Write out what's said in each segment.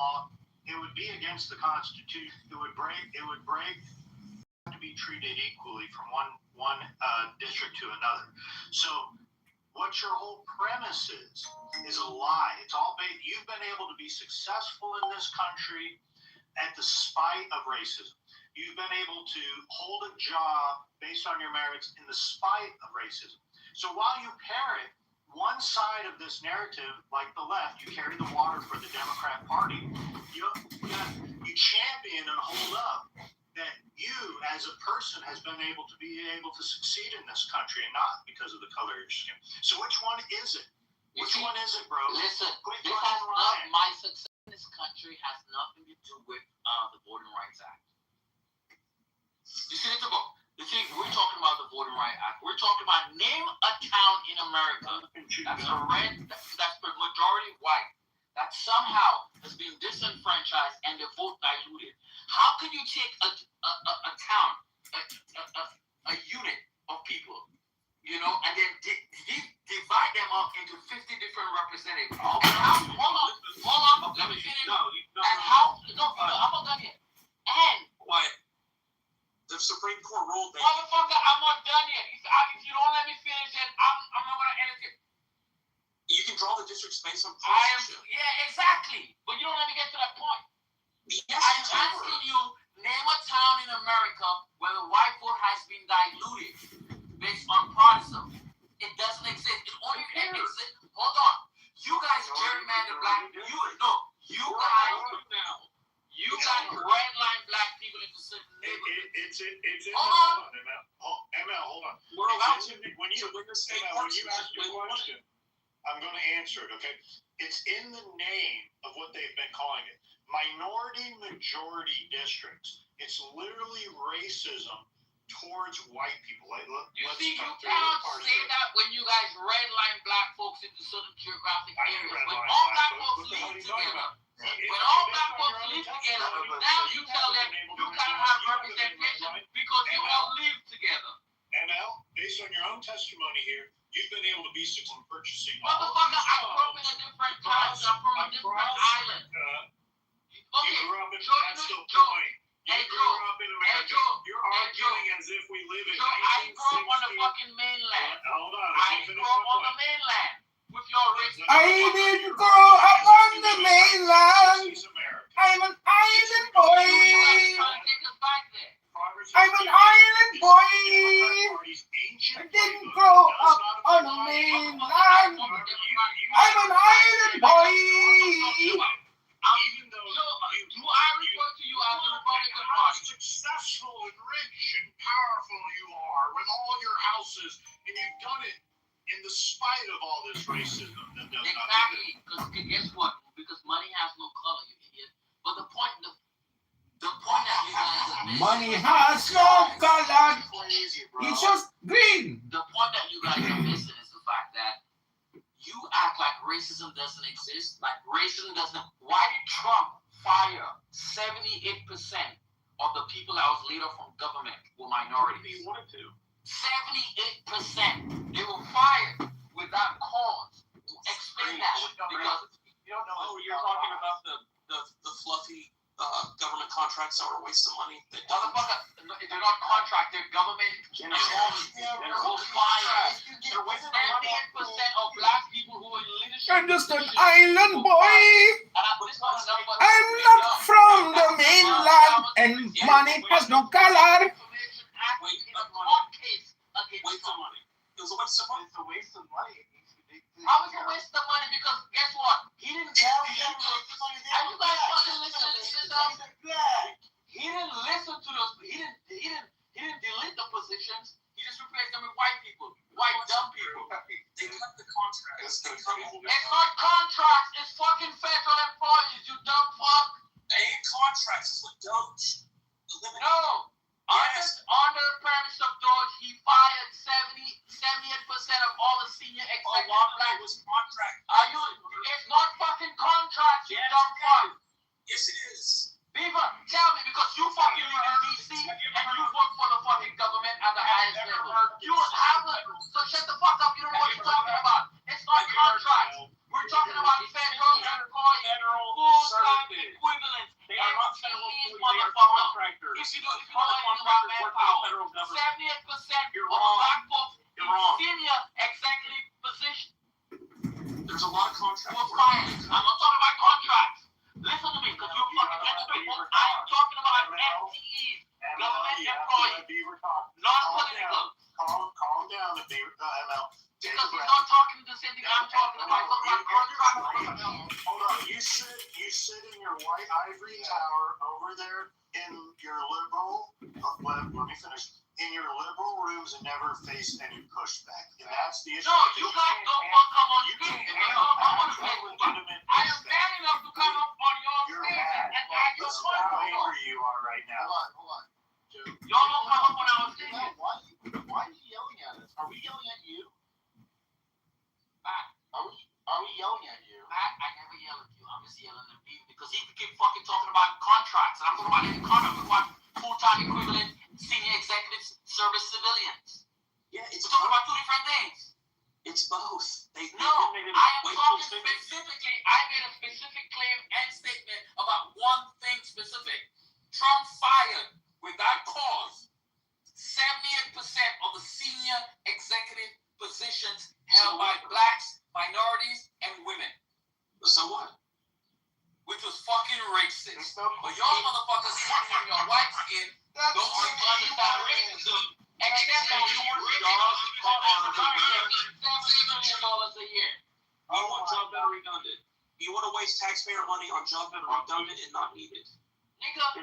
law, it would be against the Constitution. It would break to be treated equally from one district to another. So what your whole premise is a lie. It's all based. You've been able to be successful in this country at the spite of racism. You've been able to hold a job based on your merits in the spite of racism. So while you parrot one side of this narrative, like the left, you carry the water for the Democrat Party, you champion and hold up that you, as a person, has been able to succeed in this country, and not because of the color of your skin. So which one is it? Which one is it, bro? Listen, my success in this country has nothing to do with the Voting Rights Act. You see, we're talking about the Voting Rights Act. We're talking about name a town in America that's the majority white, that somehow has been disenfranchised and the vote diluted. How can you take a town, a unit of people, and then divide them up into 50 different representatives? Hold on, let me finish. I'm not done yet. And what? The Supreme Court ruled that. Motherfucker, I'm not done yet. If you don't let me finish it, I'm not gonna end it. You can draw the districts based on partisanship. Yeah, exactly. But you don't let me get to that point. Yes, I'm asking you, name a town in America where the white vote has been diluted based on partisan. It doesn't exist. It only exists. Hold on. You guys gerrymander black. You guys redline black people into certain neighborhoods. Hold on, ML, hold on. We're allowed to when you ask your question, I'm going to answer it, okay? It's in the name of what they've been calling it. Minority majority districts. It's literally racism towards white people. You cannot say that when you guys redline black folks into certain geographic areas. When all black folks live together. When all black folks live together, now you tell them you can't have representation because you all live together. ML, based on your own testimony here, you've been able to be successful in purchasing. Motherfucker, I grew up in a different town. I'm from a different island. You grew up in that's the point. You grew up in America. You're arguing as if we live in 1960. I grew up on the fucking mainland. Hold on. I grew up on the mainland. With your race. I didn't grow up on the mainland. I'm an island boy. I'm an island boy. I didn't grow up on the mainland. I'm an island boy. Even though I refer to you as the Republican Party. How successful and rich and powerful you are with all your houses, and you've done it in the spite of all this racism that does not exist. Because guess what? Because money has no color, you idiot. But the point that you guys are missing. Money has no color. It's just green. The point that you guys are missing is the fact that you act like racism doesn't exist. Like racism doesn't. Why did Trump fire 78% of the people that was laid off from government were minorities? He wanted to. 78%. They were fired without cause. Explain that. Because you don't know. You're talking about the fluffy government contracts that were a waste of money. Motherfucker, they're not contract. They're government. They're all fired. 78% of black people who are in leadership. I'm just an island boy. I'm not from the mainland, and money has no color. Waste of money. It was a waste of money. It's a waste of money. How was it a waste of money? Because guess what? He didn't tell them. Are you guys fucking listening to this? He didn't listen to those. He didn't delete the positions. He just replaced them with white people, white dumb people. They cut the contracts. It's not contracts. It's fucking federal employees. You dumb fuck. They ain't contracts. It's what Doge. No. Under the premise of Doge, he fired 78% of all the senior executives. It was contract. It's not fucking contracts, you dumb fuck. Yes, it is. Beaver, tell me, because you fucking live in DC and you work for the fucking government at the highest level. You haven't. So shut the fuck up. You don't know what you're talking about. It's not contracts. We're talking about federal employees. employees, federal full-time services. equivalents. They are not federal FTEs, employees, they are motherfucker. contractors. If you do Private anything about contractors work for the manpower, federal government. 78% You're of wrong. black folks in You're wrong. senior executive positions There's a lot of contract were work. fired. I'm not talking about contracts. Listen to me, because you fucking get straight. I am talking about FTEs, government employees, non-political. Calm down, ML. Because he's not talking the same thing I'm talking about. He's talking about contracts. Hold on, you sit in your white ivory tower over there in your liberal. Let me finish. In your liberal rooms and never face any pushback, and that's the issue. No, you guys don't want to come on stage because you don't come on Facebook. I am man enough to come up on your You're stage mad. and add your Listen point. how angry you are right now. Hold on. Joe. Y'all don't come up on our stage. Why are you yelling at us? Are we yelling at you? Are we yelling at you? I never yell at you. I'm just yelling at me because he keep fucking talking about contracts. And I'm talking about any contract. We're talking about full-time equivalent senior executive service civilians. Yeah, it's We're talking about two different things. It's both. No, I am talking specifically. I made a specific claim and statement about one thing specific. Trump fired without cause 78% of the senior executive positions held by blacks, minorities, and women. So what? Which was fucking racist. But y'all motherfuckers sitting in your white skin don't seem to understand racism. Except that you work jobs on $7 million a year. You want job better redundant. You want to waste taxpayer money on job better redundant and not needed. Nigga, hey,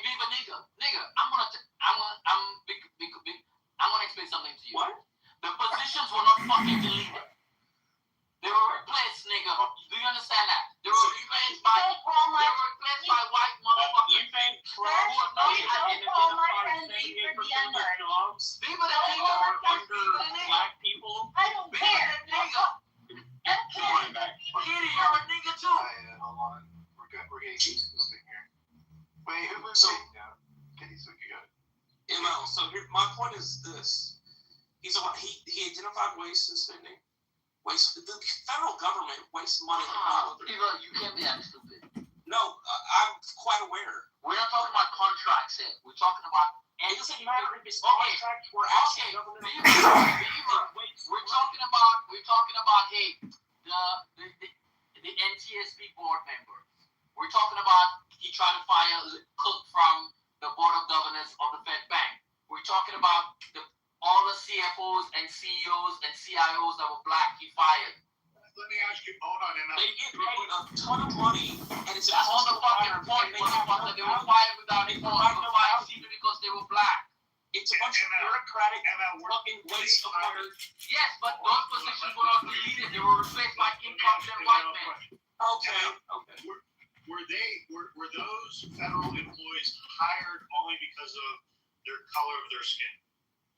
Viva nigga, I'm gonna explain something to you. What? The positions were not fucking deleted. They were replaced, nigga. Do you understand that? They were replaced by white motherfuckers. You think Trump Viva the nigga. black people? I don't Viva care. the nigga. Kitty, you're a nigga too. Hold on. We're getting something here. Wait, who was So- saying now? Kitty, so you got it. ML. So here, my point is this: he identified waste and spending. The federal government wastes money. Viva, you can't be that stupid. No, I'm quite aware. We're not talking about contracts here. We're talking about It doesn't matter if it's Okay. contract or actual Okay, government. we're talking about hey, the NTSB board member. We're talking about he tried to fire Cook from the board of governors of the Fed Bank. We're talking about all the CFOs and CEOs and CIOs that were black. He fired. Let me ask you, hold on, ML. They get paid a ton of money, and it's That's all the fucking point, motherfucker. They were fired without a cause. They were fired simply because they were black. It's a bunch of bureaucratic fucking waste of money. Yes, but those positions were not deleted. They were replaced by incompetent white men. Okay. Were those federal employees hired only because of their color of their skin?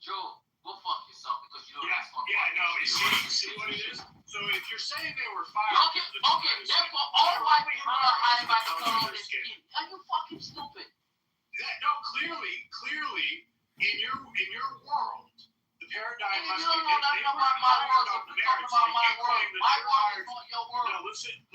Joe, go fuck yourself because you don't ask for Yeah, I know. You see what it is? So if you're saying they were fired, Okay, therefore all white people are hired by the color of their skin. Are you fucking stupid? No, clearly, in your world, the paradigm You must don't be know that they nothing were about my hired world. on You're merits. talking about Like my you world. claim that My you're world hired. is not your world. No,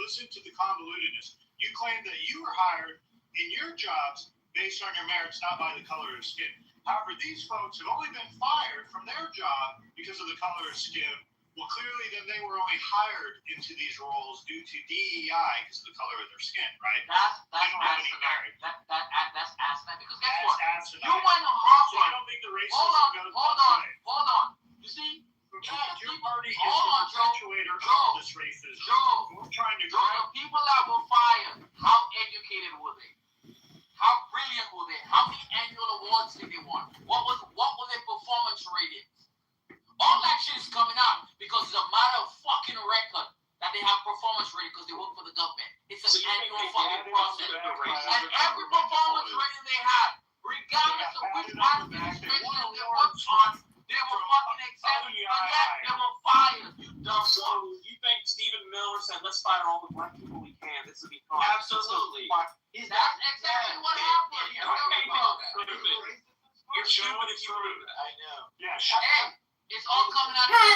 listen to the convolutedness. You claim that you were hired in your jobs based on your merits, not by the color of skin. However, these folks have only been fired from their job because of the color of skin. Well, clearly, then they were only hired into these roles due to DEI because of the color of their skin, right? That's They don't have any asinine. merit. That's asinine. Because guess That's what? asinine. You went to So I Harvard. don't think the racism Hold goes on. You see, Your party is Hold the on, Joe. perpetuator of Joe. this racism. Joe, We're trying to the people that were fired, how educated were they? How brilliant were they? How many annual awards did they won? What were their performance ratings? All that shit is coming out because it's a matter of fucking record that they have performance rating because they work for the government. It's an annual fucking process. And every performance rating they had, regardless of which administration they worked on, they were fucking accepted, but yet they were fired. You dumb So fuck. you think Stephen Miller said, "Let's fire all the black people we can"? This would be fun. Absolutely. That's exactly what happened. You're stupid if you prove that. Yeah, Hey, It's all coming out of the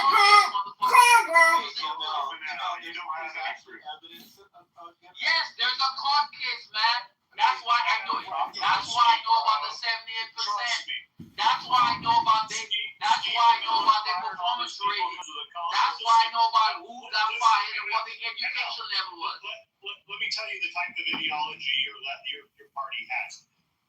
motherfucker. You don't have actual evidence of Yes, there's a court case, man. That's why I know it. That's why I know about the 78%. That's why I know about the. That's why I know about their performance rating. That's why I know about who got fired and what the education level was. Let me tell you the type of ideology your party has.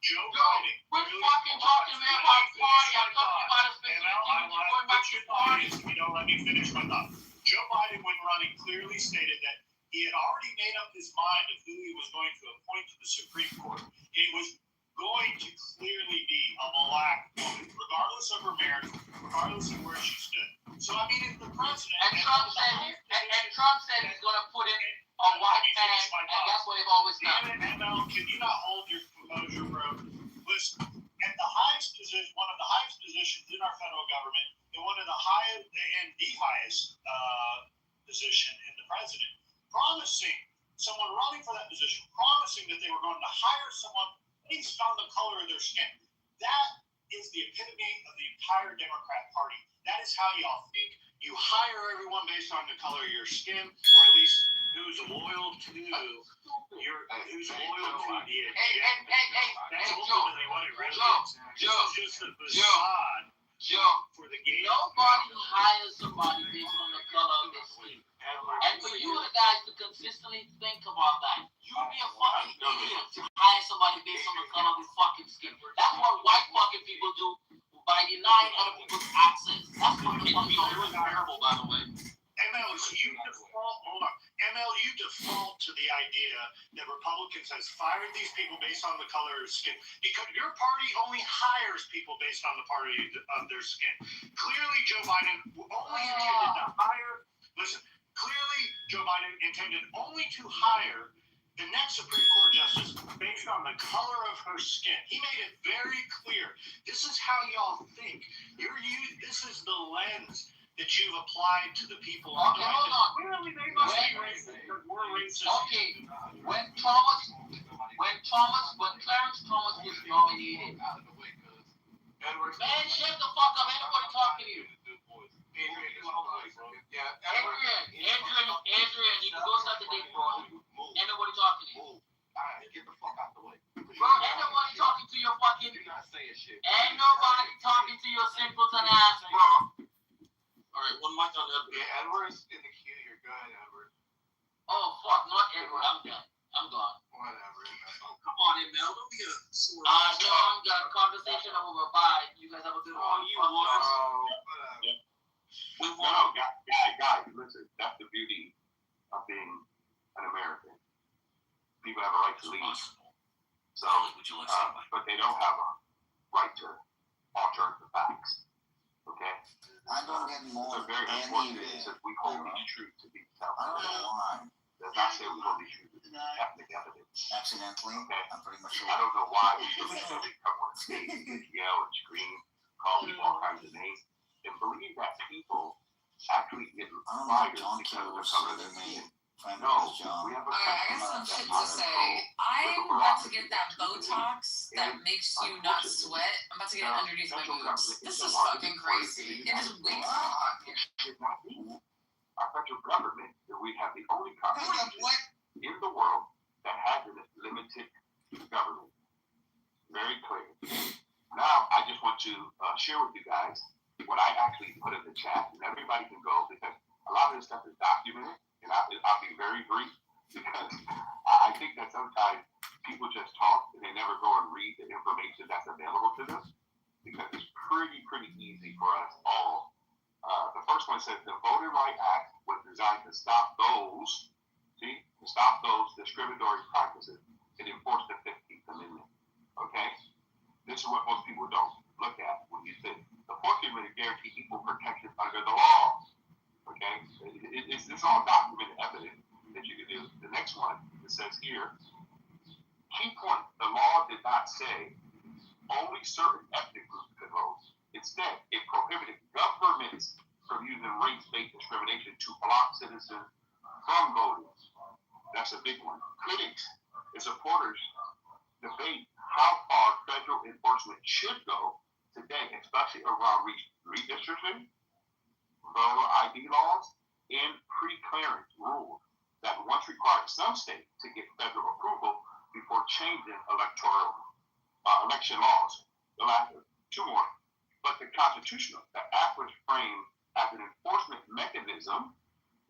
Joe Yo, Biden. quit fucking talking to me about party. I'm talking about a specific I thing. will You're going back to party. if you don't let me finish my thought. Joe Biden, when running, clearly stated that he had already made up his mind of who he was going to appoint to the Supreme Court. It was going to clearly be a black woman, regardless of her merit, regardless of where she stood. So I mean, if the president And Trump said he's going to put in a white man, and that's what they've always done. ML, can you not hold your composure, bro? Listen, at the highest position, one of the highest positions in our federal government, and one of the highest and the highest position in the president, promising someone running for that position, promising that they were going to hire someone based on the color of their skin. That is the epitome of the entire Democrat Party. That is how y'all think. You hire everyone based on the color of your skin, or at least who's loyal to the agenda. That's ultimately what it really is. This is just a facade for the game. Nobody hires somebody based on the color of their skin. And for you guys to consistently think about that, you'd be a fucking idiot to hire somebody based on the color of their fucking skin. That's what white fucking people do by denying other people's access. That's what the fuck you're doing. terrible, by the way. ML, you default to the idea that Republicans has fired these people based on the color of skin because your party only hires people based on the party of their skin. Clearly, Joe Biden only intended to hire. Listen, clearly, Joe Biden intended only to hire the next Supreme Court justice based on the color of her skin. He made it very clear. This is how y'all think. This is the lens that you've applied to the people on the right. Hold on. Clearly, they must be racist. We're racist. Okay, when Clarence Thomas was nominated, man, shut the fuck up. Ain't nobody talking to you. Adrian, you can go start the date, bro. Ain't nobody talking to you. Get the fuck out the way. Bro, ain't nobody talking to your fucking. Ain't nobody talking to your simpleton ass, bro. Alright, one mic on Edward. Yeah, Edward's in the queue. You're good, Edward. Oh, fuck, not Edward. I'm done. I'm gone. Whatever. Oh, come on, Mel. Don't be a sore. No, I'm done. Conversation over. Bye. You guys have a good one. You was. Whatever. Guys, listen. That's the beauty of being an American. People have a right to leave. So, but they don't have a right to alter the facts. Okay? I don't get more So very than important even. is that we hold these truths to be I don't know why. Does not say we hold these truths to be ethnic evidence. Accidentally, Okay. I'm pretty much sure. I don't know why we come on stage and yell and scream, call people all kinds of names, and believe that people actually get I don't know fired John because Kitover of the color of said their they skin. made friend No, with John. we have a Alright, I got some shit to say. I'm about to get that Botox that makes you not sweat. I'm about to get it underneath my boobs. This is fucking crazy. It is way too hot here. Should not be our federal government that we have the only Hold up, constitution what? in the world that has a limited government. Very clear. Now, I just want to share with you guys what I actually put in the chat, and everybody can go because a lot of this stuff is documented, and I'll be very brief because I think that sometimes people just talk and they never go and read the information that's available to them because it's pretty easy for us all. The first one says the Voting Rights Act was designed to stop those discriminatory practices and enforce the 15th Amendment. Okay? This is what most people don't look at when you think the 14th Amendment guarantees equal protection under the law. Okay? It's all documented evidence that you can do. The next one, it says here, key point, the law did not say only certain ethnic groups could vote. Instead, it prohibited governments from using race-based discrimination to block citizens from voting. That's a big one. Critics and supporters debate how far federal enforcement should go today, especially around redistricting voter ID laws and pre-clearance rules that once required some states to get federal approval before changing election laws. The last two more. But the the act was framed as an enforcement mechanism.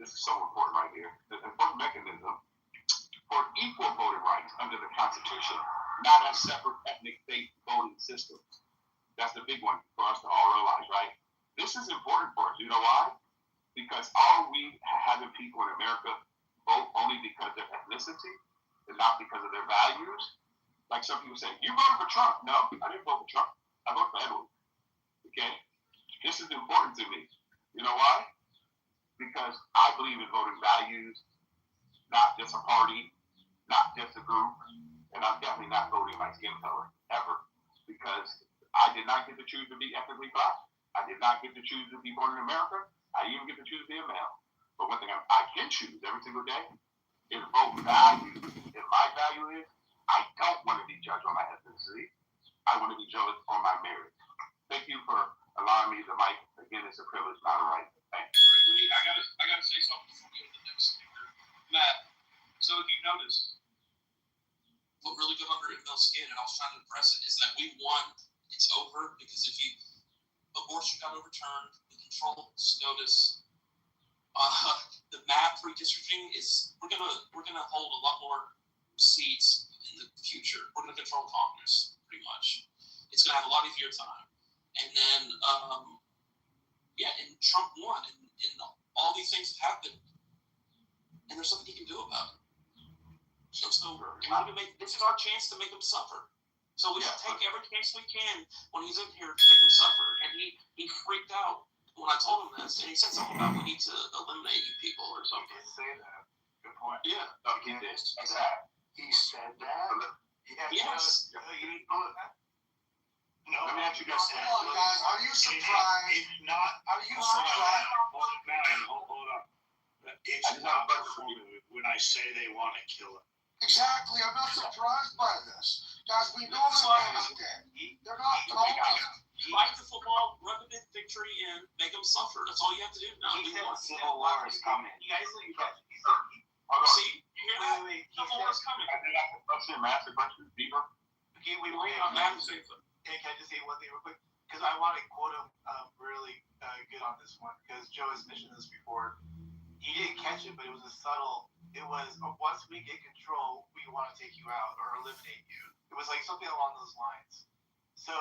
This is so important right here. The enforcement mechanism for equal voting rights under the Constitution, not as separate ethnic-based voting systems. That's the big one for us to all realize, right? This is important for us. You know why? Because are we having people in America vote only because of their ethnicity and not because of their values? Like some people say, you voted for Trump. No, I didn't vote for Trump. I voted for Edward. Okay? This is important to me. You know why? Because I believe in voting values, not just a party, not just a group, and I'm definitely not voting by skin color, ever. Because I did not get to choose to be ethnically black. I did not get to choose to be born in America. I didn't even get to choose to be a male. But one thing I can choose every single day is vote values. And my value is I don't want to be judged on my ethnicity. I want to be judged on my merit. Thank you for allowing me the mic. Again, it's a privilege, not a right. Thanks. I gotta say something before we go to the next speaker. Matt, so if you notice, what really got under Isabel's skin, and I was trying to impress it, is that we won. It's over because if abortion got overturned, the control SCOTUS, the map redistricting is we're gonna hold a lot more seats in the future. We're gonna control Congress pretty much. It's gonna have a lot easier time, and then and Trump won, and all these things have happened, and there's something he can do about it. So this is our chance to make him suffer. So we should take every chance we can when he's in here to make him suffer. And he freaked out when I told him this, and he said something about we need to eliminate you people or something. He did say that. Good point. Yeah. No, he did. He said that. Yes. No, let me ask you guys. Come on, guys. Are you surprised? It's not. Are you surprised? Hold up. It's not performative when I say they want to kill him. Exactly. I'm not surprised by this. Guys, we know they're not there. They're not talking. Fight the football, rub a big victory in, make them suffer. That's all you have to do. No, He said civil war is coming. You guys look at See, you hear that? Civil war is coming. I think I can question, master question, Beaver. Okay, wait. Madam Safer. Hey, can I just say one thing real quick? Because I want to quote him really good on this one. Because Joe has mentioned this before. He didn't catch it, but it was a subtle. It was once we get control, we want to take you out or eliminate you. It was like something along those lines. So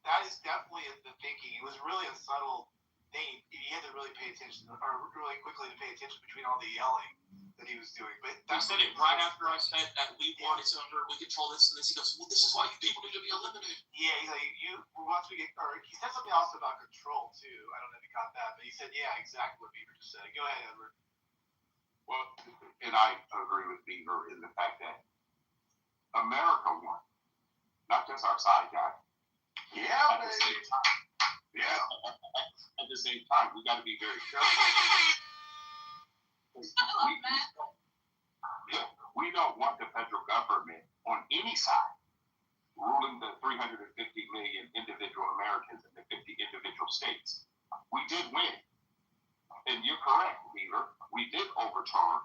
that is definitely the thinking. It was really a subtle thing. You had to really pay attention, or really quickly to pay attention between all the yelling that he was doing. But I said it right after I said that we want it under, we control this, and then he goes, well, this is why you people need to be eliminated. Yeah, he's like, once we get, or he said something else about control too. I don't know if you caught that, but he said, yeah, exactly what Beaver just said. Go ahead, Edward. Well, and I agree with Beaver in the fact that America won, not just our side guy. Yeah, At the baby. same time, at the same time, we got to be very careful. We don't want the federal government on any side ruling the 350 million individual Americans in the 50 individual states. We did win. And you're correct, Beaver. We did overturn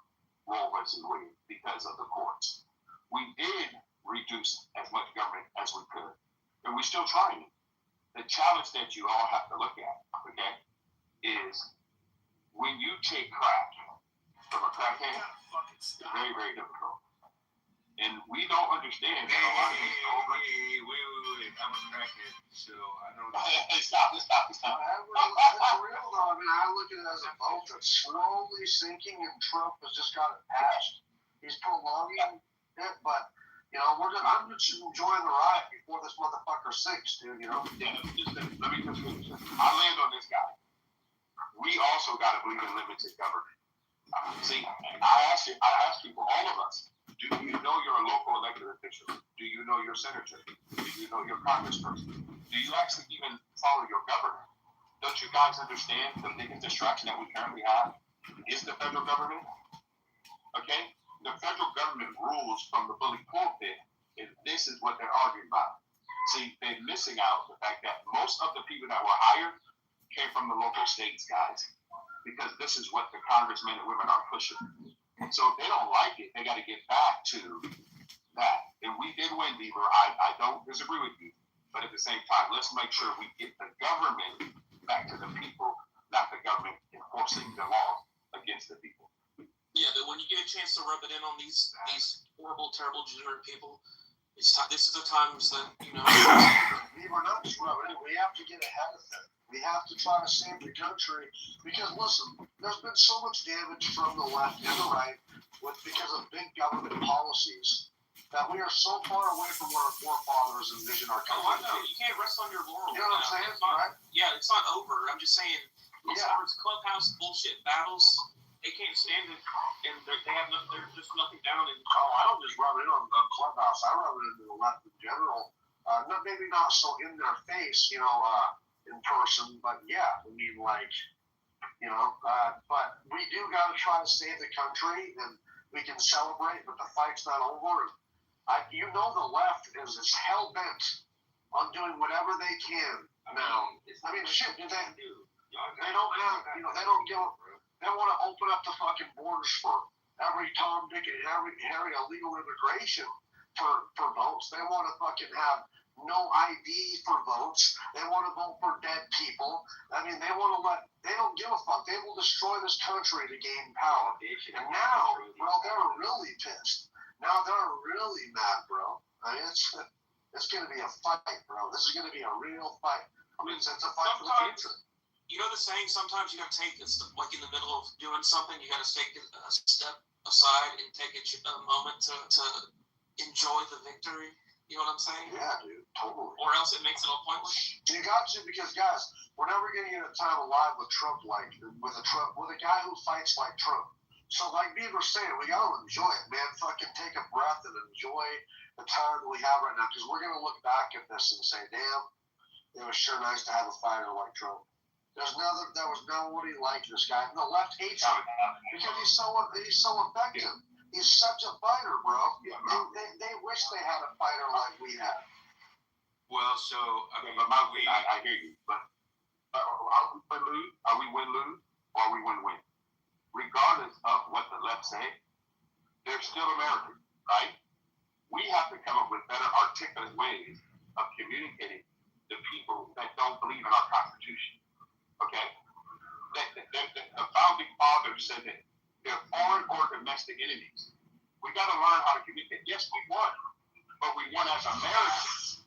Roe versus Wade because of the courts. We did reduce as much government as we could. And we're still trying. The challenge that you all have to look at, okay, is when you take crack from a crackhead, it's very, very difficult. And we don't understand that a lot of these Wait. I'm a crackhead, so I don't know. Stop. That's real though. I mean, I look at it as a boat that's slowly sinking, and Trump has just got it passed. He's prolonging it, but I'm just enjoying the ride before this motherfucker sinks, dude. Yeah, let me just finish this. I land on this guy. We also got to believe in limited government. See, I ask people, all of us, do you know you're a local elected official? Do you know your senator? Do you know your congressperson? Do you actually even follow your governor? Don't you guys understand the biggest distraction that we currently have is the federal government? Okay? The federal government rules from the bully pulpit, and this is what they're arguing about. See, they're missing out the fact that most of the people that were hired came from the local states, guys. because this is what the congressmen and women are pushing. And so if they don't like it, they got to get back to that. And we did win, Beaver. I don't disagree with you. But at the same time, let's make sure we get the government back to the people, not the government enforcing the law against the people. Yeah, but when you get a chance to rub it in on these horrible, terrible, degenerate people, it's time. This is the times that We're not just rubbing it. We have to get ahead of it. We have to try to save the country because listen, there's been so much damage from the left and the right because of big government policies that we are so far away from what our forefathers envisioned our country. Oh, I know. You can't rest on your laurels. You know what I'm saying? Right? Yeah, it's not over. I'm just saying, as far as clubhouse bullshit battles, they can't stand it, and they're just nothing down. And I don't just rub it in on the clubhouse. I rub it into the left in general. Maybe not so in their face, in person, but yeah, I mean, like, but we do got to try to save the country, and we can celebrate, but the fight's not over. The left is hell bent on doing whatever they can now. I mean, shit, they don't have, they don't give. They want to open up the fucking borders for every Tom, Dick, and Harry illegal immigration for votes. They want to fucking have no ID for votes. They want to vote for dead people. I mean, they don't give a fuck. They will destroy this country to gain power. And now, well, they're really pissed. Now they're really mad, bro. I mean, it's going to be a fight, bro. This is going to be a real fight. I mean, it's a fight for the future. You know the saying, sometimes you got to take it, like in the middle of doing something, you got to take a step aside and take a moment to enjoy the victory. You know what I'm saying? Yeah, dude, totally. Or else it makes it all pointless. You got to, because guys, we're never going to get a time alive with Trump with a guy who fights like Trump. So like Beaver's saying, we got to enjoy it, man. Fucking take a breath and enjoy the time that we have right now, because we're going to look back at this and say, damn, it was sure nice to have a fighter like Trump. There was nobody like this guy. And the left hates him because he's so effective. He's such a fighter, bro. They wish they had a fighter like we have. Well, so I hear you, but are we win-lose, or are we win-win? Regardless of what the left say, they're still American, right? We have to come up with better articulate ways of communicating to people that don't believe in our Constitution. Okay? The founding fathers said that they're foreign or domestic enemies. We got to learn how to communicate. Yes, we won, but we won as Americans.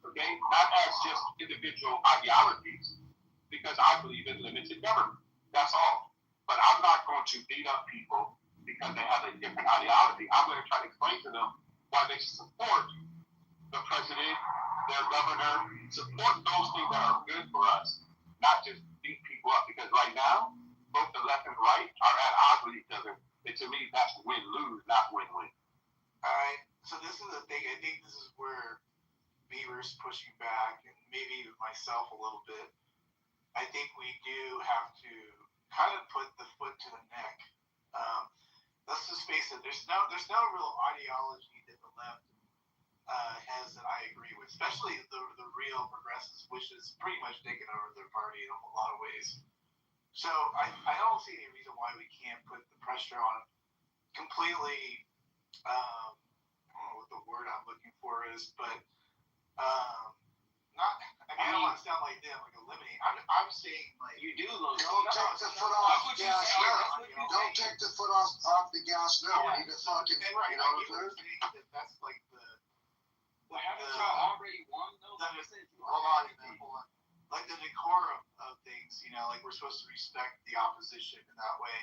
Okay? Not as just individual ideologies, because I believe in limited government. That's all. But I'm not going to beat up people because they have a different ideology. I'm going to try to explain to them why they support the president, their governor, support those things that are good for us. Not just beat people up, because right now, both the left and right are at odds with each other. And to me, that's win-lose, not win-win. All right. So this is the thing. I think this is where Beaver's pushing back, and maybe even myself a little bit. I think we do have to kind of put the foot to the neck. Let's just face it. There's no real ideology that the left has that I agree with, especially the real progressives, which is pretty much taken over their party in a lot of ways. So I don't see any reason why we can't put the pressure on completely. I don't know what the word I'm looking for is, but not. I don't want to sound like them, like eliminate. I'm saying like You do, Don't take the foot off the gas now. Don't take the foot off the gas now. We need to fucking, right. you know what I'm saying? That's like the. Well, haven't y'all already won though? Hold on. Like the decorum of things, like we're supposed to respect the opposition in that way.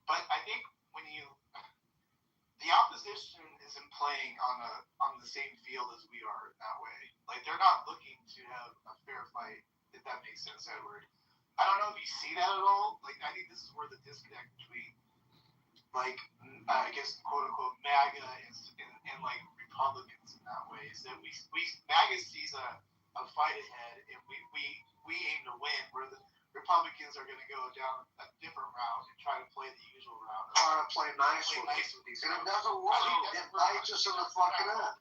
But I think when the opposition isn't playing on the same field as we are in that way. Like they're not looking to have a fair fight, if that makes sense, Edward. I don't know if you see that at all. Like I think this is where the disconnect between, like, I guess quote unquote MAGA and like Republicans in that way is that we MAGA sees a fight ahead and we aim to win. Republicans are going to go down a different route and try to play the usual route. Trying to play nice with these. And it doesn't work. It bites us in the fucking ass.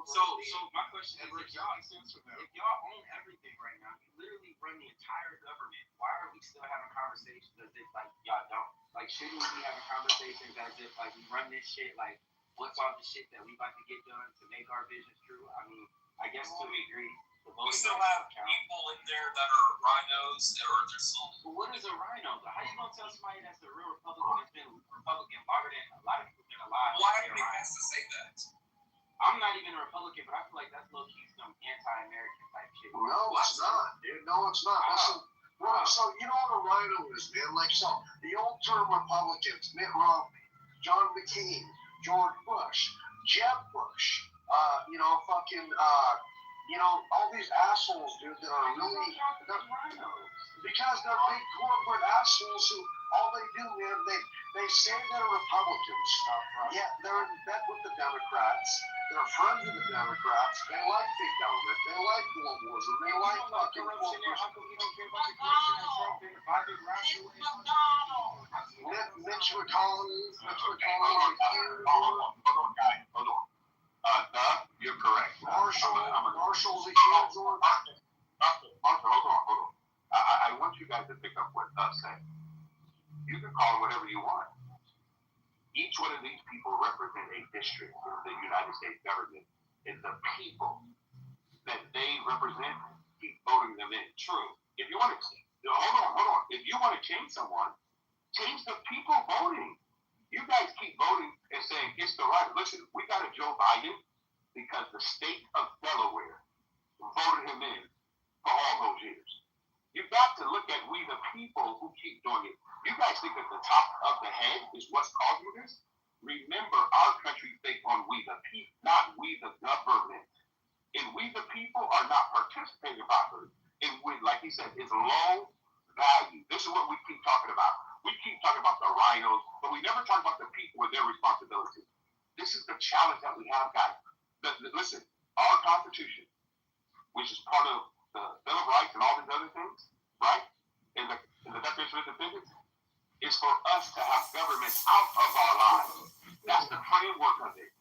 So my question is, if y'all own everything right now, you literally run the entire government. Why are we still having conversations as if like y'all don't? Like, shouldn't we be having conversations as if like we run this shit? Like, what's all the shit that we about to get done to make our vision true? I mean, I guess to a degree. We still have people in there that are rhinos, or they're still. But what is a rhino? How you gonna tell somebody that's a real Republican that's been Republican longer than a lot of people been alive? Why do they have to say that? I'm not even a Republican, but I feel like that's low key some anti-American type shit. No, it's not, dude. No, it's not. Listen, so you know what a rhino is, man? Like, so the old term Republicans, Mitt Romney, John McCain, George Bush, Jeb Bush, all these assholes, dude, that are really because they're big corporate assholes who all they do, man, they say they're Republicans. Yeah, they're in bed with the Democrats. They're friends with the Democrats. They like big government. They like globalism. They like fucking Mitch McConnell. Hold on. Doug, you're correct. Marshall's a huge one. Hold on. I want you guys to pick up what Doug said. You can call it whatever you want. Each one of these people represent a district in the United States government, and the people that they represent keep voting them in. True. If you want to, hold on. If you want to change someone, change the people voting. You guys keep voting and saying it's the right. Listen, we got a Joe Biden because the state of Delaware voted him in for all those years. You've got to look at we the people who keep doing it. You guys think that the top of the head is what's causing this? Remember, our country think on we the people, not we the government. And we the people are not participating properly. And we, like he said, is low value. This is what we keep talking about. We keep talking about the rhinos, but we never talk about the people with their responsibilities. This is the challenge that we have, guys. Listen, our Constitution, which is part of the Bill of Rights and all these other things, right? And the Declaration of Independence, is for us to have government out of our lives. That's the framework of it.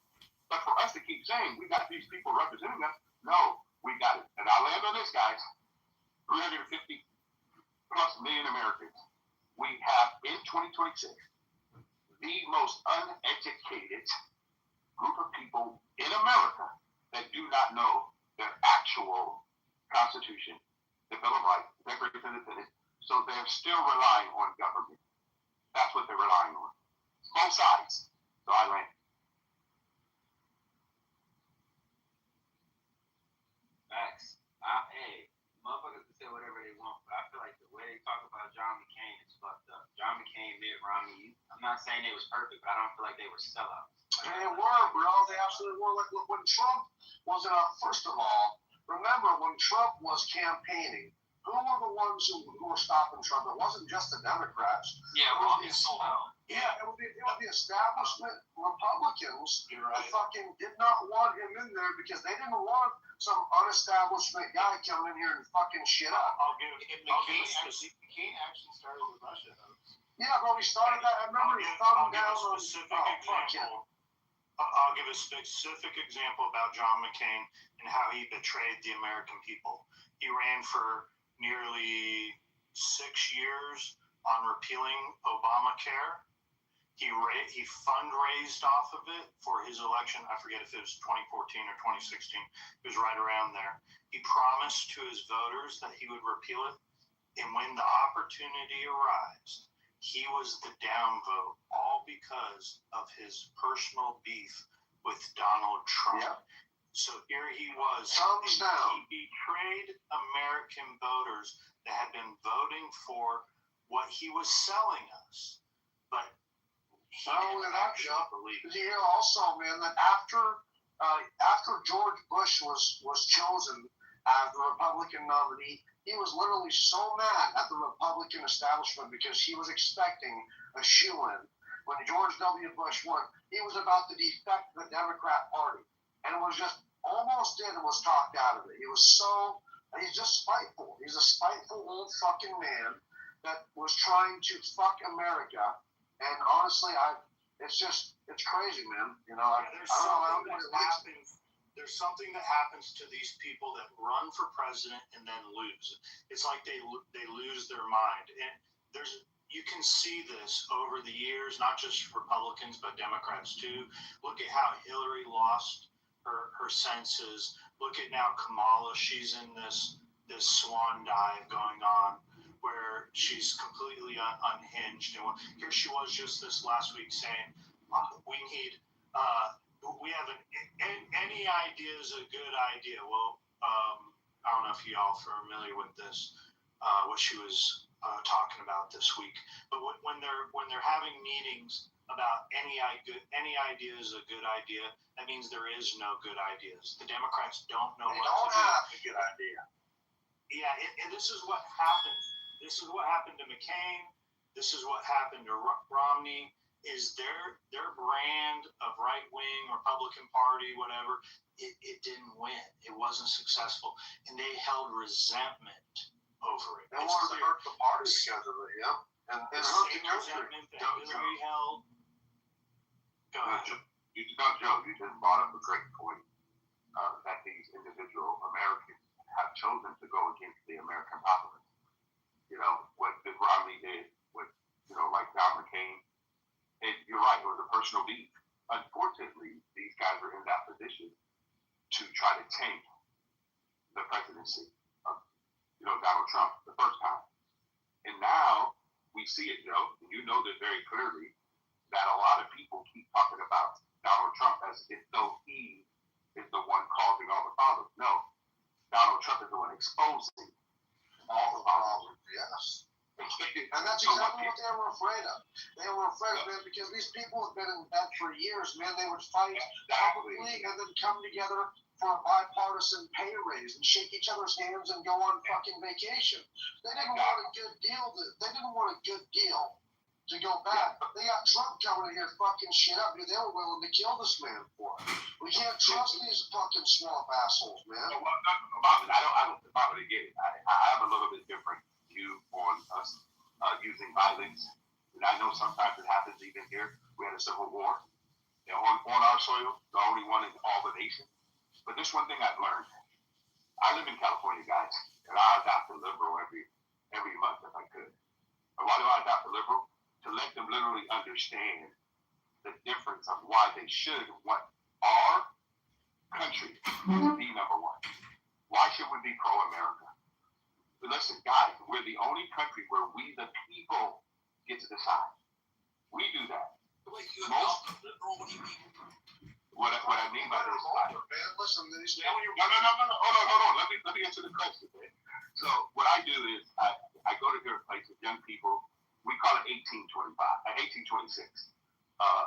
But for us to keep saying we got these people representing us, no, we got it. And I'll land on this, guys. 350 plus million Americans. We have in 2026 the most uneducated group of people in America that do not know their actual Constitution, the Bill of Rights, the Declaration of Independence. So they're still relying on government. That's what they're relying on. Both sides. So I land. Facts. Hey, motherfuckers can say whatever they want, but I feel like the way they talk about John McCain is fucked up. John McCain, Mitt Romney, I'm not saying they was perfect, but I don't feel like they were sellouts. They were, bro. They absolutely were. Like when Trump was first of all, remember when Trump was campaigning, who were the ones who were stopping Trump? It wasn't just the Democrats. Yeah, Romney sold out. Yeah, it would be the establishment Republicans You're right. who fucking did not want him in there because they didn't want some unestablishment guy coming in here and fucking shit up. McCain actually started the Russia hoax. Yeah, bro, he started that. I remember he thumbed down on. I'll give a specific example about John McCain and how he betrayed the American people. He ran for nearly 6 years on repealing Obamacare. He fundraised off of it for his election. I forget if it was 2014 or 2016. It was right around there. He promised to his voters that he would repeal it. And when the opportunity arose, he was the downvote, all because of his personal beef with Donald Trump. Yep. So here he was. Thumbs down. He betrayed American voters that had been voting for what he was selling us. But he didn't actually believe it. You hear also, man, that after George Bush was chosen as the Republican nominee, he was literally so mad at the Republican establishment because he was expecting a shoo-in. When George W. Bush won, he was about to defect the Democrat Party. And it was just almost was talked out of it. He was so And he's just spiteful. He's a spiteful old fucking man that was trying to fuck America. And honestly, it's crazy, man. You know, There's something that happens to these people that run for president and then lose. It's like they lose their mind. And you can see this over the years, not just Republicans but Democrats too. Look at how Hillary lost her senses. Look at now Kamala. She's in this swan dive going on where she's completely unhinged. And here she was just this last week saying, we have any idea is a good idea. Well, I don't know if y'all are familiar with this, what she was talking about this week. But when they're having meetings about any idea is a good idea, that means there is no good ideas. The Democrats don't know what to do. They don't have a good idea. Yeah, and this is what happened. This is what happened to McCain. This is what happened to Romney. Is their brand of right-wing Republican Party, whatever, it didn't win. It wasn't successful. And they held resentment over it. They wanted to hurt the party because of it, yeah. And the same resentment that Hillary held. Go ahead. Joe, you just brought up a great point that these individual Americans have chosen to go against the American populace. You know, what Romney did, like John McCain, you're right, it was a personal beef. Unfortunately, these guys are in that position to try to tank the presidency of, Donald Trump the first time. And now we see it, Joe, and you know this very clearly, that a lot of people keep talking about Donald Trump as if though he is the one causing all the problems. No, Donald Trump is the one exposing all the problems. Yes. And that's exactly what they were afraid of. They were afraid of it because these people have been in bed for years, man. They would fight publicly and then come together for a bipartisan pay raise and shake each other's hands and go on fucking vacation. They didn't want a good deal. They didn't want a good deal to go back. They got Trump coming in here fucking shit up. Dude, they were willing to kill this man for it. We can't trust these fucking swamp assholes, man. No, I don't get it. I have a little bit different view on us using violence. And I know sometimes it happens even here. We had a civil war on our soil, the only one in all the nation. But this one thing I've learned. I live in California, guys, and I adopt a liberal every month if I could. And why do I adopt a liberal? To let them literally understand the difference of why they should want our country to be number one. Why should we be pro-America? But listen, guys, we're the only country where we, the people, get to decide. We do that. Wait, you adopt a liberal? What do you mean? What I mean by this, man, listen, no. Hold on. Let me answer the question, man. So what I do is I go to different places, young people. We call it 1826.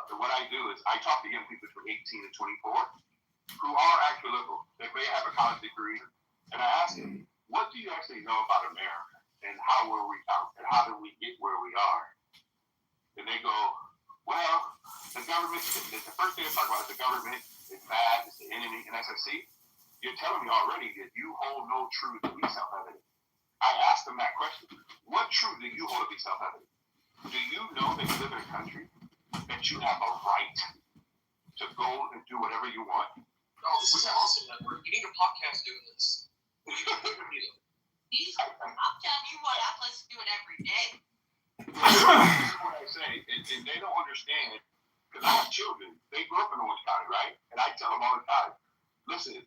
And what I do is I talk to young people between 18 and 24 who are actually liberal. They may have a college degree, and I ask them, what do you actually know about America, and how were we found, and how did we get where we are? And they go, well, the government, the first thing they talk about is the government is bad, it's the enemy. And I said, see, you're telling me already that you hold no truth to be self-evident. I asked them that question. What truth do you hold to be self-evident? Do you know that you live in a country that you have a right to go and do whatever you want? Oh, this is awesome, Edward. You need a podcast doing this. I'm telling you what, I'd listen to it every day. This is what I say, and they don't understand, because I have children. They grew up in Orange County, right? And I tell them all the time, listen,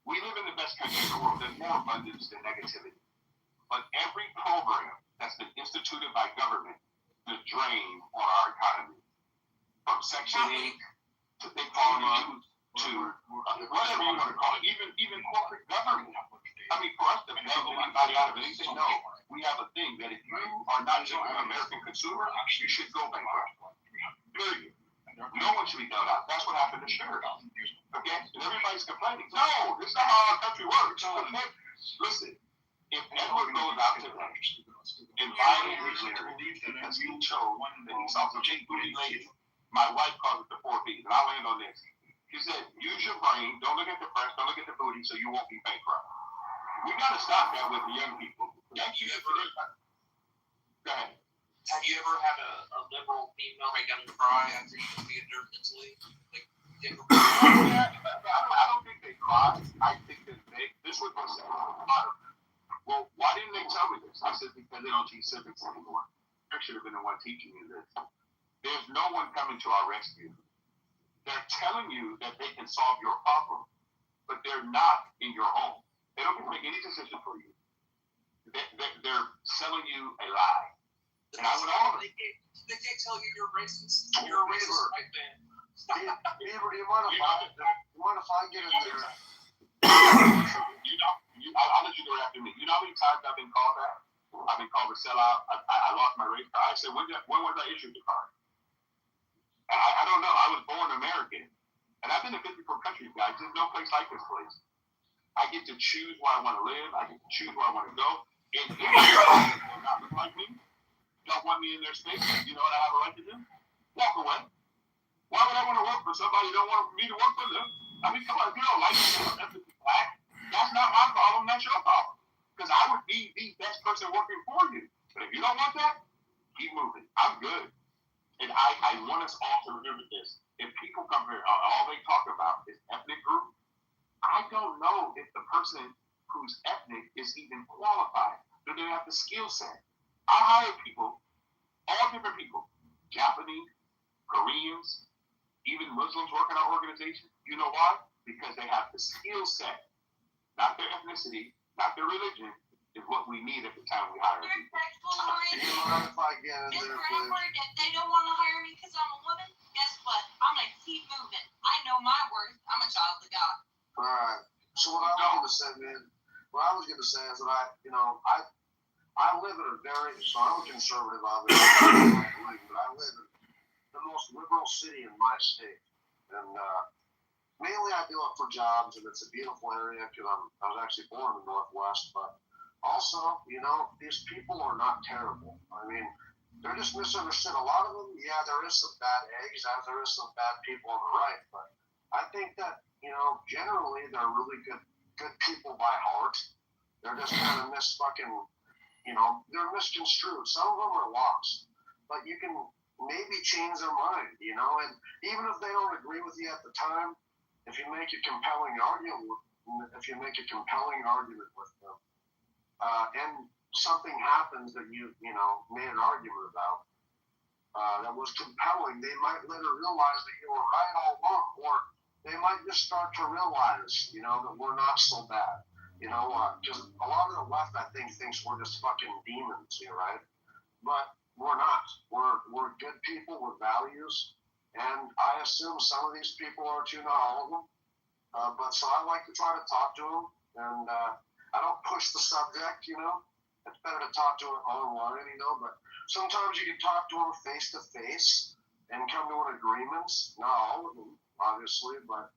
we live in the best country in the world. There's more abundance than negativity. But every program that's been instituted by government is a drain on our economy. From Section 8 to Big Pharma to whatever you want to call it, even corporate government. I mean, for us to bail anybody out of anything, no. We have a thing that if you are not an American consumer, you should go bankrupt. Period. No one should be bailed out. That's what happened to sugar. Okay? And everybody's complaining. No, this is not how our country works. Okay? Listen, if Edward goes out to them and Biden is there because he chose that he's also lady. My wife calls it the 4 B's, and I'll land on this. She said, use your brain, don't look at the press, don't look at the booty, so you won't be bankrupt. We got to stop that with the young people. Have you ever Go ahead. have you ever had a liberal female make them cry after you being there mentally? Like, I don't think they cry. I think that this was what they said. Well, why didn't they tell me this? I said, because they don't teach civics anymore. I should have been the one teaching you this. There's no one coming to our rescue. They're telling you that they can solve your problem, but they're not in your home. They don't make any decision for you. They're selling you a lie. And I would offer. They can't tell you you're racist. You're a racist white man. Beaver, do you mind if I get in there? I'll let you go after me. You know how many times I've been called that? I've been called a sellout. I lost my race card. I said, when was I issued the card? I don't know. I was born American. And I've been to 54 countries, guys. There's no place like this place. I get to choose where I want to live. I get to choose where I want to go. And if they're not look like me, don't want me in their space, you know what I have a right to do? Walk away. Why would I want to work for somebody who don't want me to work for them? I mean, come on, if you don't like me, black, that's not my problem, that's your problem. Because I would be the best person working for you. But if you don't want that, keep moving. I'm good. And I want us all to remember this. If people come here, all they talk about is ethnic group, I don't know if the person who's ethnic is even qualified. Do they have the skill set? I hire people, all different people, Japanese, Koreans, even Muslims work in our organization. You know why? Because they have the skill set, not their ethnicity, not their religion, is what we need at the time we hire people. Do you mind if I get in there, please? If they don't want to hire me because I'm a woman, guess what? I'm going to keep moving. I know my worth. I'm a child of God. All right. So what I was going to say is that I live in I'm a conservative, obviously, but I live in the most liberal city in my state. And mainly I do it for jobs, and it's a beautiful area because I was actually born in the Northwest. But also, these people are not terrible. I mean, they're just misunderstood. A lot of them, yeah, there is some bad eggs, as there is some bad people on the right. But I think that, generally they're really good people by heart. They're just kind of they're misconstrued. Some of them are lost, but you can maybe change their mind, and even if they don't agree with you at the time, if you make a compelling argument with them, and something happens that you made an argument about, that was compelling, they might later realize that you were right all along, or they might just start to realize, that we're not so bad. Because a lot of the left, I think, thinks we're just fucking demons, right? But we're not. We're good people with values, and I assume some of these people are too, not all of them. But so I like to try to talk to them, and I don't push the subject, It's better to talk to them online, but sometimes you can talk to them face to face and come to an agreement. Not all of them, obviously, but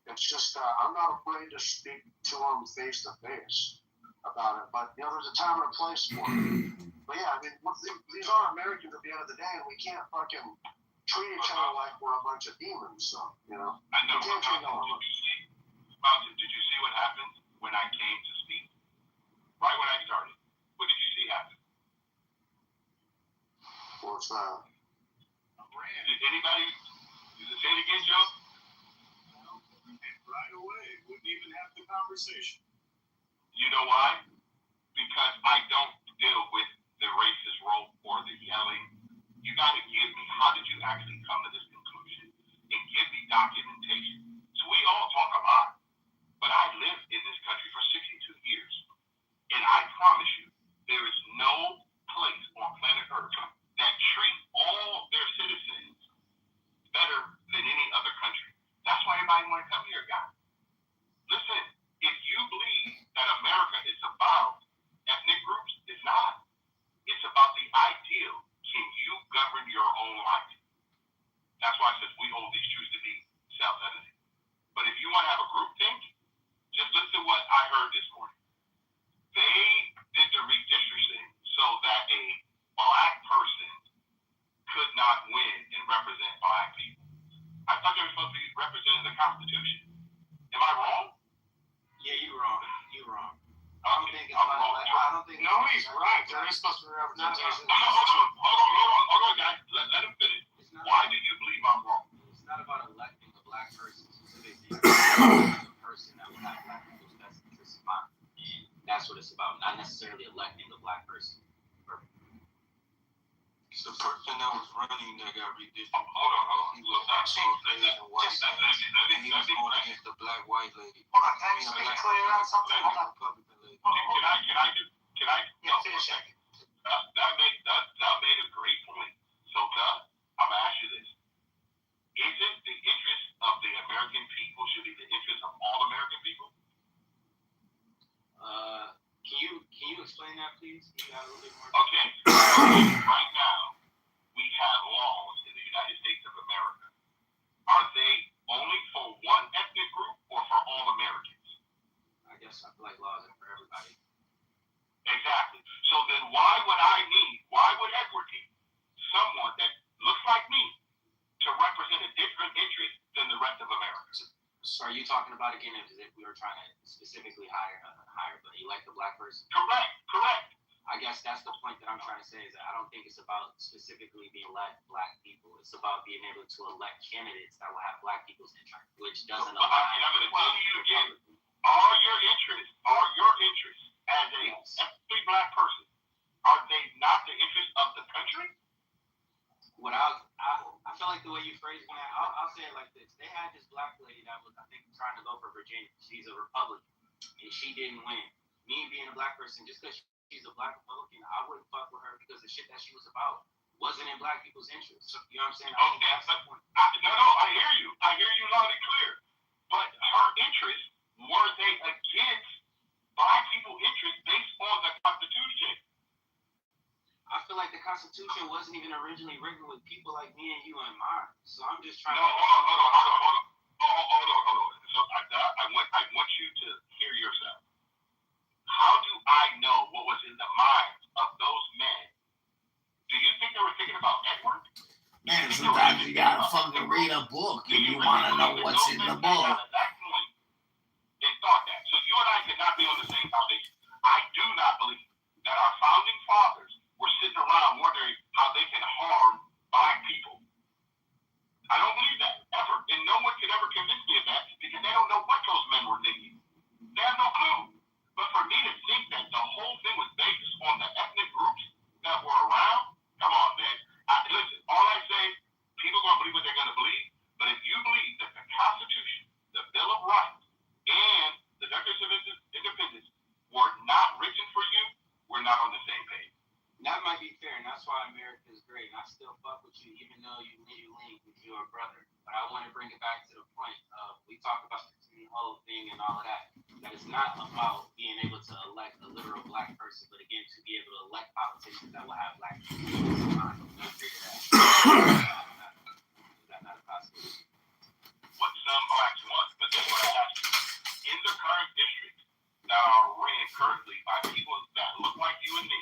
it's just, I'm not afraid to speak to them face to face about it. But, there's a time and a place for it. But yeah, I mean, these are Americans at the end of the day, and we can't fucking treat each other like we're a bunch of demons. So, I know. Did you see what happened when I came to speak? Right when I started. What did you see happen? What's that? Did anybody, say it again, Joe? Right away. Wouldn't even have the conversation. You know why? Because I don't deal with the racist rope or the yelling. You got to give me, how did you actually come to this conclusion? And give me documentation. So we all talk a lot, but I lived in this country for 62 years. And I promise you, there is no place on planet Earth that treat all their citizens better than any other country. That's why everybody want to come here, guys. Listen, if you believe that America is about ethnic groups, it's not. It's about the ideal. Can you govern your own life? That's why it says we hold these truths to be self-evident. But if you want to have a group think, just listen to what I heard this morning. They did the redistricting so that a black person could not win and represent black people. I thought they were supposed to be representing the Constitution. Am I wrong? Yeah, you're wrong. You're wrong. I don't think it's about I don't think. No, he's right. There is supposed to be representation. Hold on, guys. Let him finish. Why do you believe I'm wrong? It's not about electing a black person specifically. It's a person that will have black people's best interests in mind. And that's what it's about, not necessarily electing a black person. The person that was running that got redistricted. Hold on. He was actually and he was going against the black-white lady. Hold on, thanks for clearing out something. Hold on. Republican lady. Can I? Yeah, finish it. That made a great point. So, I'm gonna ask you this: isn't the interest of the American people should be the interest of all American people? Can you explain that, please? Can you add a little bit more? Okay. Right now, we have laws in the United States of America. Are they only for one ethnic group or for all Americans? I guess I feel like laws are for everybody. Exactly. So then why would Edward need someone that looks like me to represent a different interest than the rest of America? So are you talking about again as if we were trying to specifically elect a black person? Correct. I guess that's the point that I'm trying to say is that I don't think it's about specifically being black people. It's about being able to elect candidates that will have black people's interests, which doesn't align. I'm going to tell you again, are your interests as a ethnically black person, are they not the interest of the country? I feel like the way you phrased that, I'll say it like this. They had this black lady that was, I think, trying to go for Virginia. She's a Republican, and she didn't win. Me being a black person, just because she's a black Republican, I wouldn't fuck with her because the shit that she was about wasn't in black people's interests. You know what I'm saying? That's the point. No, I hear you. I hear you loud and clear. But her interests, were they against black people's interests based on the Constitution? I feel like the Constitution wasn't even originally written with people like me and you in mind. So I'm just trying to... Hold on. So I want you to hear yourself. How do I know what was in the minds of those men? Do you think they were thinking about Edward? Man, sometimes you gotta fucking read a book if you want to know what's in the book. At that point, they thought that. So you and I cannot be on the same foundation. I do not believe that our founding fathers were sitting around wondering how they can harm black people. I don't believe that, ever. And no one could ever convince me of that because they don't know what those men were thinking. They have no clue. But for me to think that the whole thing was based on the ethnic groups that were around, come on, man. Listen, all I say, people are going to believe what they're going to believe. But if you believe that the Constitution, the Bill of Rights, and the Declaration of Independence were not written for you, we're not on the same page. That might be fair, and that's why America is great. And I still fuck with you, even though you link with your brother. But I want to bring it back to the point of we talk about the whole thing and all of that. That it's not about being able to elect a literal black person, but again to be able to elect politicians that will have black people. Is that not a possibility? What some blacks want, but then what I ask you, in the current district that are ran currently by people that look like you and me,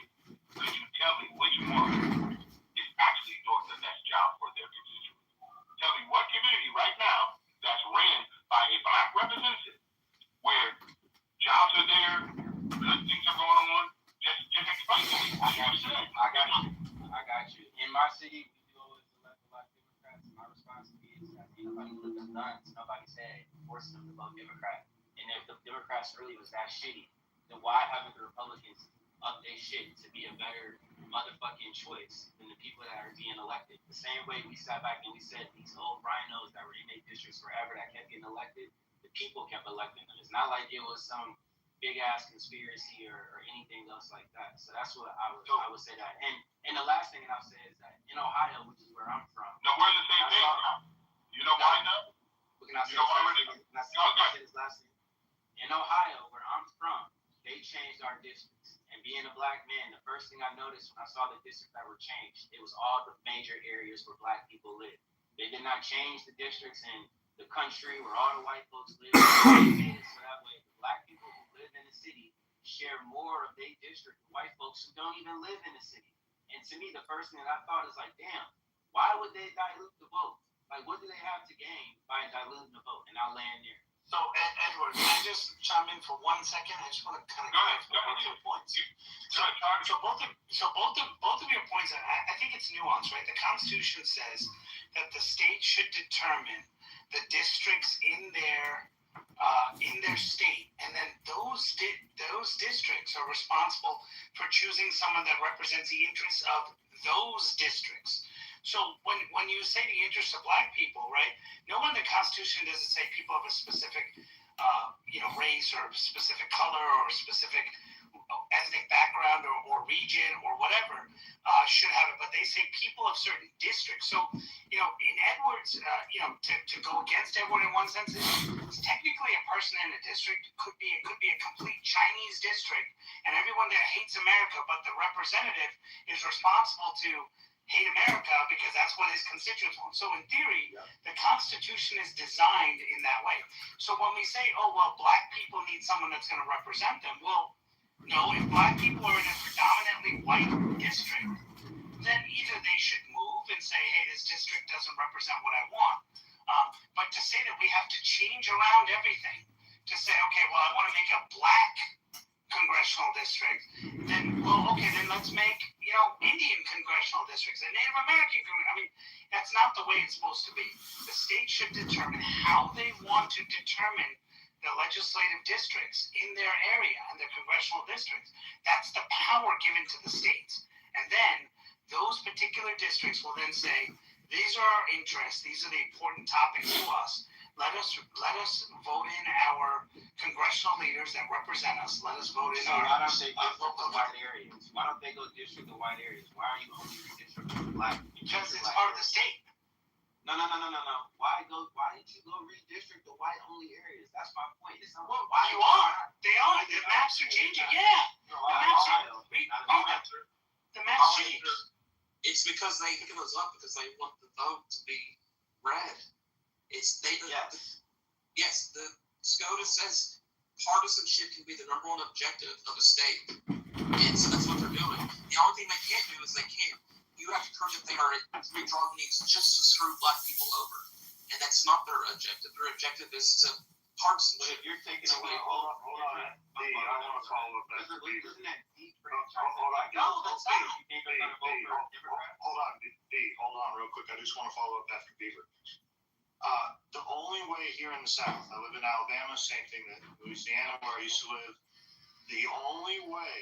could you tell me which one is actually doing the best job for their constituents? Tell me what community right now that's ran by a black representative where jobs are there, good things are going on. Just explain to me what you said. I got you. In my city, we do always elect black Democrats. My response is that nobody lived in guns. Nobody said forcing them to vote Democrat. And if the Democrats really was that shitty, then why haven't the Republicans up their shit to be a better motherfucking choice than the people that are being elected? The same way we sat back and we said these old rhinos that were in their districts forever that kept getting elected, the people kept electing them. It's not like it was some big ass conspiracy or anything else like that. So that's what I would say that. And the last thing I'll say is that in Ohio, which is where I'm from. No, we're in the same thing now. You know why now? Can I say this last thing? In Ohio, where I'm from, they changed our districts. And being a black man, the first thing I noticed when I saw the districts that were changed, it was all the major areas where black people live. They did not change the districts in the country where all the white folks live. They made it so that way the black people who live in the city share more of their district with white folks who don't even live in the city. And to me, the first thing that I thought is like, damn, why would they dilute the vote? Like, what do they have to gain by diluting the vote? And I'll land there. So, Edward, just chime in for 1 second? I just want to kind of Go ahead. both your points. Go ahead, Todd. So both of your points, I think it's nuanced, right? The Constitution says that the state should determine the districts in their state, and then those districts are responsible for choosing someone that represents the interests of those districts. So when you say the interests of black people, right? No one in the Constitution doesn't say people of a specific race or specific color or specific ethnic background or region or whatever should have it, but they say people of certain districts. So in Edwards, to go against Edward in one sense is technically a person in a district could be a complete Chinese district, and everyone that hates America, but the representative is responsible to hate America because that's what his constituents want. So in theory, the Constitution is designed in that way. So when we say, oh, well, black people need someone that's going to represent them, well, no, if black people are in a predominantly white district, then either they should move and say, hey, this district doesn't represent what I want. But to say that we have to change around everything, to say, okay, well, I want to make a black congressional district, then let's make Indian congressional districts and Native American. That's not the way it's supposed to be. The state should determine how they want to determine the legislative districts in their area and their congressional districts. That's the power given to the states, and then those particular districts will then say, these are our interests, these are the important topics to us. Let us vote in our congressional leaders that represent us. Let us vote in So our why don't they go to white areas? Why don't they go district to white areas? Why are you only redistricting to black? Because it's part of the state. No. Why did you go redistrict to white only areas? That's my point. It's not Well, you are. They are. The maps are changing. Yeah. The maps are. The maps change. It's because they pick those up because they want the vote to be red. It's they. Yes. The SCOTUS says partisanship can be the number one objective of a state, and so that's what they're doing. The only thing they can't do is you have to prove that they are redrawing needs just to screw black people over, and that's not their objective. Their objective is to partisan. But if you're taking away, hold on. D, I want to follow up that. Isn't that deep? Hold on. No, that's not. Hold on real quick. I just want to follow up after Beaver. The only way here in the South, I live in Alabama, same thing that Louisiana, where I used to live, the only way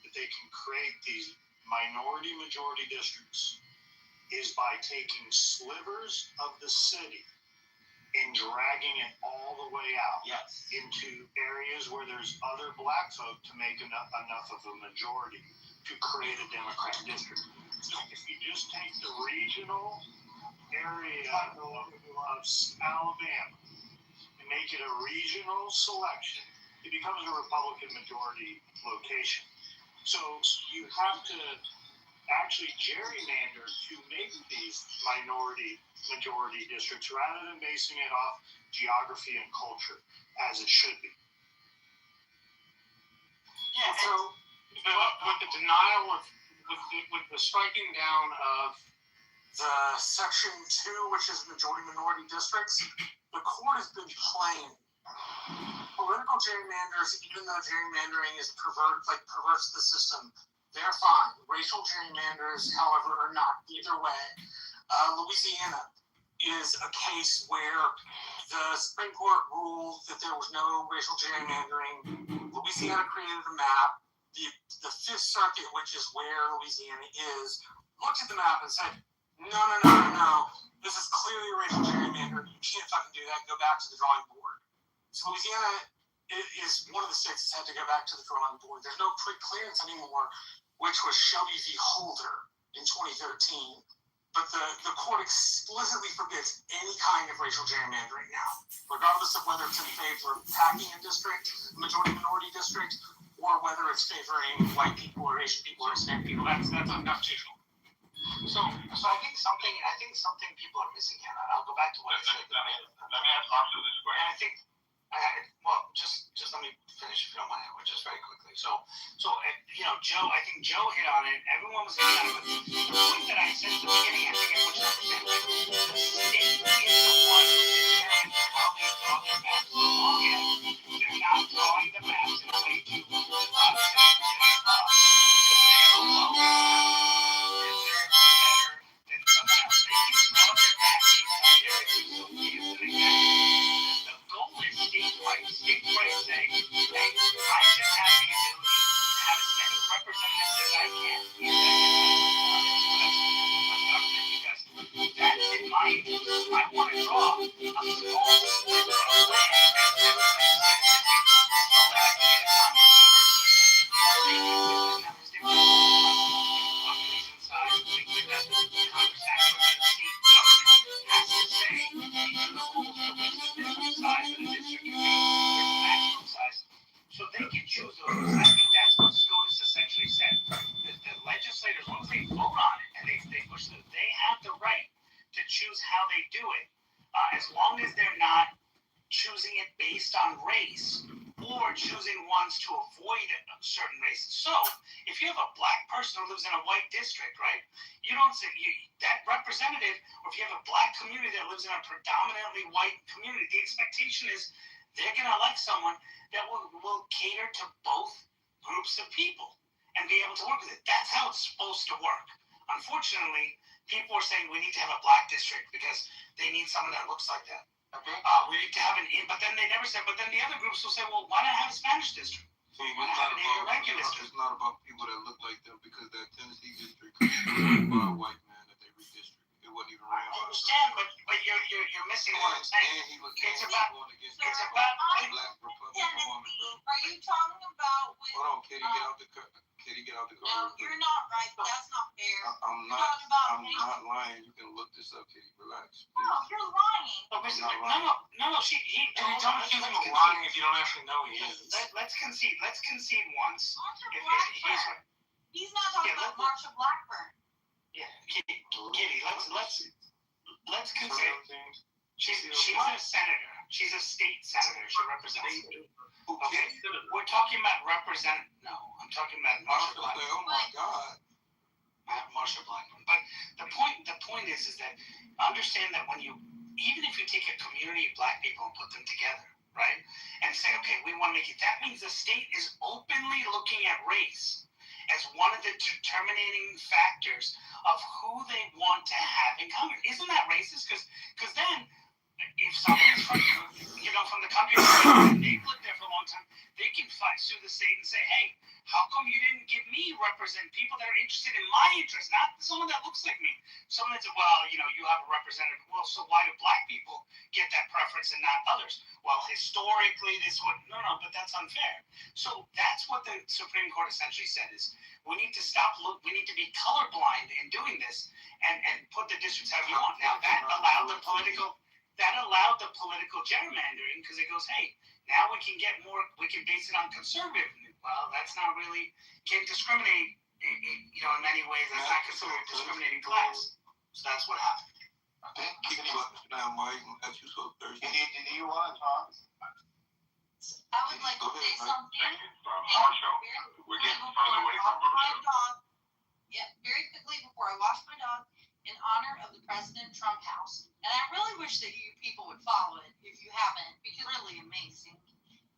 that they can create these minority-majority districts is by taking slivers of the city and dragging it all the way out into areas where there's other black folk to make enough of a majority to create a Democrat district. So if you just take the regional area of Alabama and make it a regional selection, it becomes a Republican majority location. So you have to actually gerrymander to make these minority majority districts rather than basing it off geography and culture as it should be. Yeah. So with the denial of with the striking down of the section 2, which is majority minority districts, the court has been playing political gerrymanders, even though gerrymandering is perverts the system. They're fine. Racial gerrymanders, however, are not. Either way, Louisiana is a case where the Supreme Court ruled that there was no racial gerrymandering. Louisiana created a map. The Fifth Circuit, which is where Louisiana is, looked at the map and said, no. This is clearly a racial gerrymander. You can't fucking do that. Go back to the drawing board. So Louisiana is one of the states that's had to go back to the drawing board. There's no pre-clearance anymore, which was Shelby v. Holder in 2013. But the court explicitly forbids any kind of racial gerrymandering now, regardless of whether it's in favor of packing a district, majority-minority district, or whether it's favoring white people or Asian people or Hispanic people. That's unconstitutional. So I think something people are missing here. I'll go back to what I said. Let me answer this question. And I think, just let me finish if you don't mind, just very quickly. So Joe, I think Joe hit on it. Everyone was hitting on it. But the point that I said at the beginning, I forget which representative, the state is the one who determines how they draw their maps. As long as they're not choose those. I think that's what SCOTUS essentially said. The legislators, once they vote on it and they push it, they have the right to choose how they do it, as long as they're not choosing it based on race or choosing ones to avoid certain races. So, if you have a black person who lives in a white district, right, you don't say that representative, or if you have a black community that lives in a predominantly white community, the expectation is they're going to elect someone that will cater to both groups of people and be able to work with it. That's how it's supposed to work. Unfortunately, people are saying we need to have a black district because they need someone that looks like that. We need to have but then they never said, but then the other groups will say, well, why not have a Spanish district? See, it's not about people that look like them, because that Tennessee district was by a white man that they redistricted. It wasn't even ran by. I understand, but you're missing what I'm saying. And he was It's going about against it's a about black Republican woman, bro. Are you talking about with? Hold on, Katie, get out the car. Katie, get out the car. No, you're not right. That's not fair. I'm You're not. talking about I'm not lying. You can look this up, Katie. Relax. No, you're lying. No. He Don't accuse him of lying if you don't actually know he is. Let's concede. Let's concede once. Marsha Blackburn. He's not talking about Marsha Blackburn. Yeah, Kitty. Let's concede. She's a senator. She's a state senator. She represents. Okay, we're talking about No, I'm talking about Marsha Blackburn. Oh my God. Marsha Blackburn. But the point is that understand that even if you take a community of black people and put them together, right, and say, okay, we want to make it, that means the state is openly looking at race as one of the determining factors of who they want to have in Congress. Isn't that racist? Because then, if somebody's from the country, they've lived there for a long time, they can sue the state and say, hey, how come you didn't give me represent people that are interested in my interests, not someone that looks like me? Someone that said, well, you have a representative. Well, so why do black people get that preference and not others? Well, historically, but that's unfair. So that's what the Supreme Court essentially said is we need to we need to be colorblind in doing this and put the districts how you want. Now, that allowed the political gerrymandering because it goes, hey, now we can base it on conservative. Well, that's not really, can't discriminate, in many ways. That's not considered a discriminating class. So that's what happened. Keep now, Mike. As you so thirsty. Do you want to talk? I would like to say something. Marshall, we're getting further away from my dog. Yeah, very quickly before I wash my dog, in honor of the President Trump House. And I really wish that you people would follow it if you haven't, because it's really amazing.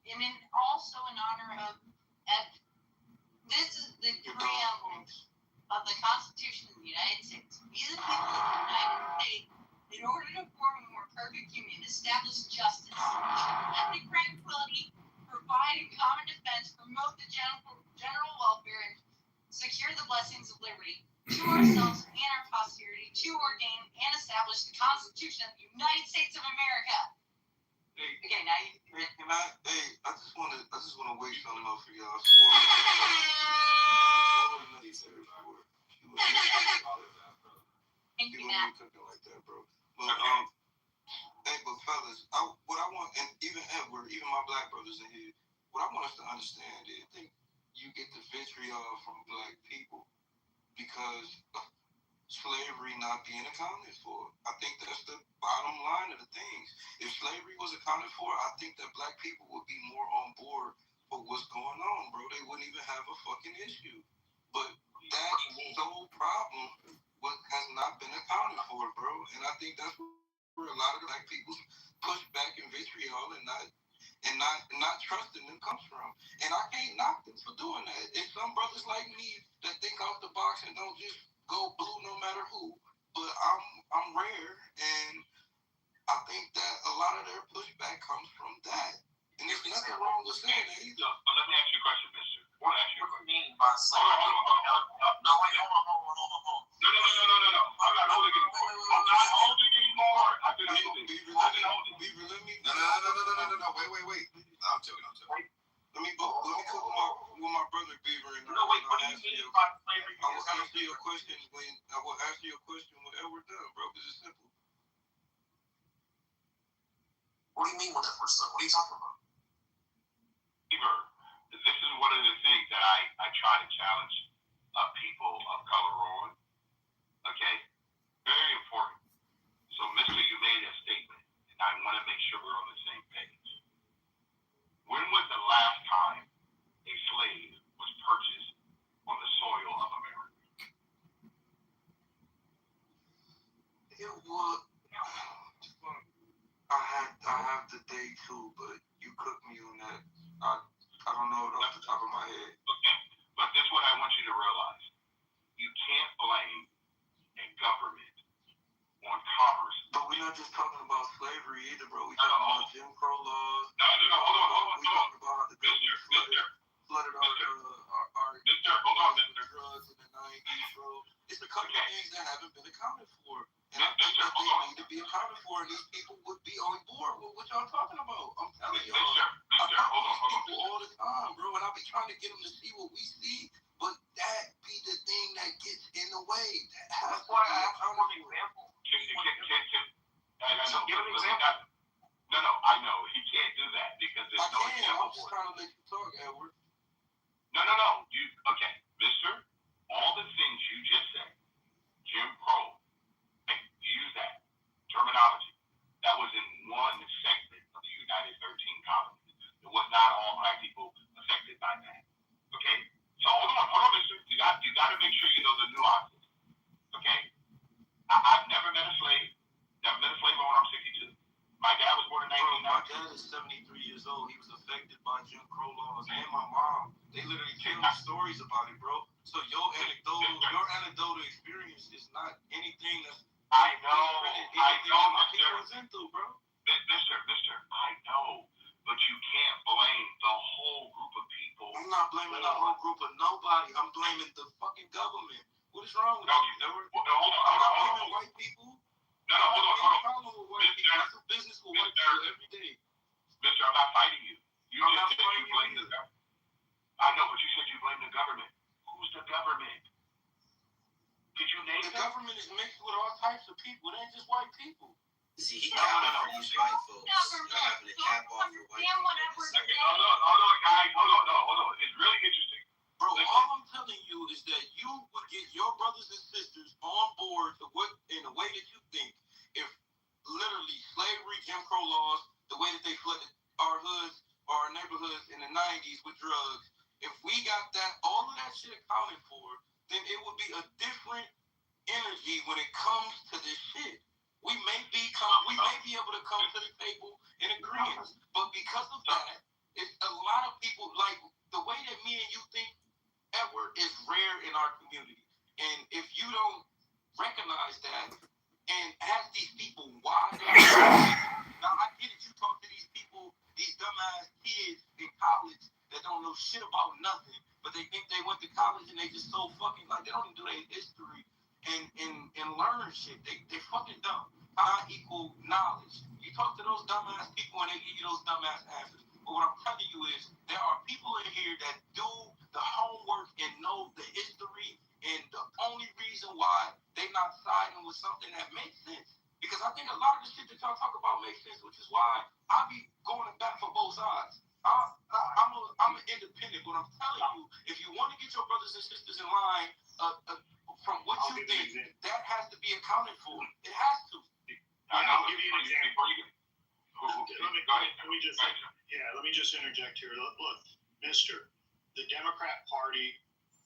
And then also in honor of, this is the preamble of the Constitution of the United States. These are the people of the United States, in order to form a more perfect union, establish justice, ethnic tranquility, provide a common defense, promote the general welfare, and secure the blessings of liberty to ourselves and our posterity, to ordain and establish the Constitution of the United States of America. Okay, now you. I just want to wait something up for y'all. Thank you, Matt. Cooking like that, bro. But but fellas, what I want, and even Edward, even my black brothers in here, what I want us to understand is, I think you get the vitriol from black people because slavery not being accounted for. I think that's the bottom line of the things. If slavery was accounted for, I think that black people would be more on board for what's going on, bro. They wouldn't even have a fucking issue. But that sole problem has not been accounted for, bro. And I think that's where a lot of the black people push back in vitriol and not trusting them comes from. And I can't knock them for doing that. It's some brothers like me that think out the box and don't just go blue no matter who. But I'm rare, and I think that a lot of their pushback comes from that. And there's nothing wrong with saying that either. Let me ask you a question, mister. I want to ask you a question. Mean by slavery? No, wait, hold on. No. I'm not holding anymore. I've been holding. Beaver, let me. No. Wait. I'm joking. Let me cook with my brother Beaver. And no, wait, what do you mean by slavery? I will answer your question when Edward done, bro, because it's simple. What do you mean when that first time? What are you talking about? Beaver, this is that I try to challenge people of color on. Okay? Very important. So, Mister, you made a statement, and I want to make sure we're on the same page. When was the last time a slave was purchased on the soil of America? It was. I have the day too, but you cooked me on that. I don't know it off the top of my head. Okay, but this is what I want you to realize. You can't blame a government on commerce. But we're not just talking about slavery either, bro. We're talking about Jim Crow laws. No, hold on. We're talking about how the government flooded our drugs in the 90s, bro. It's a couple of things that haven't been accounted for. And I think that they need to be accounted for, and these people would be on board with what y'all talking about. I'm telling y'all. I talk to these people all the time, bro, and I be trying to get them to see what we see, but that be the thing that gets in the way. That's why I have an example. Give an example. No, I know. He can't do that because there's no example. I'm just trying to let you talk, Edward. No. Okay, mister, all the things you just said, Jim Crow, use that terminology. That was in one segment of the United 13 colonies. It was not all black people affected by that. Okay? So hold on, mister. You got to make sure you know the nuances. Okay? I've never met a slave. Never met a slave owner. I'm 62. My dad was born in 1990. My dad is 73 years old. He was affected by Jim Crow laws, and my mom. They literally tell me stories about it, bro. So your anecdotal experience is not anything that's. I know, my people was into, bro. Mister, I know, but you can't blame the whole group of people. I'm not blaming the whole group of nobody. I'm blaming the fucking government. What is wrong with you? Hold on. Blaming white people. No, hold on. Problem with white people. That's a business with white people every day. Mister, I'm not fighting you. I'm not fighting you blame the government. I know, but you said you blame the government. Who's the government? Did you name the government is mixed with all types of people. It ain't just white people. See, he capping for these white folks. You're having to cap off for white people. Hold on. It's really interesting. Bro, all I'm telling you is that you would get your brothers and sisters on board in the way that you think if literally slavery, Jim Crow laws, the way that they flooded our hoods, our neighborhoods in the 90s with drugs, if we got all of that shit accounted for, then it would be a different energy when it comes to this shit. We may be able to come to the table in agreement, but because of that, it's a lot of people like the way that me and you think, Edward, is rare in our community. And if you don't recognize that and ask these people why now I get it, you talk to these people, these dumbass kids in college that don't know shit about nothing, but they think they went to college and they just so fucking like they don't even do their history and learn shit. They fucking dumb. Not equal knowledge. You talk to those dumbass people and they give you those dumbass answers. But what I'm telling you is there are people in here that do the homework and know the history, and the only reason why they not siding with something that makes sense. Because I think a lot of the shit that y'all talk about makes sense, which is why I be going back for both sides. I'm an independent, but I'm telling you, if you want to get your brothers and sisters in line from what you think, that has to be accounted for. It has to. I'll give you an example. Let me just interject here. Look, mister, the Democrat Party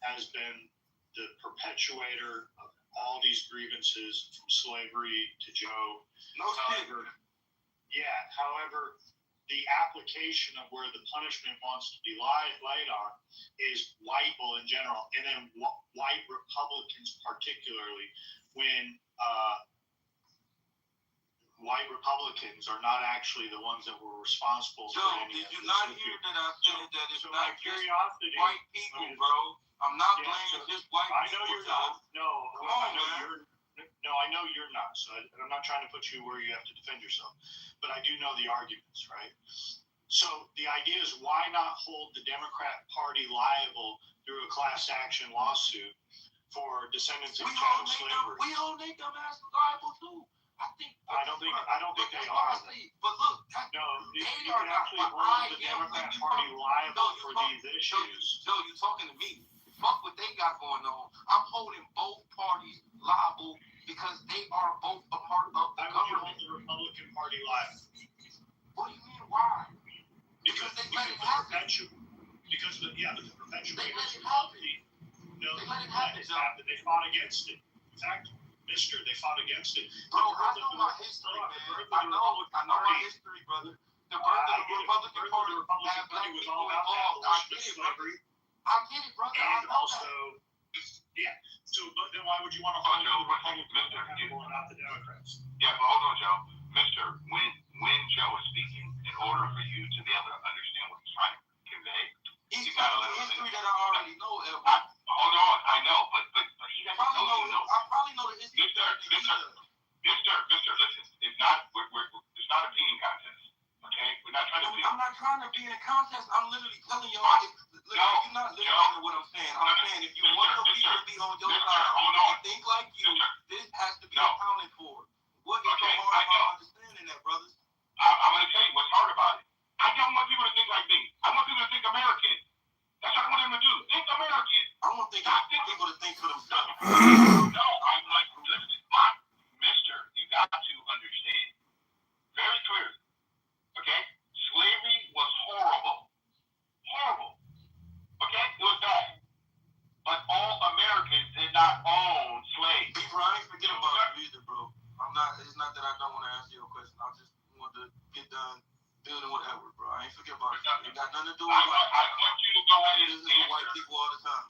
has been the perpetuator of all these grievances from slavery to Joe. However, the application of where the punishment wants to be laid on is white people in general, and then white Republicans particularly, when white Republicans are not actually the ones that were responsible for any did you not hear that I said that it's not just white people, bro? I'm not blaming just white people. I know you're not. I know you're not. So I'm not trying to put you where you have to defend yourself. But I do know the arguments, right? So the idea is, why not hold the Democrat Party liable through a class action lawsuit for descendants of chattel slavery? We hold their dumbass liable too. I don't think they are. But look, No, you they can are not. actually hold the Democrat Party liable for these issues. Joe, you're talking to me. Fuck what they got going on. I'm holding both parties liable because they are both a part of the I would government. hold the Republican Party liable. What do you mean? Why? Because they the let it happen. the perpetuators it of happen. no, They let it happen, Joe. they fought against it. In fact, Mister, they fought against it. Bro, I know my history, man. I know my history, brother. The birth of the Republican Party had black people involved. I get it, brother. I get it, brother. I And know also, so but then why would you want to hold the Republicans accountable and not the Democrats? Yeah, but hold on, Joe. Mister, when Joe is speaking, in order for you to be able to understand what he's trying to convey, you gotta let him history that I already know. Hold on, I know, but he doesn't know. I probably know the history. Mister, listen. It's not a peeing contest. Okay, we're not trying to be. I'm not trying to be in a contest. I'm literally telling y'all. You're not listening to what I'm saying. I'm saying if you want your people to be on your side, and think like you, this has to be accounted for. What is so hard about understanding that, brothers? I'm going to tell you what's hard about it. I don't want people to think like me. I want people to think American. That's what I want them to do. Think American. I want people to think for themselves. No, I'm like, listen, Mister, you got to understand very clearly. Okay? Slavery was horrible. Horrible. Okay? It was bad. But all Americans did not own slaves. Bro, I ain't forget about you either, bro. It's not that I don't want to answer your question. I just want to get done building with Edward, bro. I ain't forget about it. It got nothing to do with I want you to go ahead and answer white people all the time.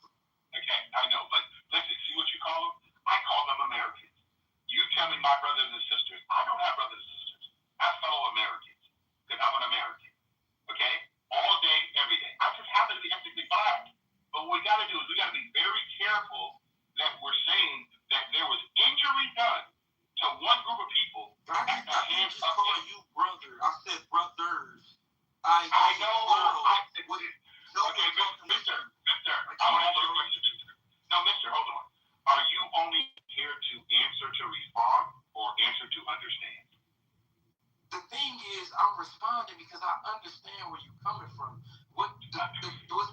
Okay, I know, but listen, see what you call them? I call them Americans. You tell me my brothers and sisters. I don't have brothers and sisters. I have fellow Americans. Because I'm an American. Okay? All day, every day. I just happen to be ethnically black. But what we got to do is we got to be very careful that we're saying that there was injury done to one group of people. I can't just call you brother. I said brothers. I know. Okay, Mister, I want to ask you a question, Mister. No, Mister, hold on. Are you only here to answer to respond or answer to understand? The thing is, I'm responding because I understand where you're coming from. What's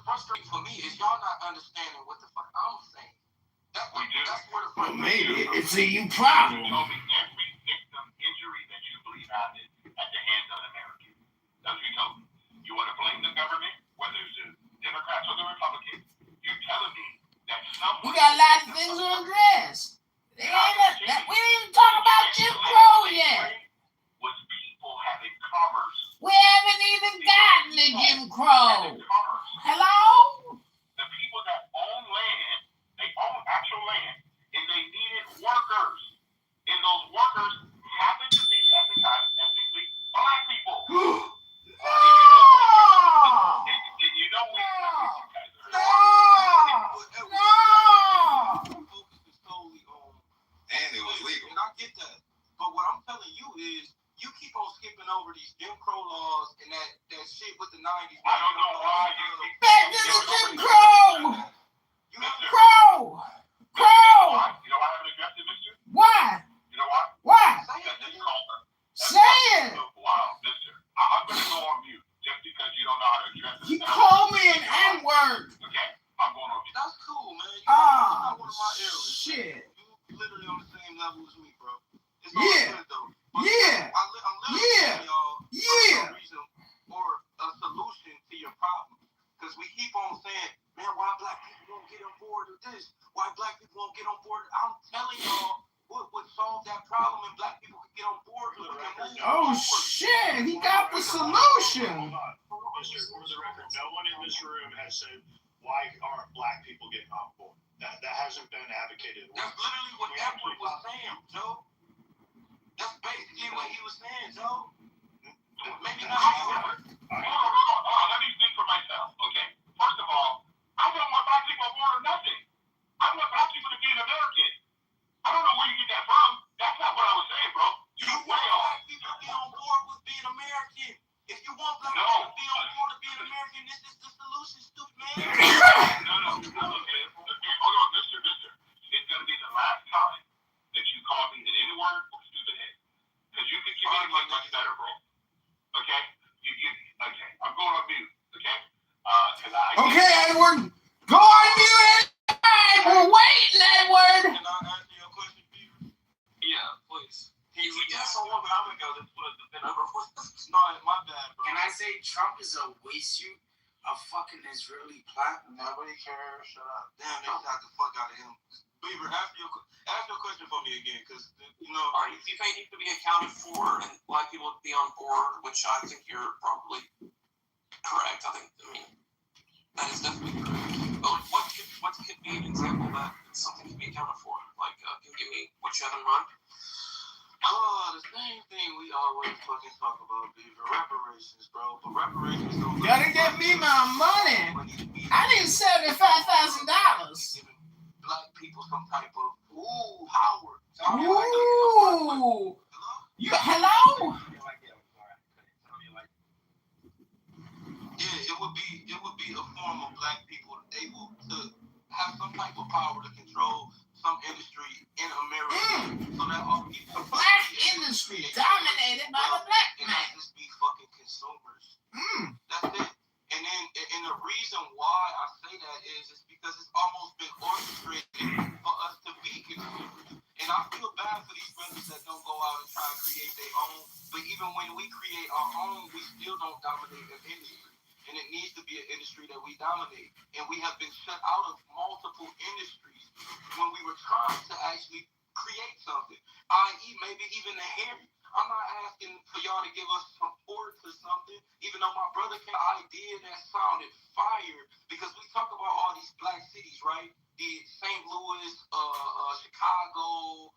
frustrating for me is y'all not understanding what the fuck I'm saying. That's where the frustration maybe it's a you problem. You told me every victim injury that you believe happened at the hands of Americans. That's what you told me. You want to blame the government, whether it's the Democrats or the Republicans. You're telling me that someone... We got a lot of things to address. We didn't even talk about Jim Crow yet. Was people having commerce. We haven't even gotten to Jim Crow. Hello? The people that own land, they own actual land, and they needed workers. And those workers happened to be, at the time, ethnically black people. And you know we... And it was legal. And I get that. But what I'm telling you is, you keep on skipping over these Jim Crow laws and that shit with the 90s. I don't know why you keep... Back to the Jim Crow! Crow! You know why I haven't addressed it, Mister? Why? You know why? Why? Say it! Wow, Mister. I'm going to go on mute just because you don't know how to address it. You called me an N-word. Okay? I'm going on mute. That's cool, man. You're Oh, one of my eras. shit. You literally on the same level as me, bro. It's all Yeah. good, though. But Yeah. I'm literally telling y'all Yeah. a reason or a solution to your problem. Because we keep on saying, man, why black people won't get on board with this? Why black people won't get on board? I'm telling y'all what would solve that problem and black people could get on board and we can move Oh, forward. shit. He got the solution. Hold on. Mister, for the record, no one in this room has said, why aren't black people getting on board? That hasn't been advocated. That's literally what Edward was saying, Joe. That's basically what he was saying, Joe. Maybe not. Hold on. Let me speak for myself, okay? First of all, I don't want black people on board or nothing. I want black people to be an American. I don't know where you get that from. That's not what I was saying, bro. You way off. Black people to be on board with being American. If you want black people to be on board with being American, this is the solution, stupid man. No. Okay, hold on, Mister. It's going to be the last time that you call me an N-word or stupid head. Okay, Edward. Go on mute. We're waiting, Edward. Can I ask you a question, Beaver? Yeah, please. You Yeah, so long time ago this would have been over with. No, my bad, bro. Can I say Trump is a waste suit of fucking Israeli platinum? Nobody cares. Shut up. Damn, they got the fuck out of him. Beaver, ask your question for me again, because you know. All right, if you think he could be accounted for and black people would be on board, which I think you're probably correct. I mean, that is definitely correct. But what could be an example that something can be accounted for? Like, can you give me what you have in mind? Oh, the same thing we always fucking talk about, Beaver. Reparations, bro. But reparations don't. Gotta give me my money. I need $75,000. Giving black people some type of power. Ooh. You hello? Yeah, it would be a form of black people able to have some type of power to control some industry in America, so that all people. The black industry dominated by the black and man. not just be fucking consumers. That's it. And the reason why I say that is because it's almost been orchestrated for us to be consumers. And I feel bad for these brothers that don't go out and try and create their own. But even when we create our own, we still don't dominate an industry. And it needs to be an industry that we dominate. And we have been shut out of multiple industries when we were trying to actually create something, i.e. maybe even the hair. I'm not asking for y'all to give us support for something, even though my brother had an idea that sounded fire, because we talk about all these black cities, right? The St. Louis, Chicago,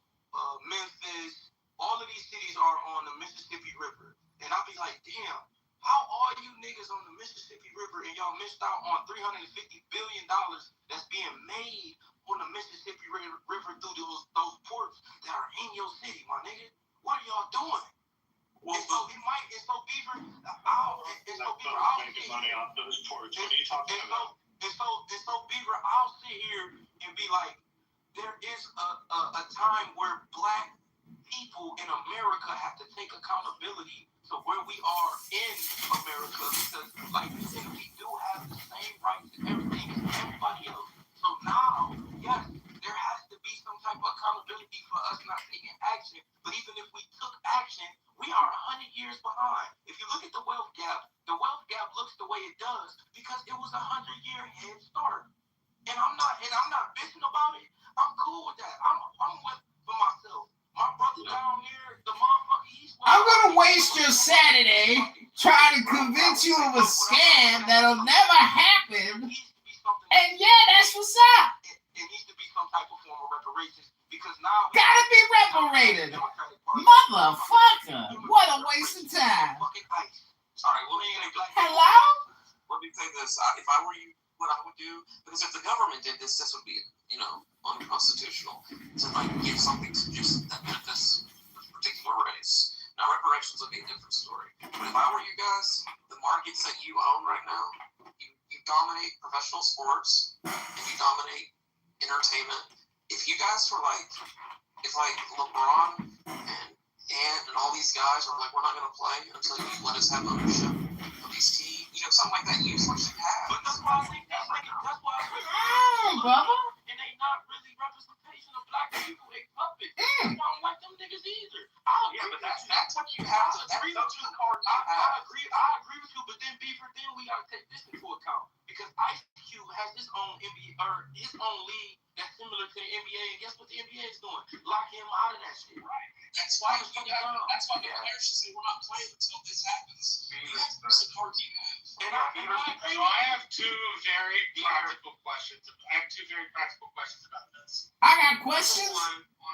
Memphis, all of these cities are on the Mississippi River. And I'll be like, damn, how are you niggas on the Mississippi River and y'all missed out on $350 billion that's being made on the Mississippi River through those ports that are in your city, my nigga? What are y'all doing? Well, Beaver, I'll making money off those ports. What are you talking about? And so Beaver, I'll sit here and be like, there is a time where black people in America have to take accountability to where we are in America, because like we said, we do have the same rights and everything as everybody else. So now, yes, there has to be some type of accountability for us not taking action. But even if we took action, we are 100 years behind. If you look at the wealth gap looks the way it does because it was 100-year head start. And I'm not bitching about it. I'm cool with that. I'm with for myself. My brother down here, the motherfucker, I'm gonna waste your Saturday trying to convince you of a scam that'll never happen. And yeah, that's what's up. It needs to be some type of form of reparations because now gotta be reparated. Motherfucker. What a waste of time. Sorry, Hello? Let me say this. If I were you, what I would do, because if the government did this, this would be, unconstitutional. To give something to just that benefits this particular race. Now, reparations would be a different story. But if I were you guys, the markets that you own right now, you dominate professional sports and you dominate entertainment. If you guys were if LeBron and all these guys are like, we're not going to play until you let us have ownership of these teams, something like that, use what you have. But that's why I think that's why brother. And they not really representation of black people. They puppets. I don't like them niggas either. But that's what you have. I agree with you, but then Beaver, then we gotta take this into account because Ice Cube has his own NBA or his own league that's similar to the NBA, and guess what the NBA is doing? Lock him out of that shit. Right. That's why the players should say we're not playing until this happens. That's the card you have. So I have two very practical questions. About this. I got questions.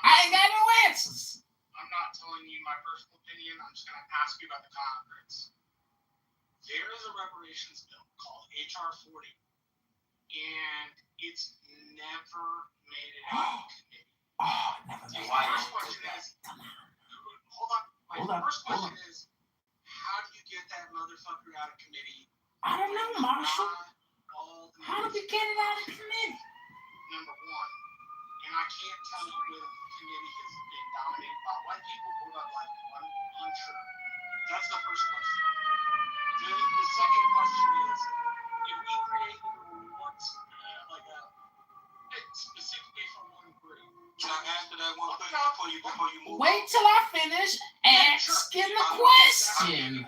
I ain't got no answers. I'm not telling you my personal opinion. I'm just going to ask you about the Congress. There is a reparations bill called HR 40, and it's never made it out of committee. My first question is, how do you get that motherfucker out of committee? I don't know, Marshall. How did we get it out of committee? Number one, and I can't tell you whether the committee has been dominated by white people or by black people. I'm unsure. That's the first question. The second question is, if we created like a specifically for one group. Can I answer that one question before you move? Wait till I finish asking the question.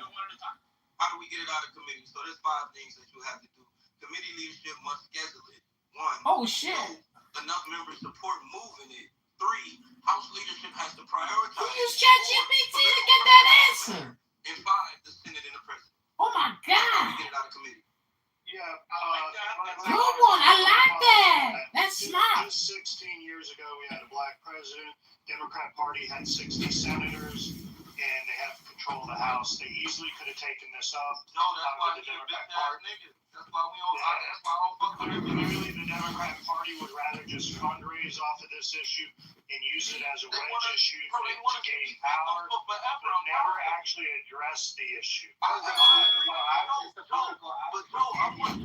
How do we get it out of committee? So there's 5 things that you have to do. Committee leadership must schedule it. 1. Oh shit. 2, enough members support moving it. 3, House leadership has to prioritize. Who used ChatGPT to get that answer? And 5, the Senate and the President. Oh my How do we god. get it out of committee? Yeah, Good one. I like that. That's smart. Just 16 years ago, we had a black president. Democrat Party had 60 senators, and they had control of the House. They easily could have taken this up. No, that's why the you're a Democrat bitch Party. ass nigga. That's why we don't. That's why I don't fuck with it. Clearly, the Democrat Party would rather just fundraise off of this issue and use it as a wedge issue to gain power, but never actually address the issue. But bro, I want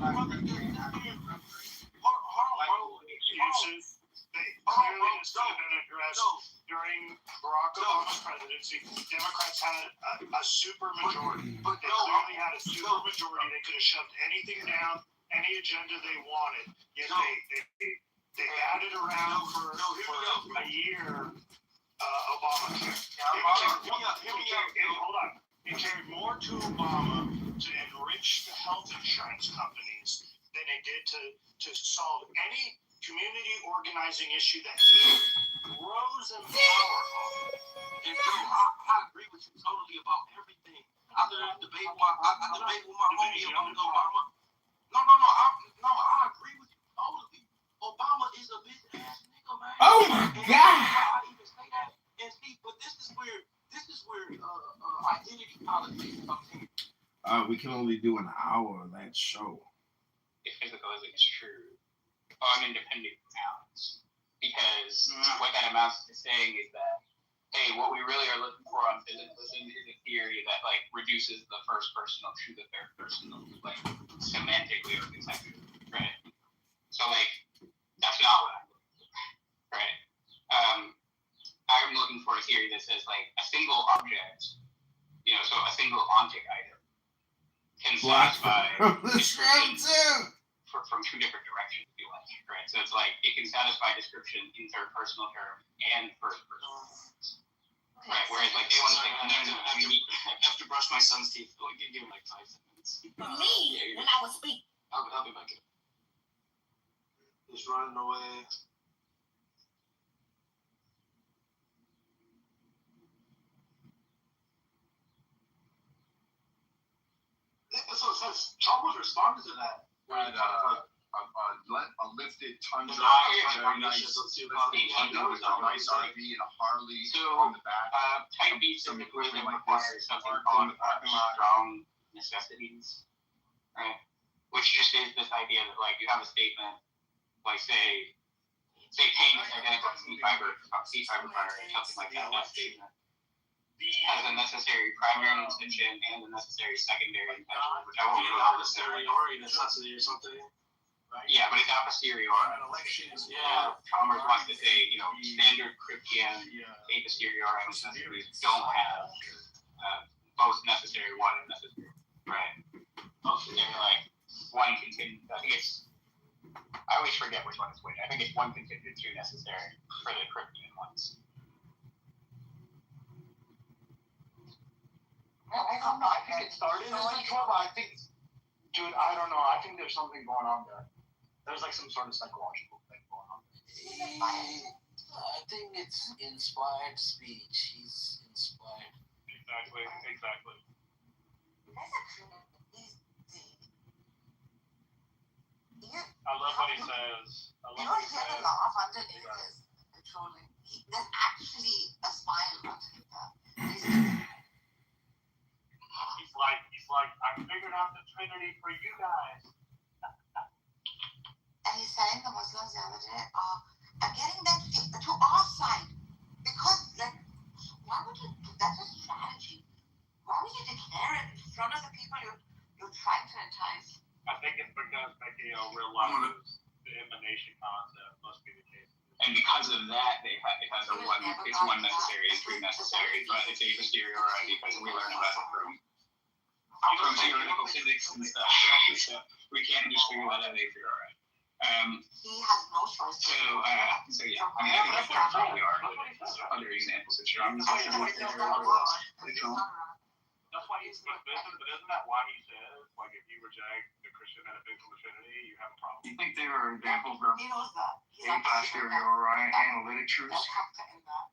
Excuses. They clearly this could have been addressed during Barack Obama's presidency. Democrats had a super majority. They clearly had a super majority. They could have shoved anything down, any agenda they wanted. Yet they batted around for a year. Obamacare. Hold on. It carried more to Obama to enrich the health insurance companies than it did to solve any community organizing issue that he rose in power on. And so I agree with you totally about everything. I debate with my homie about Obama. No, I agree with you totally. Obama is a bitch ass nigga, man. Oh my god. I even say that. And see, but this is where identity politics comes in. We can only do an hour of that show. If physical is true on independent grounds, because what that amounts to saying is that, hey, what we really are looking for on physicalism is a theory that like reduces the first personal to the third personal, like semantically or conceptually, right? So like that's not what I'm looking for, right? I'm looking for a theory that says like a single object, so a single object item can satisfy from 2 different directions, if you like, right? So it's like it can satisfy description in third personal terms and first personal terms, right? Whereas like they want to say, I have to brush my son's teeth. Like, give him like 5 seconds. Me, when I was speaking. I'll be back in. Just running away. So Trump was responding to that. With a lifted Tundra, very nice. Nice RV and a Harley on the back. Type B typically requires something called strong necessities, right? Which just is this idea that like you have a statement, like say pain is identical to C fiber fire, something like that. That statement has a necessary primary intention and a necessary secondary intention, which I won't go into necessary necessity or something. Right? Yeah, but it's a posteriori. Chalmers wants to say, standard Kripkean a posteriori necessities don't have both necessary one and necessary, right? They're like one contingent. I always forget which one is which. I think it's one contingent, 2 necessary for the Kripkean ones. I don't know. I think it started as a trouble. I think, dude, I don't know. I think there's something going on there. There's like some sort of psychological thing going on. I think it's inspired speech. He's inspired. Exactly. I love what he says. The laugh underneath is controlling. There's actually a smile underneath that. He's like, I figured out the Trinity for you guys. And he's saying the Muslims the other day are getting them to our side. Because, why would you do that? That's a strategy. Why would you declare it in front of the people you're trying to entice? I think it's because Becky realizes the emanation concept must be the case. And because of that, it has it's one necessary and 3 necessary, but it's a posteriori because we learn about it from theoretical physics and stuff. We can't just figure that out. They figure it out. He has no choice. So yeah, I mean, I think there probably are other examples that you're on. That's why he's but isn't that why he says, like, if you reject the Christian metaphysical affinity, you have a problem? You think there are examples of He knows that. He's a posteriori analytic truths? That's factor in that.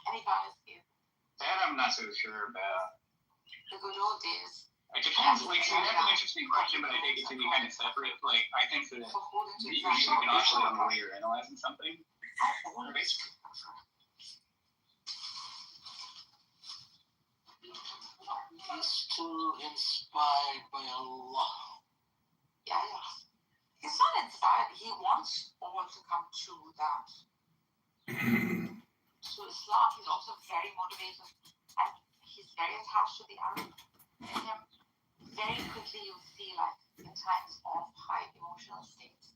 And he got his gift. That I'm not so sure about. The good old days. It depends. Like, so that's an interesting question, but I think it can be kind of separate. Like, I think that you can oscillate on the way you're analyzing something. He's still inspired by Allah. Yeah. He's not inspired. He wants all to come to that. To Islam, he's also very motivated. And he's very attached to the Arab in him. Very quickly you see, like, in times of high emotional states,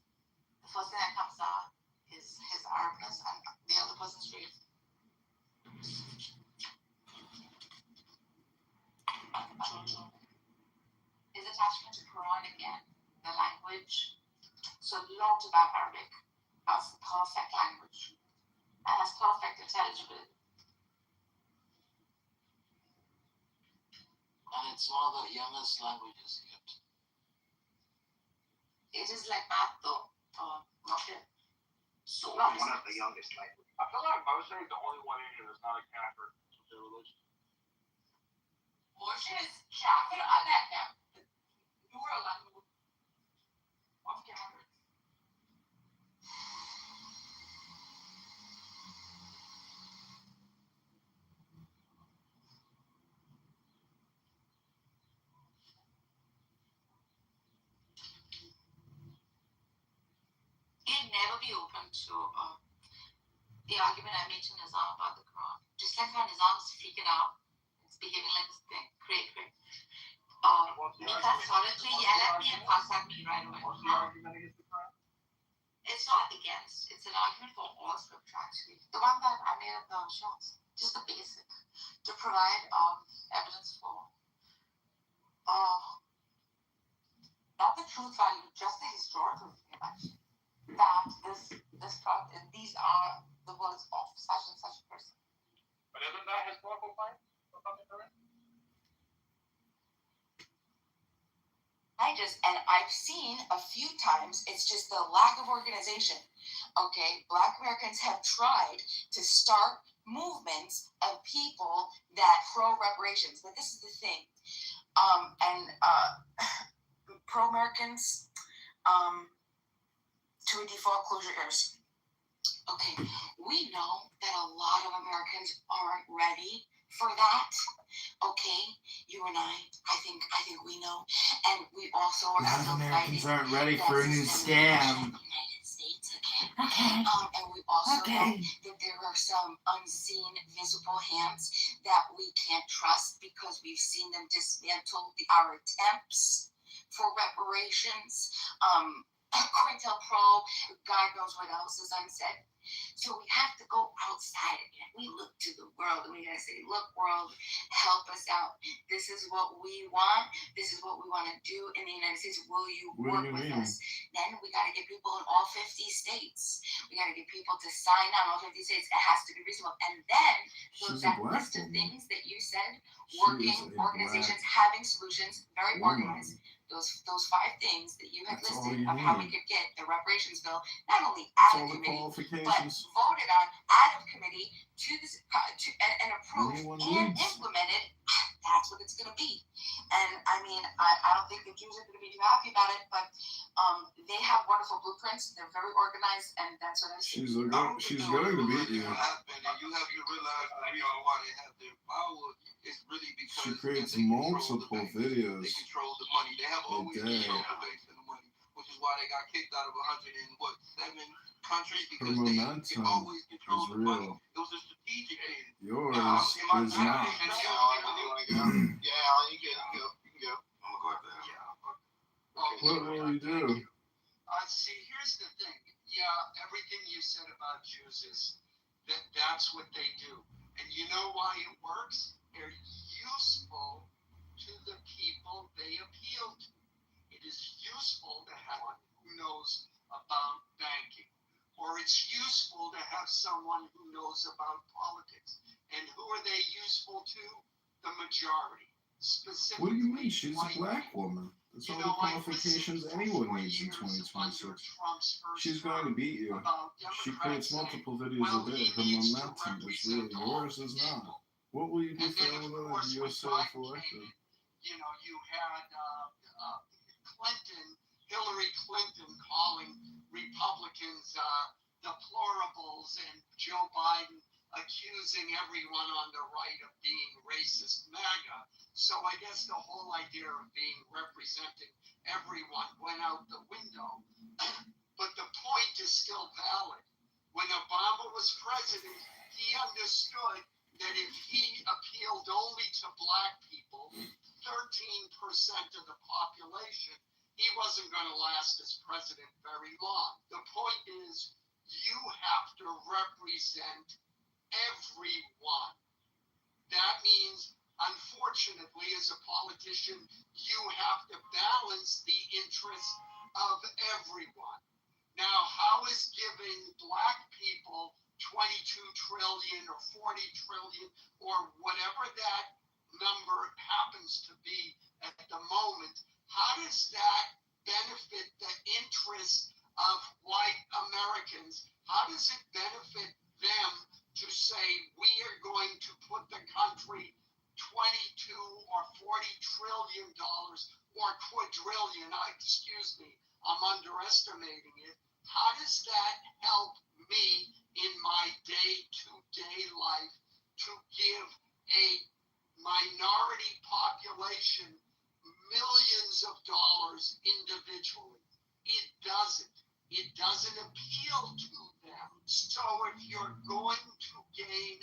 the first thing that comes out is his Arabness and the other person's race. His attachment to Quran again, the language, so loved about Arabic as the perfect language and as perfect intelligibility. And it's one of the youngest languages yet. It is like math though, okay. So Not one of the youngest languages. I feel like Moshe is the only one in here that's not a Catholic. Their religion. Moshe is Catholic. I like him. You were a language of Catholic. He'd never be open to the argument I made to Nizam about the Quran. Just like how Nizam's freaking out, it's behaving like this thing, cray. Mika started to yell at me and pass at me right away. What's the argument against the Quran? It's not against, it's an argument for all scripture actually. The one that I made at the shots, just the basic, to provide evidence for not the truth value, just the historical thing actually. That these are the words of such and such a person. But isn't that historical claim? Or something correct? I've seen a few times, it's just the lack of organization. Okay, Black Americans have tried to start movements of people that pro-reparations, but this is the thing. Pro-Americans, to a default closure errors. Okay, we know that a lot of Americans aren't ready for that. Okay, you and I think we know, and we also are. A lot of Americans aren't ready for a new scam. Okay. And we also know that there are some unseen, visible hands that we can't trust because we've seen them dismantle our attempts for reparations. COINTELPRO, God knows what else is unsaid. So we have to go outside again. We look to the world and we gotta say, look, world, help us out. This is what we want. This is what we want to do in the United States. Will you work with us? Then we gotta get people in all 50 states. We gotta get people to sign on all 50 states. It has to be reasonable. And then that list of things that you said, working organizations, having solutions, very organized. Those 5 things that you had listed of how we could get the reparations bill not only out of committee, but voted on out of committee to this and approved and implemented. That's what it's going to be. And I mean, I don't think the Jews are going to be too happy about it, but they have wonderful blueprints. They're very organized, and that's what I see. She's going to beat you. And you realize the reason why they have their power is really because she creates they multiple videos. They control the money. They have always controlled the base and the money, which is why they got kicked out of 107 countries because they always controlled the money. It was a strategic thing. Yours is not. Yeah, you can go. I'm gonna go after that. What will you do? See, here's the thing. Yeah, everything you said about Jews is that's what they do. And you know why it works? They're useful to the people they appeal to. It is useful useful to have someone who knows about politics. And who are they useful to? The majority. Specifically, What do you mean? She's a white black people. woman. That's You all know, the I qualifications listened for anyone 4 needs in years under 2026. Trump's first She's going to term beat you. about She Democrats creates multiple saying, videos well, a day. he Her needs to momentum is represent really all yours is people. not. What will you do And for then, of anyone course, if when USA Biden came elected? in, you know, you had Hillary Clinton calling Republicans deplorables and Joe Biden accusing everyone on the right of being racist MAGA. So I guess the whole idea of being representing everyone went out the window. But the point is still valid. When Obama was president, he understood that if he appealed only to black people, 13% of the population, he wasn't going to last as president very long. The point is, you have to represent everyone. That means, unfortunately, as a politician, you have to balance the interests of everyone. Now, how is giving black people 22 trillion or 40 trillion or whatever that number happens to be at the moment, how does that benefit the interests of white Americans? How does it benefit them to say we are going to put the country 22 or 40 trillion dollars or quadrillion, excuse me, I'm underestimating it. How does that help me in my day-to-day life to give a minority population millions of dollars individually? It doesn't. It doesn't appeal to them. So if you're going to gain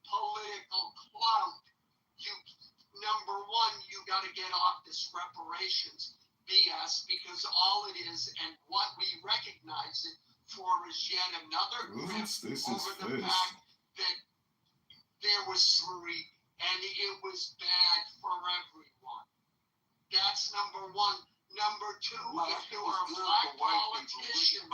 political clout, number one, you got to get off this reparations BS, because all it is and what we recognize it for is yet another grip over the fact that there was slavery and it was bad for everyone. That's number one. Number two, if you are a black politician,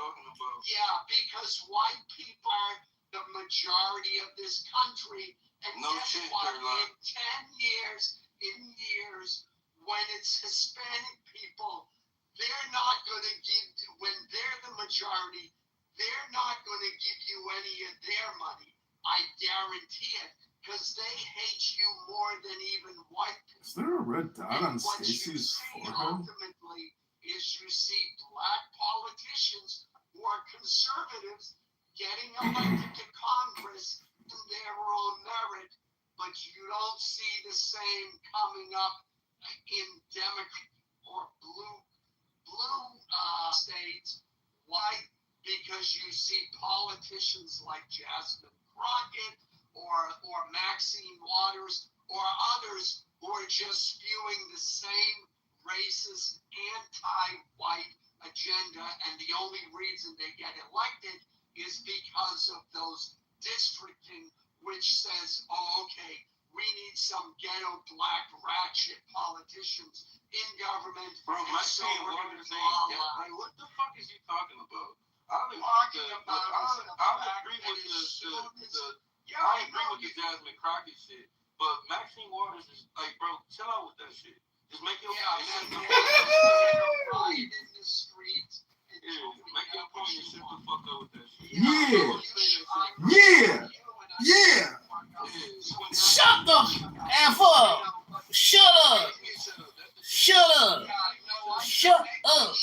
yeah, because white people are the majority of this country, and guess what? In years, when it's Hispanic people, they're not going to give, when they're the majority, they're not going to give you any of their money. I guarantee it, because they hate you more than even white people. Is there a red dot on What you Stacey's see forehead? ultimately is you see black politicians who are conservatives getting elected to Congress in their own merit, but you don't see the same coming up in Democrat or blue states. Why? Because you see politicians like Jasmine Crockett or Maxine Waters or others who are just spewing the same racist, anti-white agenda, and the only reason they get elected is because of those districting, which says, oh, okay, we need some ghetto black ratchet politicians in government. Bro, so Maxine we're Waters gonna ain't draw a that. line. Like, what the fuck is he talking about? I agree with the Jasmine Crockett shit, but Maxine Waters is like, bro, chill out with that shit. Just make your in the streets. make your point and shut the fuck up with that shit. Yeah. Shut the F up. Shut up. Shut up. Shut up.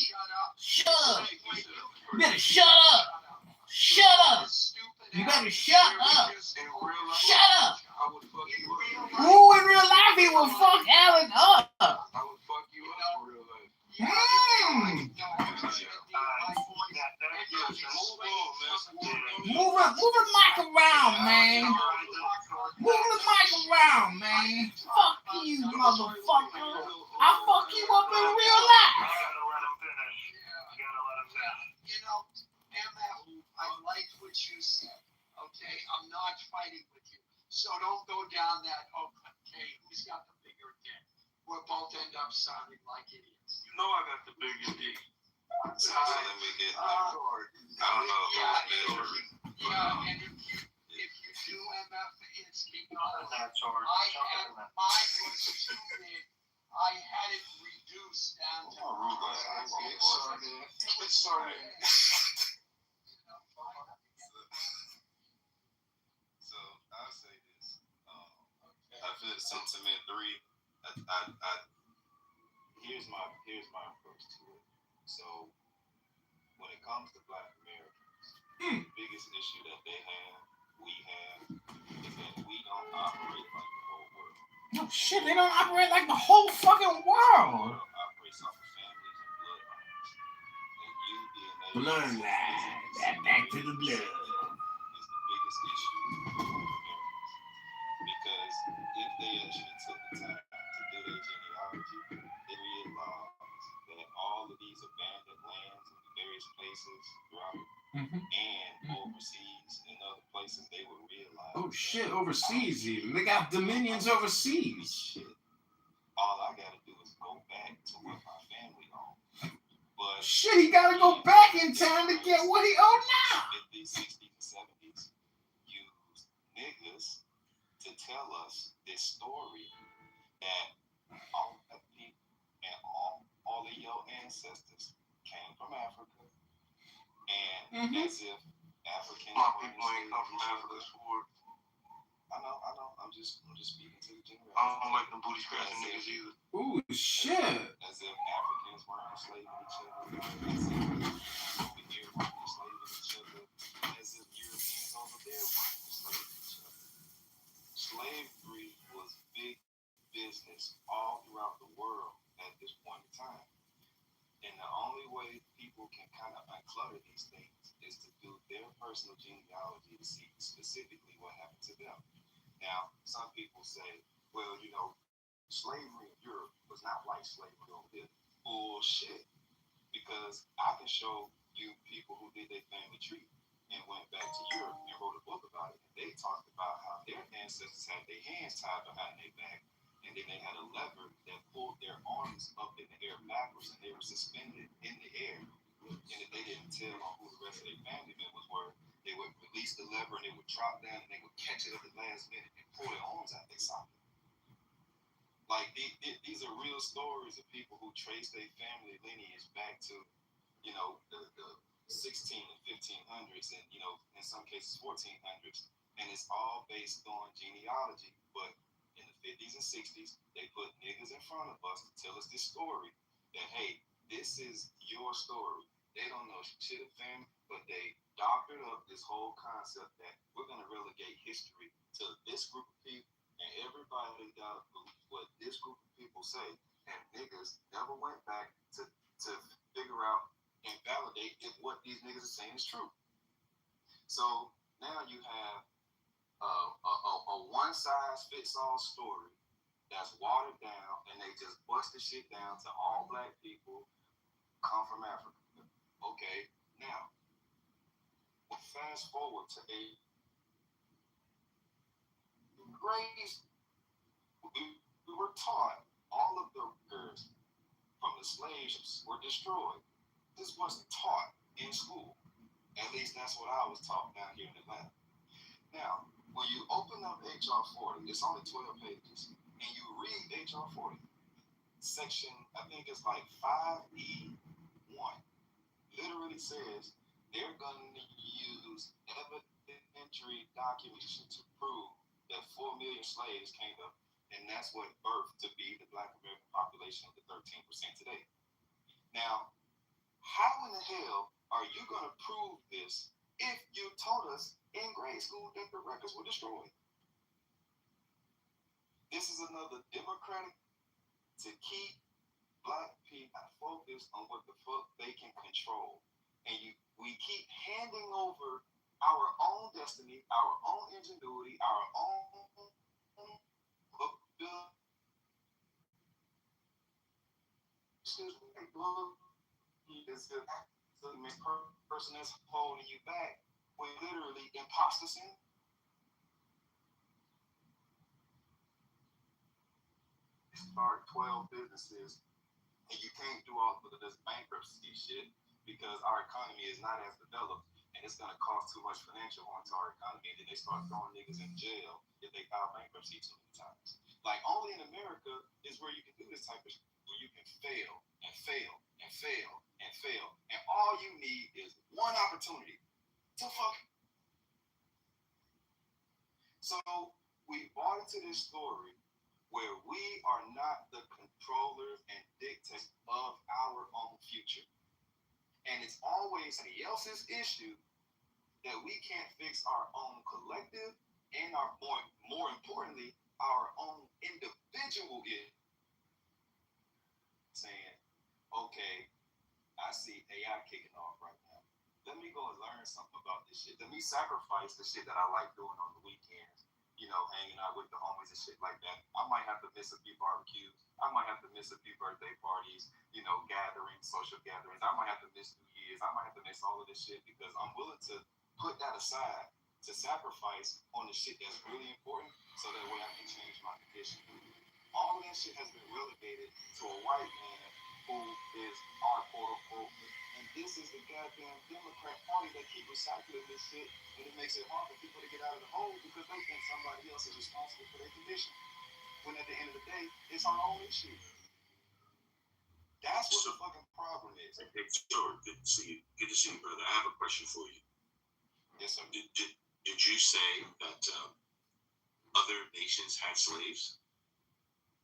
Shut up. You better shut up. Shut up. You better shut up. Shut up. Who in real life he will fuck Alan up? I would fuck you up in real life. Move the mic around, man. Move the mic around, man. Fuck you, motherfucker. I'll fuck you up in real life. You know, MF, I like what you said. Okay, I'm not fighting with you. So don't go down that, okay, who's got the bigger dick? We'll both end up sounding like idiots. You know I got the biggest dick. Let me get I don't know. Yeah, Yeah, and if you do MF, it's because I had mine was too big. I had it reduced down to. It's sorry. So I'll say this. I feel sentiment 3. Here's my approach to it. So when it comes to Black Americans, the biggest issue that we have, is that we don't operate like the whole world. No shit, they don't operate like the whole fucking world. Operates off of families and bloodlines. And you being able Bloodline. Back to the blood. is the biggest issue for Black Americans. Because if they actually took the time to do their genealogy, they realized that all of these abandoned lands in various places throughout and overseas and other places, they would realize. Oh shit, overseas even. They got dominions overseas. Shit. All I gotta do is go back to what my family owned. But shit, he gotta go back in time to get what he owed now. 50s, 60s, and 70s used niggas to tell us this story that all the people and all of your ancestors came from Africa, and as if Africans. My people ain't come from Africa. I know. I'm just speaking to the generation. I don't like them booty scratching niggas either. Ooh shit. As if Africans weren't enslaving each other. As if over here weren't enslaving each other. As if Europeans over there weren't enslaving each other. Slavery was big business all throughout the world at this point in time. And the only way people can kind of unclutter these things is to do their personal genealogy to see specifically what happened to them. Now, some people say, well, slavery in Europe was not like slavery over here. Bullshit. Because I can show you people who did their family tree and went back to Europe and wrote a book about it. And they talked about how their ancestors had their hands tied behind their back, and then they had a lever that pulled their arms up in the air backwards, and they were suspended in the air. And if they didn't tell on who the rest of their family members were, they would release the lever and they would drop down and they would catch it at the last minute and pull their arms out their socket. Like these are real stories of people who trace their family lineage back to, the 16 and 1500s, and in some cases 1400s, and it's all based on genealogy. But in the 50s and 60s, they put niggas in front of us to tell us this story that, hey, this is your story. They don't know shit of family, but they doctored up this whole concept that we're going to relegate history to this group of people, and everybody got to believe what this group of people say, and niggas never went back to figure out and validate if what these niggas are saying is true. So now you have a one-size-fits-all story that's watered down, and they just bust the shit down to all Black people come from Africa. Okay, now fast forward to grades. We were taught all of the records from the slaves were destroyed. This wasn't taught in school. At least that's what I was taught down here in Atlanta. Now, when you open up HR 40, it's only 12 pages, and you read HR 40, section, I think it's like 5E1, literally says they're going to use evidentiary documentation to prove that 4 million slaves came up, and that's what birthed to be the Black American population of the 13% today. Now, how in the hell are you going to prove this if you told us in grade school that the records were destroyed? This is another Democratic to keep Black people focused on what the fuck they can control. And we keep handing over our own destiny, our own ingenuity, our own is the person that's holding you back when literally imposter syndrome. Start 12 businesses, and you can't do all of this bankruptcy shit because our economy is not as developed, and it's gonna cost too much financial harm to our economy, and then they start throwing niggas in jail if they file bankruptcy too many times. Like, only in America is where you can do this type of shit, where you can fail and fail and fail and fail, and all you need is one opportunity to fuck. So we bought into this story where we are not the controllers and dictators of our own future. And it's always somebody else's issue that we can't fix our own collective and our more importantly, our own individual issue. Saying, okay, I see AI kicking off right now. Let me go and learn something about this shit. Let me sacrifice the shit that I like doing on the weekends. You know, hanging out with the homies and shit like that. I might have to miss a few barbecues. I might have to miss a few birthday parties, you know, gatherings, social gatherings. I might have to miss New Year's. I might have to miss all of this shit because I'm willing to put that aside to sacrifice on the shit that's really important so that way I can change my condition. All of that shit has been relegated to a white man who is our quote-unquote, and this is the goddamn Democrat Party that keep recycling this shit, and it makes it hard for people to get out of the hole because they think somebody else is responsible for their condition. When at the end of the day, it's our own issue. That's what the fucking problem is. Hey, sure. Good to see you. Good to see you, brother. I have a question for you. Yes, sir. Did you say that other nations had slaves?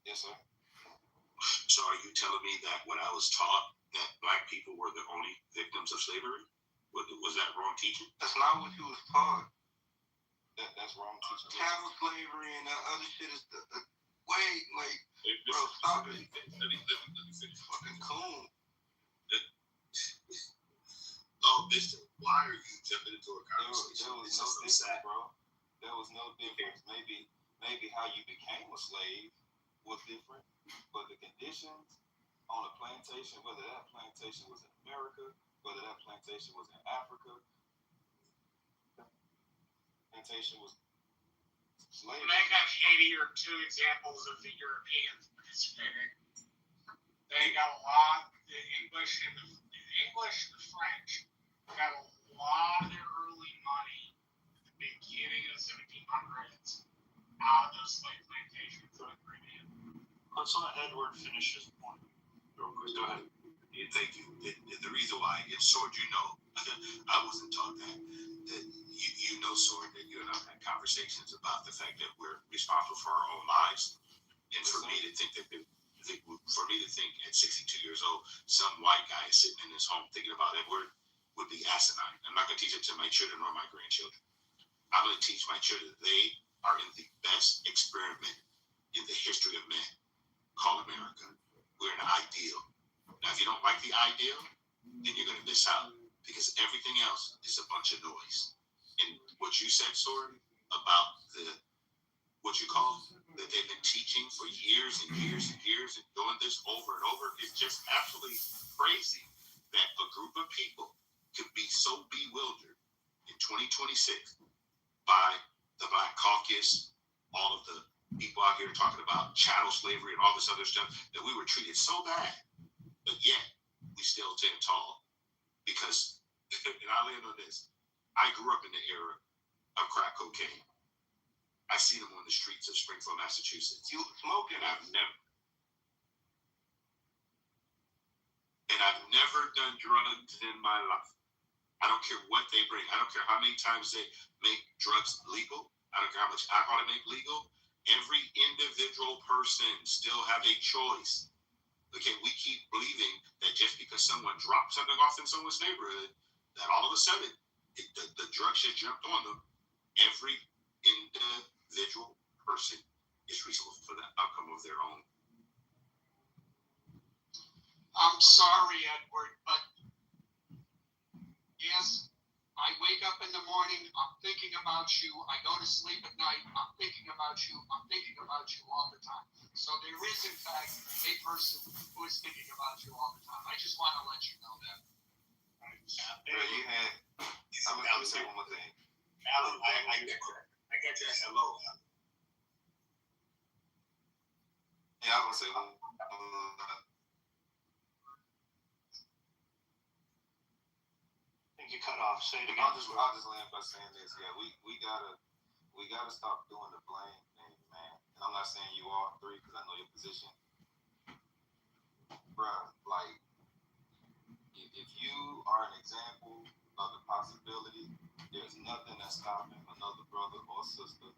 Yes, sir. So are you telling me that when I was taught that black people were the only victims of slavery? Was that wrong teaching? That's not what you was taught. That's wrong teaching. Chattel slavery and that other shit is wait, like, bro, stop it. Let me finish. Fucking coon. Oh, mister, why are you jumping into a conversation? There was no difference, bro. There was no difference. Maybe how you became a slave was different, but the conditions on a plantation, whether that plantation was in America, whether that plantation was in Africa, plantation was slavery. Like Haiti are two examples of the Europeans participating. They got a lot, the English and the French got a lot of their early money at the beginning of the 1700s out of those slave plantations in the Caribbean. Let's let Edward finish his point. Real quick, go ahead. Yeah, thank you. The reason why, and Sword, you know, I wasn't taught that you know, Sword, that you and I had conversations about the fact that we're responsible for our own lives, and for me to think at 62 years old, some white guy is sitting in his home thinking about Edward would be asinine. I'm not going to teach it to my children or my grandchildren. I'm going to teach my children that they are in the best experiment in the history of man, called America. We're an ideal. Now, if you don't like the ideal, then you're going to miss out because everything else is a bunch of noise. And what you said, Sword, about what you call that they've been teaching for years and years and years and doing this over and over, is just absolutely crazy that a group of people could be so bewildered in 2026 by the Black Caucus, all of the people out here talking about chattel slavery and all this other stuff, that we were treated so bad, but yet we still stand tall. Because, and I'll end on this, I grew up in the era of crack cocaine. I see them on the streets of Springfield, Massachusetts. You smoking? I've never done drugs in my life. I don't care what they bring. I don't care how many times they make drugs legal. I don't care how much alcohol they make legal. Every individual person still have a choice. Okay, we keep believing that just because someone dropped something off in someone's neighborhood, that all of a sudden the drug shit jumped on them. Every individual person is responsible for the outcome of their own. I'm sorry, Edward, but yes, I wake up in the morning, I'm thinking about you. I go to sleep at night, I'm thinking about you. I'm thinking about you all the time. So there is, in fact, a person who is thinking about you all the time. I just want to let you know that. I'm going to say one more thing. Alan, I get that. Hello. Yeah, I was going to say one. think you cut off. Say it again. I'll just land by saying this. Yeah, we gotta stop doing the blame thing, man. And I'm not saying you all three because I know your position, bruh. Like, if you are an example of the possibility, there's nothing that's stopping another brother or sister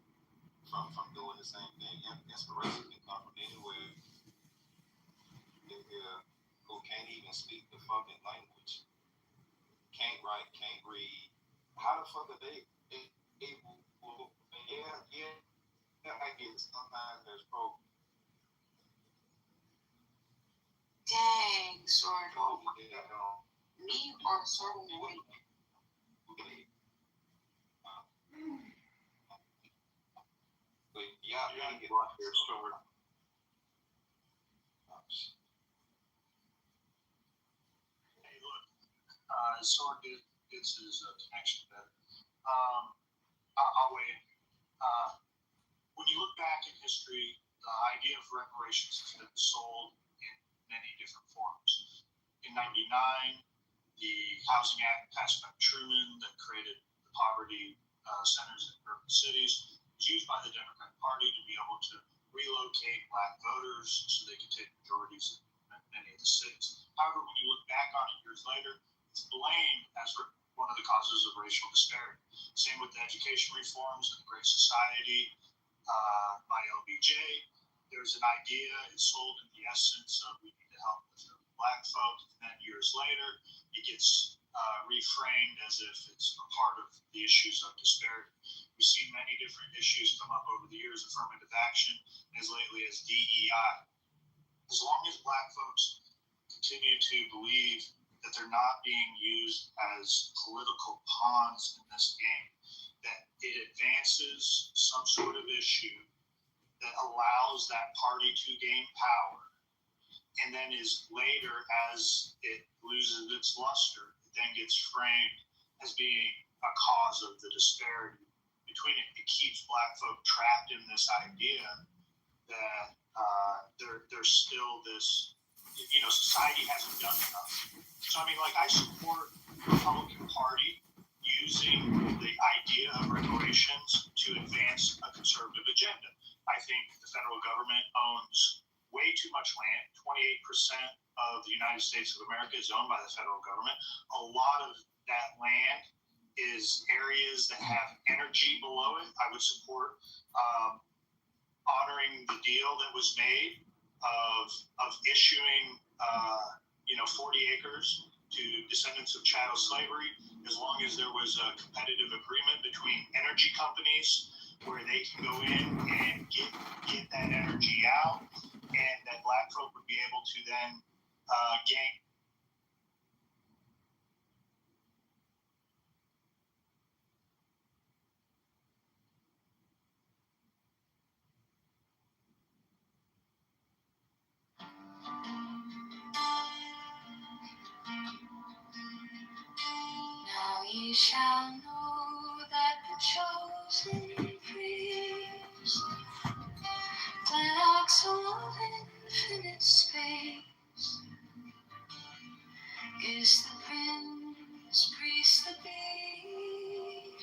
from doing the same thing. Inspiration can come from anywhere. Who can't even speak the fucking language, can't write, can't read. How the fuck are they able? Yeah, I get it. Sometimes there's programs. Dang, Sordo. Me or Sordo Wait? But yeah, get out there, Sword. Hey, look, Sword gets his connection better. I'll weigh in. When you look back in history, the idea of reparations has been sold in many different forms. In '99, the Housing Act passed by Truman that created the poverty centers in urban cities. It was used by the Democratic Party to be able to relocate black voters so they could take majorities in many of the cities. However, when you look back on it years later, it's blamed as one of the causes of racial disparity. Same with the education reforms and the Great Society by LBJ. There's an idea, it's sold in the essence of we need to help with the black folk, and then years later, it gets reframed as if it's a part of the issues of disparity. We've seen many different issues come up over the years, affirmative action, as lately as DEI. As long as black folks continue to believe that they're not being used as political pawns in this game, that it advances some sort of issue that allows that party to gain power, and then is later, as it loses its luster, it then gets framed as being a cause of the disparity between it. It keeps black folk trapped in this idea that there's still this, society hasn't done enough. So, I support the Republican Party using the idea of reparations to advance a conservative agenda. I think the federal government owns way too much land. 28% of the United States of America is owned by the federal government. A lot of that land is areas that have energy below it. I would support honoring the deal that was made of issuing 40 acres to descendants of chattel slavery, as long as there was a competitive agreement between energy companies where they can go in and get that energy out, and that black folk would be able to then gain. Now ye shall know that the chosen priest, that ox of infinite space, is the prince, priest, the beast,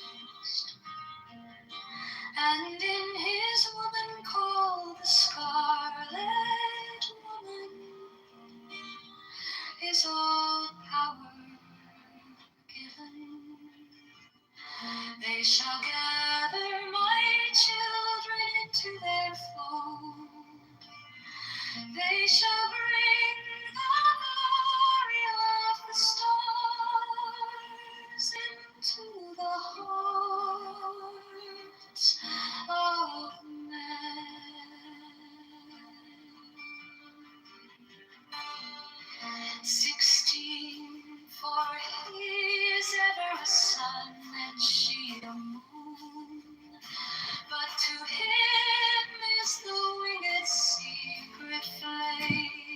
and in his woman called the Scarlet Woman is all power given. They shall gather my children into their fold. They shall bring the glory of the stars into the hearts of men. 16, for he is ever a sun and she a moon, but to him is the winged secret flame.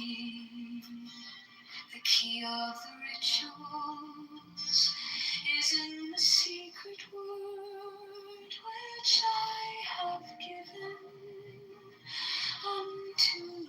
The key of the rituals is in the secret word which I have given unto him.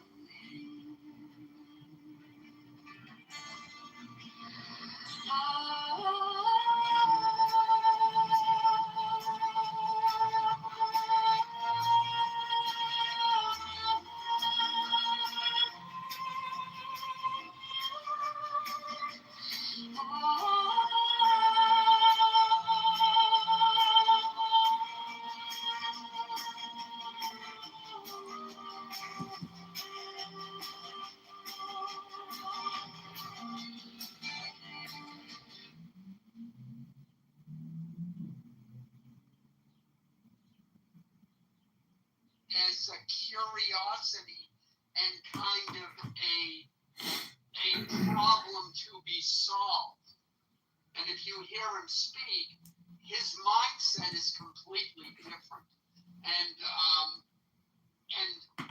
As a curiosity and kind of a problem to be solved. And if you hear him speak, his mindset is completely different. And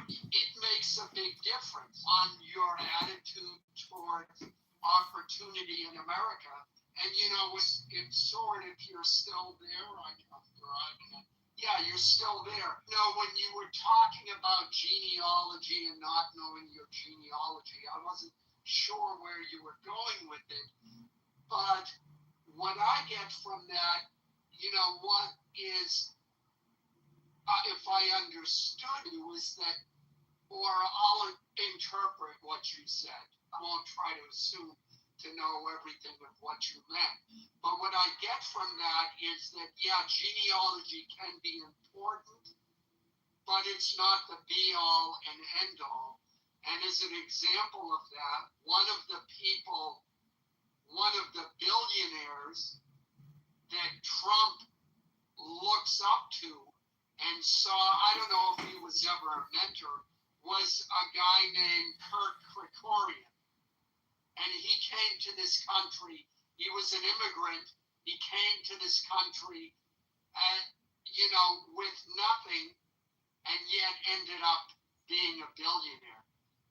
it makes a big difference on your attitude toward opportunity in America. And you know, it's sort of, you're still there, I'm driving it. Yeah, you're still there. No, when you were talking about genealogy and not knowing your genealogy, I wasn't sure where you were going with it. But what I get from that, you know, what is, if I understood it, was that, or I'll interpret what you said. I won't try to assume to know everything of what you meant. But what I get from that is that, yeah, genealogy can be important, but it's not the be-all and end-all. And as an example of that, one of the billionaires that Trump looks up to and saw, I don't know if he was ever a mentor, was a guy named Kurt Krikorian. And he came to this country. He was an immigrant. He came to this country, and you know, with nothing, and yet ended up being a billionaire.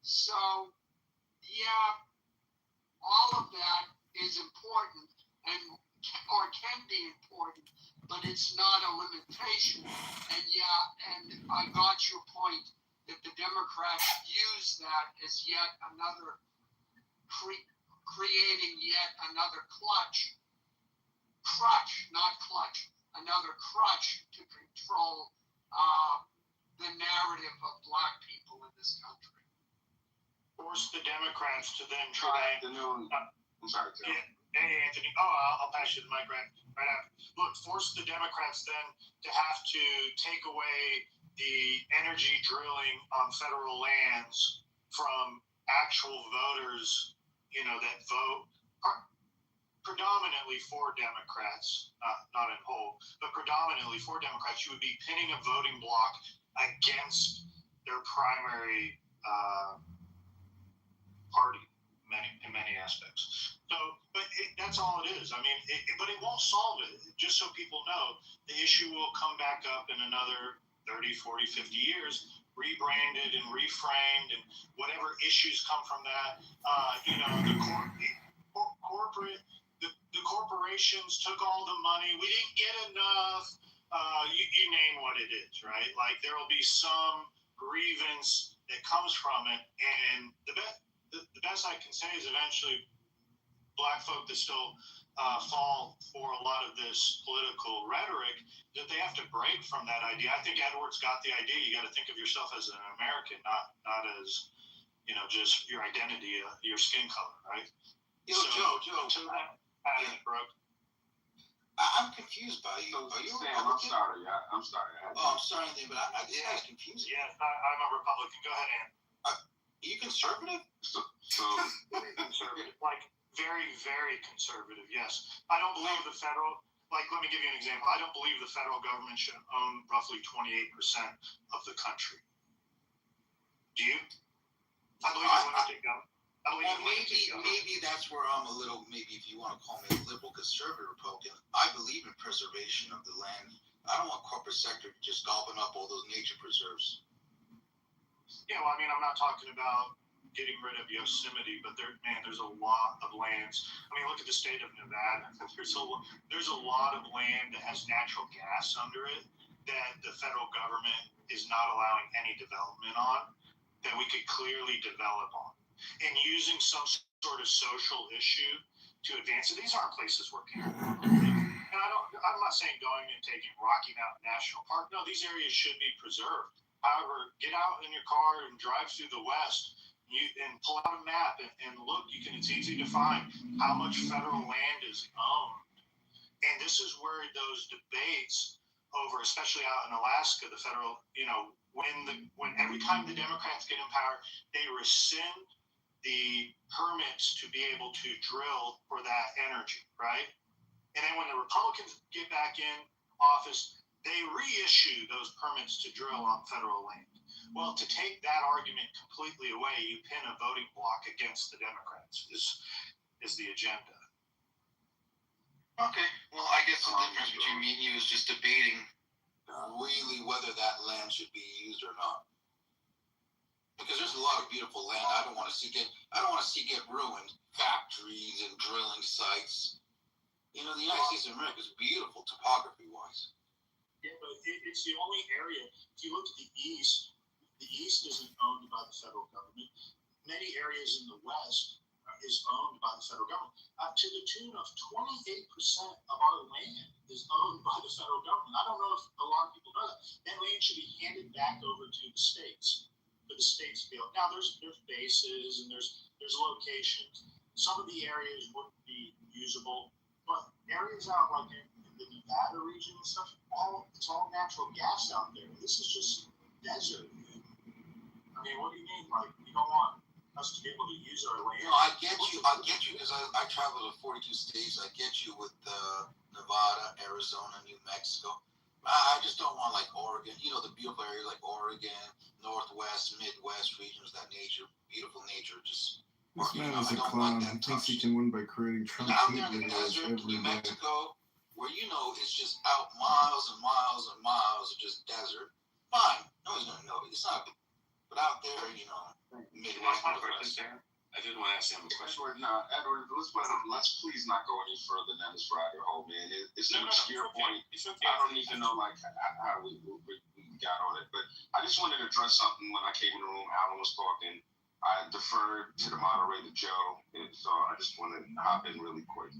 So, yeah, all of that is important, or can be important, but it's not a limitation. And yeah, and I got your point that the Democrats use that as yet another creating yet another another crutch to control the narrative of black people in this country. Force the Democrats to then try. I'm sorry, Tim. Yeah. Hey, Anthony. Oh, I'll pass you the mic right after. Look, force the Democrats then to have to take away the energy drilling on federal lands from actual voters, you know, that vote predominantly for Democrats, not in whole, but predominantly for Democrats. You would be pinning a voting bloc against their primary party in many aspects. So, but that's all it is. I mean, but it won't solve it. Just so people know, the issue will come back up in another 30, 40, 50 years, rebranded and reframed, and whatever issues come from that. You know, the corporations took all the money. We didn't get enough. You name what it is, right? Like there will be some grievance that comes from it, and the best I can say is eventually black folk that still fall for a lot of this political rhetoric, that they have to break from that idea. I think Edwards got the idea. You got to think of yourself as an American, not as, you know, just your identity, your skin color, right? Yo, Joe. Pattern broke. I'm confused by you. Are you a Republican? I'm sorry. I'm sorry, but this guy's confusing. Yes, I'm a Republican. Go ahead, Ann. Are you conservative? So Conservative, like very, very conservative. Yes, I don't believe the federal. Like, let me give you an example. I don't believe the federal government should own roughly 28% of the country. Do you? I believe it's limited government. Maybe that's where I'm a little, maybe if you want to call me a liberal conservative Republican, I believe in preservation of the land. I don't want corporate sector just gobbling up all those nature preserves. Yeah, well, I mean, I'm not talking about getting rid of Yosemite, but there's a lot of lands. I mean, look at the state of Nevada. There's a lot of land that has natural gas under it that the federal government is not allowing any development on, that we could clearly develop on. And using some sort of social issue to advance it. These aren't places where people live. And I'm not saying going and taking Rocky Mountain National Park. No, these areas should be preserved. However, get out in your car and drive through the West and pull out a map and look. It's easy to find how much federal land is owned. And this is where those debates over, especially out in Alaska, the federal, when every time the Democrats get in power, they rescind the permits to be able to drill for that energy, right? And then when the Republicans get back in office, they reissue those permits to drill on federal land. Well, to take that argument completely away, you pin a voting block against the Democrats is the agenda. Okay, well, I guess the difference between me and you is just debating really whether that land should be used or not. Because there's a lot of beautiful land I don't want to see get ruined. Factories and drilling sites. The United States of America is beautiful topography-wise. Yeah, but it's the only area. If you look at the East isn't owned by the federal government. Many areas in the West is owned by the federal government. To the tune of 28% of our land is owned by the federal government. I don't know if a lot of people know that. That land should be handed back over to the states. For the states to be able. Now there's bases and there's locations. Some of the areas wouldn't be usable, but areas out like in the Nevada region and stuff, it's all natural gas out there. This is just desert. I mean, what do you mean? Like, you don't want us to be able to use our land? I get you because I travel to 42 states. I get you with Nevada, Arizona, New Mexico. I just don't want like Oregon, the beautiful area like Oregon, Northwest, Midwest regions, that nature, beautiful nature, just. This man is a clown. He thinks he can win by creating Trump hate videos every New day. Mexico, where it's just out miles and miles and miles of just desert. Fine, no one's gonna know it. It's not, but out there, Midwest, Northwest. I didn't want to ask him a question. Edward, let's please not go any further than this rabbit hole, man. It's an obscure point. I don't even know how we got on it, but I just wanted to address something when I came in the room. Alan was talking. I deferred to the moderator, Joe, and so I just wanted to hop in really quick.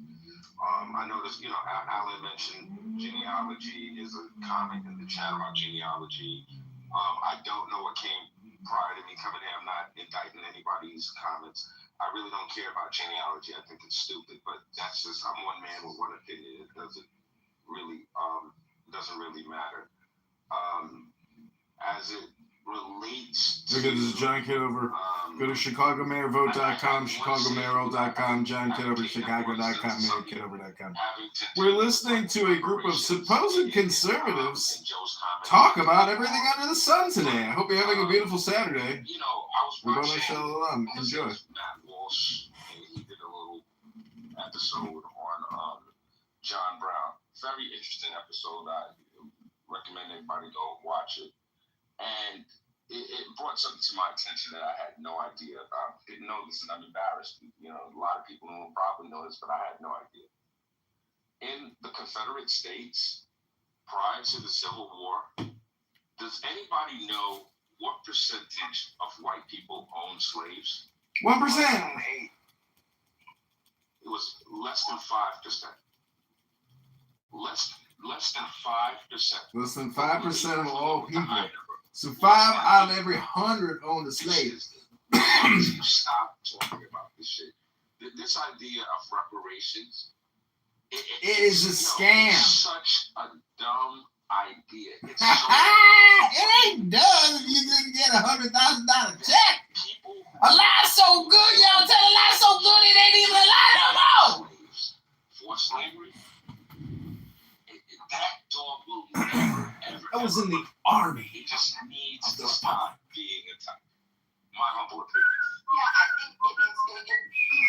I noticed, Alan mentioned genealogy. Is a comment in the chat about genealogy. I don't know what came prior to me coming in. I'm not indicting anybody's comments. I really don't care about genealogy. I think it's stupid, but that's just, I'm one man with one opinion. It doesn't really matter. As it relates to... Okay, this is John Kitover. Go to ChicagoMayorVote.com, ChicagoMayorVote.com, John Kitover, Chicago.com, MayorKitover.com. We're listening to a group of supposed conservatives talk about everything under the sun today. I hope you're having a beautiful Saturday. Rabboni Shalom. Enjoy. Matt Walsh, he did a little episode on John Brown. Very interesting episode. I recommend everybody go watch it. And it brought something to my attention that I had no idea about. Didn't know this, and I'm embarrassed. A lot of people will probably know this, but I had no idea. In the Confederate States, prior to the Civil War, does anybody know what percentage of white people owned slaves? 1%. It was less than 5%. Less than 5%. Less than 5% of all people. So 5 out of every 100 owned a slave. Stop talking about this shit. This idea of reparations. It is a scam. It's such a dumb idea. It's so it ain't dumb if you didn't get $100,000 check. A lie so good, y'all tell a lie so good it ain't even a lie no more. For slavery, that dog will never, ever. I was in the army. It just needs to stop being a type. My humble opinion. Yeah, I think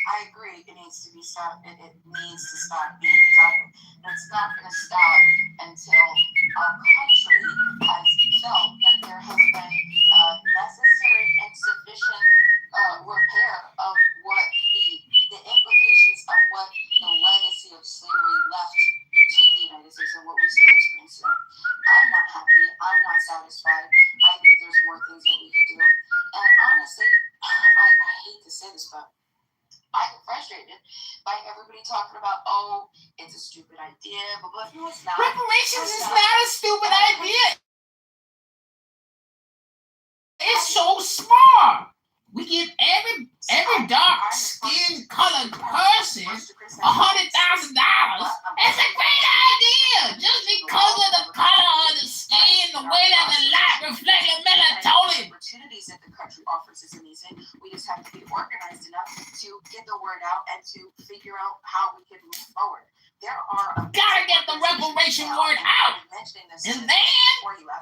I agree. It needs to be stopped. It needs to stop being a topic. But it's not going to stop until our country has felt that there has been necessary and sufficient repair of what the implications of what the legacy of slavery left to the United States and what we still experience today. I'm not happy. I'm not satisfied. I think there's more things that we could do. And honestly, I hate to say this, but I get frustrated by everybody talking about, oh, it's a stupid idea, but no, it's not. Reparations is not a stupid idea. It's so smart. We give every dark skin colored person $100,000. That's a great idea. Just because of the color of the skin, the way that the light reflects the melatonin. Opportunities that the country offers is amazing. We just have to be organized enough to get the word out and to figure out how we can move forward. There are gotta get the reparation word out, and then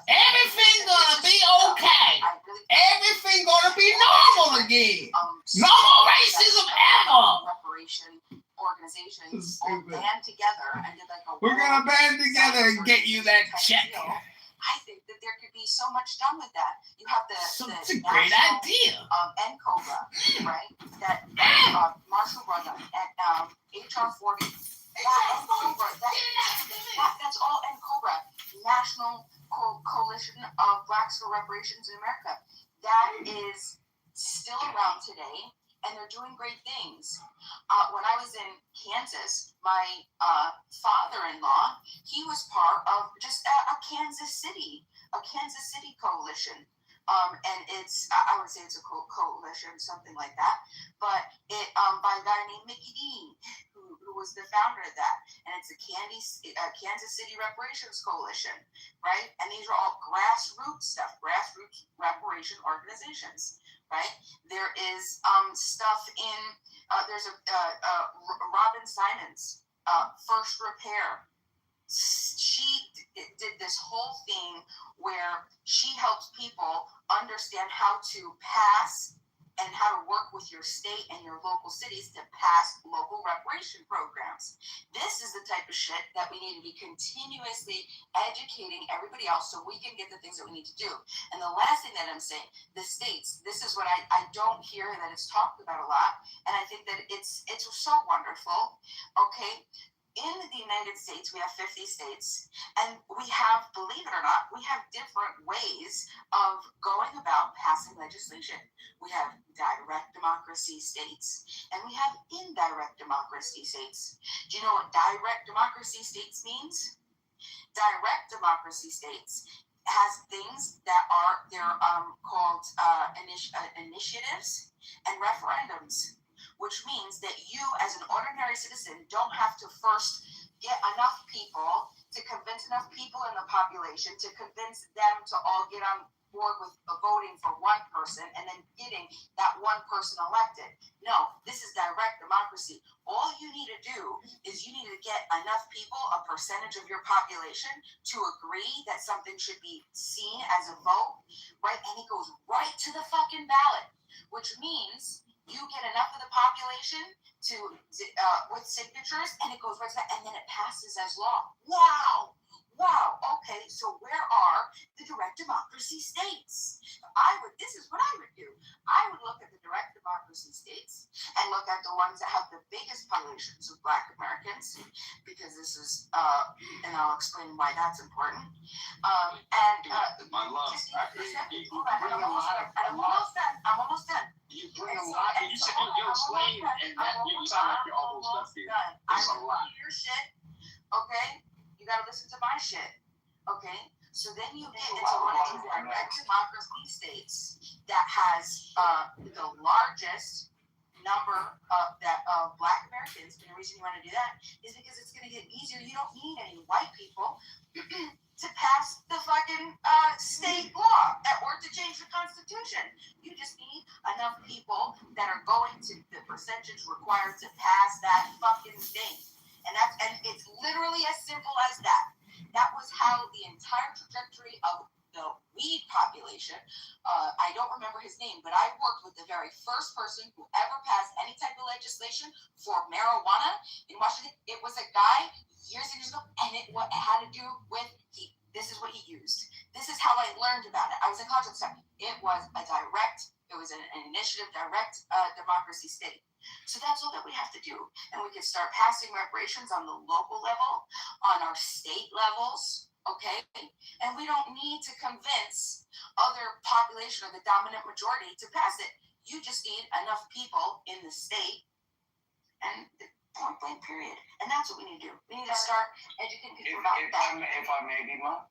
everything gonna be okay. Everything gonna be normal again. No more racism ever. Reparation organizations all band together and did like a. We're gonna band together and get you that check. I think that there could be so much done with that. You have it's a great idea. NCOBRA, right? That Marshall brought up at HR 40. That's all NCOBRA, National Coalition of Blacks for Reparations in America. That is still around today, and they're doing great things. When I was in Kansas, my father-in-law, he was part of just a Kansas City coalition. And it's, I would say it's a coalition, something like that. But it by a guy named Mickey Dean, who was the founder of that. And it's a Kansas City Reparations Coalition, right? And these are all grassroots stuff, grassroots reparation organizations, right? There is stuff in, there's a Robin Simons, First Repair. She did this whole thing where she helps people understand how to pass and how to work with your state and your local cities to pass local reparation programs. This is the type of shit that we need to be continuously educating everybody else so we can get the things that we need to do. And the last thing that I'm saying, the states, this is what I don't hear that it's talked about a lot, and I think that it's so wonderful, okay? In the United States, we have 50 states, and we have, believe it or not, we have different ways of going about passing legislation. We have direct democracy states, and we have indirect democracy states. Do you know what direct democracy states means? Direct democracy states has things that are, they're called initiatives and referendums, which means that you as an ordinary citizen don't have to first get enough people to convince enough people in the population to convince them to all get on board with voting for one person and then getting that one person elected. No, this is direct democracy. All you need to do is you need to get enough people, a percentage of your population, to agree that something should be seen as a vote, right? And it goes right to the fucking ballot, which means you get enough of the population to with signatures, and it goes right to that, and then it passes as law. Wow. Okay, so where are the direct democracy states? This is what I would do. I would look at the direct democracy states and look at the ones that have the biggest populations of Black Americans, because this is, and I'll explain why that's important. My love, I'm almost done. You bring a lot, and you said you're a slave, and that you sound like you're almost done. It's a lot. Your shit, okay? You gotta listen to my shit, okay? So then you get into one of these direct democracy states that has the largest number of Black Americans. And the reason you want to do that is because it's going to get easier. You don't need any white people to pass the fucking state law or to change the Constitution. You just need enough people that are going to the percentage required to pass that fucking thing. And it's literally as simple as that. That was how the entire trajectory of the weed population, I don't remember his name, but I worked with the very first person who ever passed any type of legislation for marijuana in Washington. It was a guy years and years ago, and it had to do with, this is what he used. This is how I learned about it. I was in college at the time. It was a direct It was an initiative, direct democracy state. So that's all that we have to do. And we can start passing reparations on the local level, on our state levels, okay? And we don't need to convince other population or the dominant majority to pass it. You just need enough people in the state, and point blank period. And that's what we need to do. We need to start educating people about that. If I may, Dima.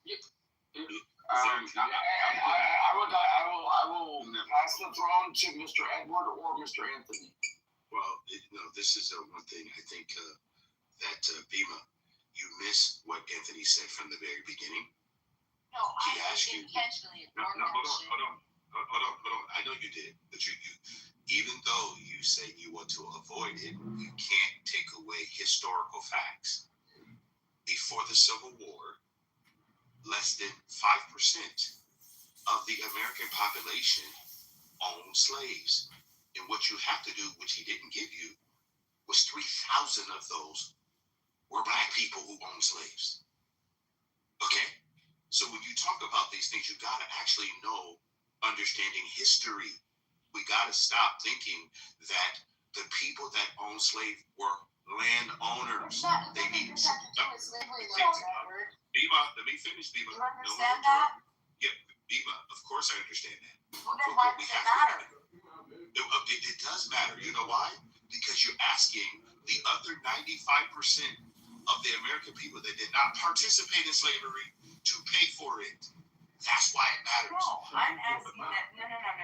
I will pass the throne to Mr. Edward or Mr. Anthony. Well, this is one thing I think that Bima, you miss what Anthony said from the very beginning. No, He I asked you. intentionally No, ignored that shit. hold on. I know you did, but you, even though you say you want to avoid it, you can't take away historical facts. Before the Civil War, less than 5% of the American population owned slaves. And what you have to do, which he didn't give you, was 3,000 of those were black people who owned slaves. Okay? So when you talk about these things, you got to actually know, understanding history. We got to stop thinking that the people that owned slaves were landowners. They needed Bima, let me finish, Bima. You understand that? Yeah, Bima, of course I understand that. Well, then why does it matter? It does matter. You know why? Because you're asking the other 95% of the American people that did not participate in slavery to pay for it. That's why it matters. No, I'm asking that.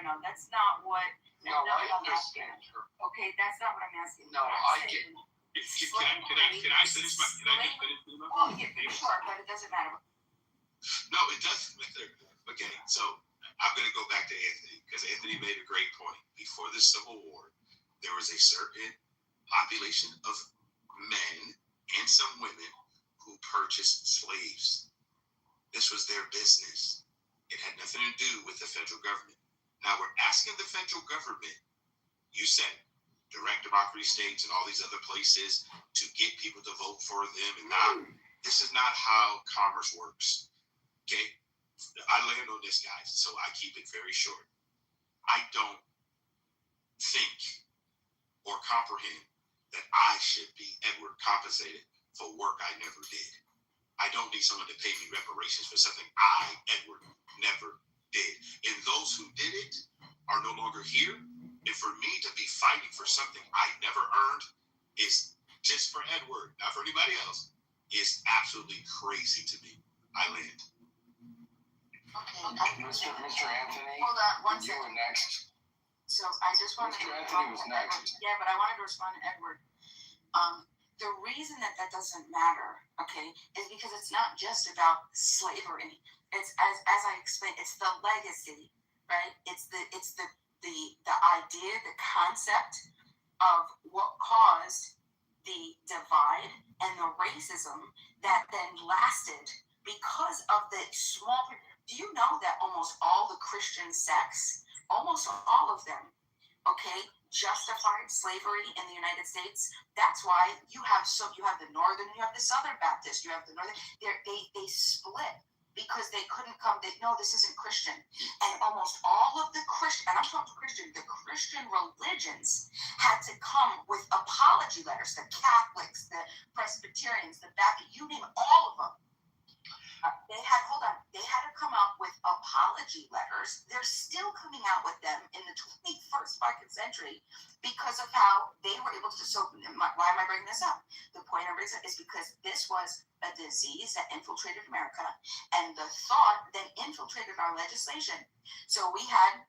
No. That's not what. No, I understand her. Okay, that's not what I'm asking. No, I get. Can I finish my? Can I just finish, Bima? Oh, yeah, sure, but it doesn't matter. No, it doesn't matter. Okay, so I'm going to go back to Anthony because Anthony made a great point. Before the Civil War, there was a certain population of men and some women who purchased slaves. This was their business. It had nothing to do with the federal government. Now we're asking the federal government, you said, direct democracy states and all these other places to get people to vote for them. And now this is not how commerce works. Okay? I land on this, guys, so I keep it very short. I don't think or comprehend that I should be, Edward, compensated for work I never did. I don't need someone to pay me reparations for something I, Edward, never did. And those who did it are no longer here. And for me to be fighting for something I never earned is just for Edward, not for anybody else, is absolutely crazy to me. I land. Okay, Mr. Anthony. Hold on, one You second. were next. So I just wanted Mr. to Anthony was next. Yeah, but I wanted to respond to Edward. The reason that doesn't matter, okay, is because it's not just about slavery. It's as I explained, it's the legacy, right? It's the idea, the concept of what caused the divide and the racism that then lasted because of the small. Do you know that almost all the Christian sects, almost all of them, okay, justified slavery in the United States? That's why you have the northern, you have the southern Baptist, you have the northern. They split because they couldn't come. No, this isn't Christian. And almost all of the Christian, and I'm talking Christian, the Christian religions had to come with apology letters. The Catholics, the Presbyterians, the Baptists, you name it, all of them. They had to come up with apology letters. They're still coming out with them in the 21st fucking century because of how they were able to. So why am I bringing this up? The point I'm bringing up is because this was a disease that infiltrated America, and the thought then infiltrated our legislation. So we had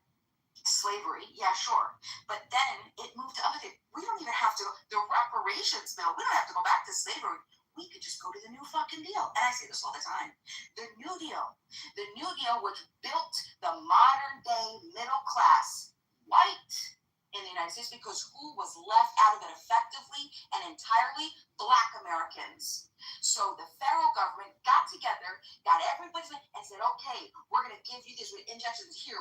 slavery, yeah, sure, but then it moved to other things. We don't even have to. The reparations bill. We don't have to go back to slavery. We could just go to the New fucking deal. And I say this all the time. The New Deal, which built the modern day middle class white in the United States, because who was left out of it effectively and entirely? Black Americans. So the federal government got together, got everybody, and said, okay, we're going to give you this with injections here,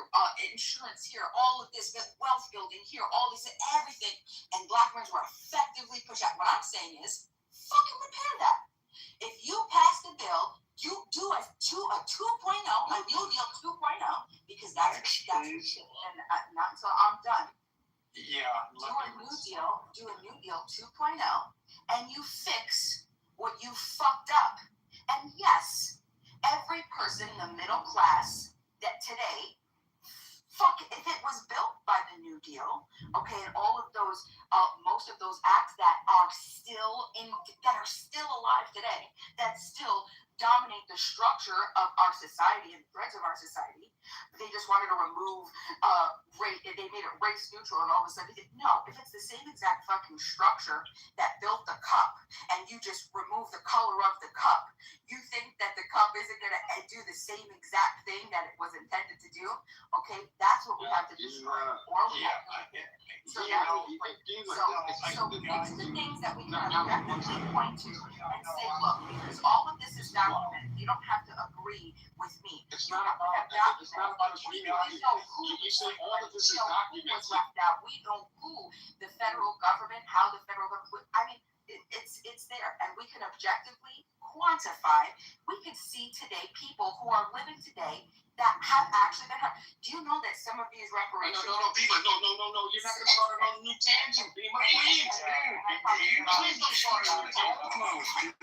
insurance here, all of this, wealth building here, all this, everything. And Black Americans were effectively pushed out. What I'm saying is, fucking repair that. If you passed a bill You do a 2.0, a New Deal 2.0, because that's and not until I'm done. Yeah. Do a New Deal 2.0, and you fix what you fucked up. And yes, every person in the middle class that today, fuck, if it was built by the New Deal, okay, and all of those, most of those acts that are still alive today, that still dominate the structure of our society and threads of our society. They just wanted to remove they made it race neutral, and all of a sudden, no, if it's the same exact fucking structure that built the cup, and you just remove the color of the cup, you think that the cup isn't going to do the same exact thing that it was intended to do? Okay, that's what we have to destroy. Or we have to so fix the things that we can objectively point to and say, look, because all of this is documented. You don't have to agree with me. It's not about that. It's not about agreeing. You say all of this is documented. What's left out? We know who the federal government, how the federal government. I mean, it's there, and we can objectively quantify. We can see today people who are living today that have actually been hurt. Do you know that some of these reparations? No, Bima, no. You're not going to start on a new tangent, Bima. Please don't start on a new tangent.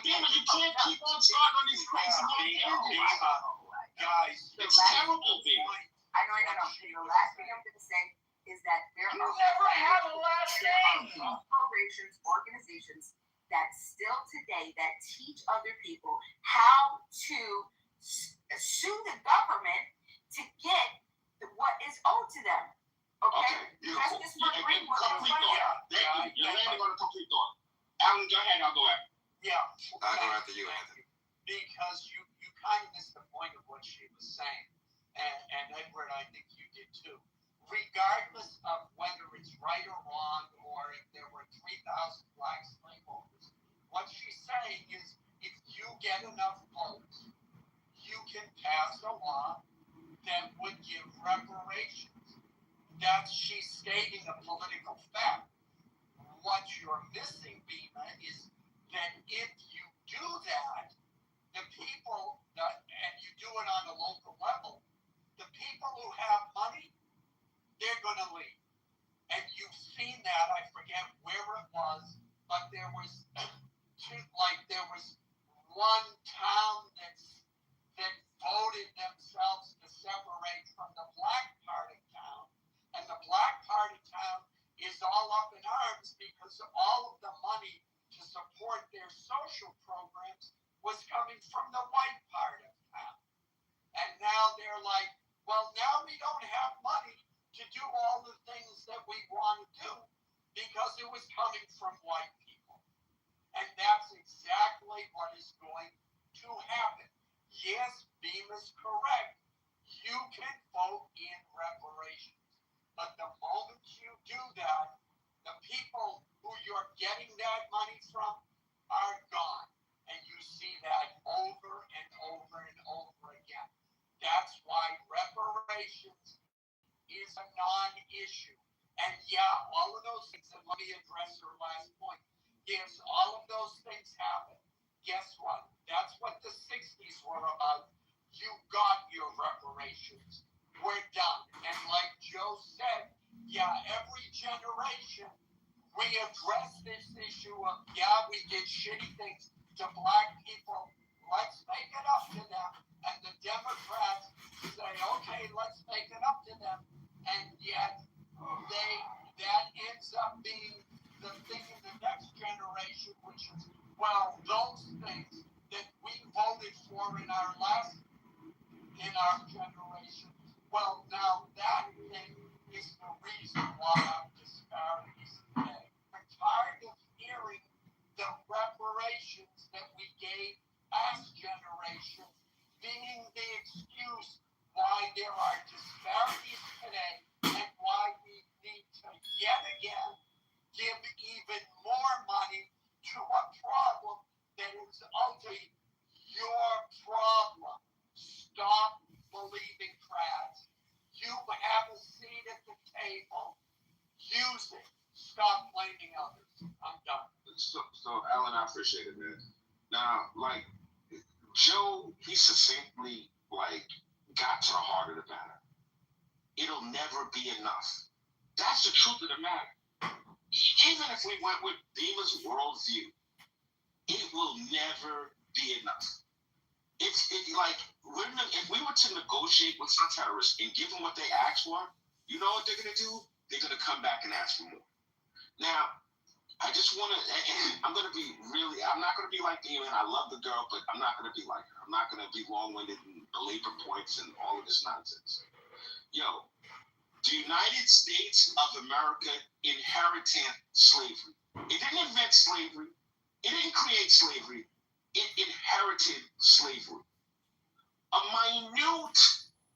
Bima, you can't keep on starting on these crazy tangents. Guys, it's terrible, Bima. I know. The last thing I'm going to say is that there are corporations, organizations that still today that teach other people how to sue the government to get what is owed to them. Okay? Beautiful. Complete thought. You're landing on a complete thought. Alan, go ahead. I'll go after. Yeah. I'll go after you, Anthony. Because you kind of missed the point of what she was saying. And Edward, I think you did too. Regardless of whether it's right or wrong, or if there were 3,000 black slaveholders, what she's saying is if you get enough votes, you can pass a law that would give reparations. She's stating a political fact. What you're missing, Bima, is that if you do that, the people and you do it on a local level, the people who have money, they're going to leave. And you've seen that, I forget where it was, but there was one town that voted themselves to separate from the black part of town. And the black part of town is all up in arms because all of the money to support their social programs was coming from the white part of town. And now they're like, well, now we don't have money to do all the things that we want to do because it was coming from white people. And that's exactly what is going to happen. Yes, Bima's correct. You can vote in reparations. But the moment you do that, the people who you're getting that money from are gone. And you see that over and over and over again. That's why reparations is a non-issue. And yeah, all of those things, and let me address her last point. Yes, all of those things happen. Guess what? That's what the 60s were about. You got your reparations. We're done. And like Joe said, yeah, every generation we address this issue of, yeah, we did shitty things to black people. Let's make it up to them. And the Democrats say, okay, let's make it up to them. And yet that ends up being the thing in the next generation, which is, well, those things that we voted for in our generation, well, now that thing is the reason why our disparities today. We're tired of hearing the reparations that we gave last generation being the excuse why there are disparities today and why we need to yet again give even more money to a problem that is ultimately your problem. Stop believing crabs. You have a seat at the table. Use it. Stop blaming others. I'm done. So Alan, I appreciate it, man. Now, like, Joe, he succinctly got to the heart of the matter. It'll never be enough. That's the truth of the matter. Even if we went with Dima's worldview, it will never be enough. If we were to negotiate with some terrorists and give them what they asked for, you know what they're gonna do? They're gonna come back and ask for more. Now, I just want to, and I'm not going to be like Dima, and I love the girl, but I'm not going to be like her. I'm not going to be long-winded and belabor points and all of this nonsense. Yo, the United States of America inherited slavery. It didn't invent slavery. It didn't create slavery. It inherited slavery. A minute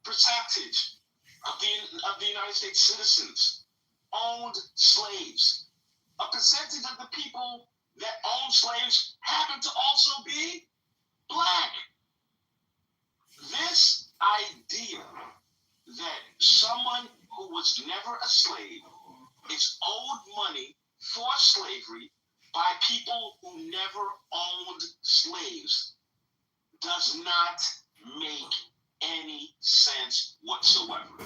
percentage of the United States citizens owned slaves. A percentage of the people that owned slaves happen to also be black. This idea that someone who was never a slave is owed money for slavery by people who never owned slaves does not make any sense whatsoever.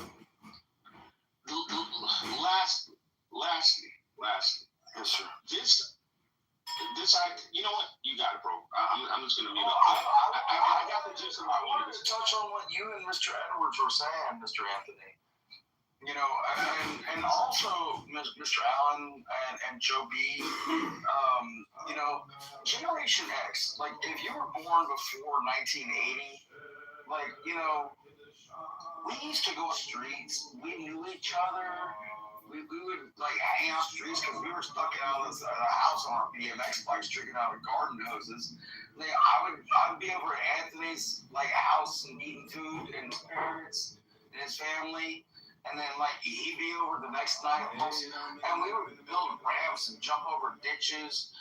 Lastly. Yes, sir. You know what? You got it, bro. I'm just gonna mute up. I got the gist of what I wanted to touch on what you and Mr. Edwards were saying, Mr. Anthony. You know, and also Mr. Allen and Joe B. You know, Generation X. Like, if you were born before 1980, you know, we used to go streets. We knew each other. We would hang out streets because we were stuck out of the house on our BMX bikes, drinking out of garden hoses. I would be over at Anthony's house and eating food, and his parents and his family, and then he'd be over the next night, and we would build ramps and jump over ditches,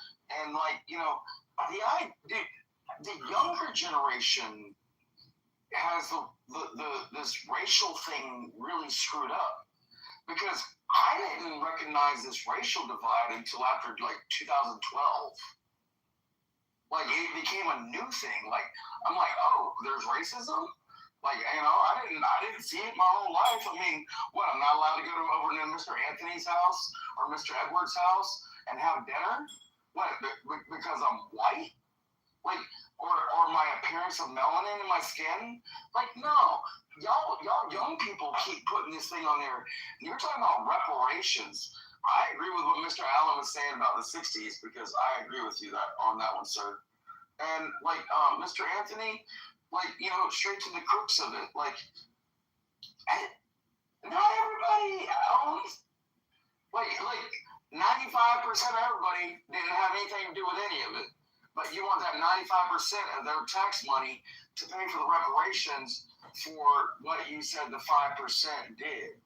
and you know, the younger generation has this racial thing really screwed up, because I didn't recognize this racial divide until after 2012. It became a new thing. I'm oh, there's racism. You know, I didn't see it my whole life. I mean, what? I'm not allowed to go over to Mr. Anthony's house or Mr. Edwards' house and have dinner? What? Because I'm white? Or my appearance of melanin in my skin? No. Y'all young people keep putting this thing on there. You're talking about reparations. I agree with what Mr. Allen was saying about the 60s, because I agree with you on that one, sir. And Mr. Anthony, you know, straight to the crux of it. Not everybody owns. 95% of everybody didn't have anything to do with any of it. But you want that 95% of their tax money to pay for the reparations for what you said the 5% did.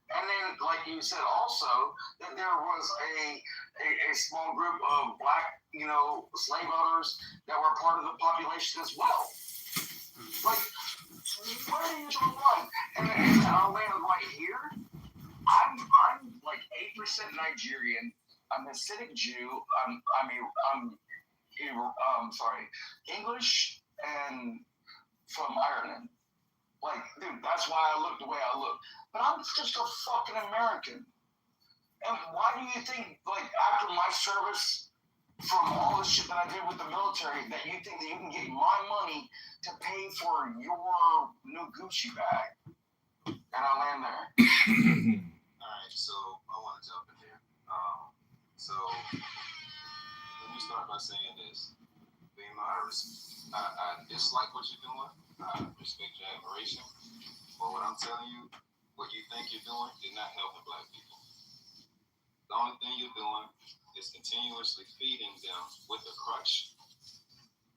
And then, you said also, that there was a small group of black, you know, slave owners that were part of the population as well. Where do you draw the line? And I'll land right here. I'm 8% Nigerian. I'm a Hasidic Jew. I'm English and from Ireland. Dude, that's why I look the way I look. But I'm just a fucking American. And why do you think, after my service, from all the shit that I did with the military, that you think that you can get my money to pay for your new Gucci bag? And I'll land there. Alright, so I want to jump in here. So let me start by saying this. I dislike what you're doing. I respect your admiration. But what I'm telling you, what you think you're doing is not helping black people. The only thing you're doing is continuously feeding them with a crutch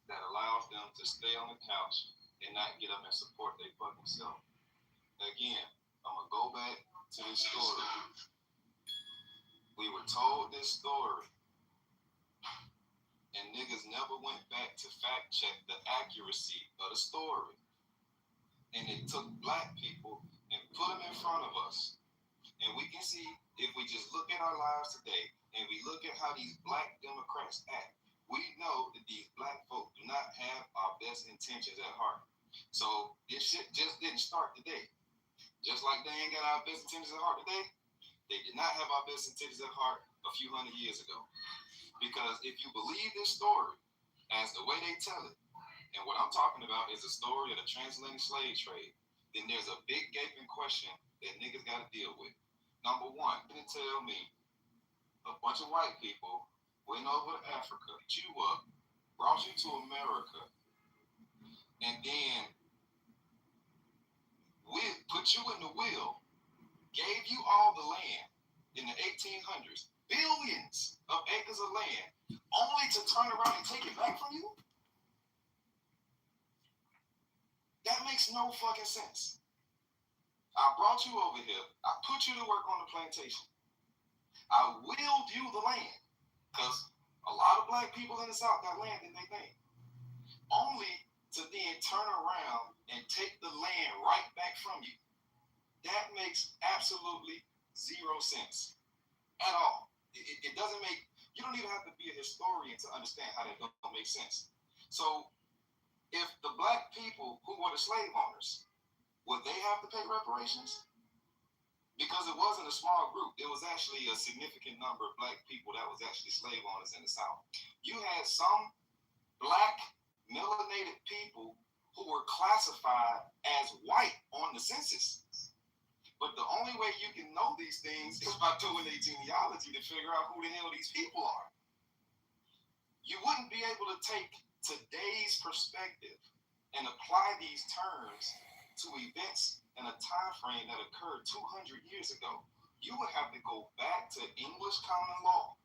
that allows them to stay on the couch and not get up and support their fucking self. Again, I'm going to go back to this story. We were told this story, and niggas never went back to fact check the accuracy of the story. And it took black people and put them in front of us. And we can see, if we just look at our lives today, and we look at how these black Democrats act, we know that these black folk do not have our best intentions at heart. So this shit just didn't start today. Just like they ain't got our best intentions at heart today, they did not have our best intentions at heart a few hundred years ago. Because if you believe this story as the way they tell it, and what I'm talking about is a story of the transatlantic slave trade, then there's a big gaping question that niggas got to deal with. Number one, you tell me a bunch of white people went over to Africa, picked you up, brought you to America, and then put you in the wheel, gave you all the land in the 1800s, billions of acres of land, only to turn around and take it back from you? That makes no fucking sense. I brought you over here. I put you to work on the plantation. I willed you the land, because a lot of black people in the South got land in their name, only to then turn around and take the land right back from you. That makes absolutely zero sense at all. It doesn't make, you don't even have to be a historian to understand how that don't make sense. So if the black people who were the slave owners, would they have to pay reparations? Because it wasn't a small group. It was actually a significant number of black people that was actually slave owners in the South. You had some black melanated people who were classified as white on the census. But the only way you can know these things is by doing a genealogy to figure out who the hell these people are. You wouldn't be able to take today's perspective and apply these terms to events in a time frame that occurred 200 years ago. You would have to go back to English common law,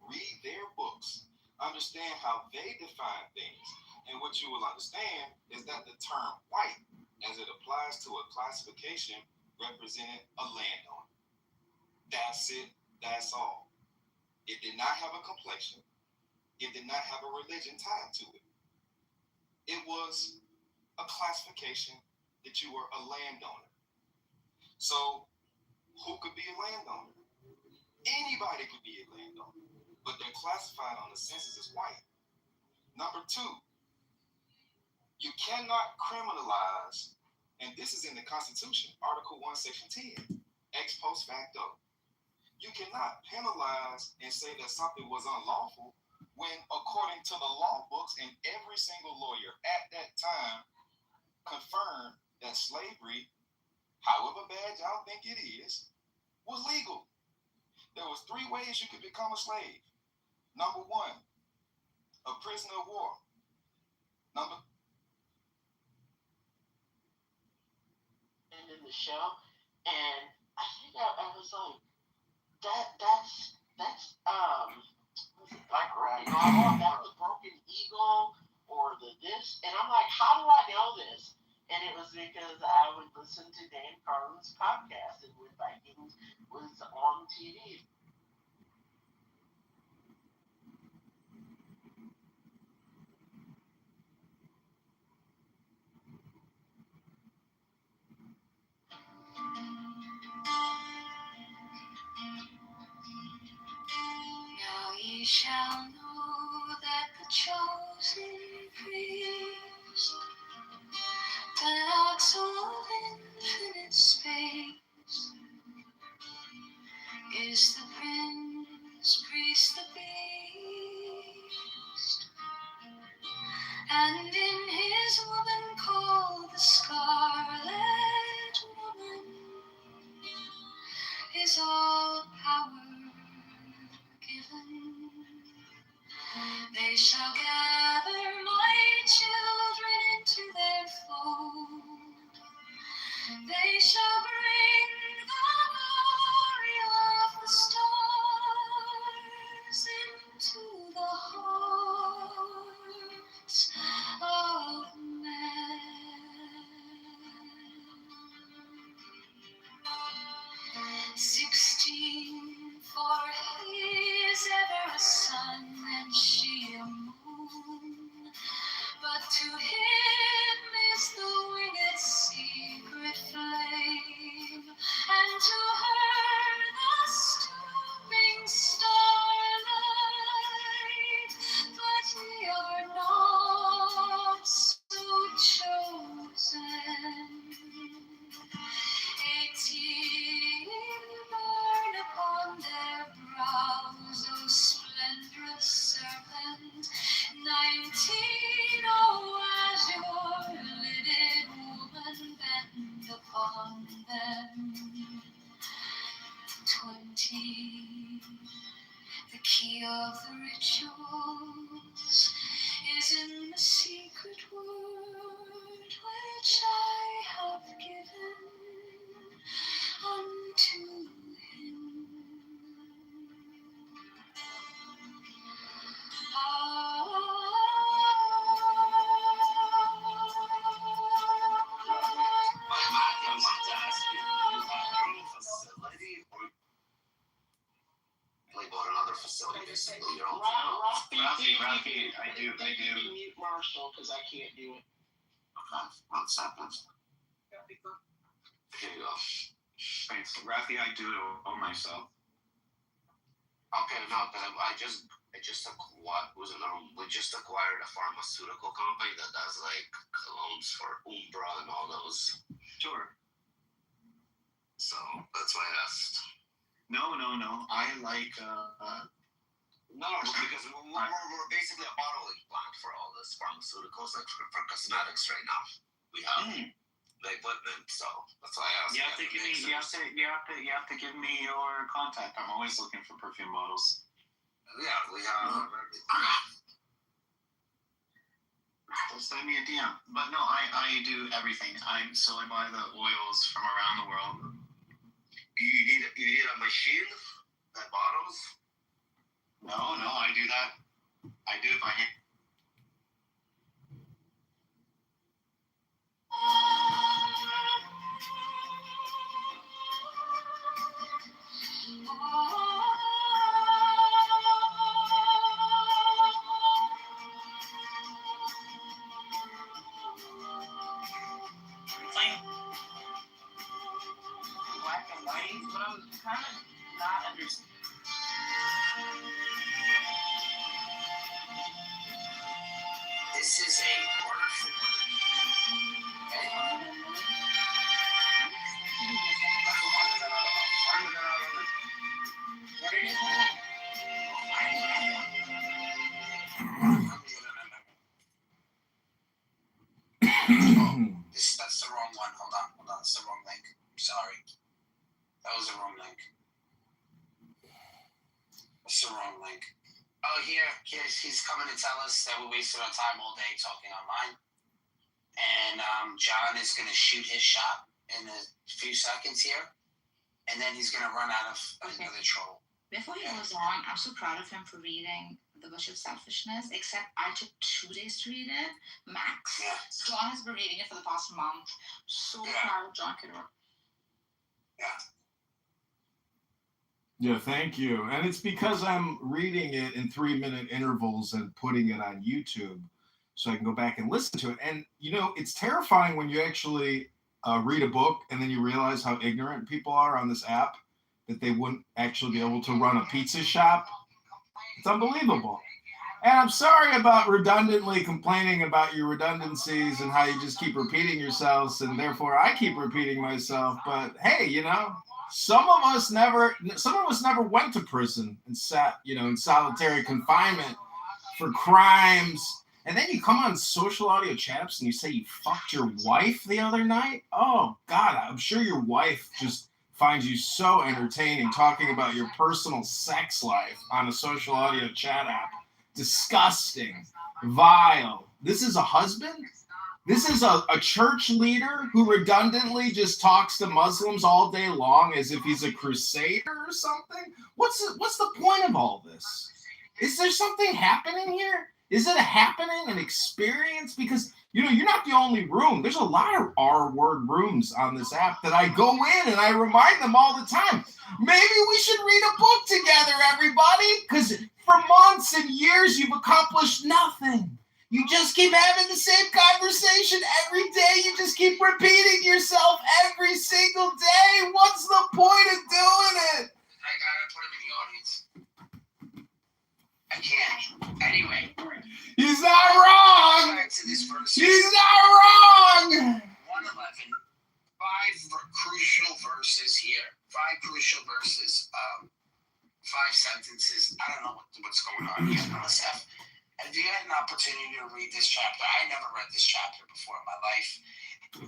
read their books, understand how they define things. And what you will understand is that the term white, as it applies to a classification, represented a landowner. That's it. That's all. It did not have a complexion. It did not have a religion tied to it. It was a classification that you were a landowner. So who could be a landowner? Anybody could be a landowner, but they're classified on the census as white. Number two, you cannot criminalize, and this is in the Constitution, Article 1, Section 10, ex post facto. You cannot penalize and say that something was unlawful when, according to the law books, and every single lawyer at that time confirmed that slavery, however bad y'all think it is, was legal. There was 3 ways you could become a slave. Number 1, a prisoner of war. In the show, and I think I was like, that's like that was Broken Eagle or the this, and I'm like, how do I know this? And it was because I would listen to Dan Carlin's podcast, and when Vikings was on TV. Now ye shall know that the chosen priest, the acts of infinite space, is the prince, priest, the beast, and in his woman called the Scarlet Woman is all power given. They shall gather my children into their fold. They shall bring the glory of the stars into the hearts of men. 16, for he is ever a sun and she a moon, but key of the rituals is in the secret word which I have given unto him. Bought another facility, basically. Your own. Rafi, I do. Mute Marshall because I can't do it. Okay, 1 second. Here you go. Thanks, Rafi. I do it all myself. Okay, no, because I just acquired. We just acquired a pharmaceutical company that does like colognes for Umbra and all those. Sure. So that's why I asked. No. I like. No, because we're basically a bottling plant for all this pharmaceuticals, like for cosmetics right now. We have the equipment, so that's why I asked. You have to give me your contact. I'm always looking for perfume models. Yeah, we have. Just send me a DM. But no, I do everything. I buy the oils from around the world. You need a machine that bottles? No, I do that. I do it by hand. Black and white, but I'm kind of not understanding. This is a word for word. That's the wrong one. Hold on. It's the wrong link. Sorry. That was the wrong link. It's the wrong link. Oh, he's coming to tell us that we wasted our time all day talking online. And John is going to shoot his shot in a few seconds here. And then he's going to run out of another troll. Before he goes on, I'm so proud of him for reading The Bush of Selfishness, except I took 2 days to read it, max. Yeah. John has been reading it for the past month. So proud of John Kitover. Yeah, thank you. And it's because I'm reading it in 3-minute intervals and putting it on YouTube so I can go back and listen to it. And, it's terrifying when you actually read a book and then you realize how ignorant people are on this app, that they wouldn't actually be able to run a pizza shop. It's unbelievable. And I'm sorry about redundantly complaining about your redundancies and how you just keep repeating yourselves, and therefore I keep repeating myself. But hey, some of us never went to prison and sat, in solitary confinement for crimes. And then you come on social audio chaps and you say you fucked your wife the other night. Oh God, I'm sure your wife just finds you so entertaining talking about your personal sex life on a social audio chat app. Disgusting. Vile. This is a husband? This is a church leader who redundantly just talks to Muslims all day long as if he's a crusader or something? What's the point of all this? Is there something happening here? Is it an experience? Because, you're not the only room. There's a lot of R-word rooms on this app that I go in and I remind them all the time. Maybe we should read a book together, everybody, because for months and years you've accomplished nothing. You just keep having the same conversation every day. You just keep repeating yourself every single day. What's the point of doing it? I gotta put him in the audience. I can't. Anyway. He's not wrong. He's not wrong. 111. 5 crucial verses here. 5 crucial verses. 5 sentences. I don't know what's going on here. Stuff. And if you had an opportunity to read this chapter, I never read this chapter before in my life.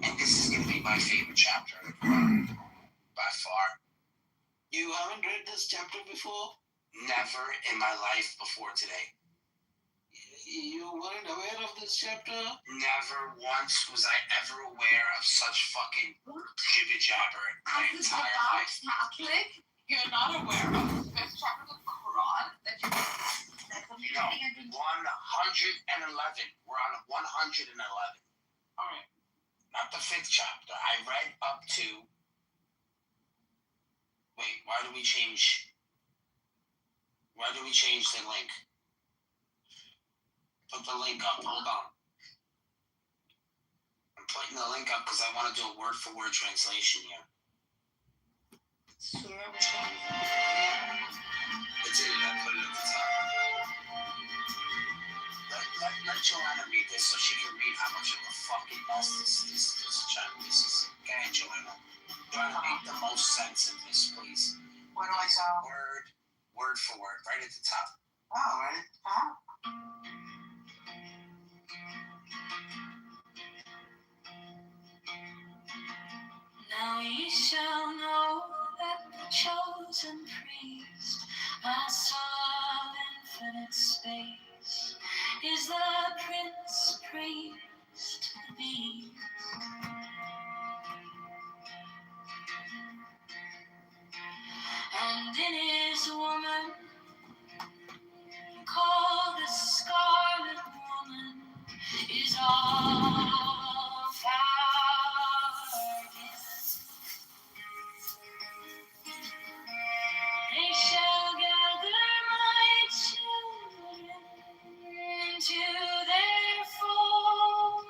And this is going to be my favorite chapter by far. You haven't read this chapter before? Never in my life before today. You weren't aware of this chapter? Never once was I ever aware of such fucking jibber jabber in my As a entire devout life. Catholic, you're not aware of the fifth chapter of the Quran that you No, 111. We're on 111. All right. Not the fifth chapter. I read up to. Wait, why do we change the link? Put the link up. Hold on. I'm putting the link up because I want to do a word for word translation here. Surah, which one? It's in it. I put it at the top. Let Joanna read this so she can read how much of a fucking mess this chapter is. Go ahead, Joanna. Try to make the most sense of this, please. What do I saw? Word for word, right at the top. Oh, right at the top. Now ye shall know that the chosen priest, master of infinite space, is the prince priest to be. And in his woman, called the Scarlet Woman, is all forgiven. They shall gather my children into their fold,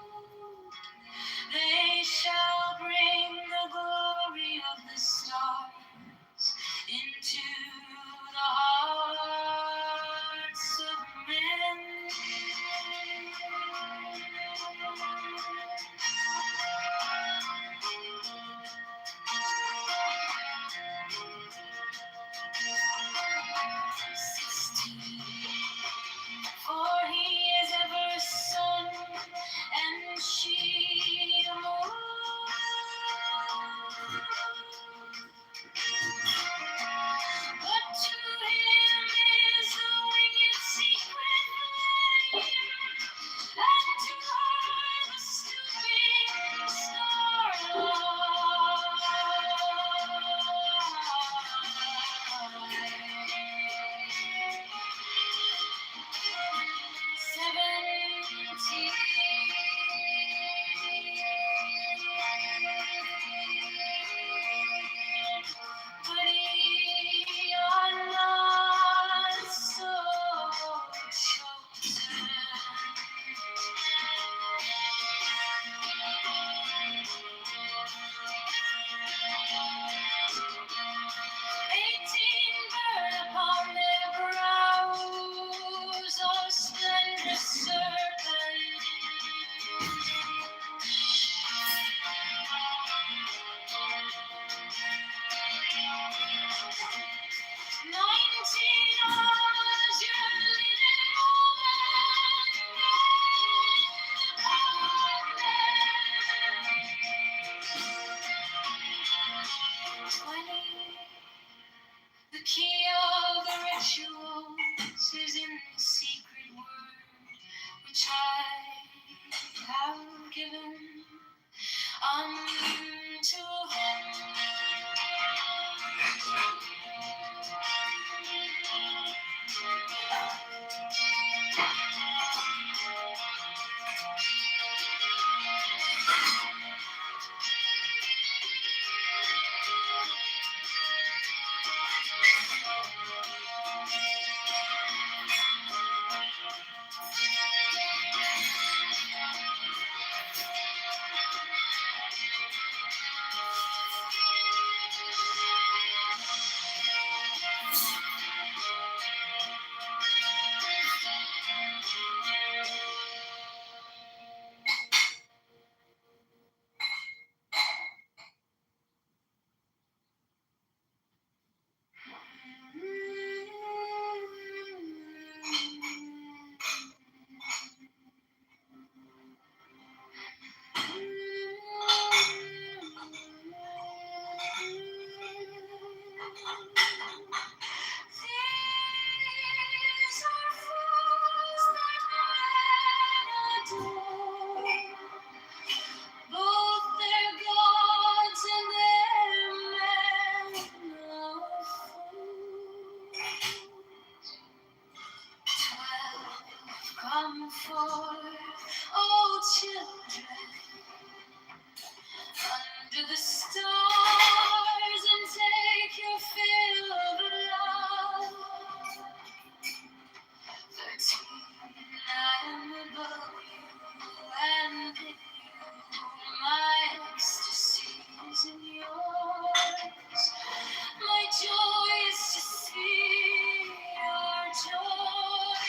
forth, oh children, under the stars and take your fill of love. 13, I am above you and in you, my ecstasy is in yours. My joy is to see your joy.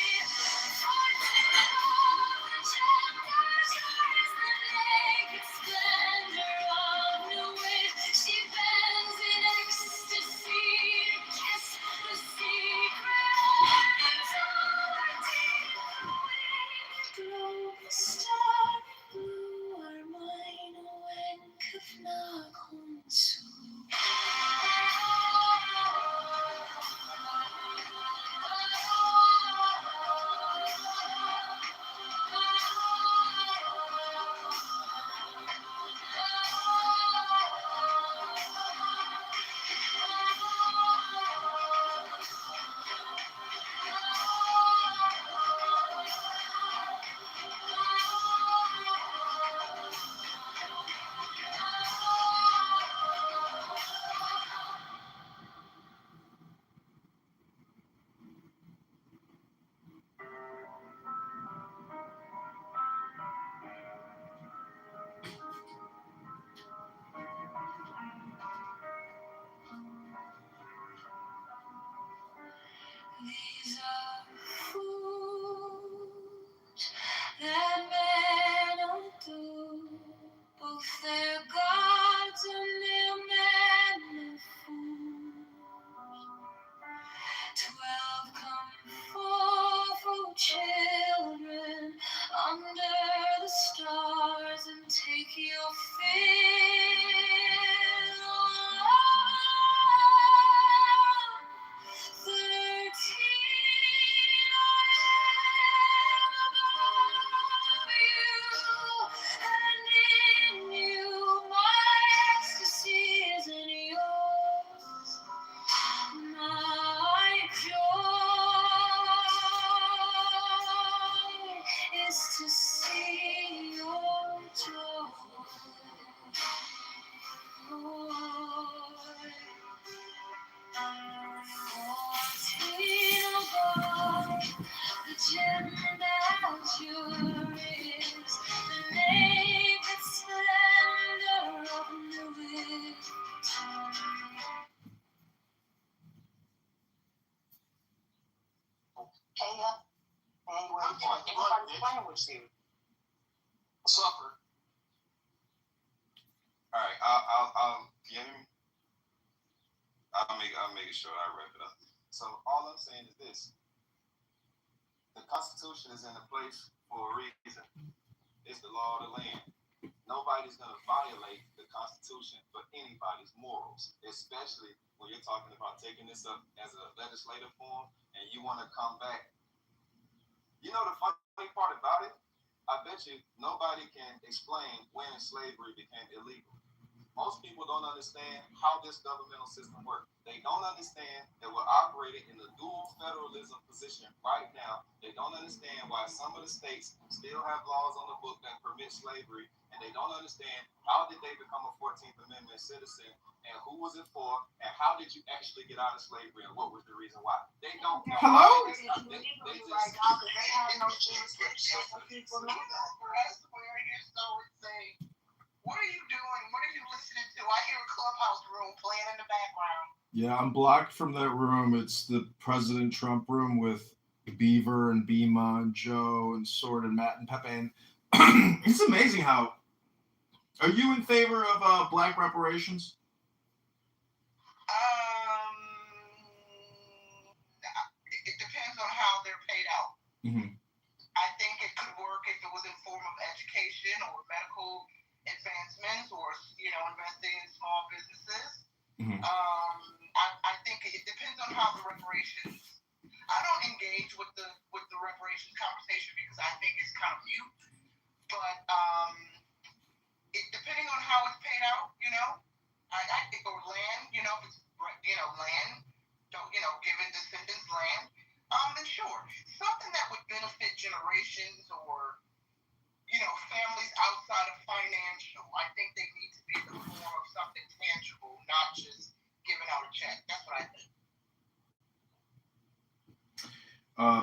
The chapter's heart is the naked splendor of new wave. She bends in ecstasy to kiss the secret blue, starry blue are mine, when Kavnakonsu. These are fools that men will do, both their gods and their men of fools. 12 come forth, oh children, under the stars and take your fill of love. 13, I am above you, and in you my ecstasy is in yours. My joy is to see your joy. 14 above, the gem azure is the naked splendor of new wit. Supper. All right, I'll you hear me? I'll make it short. I'll wrap it up. So all I'm saying is this: the Constitution is in a place for a reason. It's the law of the land. Nobody's gonna violate the Constitution for anybody's morals, especially when you're talking about taking this up as a legislative form and you want to come back. You know the funny part about it? I bet you nobody can explain when slavery became illegal. Most people don't understand how this governmental system works. They don't understand that we're operating in the dual federalism position right now. They don't understand why some of the states still have laws on the book that permit slavery, and they don't understand how did they become a 14th Amendment citizen, and who was it for, and how did you actually get out of slavery, and what was the reason why. They don't know. Hello? They just They have no jurisdiction for people now. Where you're so insane. What are you doing? What are you listening to? I hear a clubhouse room playing in the background. Yeah, I'm blocked from that room. It's the President Trump room with Beaver and Bima and Joe and Sword and Matt and Pepe. And it's amazing how. Are you in favor of black reparations? It depends on how they're paid out. Mm-hmm. I think it could work if it was in form of education or medical advancements or, investing in small businesses. Mm-hmm. I think it depends on how the reparations. I don't engage with the reparations conversation because I think it's kind of mute. But it depending on how it's paid out, I think or land, if it's land, giving descendants land, then sure, something that would benefit generations or families outside of financial. I think they need to be in the form of something tangible, not just giving out a check. That's what I think.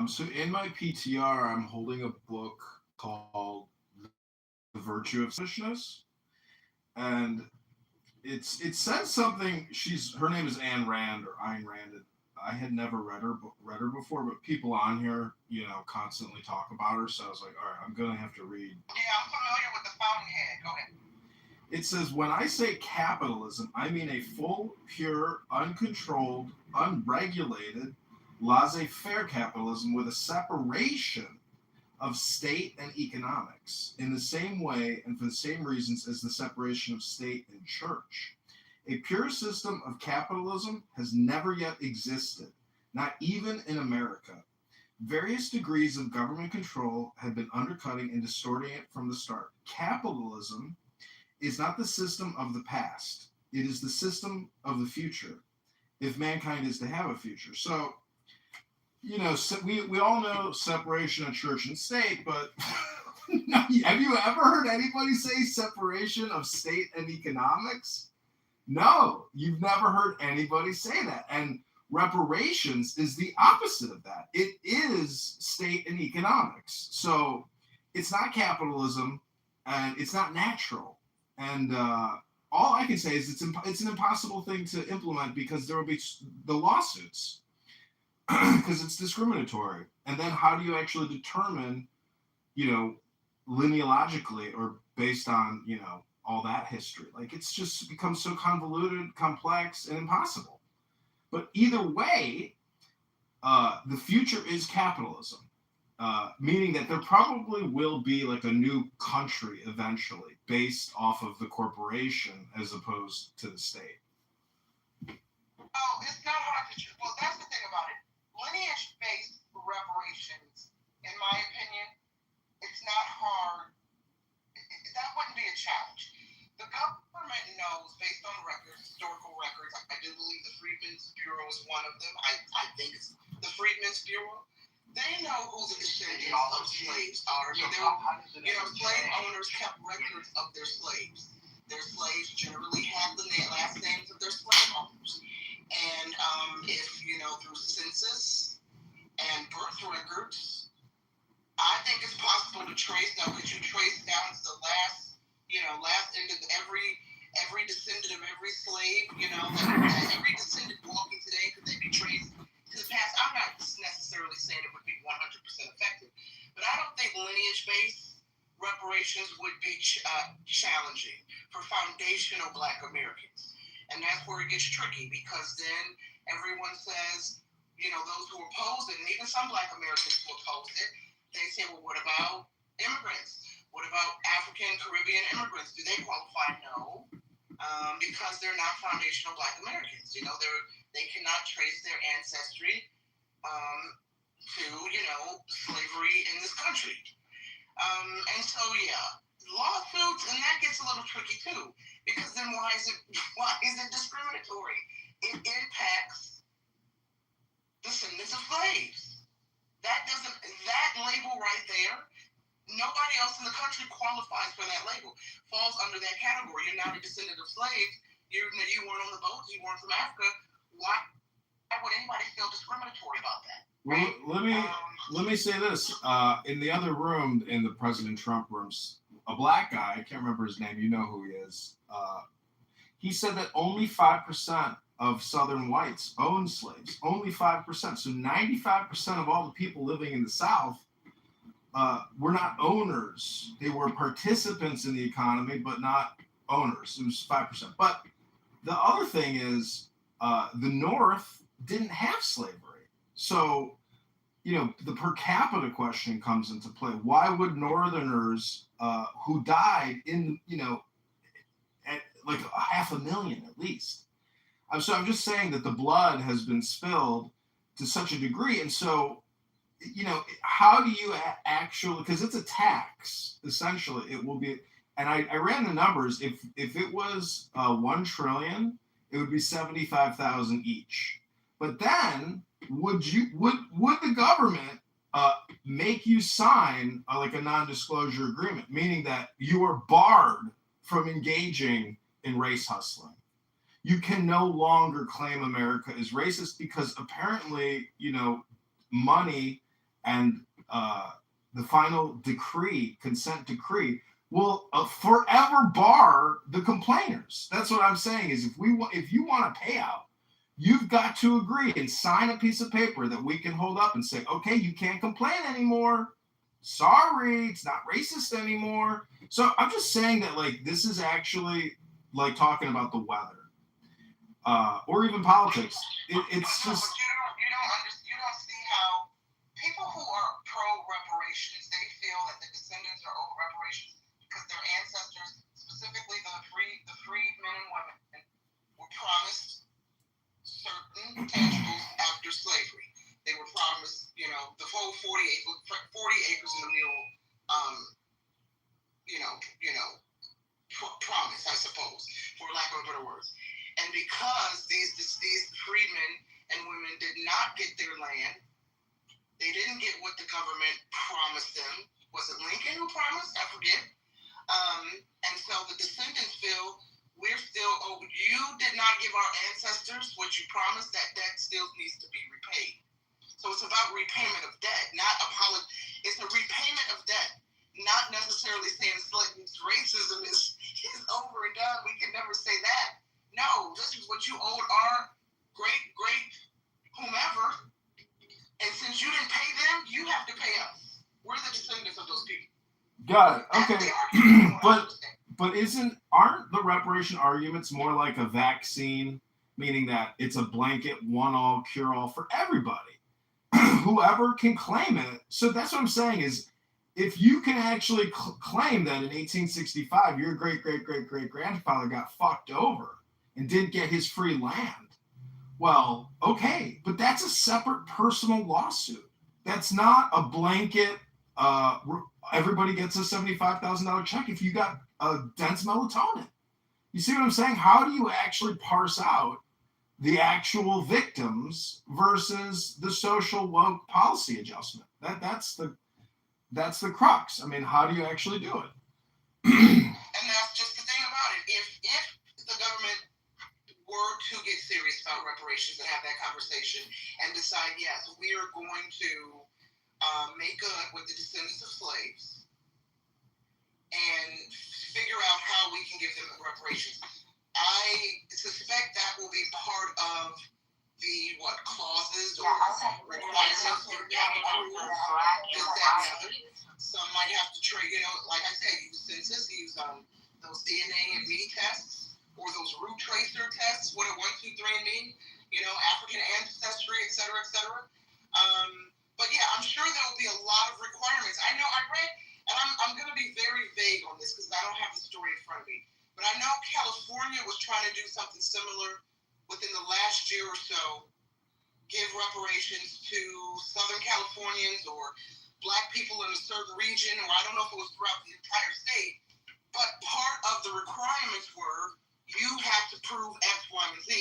So in my PTR, I'm holding a book called The Virtue of Selfishness, and it says something. Her name is Ayn Rand or Ayn Rand. I had never read her before, but people on here, constantly talk about her. So I was like, all right, I'm gonna have to read. Yeah, I'm familiar with the Fountainhead. Go ahead. It says, when I say capitalism, I mean a full, pure, uncontrolled, unregulated, laissez-faire capitalism with a separation of state and economics in the same way and for the same reasons as the separation of state and church. A pure system of capitalism has never yet existed, not even in America. Various degrees of government control have been undercutting and distorting it from the start. Capitalism is not the system of the past. It is the system of the future, if mankind is to have a future. So, we all know separation of church and state, but have you ever heard anybody say separation of state and economics? No, you've never heard anybody say that. And reparations is the opposite of that. It is state and economics. So it's not capitalism and it's not natural. And all I can say is it's an impossible thing to implement because there will be the lawsuits because it's discriminatory. And then how do you actually determine, lineologically or based on, all that history? Like, it's just become so convoluted, complex, and impossible. But either way, the future is capitalism, meaning that there probably will be like a new country eventually based off of the corporation as opposed to the state. Oh, it's not hard to choose. Well, that's the thing about it. Lineage-based reparations, in my opinion, it's not hard. That wouldn't be a challenge. The government knows, based on records, historical records, I do believe the Freedmen's Bureau is one of them. I think it's the Freedmen's Bureau. They know who the descendants of slaves are. Slave owners kept records of their slaves. Their slaves generally had the last names of their slave owners. And if, through census and birth records, I think it's possible to trace. Now, could you trace down to the last end of every descendant of every slave? Every descendant walking today, could they be traced to the past? I'm not necessarily saying it would be 100% effective, but I don't think lineage-based reparations would be challenging for foundational Black Americans. And that's where it gets tricky, because then everyone says, those who oppose it, and even some Black Americans who oppose it, they say, well, what about immigrants? What about African Caribbean immigrants? Do they qualify? No, because they're not foundational Black Americans. They cannot trace their ancestry to slavery in this country. And so lawsuits, and that gets a little tricky too, because then why is it discriminatory? It impacts descendants of slaves. That label right there, nobody else in the country qualifies for that label, falls under that category. You're not a descendant of slaves. You weren't on the boat. You weren't from Africa. Why would anybody feel discriminatory about that? Well, let me say this. In the other room, in the President Trump rooms, a Black guy, I can't remember his name, you know who he is, he said that only 5% of Southern whites owned slaves. Only 5%. So 95% of all the people living in the South were not owners. They were participants in the economy, but not owners. It was 5%. But the other thing is, the North didn't have slavery. So, the per capita question comes into play. Why would Northerners who died in, at like 500,000 at least? So I'm just saying that the blood has been spilled to such a degree. And so, how do you actually, because it's a tax, essentially, it will be, and I ran the numbers, if it was 1 trillion, it would be 75,000 each. But then would the government make you sign like a non-disclosure agreement, meaning that you are barred from engaging in race hustling. You can no longer claim America is racist because apparently, money and the final decree, consent decree, will forever bar the complainers. That's what I'm saying is if you want a payout, you've got to agree and sign a piece of paper that we can hold up and say, okay, you can't complain anymore. Sorry, it's not racist anymore. So I'm just saying that like this is actually like talking about the weather. Or even politics. It's just. You don't see how people who are pro reparations, they feel that the descendants are owed reparations because their ancestors, specifically the free men and women, were promised certain tangibles after slavery. They were promised, the whole 40 acres in a mule, promise, I suppose, for lack of better words. And because these freedmen and women did not get their land, they didn't get what the government promised them. Was it Lincoln who promised? I forget. And so the descendants feel we're still owed. You did not give our ancestors what you promised. That debt still needs to be repaid. So it's about repayment of debt, not apology. It's a repayment of debt, not necessarily saying racism is over and done. We can never say that. No, this is what you owed our great whomever, and since you didn't pay them, you have to pay us. We're the descendants of those people. Got it. Okay, but aren't the reparation arguments more like a vaccine, meaning that it's a blanket one-all cure-all for everybody, whoever can claim it? So that's what I'm saying is, if you can actually claim that in 1865 your great-great-great-great-grandfather got fucked over and didn't get his free land, well, okay, but that's a separate personal lawsuit. That's not a blanket, everybody gets a $75,000 check if you got dense melatonin. You see what I'm saying? How do you actually parse out the actual victims versus the social woke policy adjustment? That's the crux. I mean, how do you actually do it? And that's just the thing about it. If the government were to get serious about reparations and have that conversation and decide, yes, we are going to make good with the descendants of slaves and figure out how we can give them reparations, I suspect that will be part of the clauses or requirements for capital approval. Some might have to trade, like I said, use census, use those DNA and me tests, or those root tracer tests, what a 1, 2, 3 and me, African ancestry, et cetera, et cetera. But yeah, I'm sure there will be a lot of requirements. I know I read, and I'm going to be very vague on this because I don't have the story in front of me, but I know California was trying to do something similar within the last year or so, give reparations to Southern Californians or Black people in a certain region, or I don't know if it was throughout the entire state, but part of the requirements were you have to prove X, Y, and Z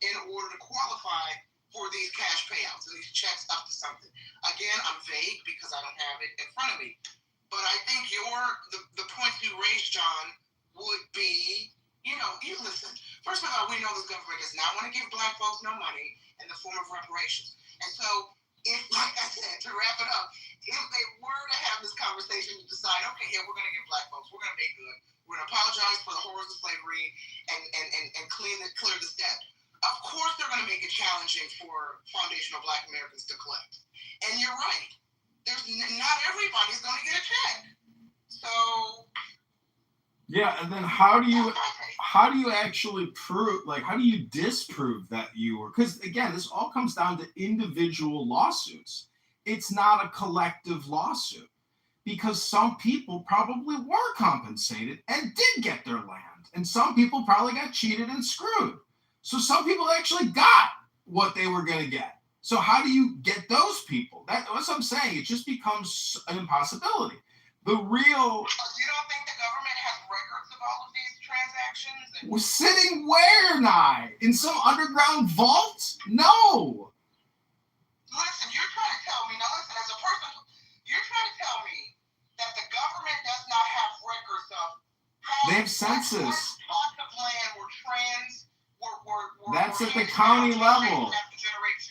in order to qualify for these cash payouts and these checks up to something. Again, I'm vague because I don't have it in front of me. But I think the point you raised, John, would be, you listen, first of all, we know this government does not want to give Black folks no money in the form of reparations. And so, if, like I said, to wrap it up, if they were to have this conversation and decide, okay, yeah, we're going to give Black folks, we're going to make good, we're going to apologize for the horrors of slavery and clear this debt. Of course, they're going to make it challenging for foundational Black Americans to collect. And you're right. Not everybody's going to get a check. So. Yeah, and then how do you actually prove, how do you disprove that you were? Because again, this all comes down to individual lawsuits. It's not a collective lawsuit because some people probably were compensated and did get their land, and some people probably got cheated and screwed. So some people actually got what they were going to get. So how do you get those people? That's what I'm saying. It just becomes an impossibility. The real. You don't think the government has records of all of these transactions? We're sitting where, Nye? In some underground vault? No. Listen, you're trying to tell me. Now listen, as a person, you're They have census. Plots of land were That's at the county level.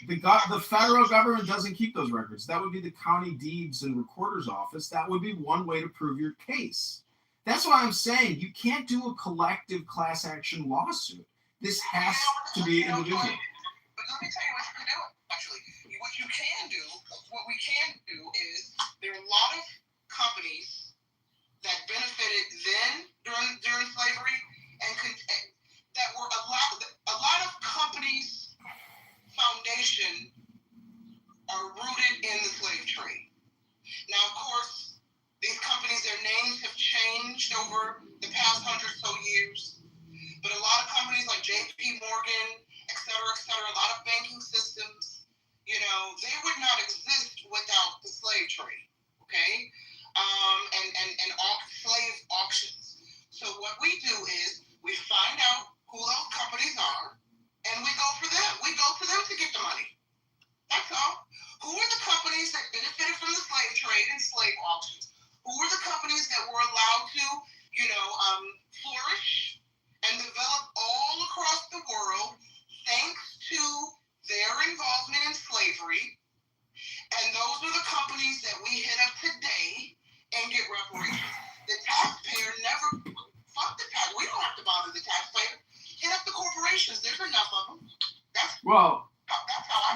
The federal government doesn't keep those records. That would be the county deeds and recorder's office. That would be one way to prove your case. That's why I'm saying you can't do a collective class action lawsuit. This has to be individual. But let me tell you what you can do. Actually, what we can do is there are a lot of companies that benefited then during slavery and that were a lot of companies' foundation are rooted in the slave trade. Now, of course, these companies, their names have changed over the past 100 or so years, but a lot of companies like J.P. Morgan, et cetera, a lot of banking systems, they would not exist without the slave trade, okay? And slave auctions. So what we do is we find out who those companies are, and we go for them. We go to them to get the money. That's all. Who are the companies that benefited from the slave trade and slave auctions? Who are the companies that were allowed to, flourish and develop all across the world thanks to their involvement in slavery? And those are the companies that we hit up today and get reparations. The taxpayer never, fuck the tax. We don't have to bother the taxpayer. Hit up the corporations. There's enough of them.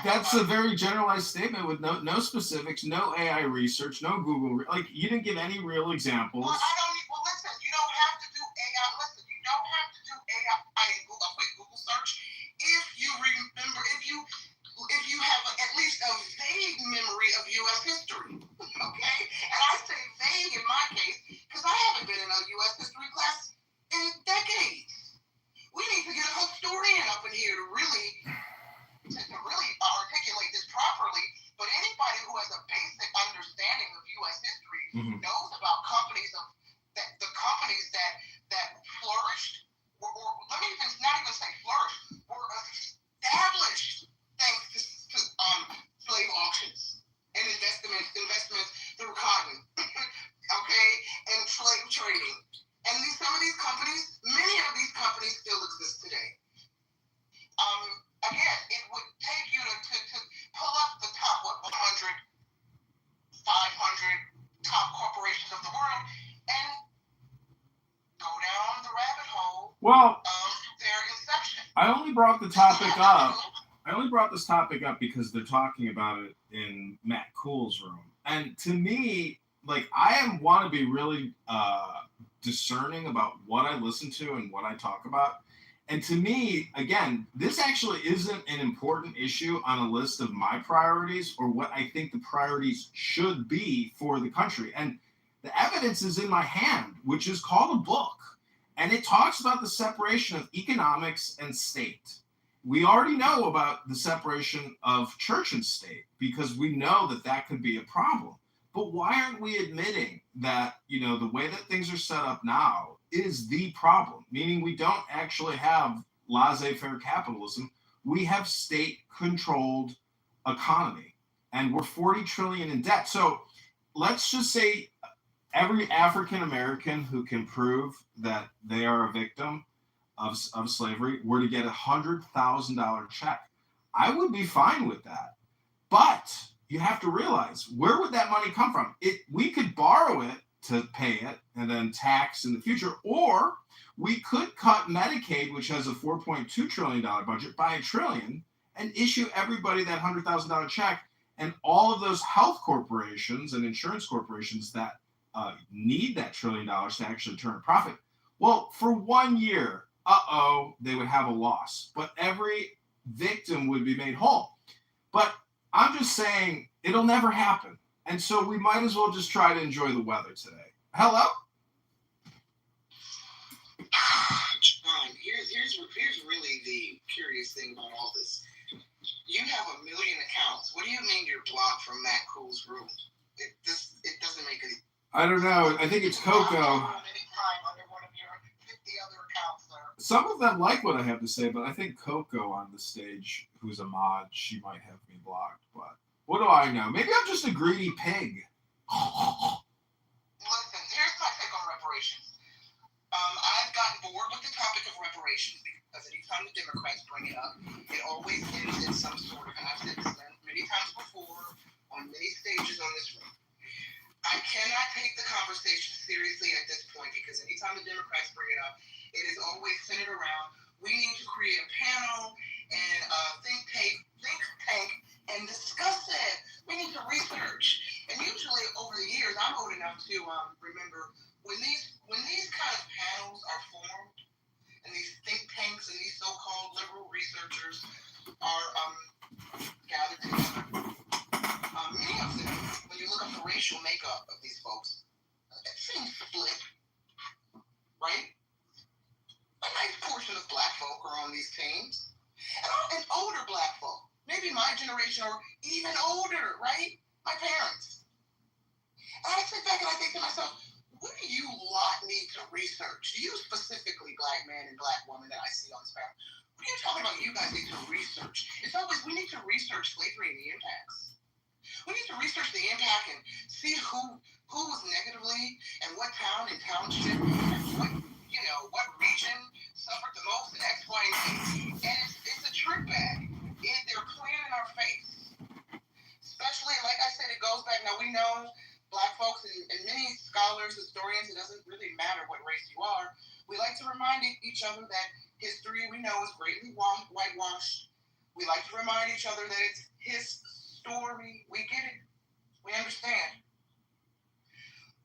That's a very generalized statement with no specifics, no AI research, no Google. You didn't give any real examples. Listen, you don't have to do AI. Listen, you don't have to do AI and a quick Google search if you remember, if you have at least a vague memory of U.S. history, okay? And I say vague in my case because I haven't been in a U.S. history class in decades. We need to get a historian up in here to really articulate this properly. But anybody who has a basic understanding of U.S. history knows about the companies that flourished, or let me even not even say flourished, were established thanks to slave auctions and investments through cotton, okay, and slave trading. And some of these companies, many of these companies still exist today. Again, it would take you to pull up the top 100, 500 top corporations of the world and go down the rabbit hole of their inception. I only brought this topic up because they're talking about it in Matt Cool's room. And to me, I want to be really discerning about what I listen to and what I talk about. And to me, again, this actually isn't an important issue on a list of my priorities or what I think the priorities should be for the country. And the evidence is in my hand, which is called a book. And it talks about the separation of economics and state. We already know about the separation of church and state because we know that could be a problem. But why aren't we admitting that, the way that things are set up now is the problem? Meaning we don't actually have laissez-faire capitalism. We have state-controlled economy, and we're $40 trillion in debt. So let's just say every African-American who can prove that they are a victim of slavery were to get $100,000 check. I would be fine with that. But you have to realize, where would that money come from? We could borrow it to pay it and then tax in the future, or we could cut Medicaid, which has a $4.2 trillion budget, by $1 trillion and issue everybody that $100,000 check. And all of those health corporations and insurance corporations that need that $1 trillion to actually turn a profit, well, for 1 year, they would have a loss, but every victim would be made whole. But I'm just saying it'll never happen. And so we might as well just try to enjoy the weather today. Hello? Here's really the curious thing about all this. You have 1 million accounts. What do you mean you're blocked from Matt Cool's room? It doesn't make any. I don't know. I think it's Coco. Some of them like what I have to say, but I think Coco on the stage, who's a mod, she might have me blocked. But what do I know? Maybe I'm just a greedy pig. Listen, here's my take on reparations. I reparations because anytime the Democrats bring it up, it always ends in some sort of, and I've said this many times before on many stages on this room. I cannot take the conversation seriously at this point because anytime the Democrats bring it up, it is always centered around we need to create a panel and think tank and discuss it. We need to research. And usually over the years, I'm old enough to remember when these kind of panels are formed and these think tanks and these so-called liberal researchers are gathered together. Many of them, when you look up the racial makeup of these folks, it seems split, right? A nice portion of black folk are on these teams. And older black folk, maybe my generation or even older, right? My parents. And I sit back and I think to myself, what do you lot need to research? You specifically, black man and black woman that I see on this panel. What are you talking about you guys need to research? It's always, we need to research slavery and the impacts. We need to research the impact and see who was negatively and what town and township and what region suffered the most in X, Y, and Z. And it's a trick bag. They're playing in our face. Especially, like I said, it goes back. Now we know black folks and many scholars, historians, it doesn't really matter what race you are. We like to remind each other that history we know is greatly whitewashed. We like to remind each other that it's his story. We get it. We understand.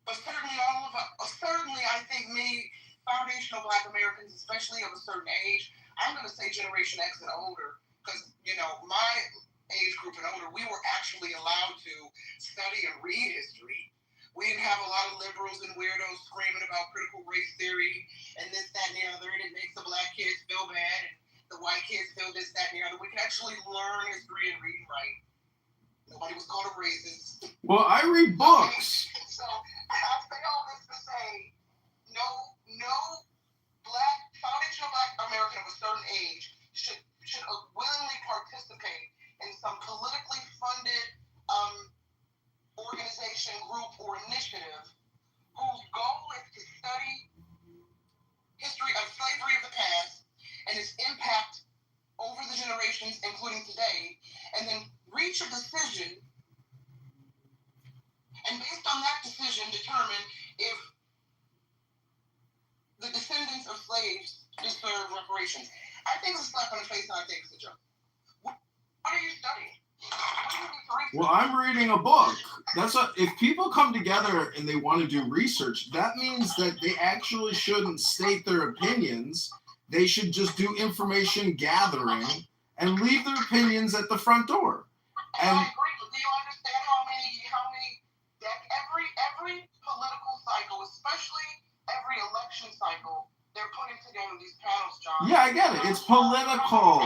But certainly I think many foundational black Americans, especially of a certain age, I'm going to say Generation X and older, because, my age group and older, we were actually allowed to study and read history. We didn't have a lot of liberals and weirdos screaming about critical race theory and this, that, and the other, and it makes the black kids feel bad, and the white kids feel this, that, and the other. We can actually learn history and read and write. Nobody was called a racist. Well, I read books. So I say all this to say, no foundational black American of a certain age should willingly participate in some politically funded organization, group, or initiative whose goal is to study history of slavery of the past and its impact over the generations, including today, and then reach a decision, and based on that decision, determine if the descendants of slaves deserve reparations. I think it's a slap on the face, and I think it's a joke. What are you studying? Well, I'm reading a book. If people come together and they want to do research, that means that they actually shouldn't state their opinions. They should just do information gathering and leave their opinions at the front door. And I agree. Do you understand how many every political cycle, especially every election cycle, they're putting together these panels, John? Yeah, I get it. It's political.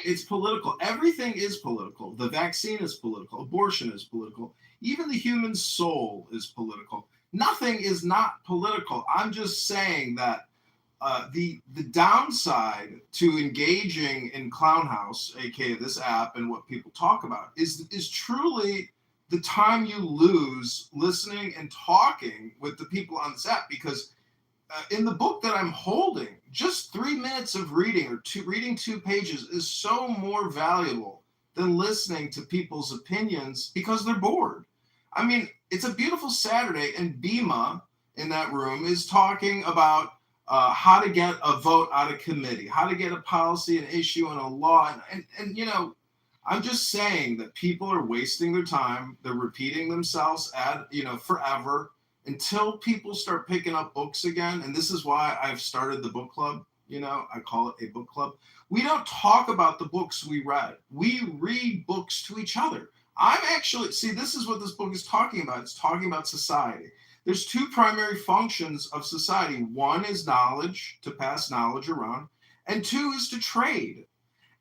It's political. Everything is political. The vaccine is political. Abortion is political. Even the human soul is political. Nothing is not political. I'm just saying that the downside to engaging in Clown House, aka this app, and what people talk about is truly the time you lose listening and talking with the people on this app, because in the book that I'm holding, just 3 minutes of reading or reading 2 pages is so more valuable than listening to people's opinions because they're bored. I mean, it's a beautiful Saturday, and Bima in that room is talking about how to get a vote out of committee, how to get a policy, an issue, and a law. And I'm just saying that people are wasting their time. They're repeating themselves forever until people start picking up books again. And this is why I've started the book club. I call it a book club. We don't talk about the books we read. We read books to each other. This is what this book is talking about. It's talking about society. There's 2 primary functions of society. One is knowledge, to pass knowledge around, and 2 is to trade.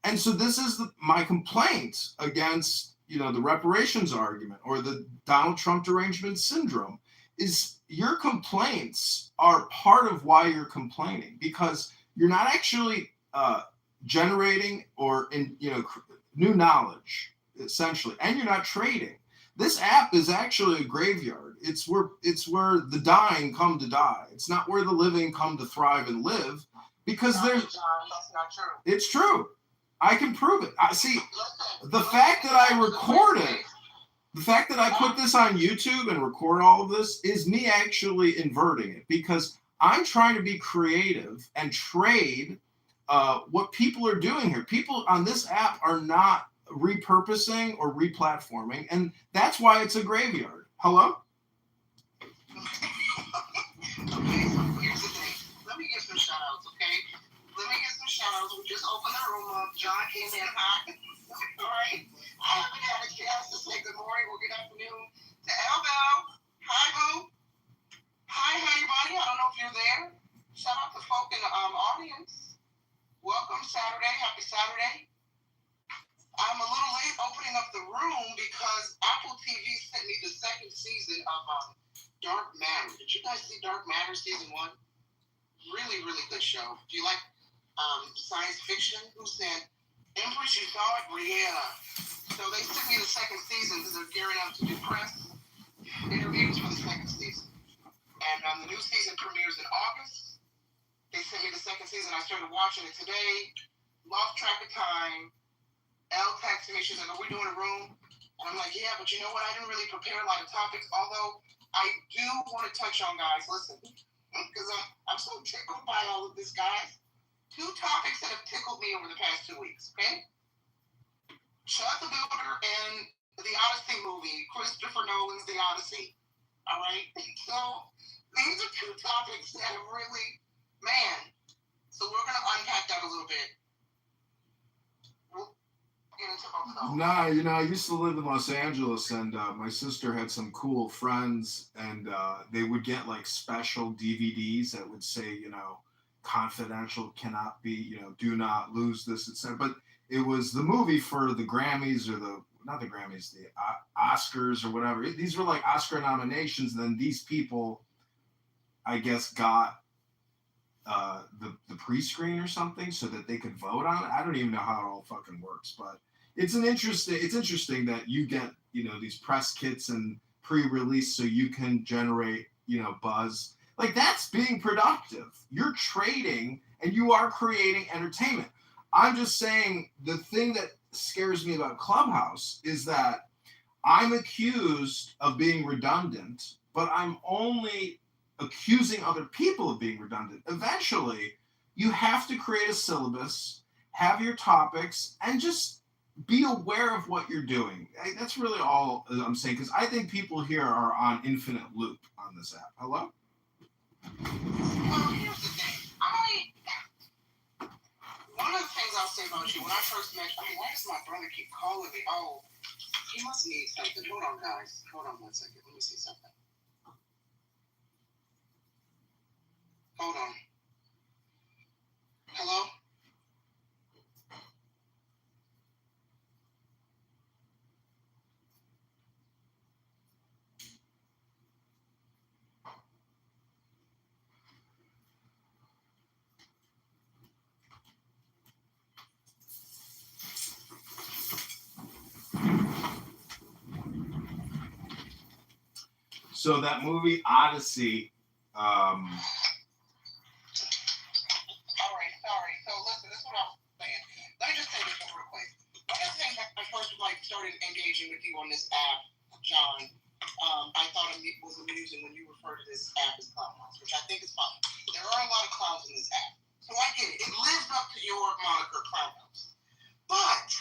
And so this is my complaint against, the reparations argument or the Donald Trump derangement syndrome, is your complaints are part of why you're complaining, because you're not actually generating or new knowledge, essentially, and you're not trading. This app is actually a graveyard. It's where the dying come to die. It's not where the living come to thrive and live. Because No, there's, John, that's not true. it's true. I can prove it. I see Listen, the fact that I record it, the fact that I put this on YouTube and record all of this is me actually inverting it, because I'm trying to be creative and trade what people are doing here. People on this app are not repurposing or replatforming, and that's why it's a graveyard. Hello? Okay, so here's the thing. Let me get some shout outs, okay? Let me get some shout outs. We just opened the room up. John came in hot. All right. I haven't had a chance to say good morning or good afternoon to Elbel. Hi, Boo. Hi, honey bunny. I don't know if you're there. Shout out to folk in the audience. Welcome Saturday. Happy Saturday. I'm a little late opening up the room because Apple TV sent me the second season of Dark Matter. Did you guys see Dark Matter season 1? Really, really good show. Do you like science fiction? Who said? Empress, you saw it? Brianna. So they sent me the second season because they're gearing up to do press interviews for the second season. And the new season premieres in August. They sent me the second season. I started watching it today. Lost track of time. Elle texted me. She's like, "Are we doing a room?" And I'm like, "Yeah, but you know what? I didn't really prepare a lot of topics. Although I do want to touch on, guys. Listen, because I'm so tickled by all of this, guys. 2 topics that have tickled me over the past 2 weeks. Okay, Chud the Builder and the Odyssey movie, Christopher Nolan's The Odyssey. All right, so these are 2 topics that have really, man. So we're gonna unpack that a little bit. Nah, you know, I used to live in Los Angeles, and my sister had some cool friends, and they would get like special DVDs that would say, you know, confidential, cannot be, you know, do not lose this, etc. But it was the movie for the Grammys, or not the Grammys, the Oscars or whatever. These were like Oscar nominations. And then these people, I guess, got the pre-screen or something so that they could vote on it. I don't even know how it all fucking works, but it's interesting that you get, you know, these press kits and pre-release so you can generate, you know, buzz. Like, that's being productive. You're trading and you are creating entertainment. I'm just saying, the thing that scares me about Clubhouse is that I'm accused of being redundant, but I'm only accusing other people of being redundant. Eventually, you have to create a syllabus, have your topics, and just be aware of what you're doing. That's really all I'm saying, because I think people here are on infinite loop on this app. Hello? Well, here's the thing. One of the things I'll say about you, when I first met you, why does my brother keep calling me? Oh, he must need something. Hold on, guys. Hold on 1 second. Let me see something. Hold on. Hello? So that movie Odyssey. All right, sorry. So listen, this is what I was saying. Let me just say this real quick. One of the things I first started engaging with you on this app, John, I thought it was amusing when you refer to this app as Clubhouse, which I think is fine. There are a lot of clowns in this app, so I get it. It lives up to your moniker, Clubhouse. But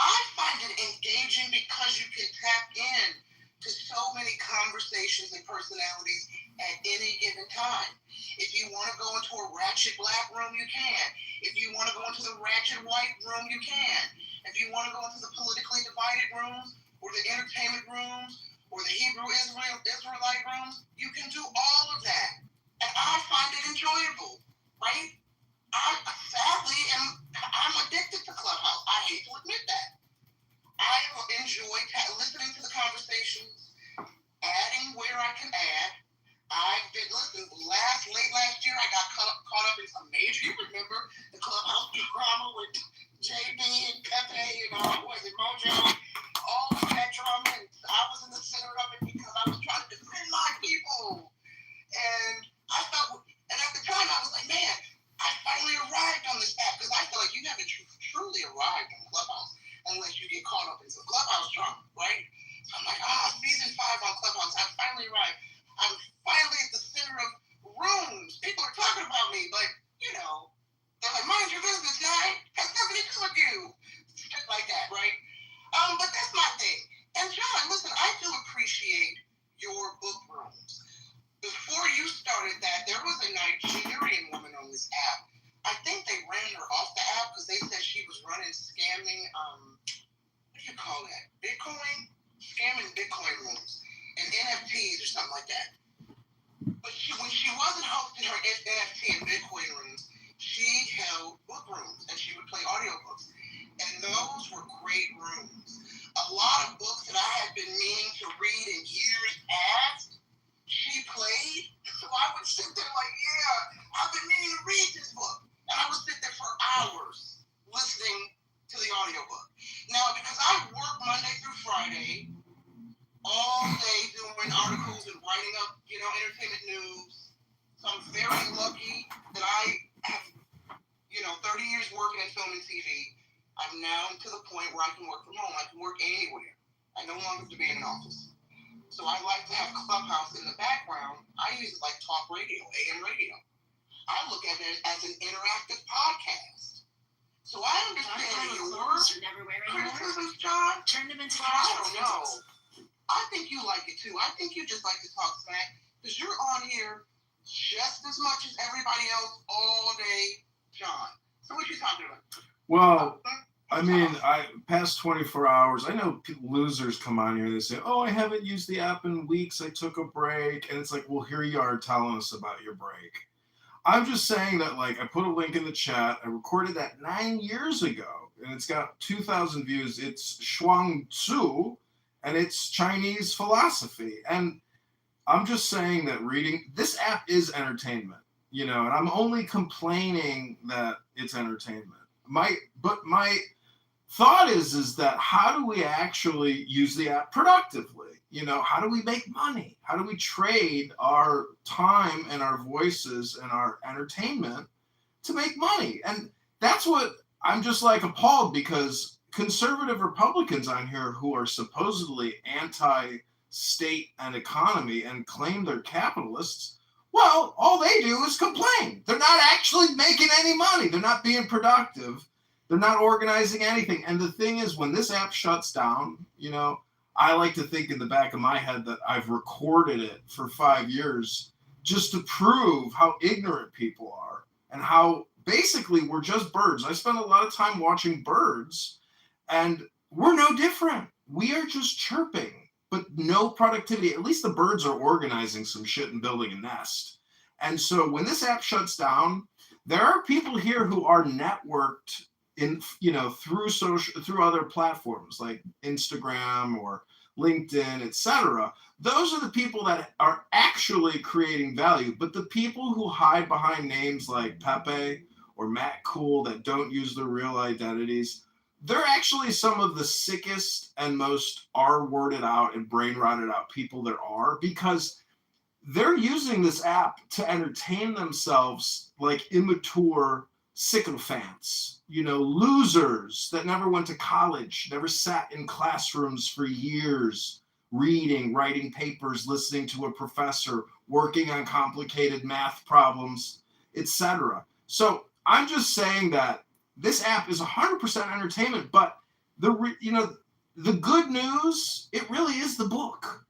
I find it engaging because you can tap in to so many conversations and personalities at any given time. If you want to go into a ratchet black room, you can. If you want to go into the ratchet white room, you can. If you want to go into the politically divided rooms, or the entertainment rooms, or the Hebrew Israelite rooms, you can do all of that. And I find it enjoyable, right? Sadly, I'm addicted to Clubhouse. I hate to admit that. I enjoy listening to the conversations, adding where I can add. I've been listening. Late last year, I got caught up in some major. You remember the Clubhouse drama with JB and Pepe and was it Mojo? All of that drama, and I was in the center of it because I was trying to defend my people. And I felt, and at the Bitcoin rooms and NFTs or something like that. But when she wasn't hosting her NFT and Bitcoin rooms, she held book rooms and she would play audiobooks. And those were great rooms. A lot of books that I had been meaning to read in years past, she played. So I would sit there like, yeah, I've been meaning to read this book. And I would sit there for hours listening to the audiobook. Now, because I work Monday through Friday, all day doing articles and writing up, entertainment news. So I'm very lucky that I have, 30 years working in film and TV. I'm now to the point where I can work from home. I can work anywhere. I no longer have to be in an office. So I like to have Clubhouse in the background. I use it like talk radio, AM radio. I look at it as an interactive podcast. So I understand your criticisms, John. Turn them into I don't know. I think you like it too. I think you just like to talk smack because you're on here just as much as everybody else all day, John. So what you talking about? Well, I mean, past 24 hours, I know losers come on here and they say, oh, I haven't used the app in weeks. I took a break. And it's like, well, here you are telling us about your break. I'm just saying that, I put a link in the chat. I recorded that 9 years ago, and it's got 2,000 views. It's Shuang Tzu, and it's Chinese philosophy. And I'm just saying that this app is entertainment, and I'm only complaining that it's entertainment. My thought is that how do we actually use the app productively? How do we make money? How do we trade our time and our voices and our entertainment to make money? And that's what I'm just appalled, because conservative Republicans on here who are supposedly anti-state and economy and claim they're capitalists, well, all they do is complain. They're not actually making any money. They're not being productive. They're not organizing anything. And the thing is, when this app shuts down, I like to think in the back of my head that I've recorded it for 5 years just to prove how ignorant people are and how basically we're just birds. I spend a lot of time watching birds, and we're no different. We are just chirping, but no productivity. At least the birds are organizing some shit and building a nest. And so when this app shuts down, there are people here who are networked through other platforms like Instagram or LinkedIn, etc. Those are the people that are actually creating value. But the people who hide behind names like Pepe or Matt Cool that don't use their real identities, they're actually some of the sickest and most R-worded out and brain-rotted out people there are, because they're using this app to entertain themselves like immature sycophants, losers that never went to college, never sat in classrooms for years, reading, writing papers, listening to a professor, working on complicated math problems, etc. So I'm just saying that this app is 100% entertainment, but the good news, it really is the book.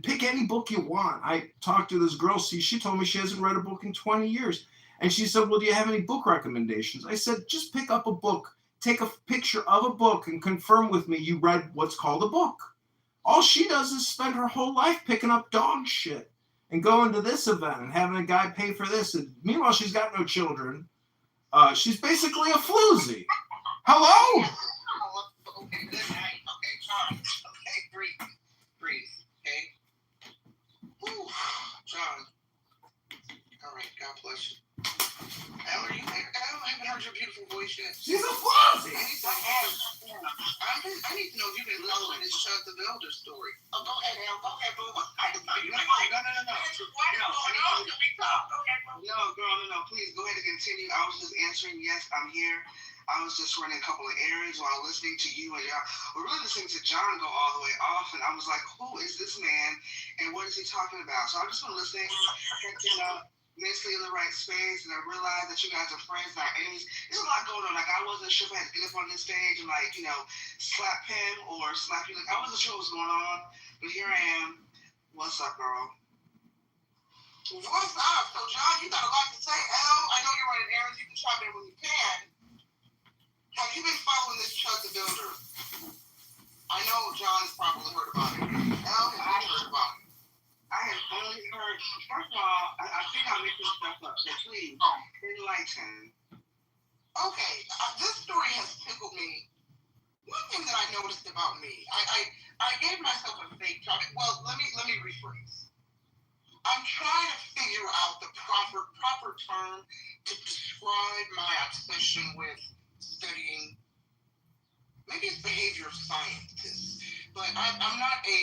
Pick any book you want. I talked to this girl, she told me she hasn't read a book in 20 years. And she said, well, do you have any book recommendations? I said, just pick up a book, take a picture of a book and confirm with me you read what's called a book. All she does is spend her whole life picking up dog shit and going to this event and having a guy pay for this. And meanwhile, she's got no children. She's basically a floozy. Hello? Okay, good night. Okay, John. Okay, breathe. Okay? Whew. John. All right, God bless you. Elle, are you there? Elle, I haven't heard your beautiful voice yet. She's a floozy! I need to know if you've been following this Chuck the Builder story. Oh, go ahead, Elle. Go ahead, boo. No, girl, no. Please, go ahead and continue. I was just answering, yes, I'm here. I was just running a couple of errands while listening to you, and y'all were really listening to John go all the way off, and I was like, who is this man, and what is he talking about? So I've just been listening, and mentally in the right space, and I realized that you guys are friends, not enemies. There's a lot going on. I wasn't sure if I had to get up on this stage and slap him or slap you. I wasn't sure what was going on, but here I am. What's up, girl? What's up? So, John, you got a lot to say. Elle, I know you're running errands. You can chime in when you can. Have you been following this Chuck the Builder? I know John's probably heard about it. Elle, make this stuff up, so please enlighten. Okay, this story has tickled me. One thing that I noticed about me, I gave myself a fake job. Well, let me rephrase. I'm trying to figure out the proper term to describe my obsession with studying. Maybe it's behavior scientist, but I'm not a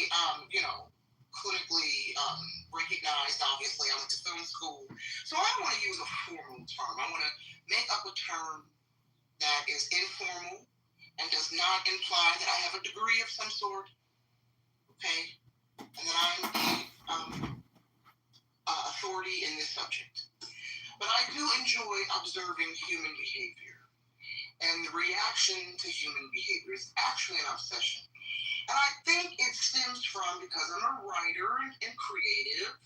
clinically recognized. Obviously, I went to film school, so I don't want to use a formal term. I want to make up a term that is informal and does not imply that I have a degree of some sort. Okay, and that I'm the authority in this subject. But I do enjoy observing human behavior. And the reaction to human behavior is actually an obsession. And I think it stems from because I'm a writer and creative,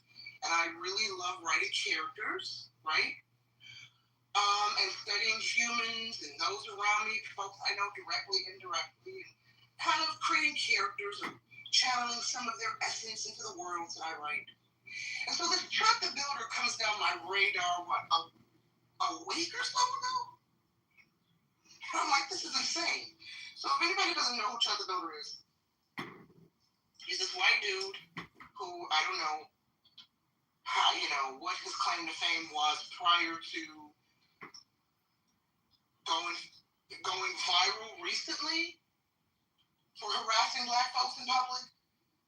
and I really love writing characters, right? And studying humans and those around me, folks I know directly, indirectly, and kind of creating characters or channeling some of their essence into the worlds that I write. And so this Chuck the Builder comes down my radar, a week or so ago? And I'm like, this is insane. So if anybody doesn't know who Chuck the Builder is, he's this white dude who, I don't know how, what his claim to fame was prior to going viral recently for harassing black folks in public.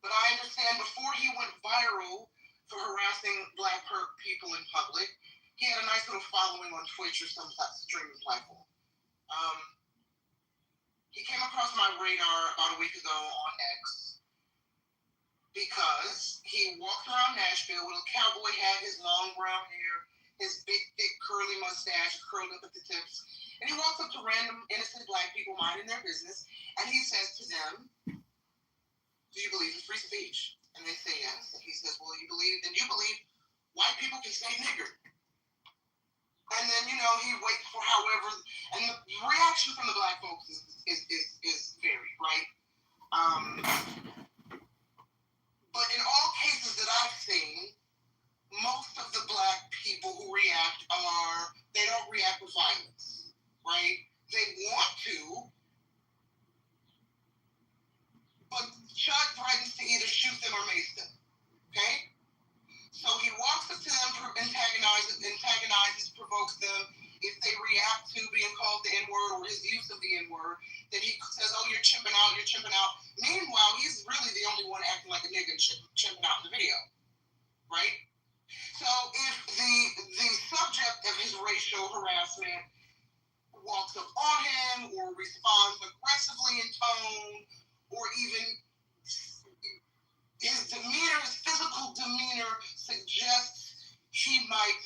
But I understand before he went viral for harassing black people in public, he had a nice little following on Twitch or some streaming platform. He came across my radar about a week ago on X because he walked around Nashville with a cowboy hat, his long brown hair, his big, thick, curly mustache curled up at the tips. And he walks up to random, innocent black people minding their business, and he says to them, do you believe in free speech? And they say yes. And he says, well, you believe white people can say nigger. And then, he waits for however, and the reaction from the black folks is varied, right? But in all cases that I've seen, most of the black people who react they don't react with violence, right? They want to, but Chuck threatens to either shoot them or mace them, okay? So he walks up to them, antagonizes, provokes them. If they react to being called the N-word or his use of the N-word, then he says, oh, you're chimping out. Meanwhile, he's really the only one acting like a nigga and chimping out in the video, right? So if the subject of his racial harassment walks up on him or responds aggressively in tone or even his physical demeanor suggests he might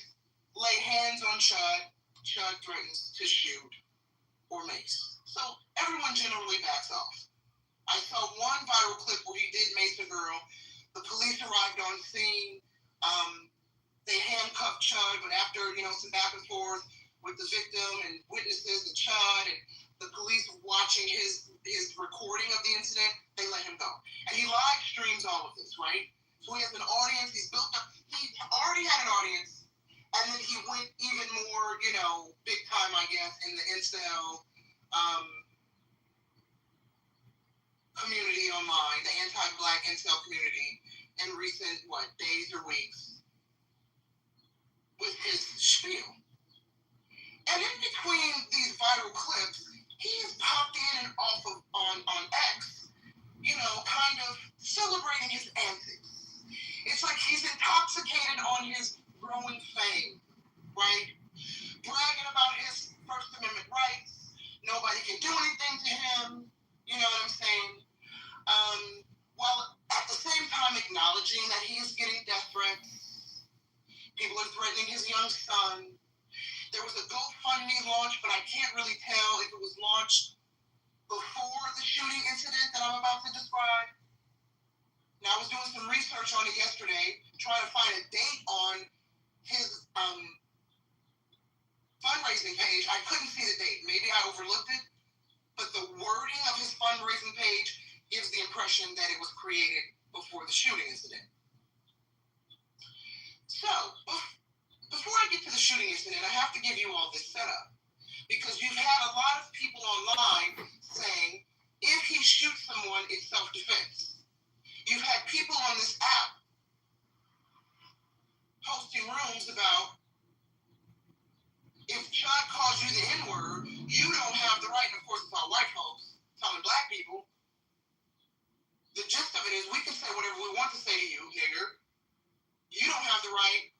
lay hands on Chud threatens to shoot or mace. So everyone generally backs off. I saw one viral clip where he did mace a girl. The police arrived on scene. They handcuffed Chud, but after, some back and forth with the victim and witnesses and Chud and the police watching his recording of the incident, they let him go. And he live streams all of this, right? So he has an audience. He's built up. He already had an audience. And then he went even more, big time, I guess, in the incel community online, the anti-black incel community in recent, days or weeks with his spiel. And in between these viral clips, he has popped in and off of on X, kind of celebrating his antics. It's like he's intoxicated on his growing fame, right? Bragging about his First Amendment rights. Nobody can do anything to him. You know what I'm saying? While at the same time acknowledging that he is getting death threats. People are threatening his young son. There was a GoFundMe launch, but I can't really tell if it was launched before the shooting incident that I'm about to describe. Now, I was doing some research on it yesterday, trying to find a date on his fundraising page. I couldn't see the date. Maybe I overlooked it, but the wording of his fundraising page gives the impression that it was created before the shooting incident. So, before I get to the shooting incident, I have to give you all this setup. Because you've had a lot of people online saying, if he shoots someone, it's self-defense. You've had people on this app posting rooms about, if Chud calls you the N-word, you don't have the right, and of course it's all white folks telling black people, the gist of it is we can say whatever we want to say to you, nigger. You don't have the right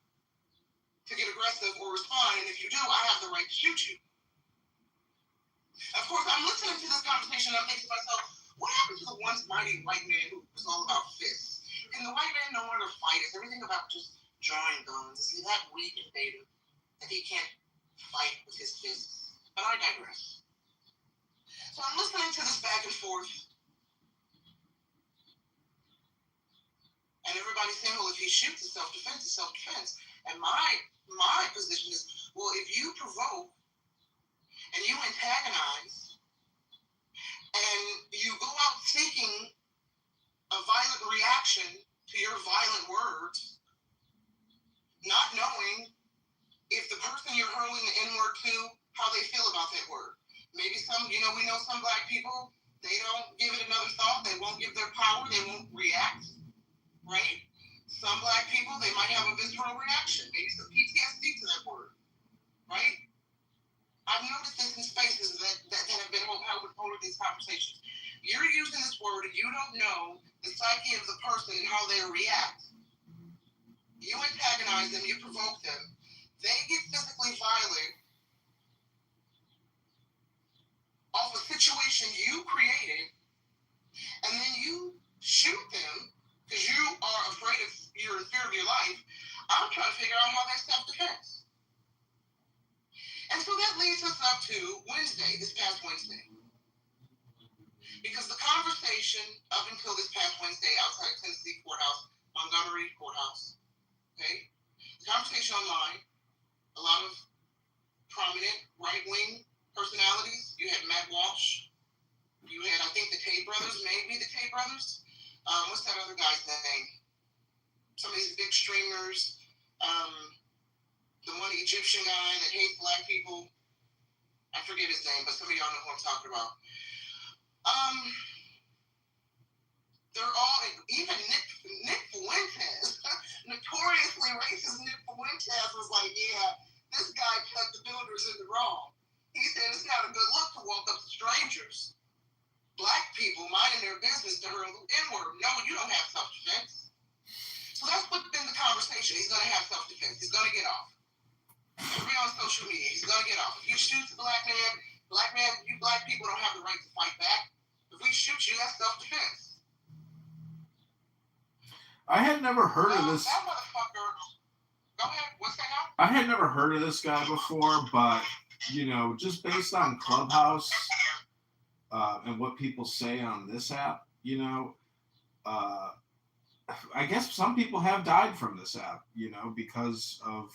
to get aggressive or respond, and if you do, I have the right to shoot you. Of course, I'm listening to this conversation, and I'm thinking to myself, what happened to the once mighty white man who was all about fists? Can the white man no longer fight? Is everything about just drawing guns? Is he that weak and beta that he can't fight with his fists? But I digress. So I'm listening to this back and forth, and everybody's saying, well, if he shoots, it's self-defense, it's self-defense. And my position is, well, if you provoke and you antagonize and you go out seeking a violent reaction to your violent words, not knowing if the person you're hurling the N-word to, how they feel about that word. Maybe we know some black people, they don't give it another thought, they won't give their power, they won't react, right? Some black people, they might have a visceral reaction, maybe some PTSD to that word, right? I've noticed this in spaces that have been holding these conversations. You're using this word and you don't know the psyche of the person and how they react. You antagonize them, you provoke them. They get physically violent off a situation you created, and then you shoot them because you are afraid you're in fear of your life. I'm trying to figure out how that's self-defense. And so that leads us up to Wednesday, this past Wednesday. Because the conversation up until this past Wednesday outside Tennessee Courthouse, Montgomery Courthouse, okay? The conversation online, a lot of prominent right-wing personalities. You had Matt Walsh. You had, I think, the Tate brothers, maybe the Tate brothers. What's that other guy's name? Some of these big streamers. The one Egyptian guy that hates black people. I forget his name, but some of y'all know who I'm talking about. They're all, even Nick Fuentes, notoriously racist Nick Fuentes was like, yeah, this guy cut the builders in the wrong. He said it's not a good look to walk up to strangers, black people minding their business, to hurl the N-word. No, you don't have self-defense. So that's what's been the conversation. He's going to have self-defense. He's going to get off. He'll be on social media. He's going to get off. If you shoot the black man, you black people don't have the right to fight back. If we shoot you, that's self-defense. I had never heard of this. That motherfucker. Go ahead. What's that now? I had never heard of this guy before, but, just based on Clubhouse and what people say on this app, I guess some people have died from this app, because of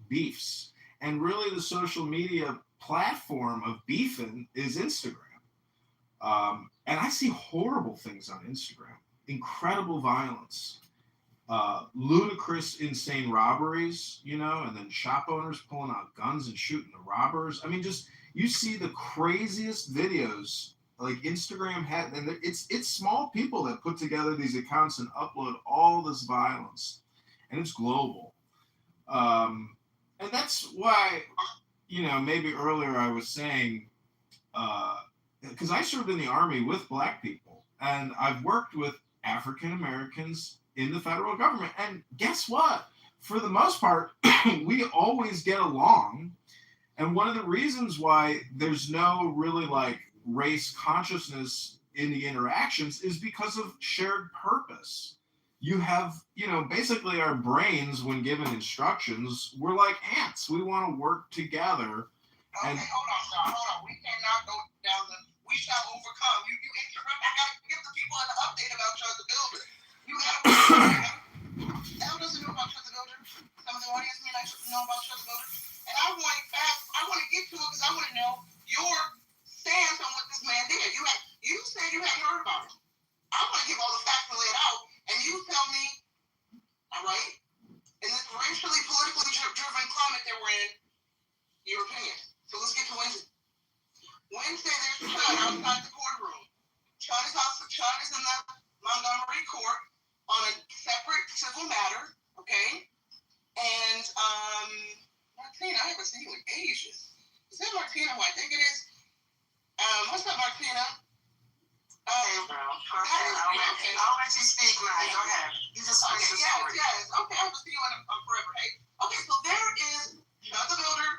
beefs. And really the social media platform of beefing is Instagram. And I see horrible things on Instagram. Incredible violence. Ludicrous, insane robberies, and then shop owners pulling out guns and shooting the robbers. I mean, you see the craziest videos like Instagram had, and it's small people that put together these accounts and upload all this violence, and it's global. And that's why, maybe earlier I was saying, because I served in the Army with black people, and I've worked with African Americans in the federal government. And guess what? For the most part, we always get along. And one of the reasons why there's no really race consciousness in the interactions is because of shared purpose. You have, basically our brains, when given instructions, we're like ants. We want to work together. Okay, hold on, Sean. Hold on. We cannot go down we shall overcome. You interrupt. I got to give the people an update about Chud the Builder. You got to Elle doesn't know about Chud the Builder. Some of the audience may not know about Chud the Builder. And I want to get to it because I want to know your stance on what this man did. You said you hadn't heard about it. I want to give all the facts and lay it out, and you tell me, all right, in this racially, politically driven climate on a separate civil matter, okay? And Martina, I haven't seen you in ages. Is that Martina who I think it is? What's up, Martina? Hey, bro. I'll let you speak, man. Go ahead. You just finish the story. Yes. Okay, I haven't seen you in forever. Hey, okay, so there is another builder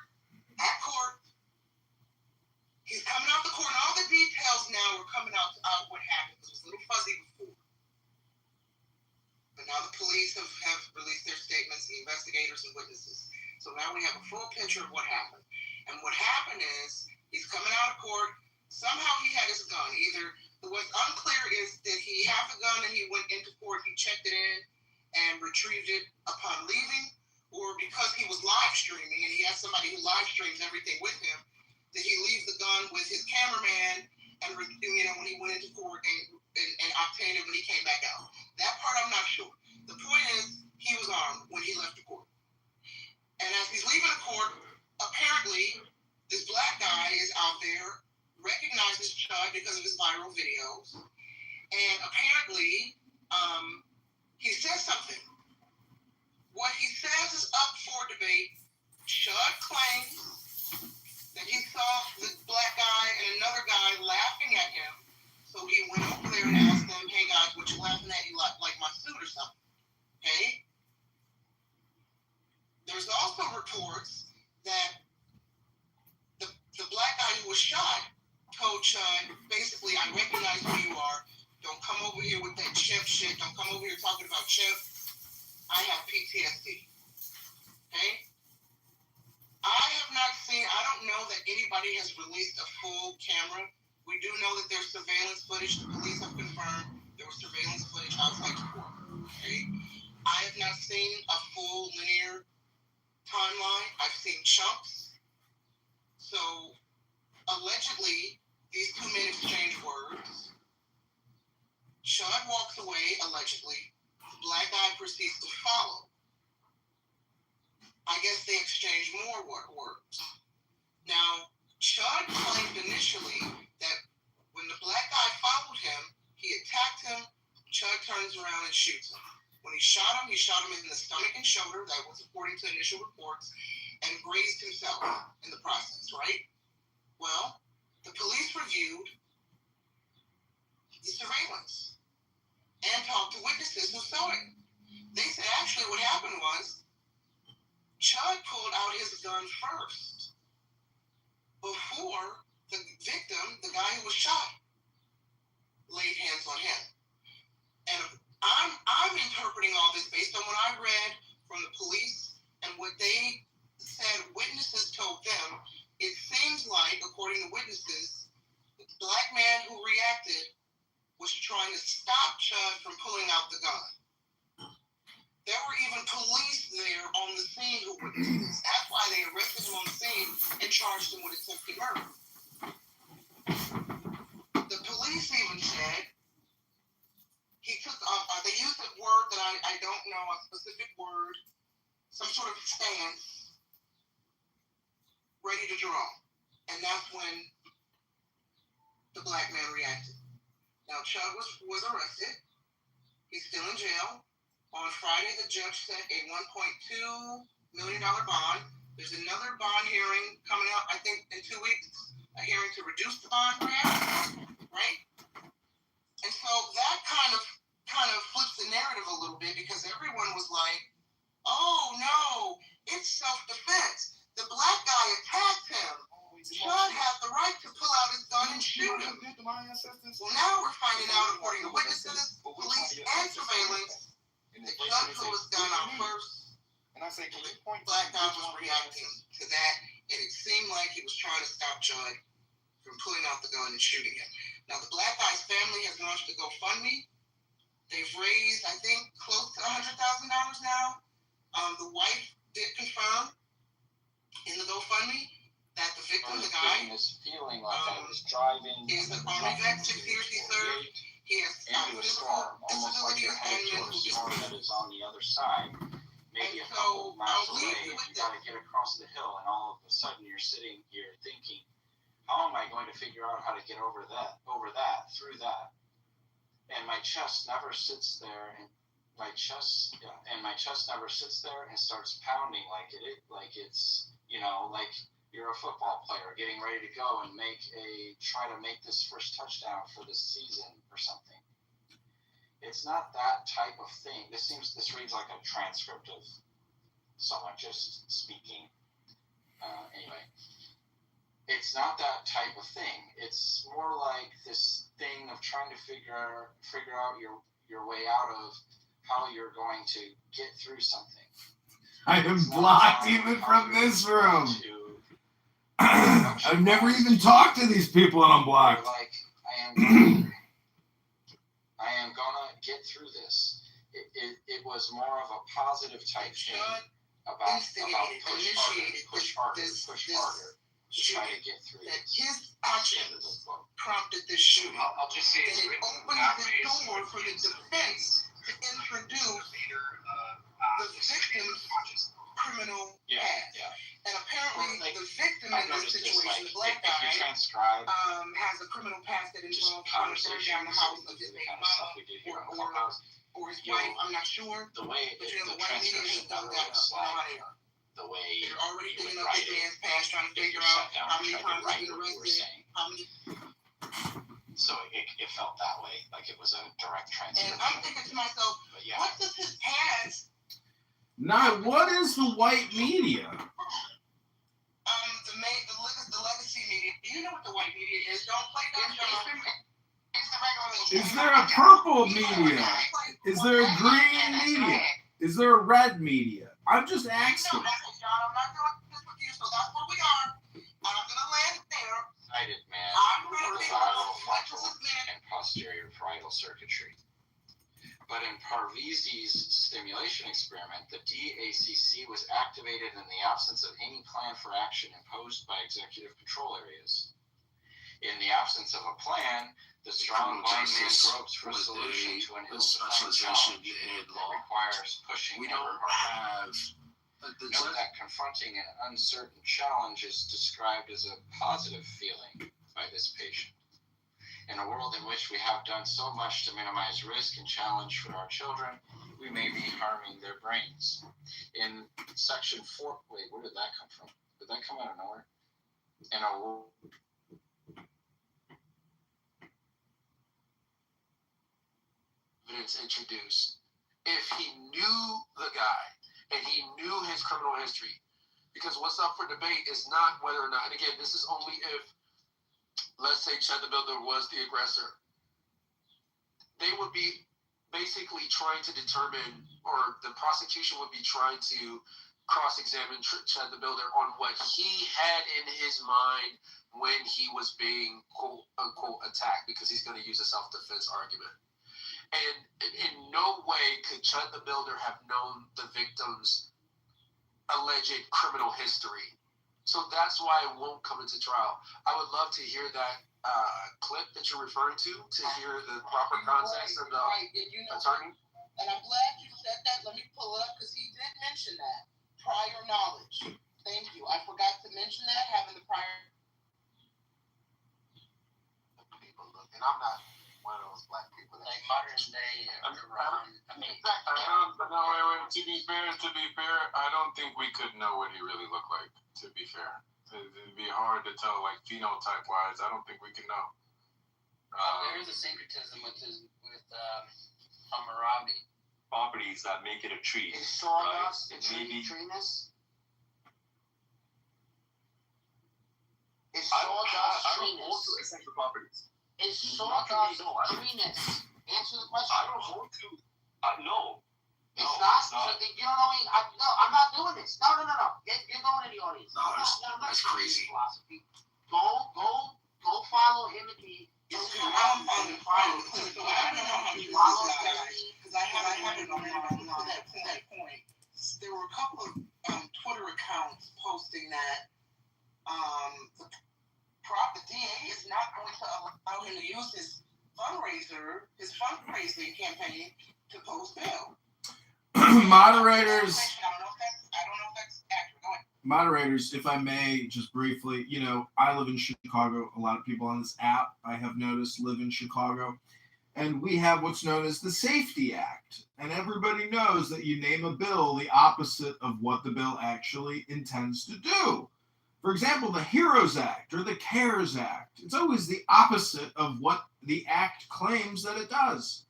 at court. He's coming out the court, and all the details now are coming out what happened. It was a little fuzzy before. But now the police have released their statements, the investigators and witnesses. So now we have a full picture of what happened. And what happened is, he's coming out of court. Somehow he had his gun. Either what's unclear is that he had the gun and he went into court, he checked it in and retrieved it upon leaving, or because he was live streaming and he had somebody who live streams everything with him, that he leave the gun with his cameraman and when he went into court and obtained it when he came back out. That part I'm not sure. The point is, he was armed when he left the court. And as he's leaving the court, apparently this black guy is out there, recognizes Chud because of his viral videos, and apparently he says something. What he says is up for debate. Chud claims that he saw this black guy and another guy laughing at him, so he went over there and asked them, "Hey guys, what you laughing at? You like my suit or something?" Okay? There's also reports that the black guy who was shot told Chud, basically, "I recognize who you are. Don't come over here with that chimp shit. Don't come over here talking about chimp. I have PTSD." Okay? I have not seen, I don't know that anybody has released a full camera. We do know that there's surveillance footage. The police have confirmed there was surveillance footage outside the court. Okay? I have not seen a full linear timeline. I've seen chunks. So, allegedly, these two men exchange words. Chud walks away, allegedly. The black guy proceeds to follow. I guess they exchange more words. Now, Chud claimed initially that when the black guy followed him, he attacked him. Chud turns around and shoots him. When he shot him in the stomach and shoulder. That was according to initial reports, and grazed himself in the process, right? Well, the police reviewed the surveillance and talked to witnesses who saw it. They said actually what happened was Chud pulled out his gun first before the victim, the guy who was shot, laid hands on him. And I'm interpreting all this based on what I read from the police and what they said witnesses told them. It seems like, according to witnesses, the black man who reacted was trying to stop Chud from pulling out the gun. There were even police there on the scene who witnessed this. That's why they arrested him on the scene and charged him with attempted murder. The police even said he took, they used a word that I don't know, a specific word, some sort of stance, ready to draw. And that's when the black man reacted. Now, Chud was arrested. He's still in jail. On Friday, the judge set a $1.2 million bond. There's another bond hearing coming up, I think, in 2 weeks. A hearing to reduce the bond, perhaps, right? And so that kind of flips the narrative a little bit, because everyone was like, "Oh no, it's self-defense. The black guy attacked him. Chud had the right to pull out his gun and shoot him." Well, now we're finding out, according to witnesses, police, and surveillance, that Chud pulled his gun out first. And the black guy was reacting to that, and it seemed like he was trying to stop Chud from pulling out the gun and shooting him. Now, the black guy's family has launched a GoFundMe. They've raised, I think, close to $100,000 now. The wife did confirm in the GoFundMe that the victim, the guy, feeling like I was driving. Is an Army vet, 6 years he served. He has into a storm, almost like you're headed to a storm that is on the other side. Maybe a couple miles away, you got to get across the hill, and all of a sudden you're sitting here thinking, how am I going to figure out how to get over that, through that? And my chest never sits there and my chest, and my chest never sits there and starts pounding like it's, like you're a football player getting ready to go and try to make this first touchdown for this season or something. It's not that type of thing. This reads like a transcript of someone just speaking. Anyway, it's not that type of thing. It's more like this thing of trying to figure out your way out of how you're going to get through something. I am blocked even from this room. I've never even talked to these people and I'm blocked. Like, I am gonna get through this. It was more of a positive type thing about push harder to try to get through that this. His actions prompted this shooting. I'll just say and it opens the door for the defense to introduce the victim's criminal past. And apparently the victim in this situation, the black guy, has a criminal past that involves trying to burn down the house of his baby mama or his wife, I'm not sure. But the white media has done that on air. They're already digging up this man's past, trying to figure out how many times he's been arrested, how many... So it felt that way, like it was a direct transcription. And I'm thinking to myself, what does his past... What is the white media? The legacy media. Do you know what the white media is? Don't play that. Is there a purple media? Is there a green media? Is there a red media? I'm just asking. I'm not doing this with you, so that's where we are. I'm gonna land there. Excited man. I'm gonna be and posterior parietal circuitry. But in Parvizi's stimulation experiment, the DACC was activated in the absence of any plan for action imposed by executive control areas. In the absence of a plan, the strong blind man gropes for a solution to an ill-defined challenge that requires pushing ever harder. Note that confronting an uncertain challenge is described as a positive feeling by this patient. In a world in which we have done so much to minimize risk and challenge for our children, we may be harming their brains. In section 4, wait, where did that come from? Did that come out of nowhere? In a world evidence introduced, if he knew the guy and he knew his criminal history, because what's up for debate is not whether or not, and again, this is only if, let's say Chad the Builder was the aggressor. They would be basically trying to determine, or the prosecution would be trying to cross-examine Chad the Builder on what he had in his mind when he was being quote-unquote attacked, because he's going to use a self-defense argument. And in no way could Chad the Builder have known the victim's alleged criminal history. So that's why it won't come into trial. I would love to hear that clip that you're referring to hear the proper context of the attorney. And I'm glad you said that. Let me pull it up because he did mention that. Prior knowledge. Thank you. I forgot to mention that, having the prior... People look, and I'm not one of those black people that... Like modern day Iran. To be fair, I don't think we could know what he really looked like, to be fair. It'd be hard to tell, like, phenotype-wise. I don't think we can know. There is a syncretism with Hammurabi. Properties that make it a tree. Is sawdust right? treeness? Is sawdust treeness? Essential properties. Is sawdust treeness? Answer the question. I don't hold to. No. It's not. So you don't know. No, I'm not doing this. No. You're going to the audience. No, that's crazy. Philosophy. Go follow him and me. Because I have it on that point. There were a couple of Twitter accounts posting that the DA is not going to allow him to use his fundraising campaign to post bail. Moderators. I don't know if that's accurate. Go ahead. Moderators, if I may, just briefly, I live in Chicago. A lot of people on this app, I have noticed, live in Chicago. And we have what's known as the Safety Act. And everybody knows that you name a bill the opposite of what the bill actually intends to do. For example, the HEROES Act or the CARES Act. It's always the opposite of what the act claims that it does.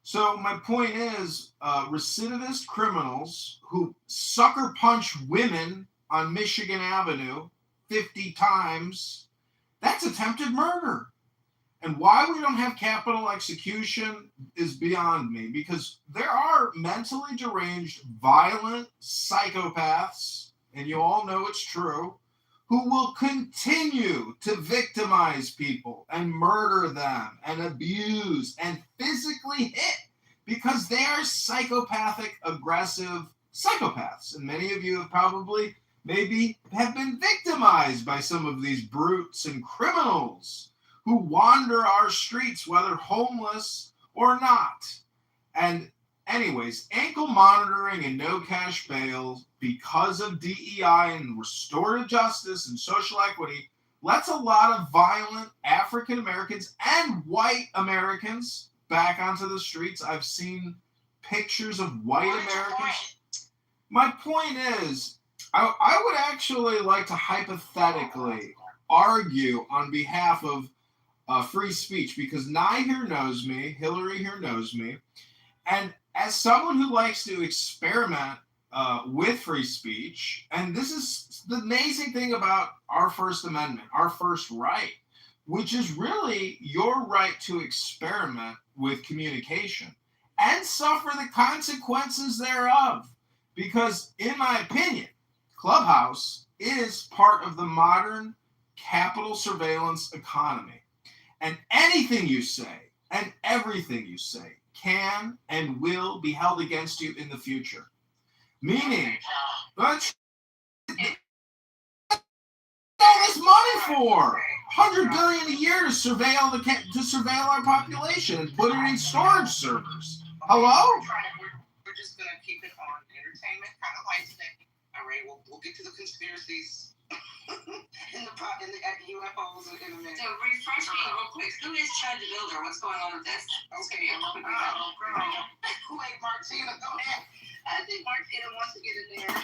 So my point is, recidivist criminals who sucker punch women on Michigan Avenue 50 times, that's attempted murder. And why we don't have capital execution is beyond me, because there are mentally deranged, violent psychopaths, and you all know it's true, who will continue to victimize people and murder them and abuse and physically hit because they are psychopathic, aggressive psychopaths. And many of you have probably maybe have been victimized by some of these brutes and criminals who wander our streets, whether homeless or not. And anyways, ankle monitoring and no cash bail because of DEI and restorative justice and social equity lets a lot of violent African Americans and white Americans back onto the streets. I've seen pictures of white Americans. My point is, I would actually like to hypothetically argue on behalf of free speech, because Nye here knows me, Hillary here knows me, and as someone who likes to experiment with free speech, and this is the amazing thing about our First Amendment, our first right, which is really your right to experiment with communication and suffer the consequences thereof. Because in my opinion, Clubhouse is part of the modern capital surveillance economy. And anything you say and everything you say can and will be held against you in the future. Meaning, that's all this money for $100 billion a year to surveil our population and put it in storage servers. Hello? We're just gonna keep it on entertainment, kind of like today. All right, we'll get to the conspiracies and the UFOs and in a minute. So refresh me real quick. Who is Chad the Builder? What's going on with this? Okay, Kool-Aid Martina, go ahead. I think Martina wants to get in there.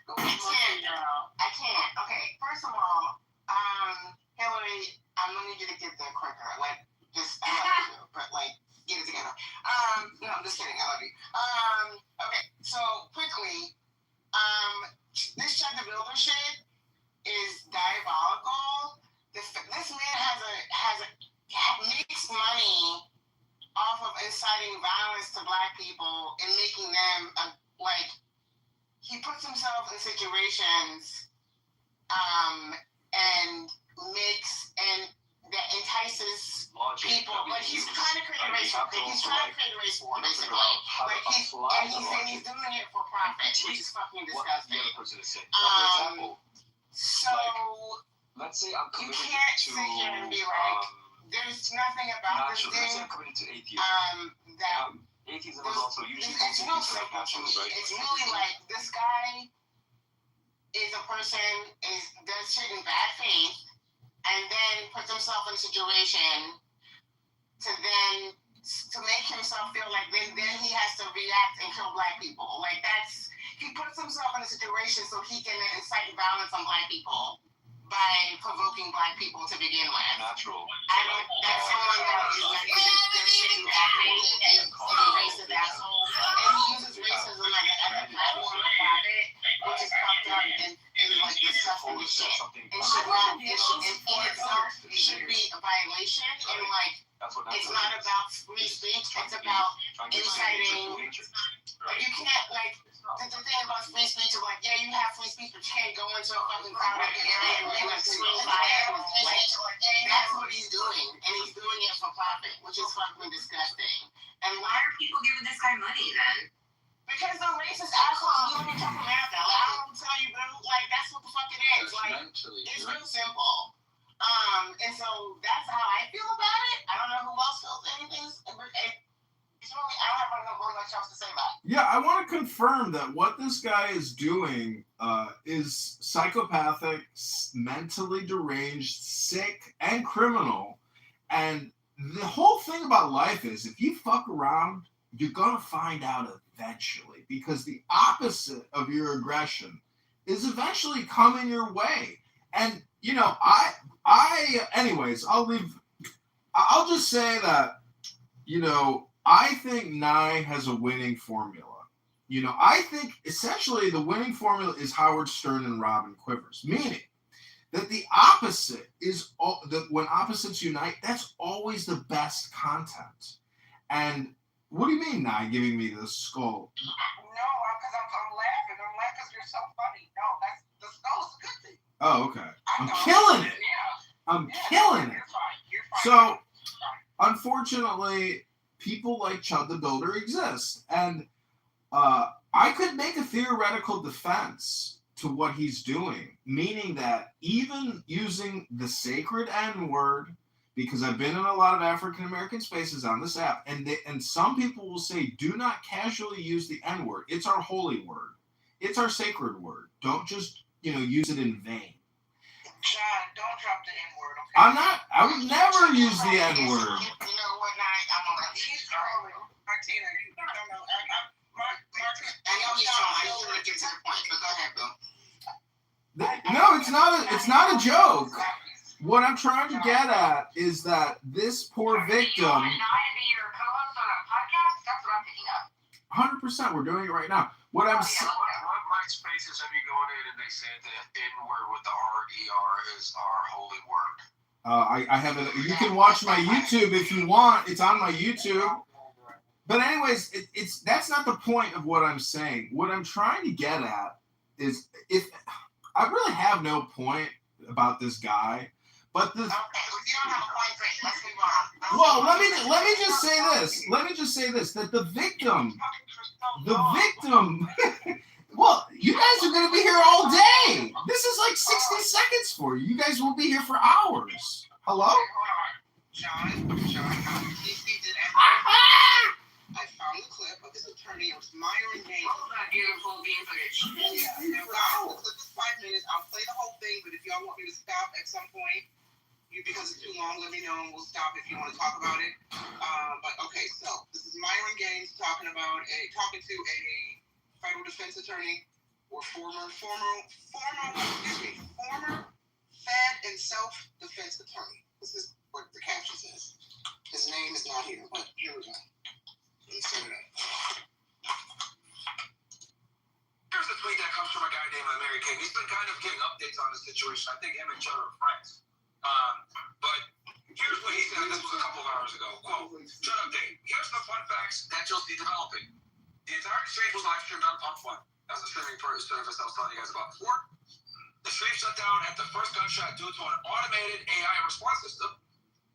Go ahead, Martina. I can't. Okay, first of all, Hillary, I'm gonna need you to get there quicker. Like, just I love you, but like, get it together. No, I'm just kidding. I love you. Okay, so quickly, this Chad the Builder shit is diabolical. This man makes money off of inciting violence to Black people and making them he puts himself in situations and that entices people. Like he's trying to create a race war. He's trying to create a race war, basically. He's doing it for profit, which is fucking disgusting. So let's say I'm you committed can't to sit here and be like, there's nothing about this let's say thing I'm committed to atheism. that Atheism is also usually it's real simple to me. It's really like this guy is a person does shit in bad faith and then puts himself in a situation to make himself feel like then he has to react and kill Black people. Like he puts himself in a situation so he can incite violence on Black people by provoking Black people to begin with. Natural. That's someone that is like does shit in bad faith and is a racist asshole. And he uses racism like as a platform to profit, which is fucked up and like disgusting as shit. And should not in itself should be a violation and like it's not about free speech, it's about inciting. Like you can't the thing about free speech is like, yeah, you have free speech, but you can't go into a fucking crowded area and scream fire. That's what he's doing, and he's doing it for profit, which is fucking disgusting. And Why are people giving this guy money then? because the racist assholes living in America. Like, I don't tell you, bro. Like, that's what the fuck it is. Like, it's real simple. And so that's how I feel about it. I don't know who else feels anything. It's really, I don't have really much else to say about it. Yeah, I want to confirm that what this guy is doing is psychopathic, mentally deranged, sick, and criminal. And the whole thing about life is if you fuck around, you're going to find out eventually, because the opposite of your aggression is eventually coming your way. And, you know, anyways, I'll just say that, you know, I think Nye has a winning formula. You know, I think essentially the winning formula is Howard Stern and Robin Quivers, meaning that the opposite is that when opposites unite, that's always the best content. And what do you mean, Nye, giving me the skull? No, because I'm laughing. I'm laughing because you're so funny. No, the skull's a good thing. Oh, okay. I'm killing it. Yeah. I'm killing it. You're fine. So, unfortunately, people like Chud the Builder exist. And I could make a theoretical defense to what he's doing, meaning that even using the sacred N-word, because I've been in a lot of African American spaces on this app, and some people will say, do not casually use the N-word. It's our holy word. It's our sacred word. Don't just, use it in vain. John, don't drop the N-word, okay? I would never use the N-word. You know what, I'm gonna let you scrolling. Martina, you don't know. I know he's trying. I just want to get to the point, but go ahead, Bill. No, it's not a joke. What I'm trying to get at is that this poor victim. 100%, we're doing it right now. What right spaces have you gone in and they said the N-word with the R-E-R is our holy word? I have it. You can watch my YouTube if you want. It's on my YouTube. But anyways, that's not the point of what I'm saying. What I'm trying to get at is if I really have no point about this guy, but the. Well, let me just say this. Let me just say this: that the victim. Well, you guys are going to be here all day. This is like 60 seconds for you. You guys will be here for hours. Hello? John, I found the clip of his attorney. It was Myron Gaines. All that beautiful game footage. Yeah, the clip is 5 minutes. I'll play the whole thing, but if y'all want me to stop at some point, because it's too long, let me know and we'll stop if you want to talk about it. But okay, so this is Myron Gaines talking to a federal defense attorney or former Fed and self-defense attorney. This is what the caption says. His name is not here, but here we go. Let's set it up. Here's a tweet that comes from a guy named Mary King. He's been kind of getting updates on the situation. I think him and Chud are friends. But here's what he said. This was a couple of hours ago. Quote, Chud update. Here's the fun facts that you'll see developing. The entire exchange was live streamed on Pump One. That's the streaming service I was telling you guys about before. The stream shut down at the first gunshot due to an automated AI response system.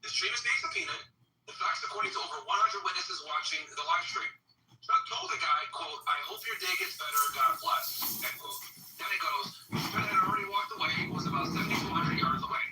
The stream is being subpoenaed. The facts according to over 100 witnesses watching the live stream. Chuck told the guy, quote, I hope your day gets better, God bless, end quote. Then it goes, Chud had already walked away, was about 7,200 yards away.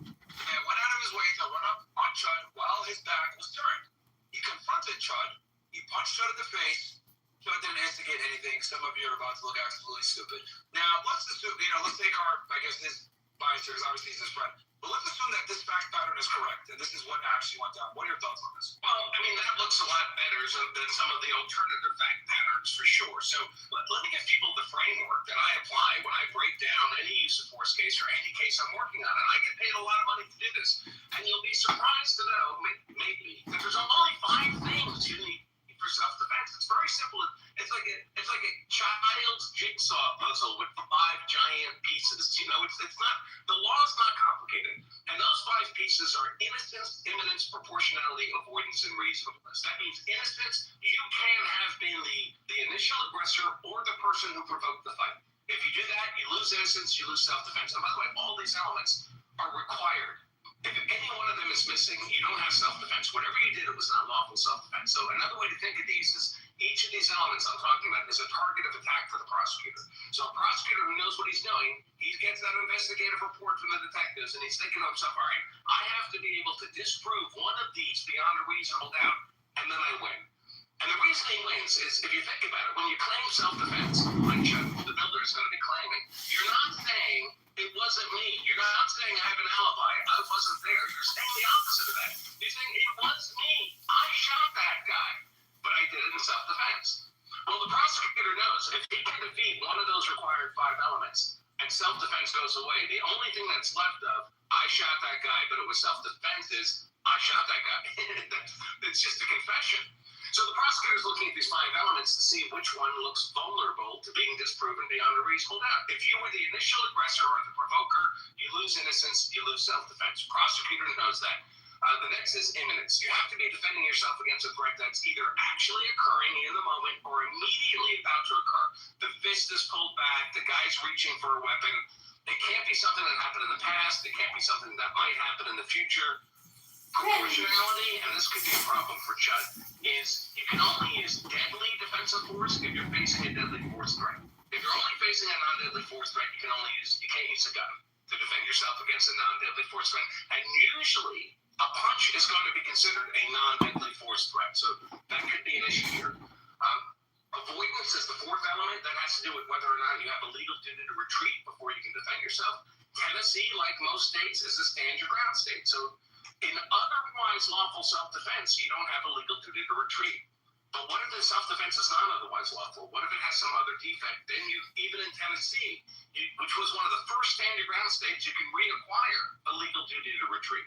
The man went out of his way to run up on Chud while his back was turned. He confronted Chud. He punched Chud in the face. Chud didn't instigate anything. Some of you are about to look absolutely stupid. Now, let's assume, let's take his bias here, because obviously he's his friend. But let's assume that this fact pattern is correct, and this is what actually went down. What are your thoughts on this? Well, that looks a lot better than some of the alternative fact patterns, for sure. So let me give people the framework that I apply when I break down any use of force case or any case I'm working on. And I get paid a lot of money to do this. And you'll be surprised to know, maybe, that there's only 5 things you need for self-defense. It's very simple. It's like a child's jigsaw puzzle with 5 giant pieces. It's not, the law is not complicated. And those 5 pieces are innocence, imminence, proportionality, avoidance, and reasonableness. That means innocence, you can have been the initial aggressor or the person who provoked the fight. If you do that, you lose innocence, you lose self-defense. And by the way, all these elements are required. If any one of them is missing, you don't have self-defense. Whatever you did, it was not lawful self-defense. So another way to think of these is each of these elements I'm talking about is a target of attack for the prosecutor. So a prosecutor who knows what he's doing, he gets that investigative report from the detectives, and he's thinking to himself, all right, I have to be able to disprove one of these beyond a reasonable doubt, and then I win. And the reason he wins is, if you think about it, when you claim self-defense, like Chud the Builder is going to be claiming, you're not saying it wasn't me. You're not saying I have an alibi. I wasn't there. You're saying the opposite of that. You're saying it if he can defeat one of those required 5 elements and self-defense goes away, the only thing that's left of I shot that guy, but it was self-defense is I shot that guy. It's just a confession. So the prosecutor's looking at these 5 elements to see which one looks vulnerable to being disproven beyond a reasonable doubt. If you were the initial aggressor or the provoker, you lose innocence, you lose self-defense. Prosecutor knows that. The next is imminence. You have to be defending yourself against a threat that's either actually occurring in the moment or immediately about to occur. The fist is pulled back, the guy's reaching for a weapon. It can't be something that happened in the past. It can't be something that might happen in the future. Proportionality, and this could be a problem for Chud, is you can only use deadly defensive force if you're facing a deadly force threat. If you're only facing a non-deadly force threat, you can't use a gun to defend yourself against a non-deadly force threat. And usually, a punch is going to be considered a non-deadly force threat. So that could be an issue here. Avoidance is the 4th element. That has to do with whether or not you have a legal duty to retreat before you can defend yourself. Tennessee, like most states, is a stand your ground state. So in otherwise lawful self-defense, you don't have a legal duty to retreat. But what if the self-defense is not otherwise lawful? What if it has some other defect? Then you, even in Tennessee, which was one of the first stand your ground states, you can reacquire a legal duty to retreat.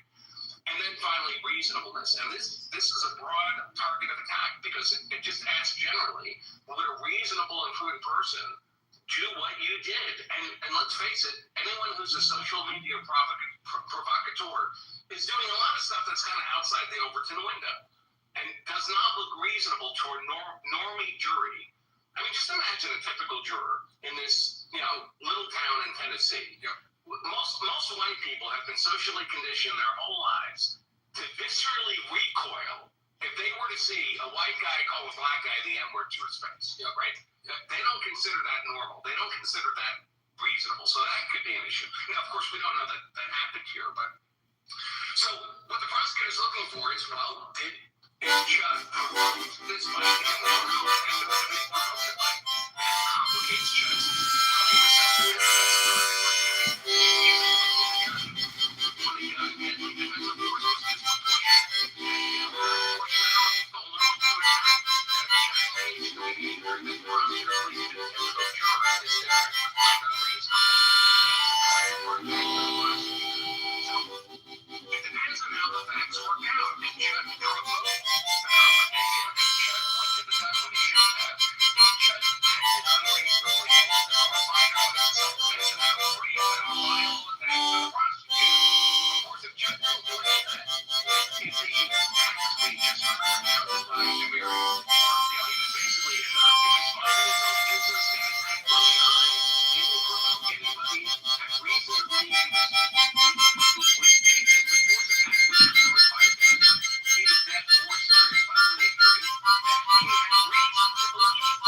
And then finally, reasonableness. And this is a broad target of attack because it just asks generally, would a reasonable and prudent person do what you did? And let's face it, anyone who's a social media provocateur is doing a lot of stuff that's kind of outside the Overton window and does not look reasonable to a normie jury. I mean, just imagine a typical juror in this, little town in Tennessee. Most white people have been socially conditioned their whole lives to viscerally recoil if they were to see a white guy call a black guy the N-word to his face, right? They don't consider that normal. They don't consider that reasonable. So that could be an issue. Now, of course, we don't know that happened here, but so what the prosecutor is looking for is, well, did Chud prove this fight and complicates Chud's claim of self-defense. It depends on how the facts work out. If Chud provoked the confrontation, if Chud went to the gun when he shouldn't have, if Chud acted unreasonably, there are 5 elements of self-defense and that would bring a viable attack to the prosecutor. Of course, if Chud don't do any of that, if the acts we just heard justified to be he was basically innocuous, minding his own business, getting back on the line, didn't provoke anybody, had reason to believe he was with a deadly force attack, which is required to either death or serious bodily injury, that he had reason to believe this, that he wasn't expecting to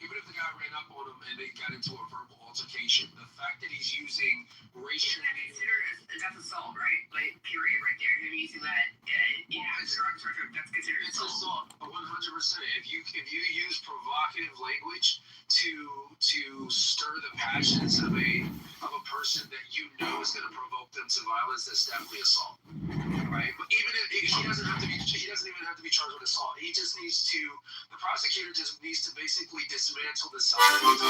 Even if the guy ran up on him and they got into a verbal altercation, the fact that he's using racial. That's assault, right? Like, period, right there. Him using that, that's considered It's assault, 100%. If you use provocative language to stir the passions of a person that you know is going to provoke them to violence, that's definitely assault, right? But even if he doesn't even have to be charged with assault. He just needs to. The prosecutor just needs to basically dismantle the self-defense.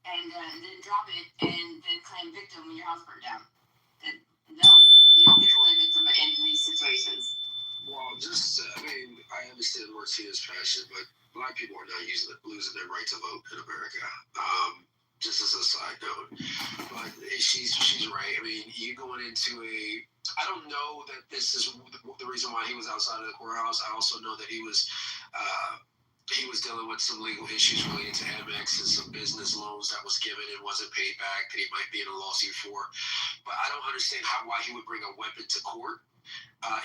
And then drop it and then claim victim when your house burned down. No, you don't get to claim victim in these situations. Well, I understand Martina's passion, but black people are not losing their right to vote in America. Just as a side note, but she's right. I mean, you going into I don't know that this is the reason why he was outside of the courthouse. I also know that he was dealing with some legal issues related to Amex and some business loans that was given and wasn't paid back that he might be in a lawsuit for. But I don't understand why he would bring a weapon to court.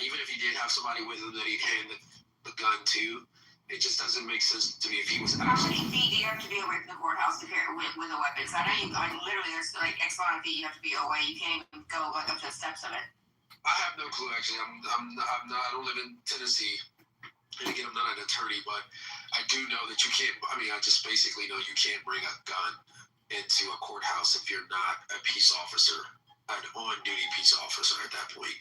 Even if he did have somebody with him that he'd hand the gun to, it just doesn't make sense to me if he was How actually. many feet do you have to be away from the courthouse to carry with a weapon? So I know literally there's like X amount of feet you have to be away. You can't even go like up to the steps of it. I have no clue actually. I'm not. I don't live in Tennessee. And again, I'm not an attorney, but I do know that you can't. I mean, I just basically know you can't bring a gun into a courthouse if you're not a peace officer, an on-duty peace officer at that point.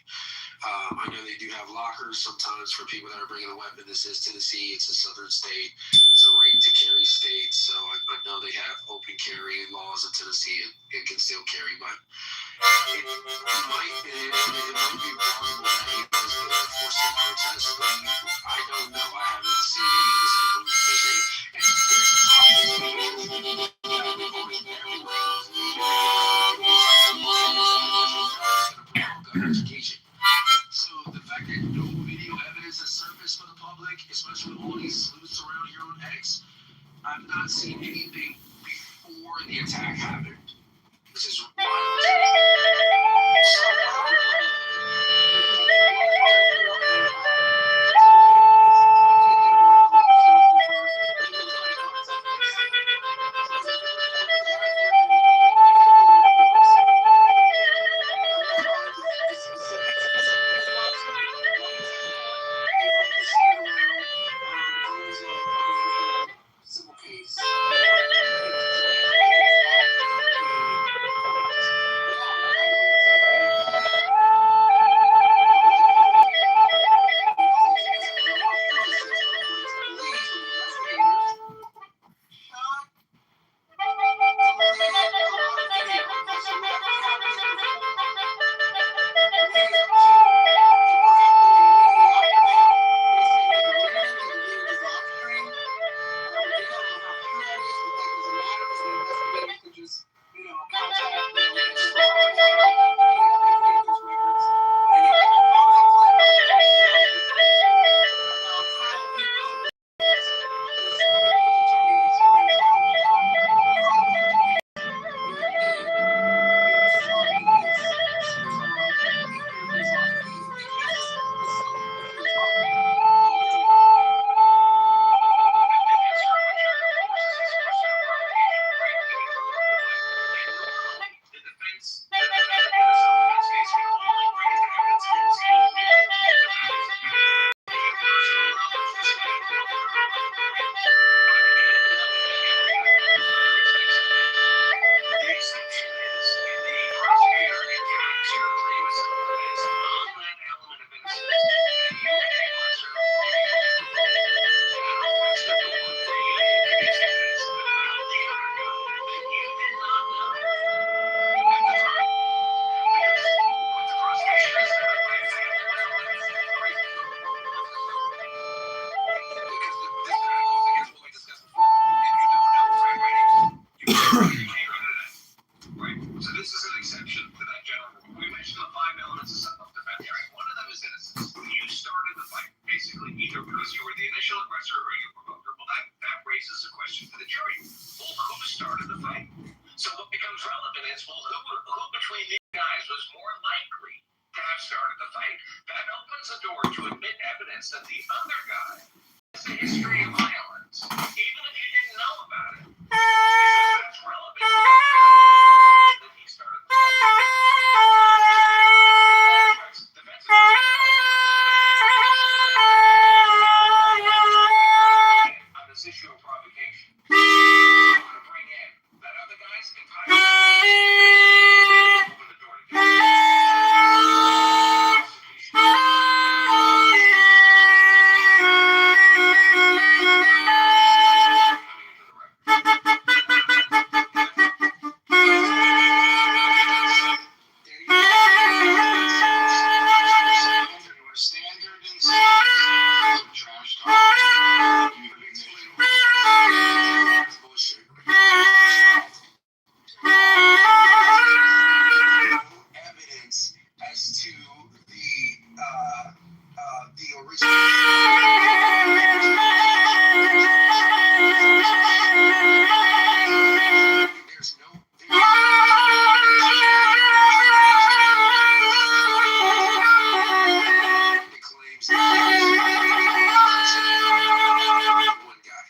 I know they do have lockers sometimes for people that are bringing a weapon. This is Tennessee. It's a southern state. It's a right to carry state. So I know they have open carry laws in Tennessee and can still carry, but it might be possible that he was there for some protest. I don't know. I haven't seen any of this information. So the fact that no video evidence has surfaced for the public, especially with all these sleuths around your own ex, I've not seen anything before the attack happened. Which is wild. jury. Well, who started the fight? So what becomes relevant is, well, who between these guys was more likely to have started the fight? That opens the door to admit evidence that the other guy has a history of violence, even if you didn't know about it. Because that's relevant to that he started the fight. On this issue of provocation, I want to bring in that other guy's entire open the door to standard and trash talk. Bullshit. Evidence as to the original. There's no claims one guy.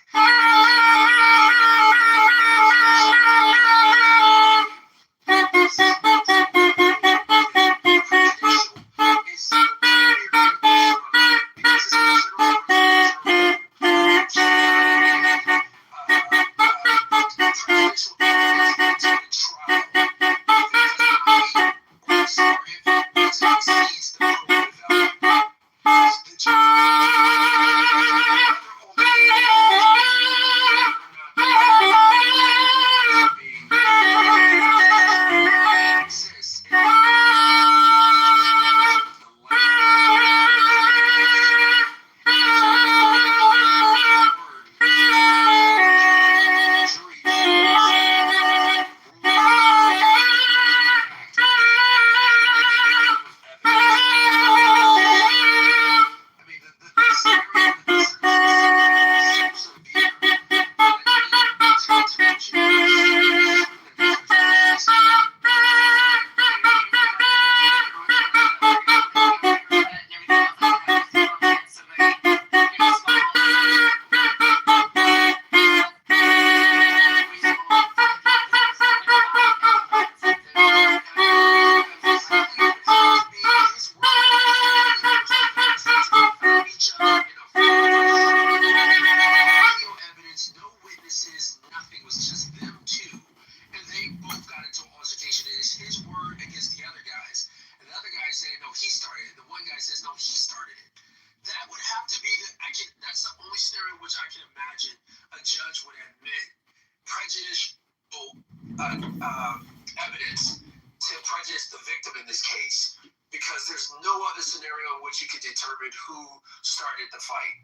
Evidence to prejudice the victim in this case, because there's no other scenario in which he could determine who started the fight.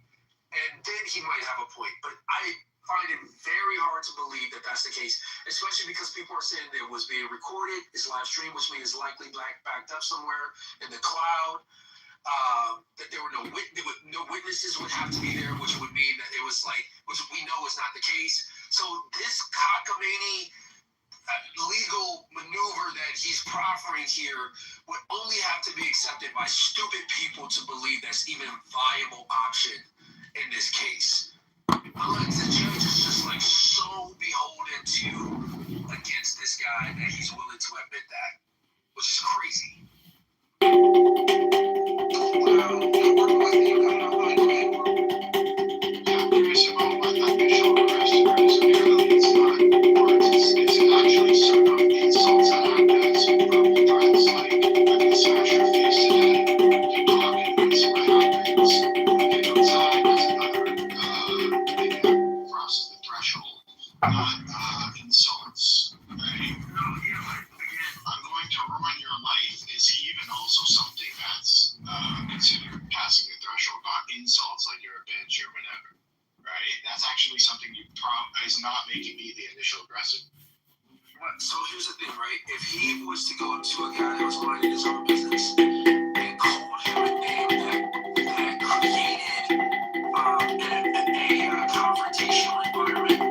And then he might have a point. But I find it very hard to believe that that's the case, especially because people are saying that it was being recorded, it's live stream, which means it's likely backed up somewhere in the cloud. That there were no witnesses would have to be there, which would mean that it was which we know is not the case. So this cockamamie legal maneuver that he's proffering here would only have to be accepted by stupid people to believe that's even a viable option in this case. Unlike the judge is just so beholden to against this guy that he's willing to admit that, which is crazy. Curious about what the initial question is. Apparently, it's not words. It's actually sort of insults and actions from friends. Like, I can smash your face today. You cock it and see what happens. Get outside. There's another thing that crosses the threshold. Not insults, right? No, yeah, again, I'm going to ruin your life. Is even also something that's considered passing the threshold, not insults like you're a bitch or whatever. Right? That's actually something is not making me the initial aggressive. So here's the thing, right? If he was to go up to a guy that was minding his own business and called him a name that created a confrontational environment,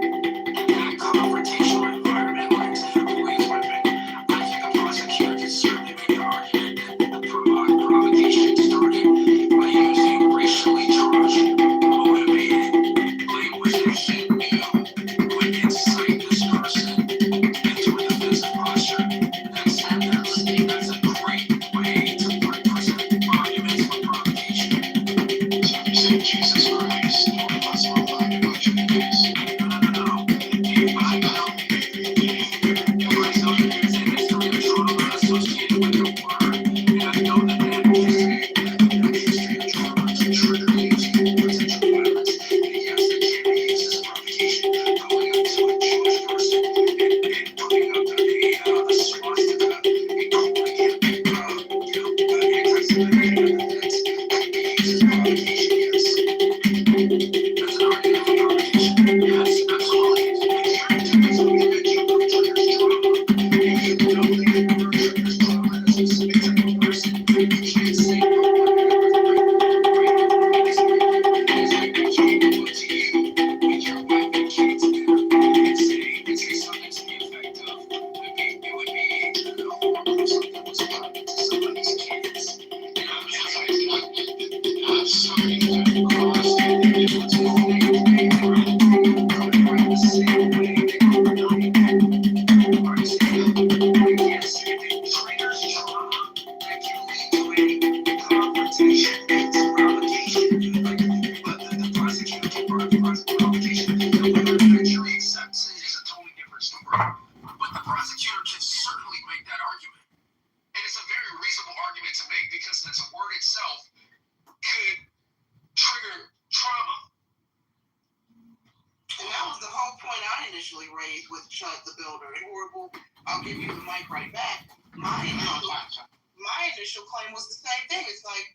initially raised with Chud the Builder. And Horrible, I'll give you the mic right back. My initial claim was the same thing. It's like,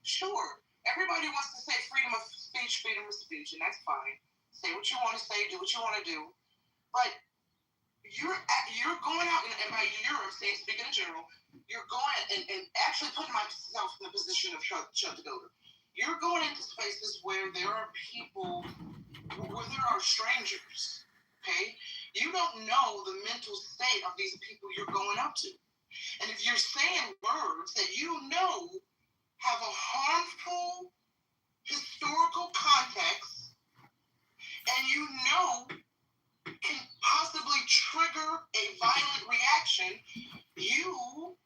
sure, everybody wants to say freedom of speech, and that's fine. Say what you want to say, do what you want to do. But you're going out, and by I'm speaking in general, you're going and actually putting myself in the position of Chud the Builder. You're going into spaces where there are people, where there are strangers, okay? You don't know the mental state of these people you're going up to. And if you're saying words that you know have a harmful historical context, and you know can possibly trigger a violent reaction, you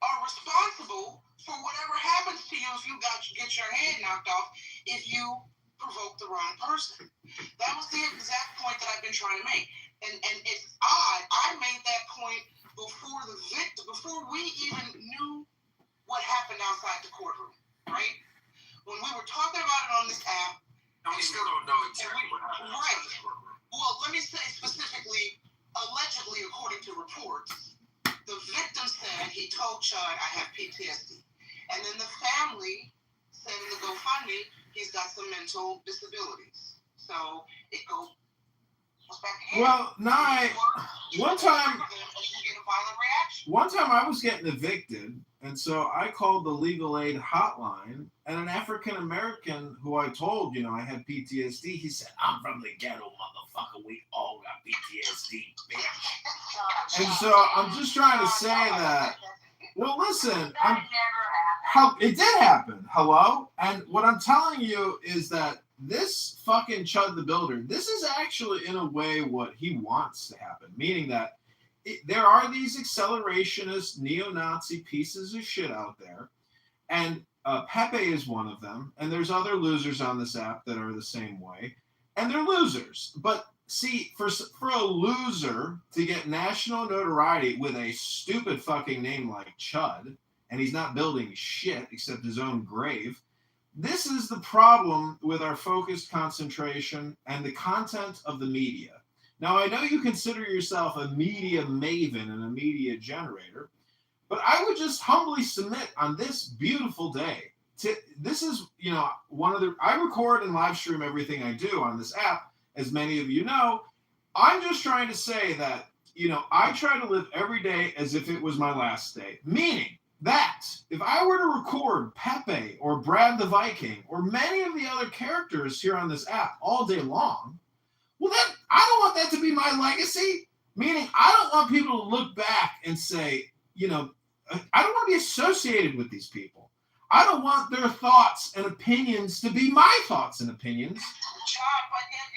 are responsible for whatever happens to you if you get your head knocked off if you provoke the wrong person. That was the exact point that I've been trying to make. And it's odd, I made that point before we even knew what happened outside the courtroom, right? When we were talking about it on this app. And we still don't know exactly what happened. Right. Well, let me say specifically, allegedly, according to reports, the victim said he told Chud, I have PTSD. And then the family said in the GoFundMe, he's got some mental disabilities. So it goes back again. Well, one time I was getting evicted, and so I called the legal aid hotline, and an African American who I told, I had PTSD, he said, I'm from the ghetto, motherfucker. We all got PTSD, bitch. And so I'm just trying to say that, well, listen, it did happen. Hello? And what I'm telling you is that this fucking Chud the Builder, this is actually in a way what he wants to happen, meaning that there are these accelerationist neo-Nazi pieces of shit out there, and Pepe is one of them, and there's other losers on this app that are the same way, and they're losers. But see, for a loser to get national notoriety with a stupid fucking name like Chud, and he's not building shit except his own grave, this is the problem with our focused concentration and the content of the media. Now, I know you consider yourself a media maven and a media generator, but I would just humbly submit on this beautiful day. This is, I record and live stream everything I do on this app, as many of you know. I'm just trying to say that, I try to live every day as if it was my last day, meaning that if I were to record Pepe or Brad the Viking or many of the other characters here on this app all day long, well, I don't want that to be my legacy. Meaning, I don't want people to look back and say, I don't want to be associated with these people. I don't want their thoughts and opinions to be my thoughts and opinions. John, but yet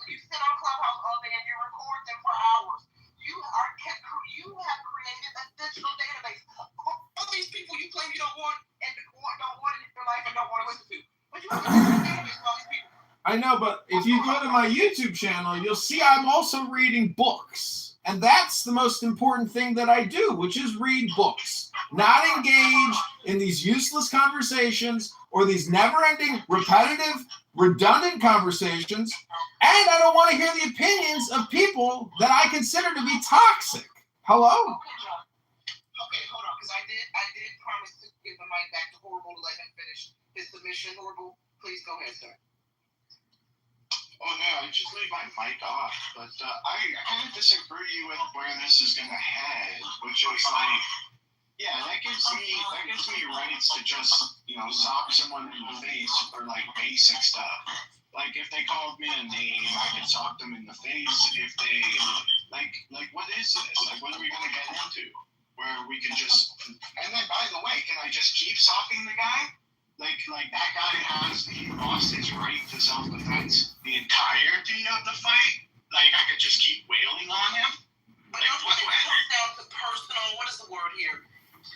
you sit on Clubhouse all day and you record them for hours. You have created a digital database. All these people you claim you don't want in your life and don't want to listen to. But you have a digital database of all these people. I know, but if you go to my YouTube channel, you'll see I'm also reading books. And that's the most important thing that I do, which is read books. Not engage in these useless conversations or these never-ending, repetitive, redundant conversations. And I don't want to hear the opinions of people that I consider to be toxic. Hello? Okay, hold on, because I did promise to give the mic back to Horrible to let him finish his submission. Horrible, please go ahead, sir. Oh no, I just leave my mic off, but I kind of disagree with where this is going to head, which is like, yeah, that gives me rights to just, sock someone in the face for like basic stuff. Like if they called me a name, I could sock them in the face. If they, like what is this? Like what are we going to get into? Where we can just, and then by the way, can I just keep socking the guy? Like that guy he lost his right to self-defense the entirety of the fight. Like I could just keep wailing on him. But it comes down to personal, what is the word here?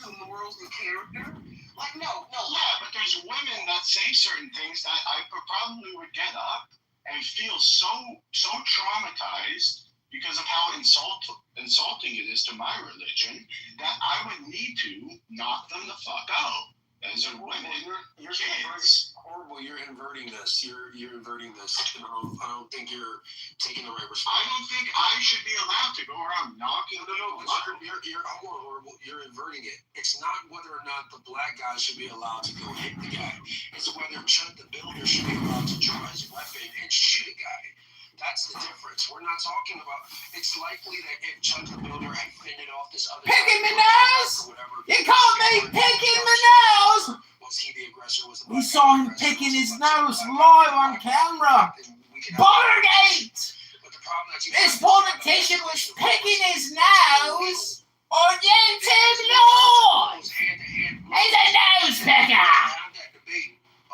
To morals and character? Like no. Yeah, but there's women that say certain things that I probably would get up and feel so traumatized because of how insulting it is to my religion that I would need to knock them the fuck out. As a women, You're kids. horrible. You're inverting this. You're inverting this. I don't think you're taking the right response. I don't think I should be allowed to go around knocking No, people's but you're horrible. You're inverting it. It's not whether or not the black guy should be allowed to go hit the guy. It's whether Chud the Builder should be allowed to draw his weapon and shoot a guy. That's the difference. We're not talking about. It's likely that if Chud the Builder had fended off this other Picking guy, my nose. You called me picking my nose. was he the aggressor? Was the We black saw guy the him aggressor? picking Was his the black nose guy live the on black guy? camera. Then we can have- Bordergate. But the problem that you This have- politician was picking his nose on YouTube Lord. He's a nose picker.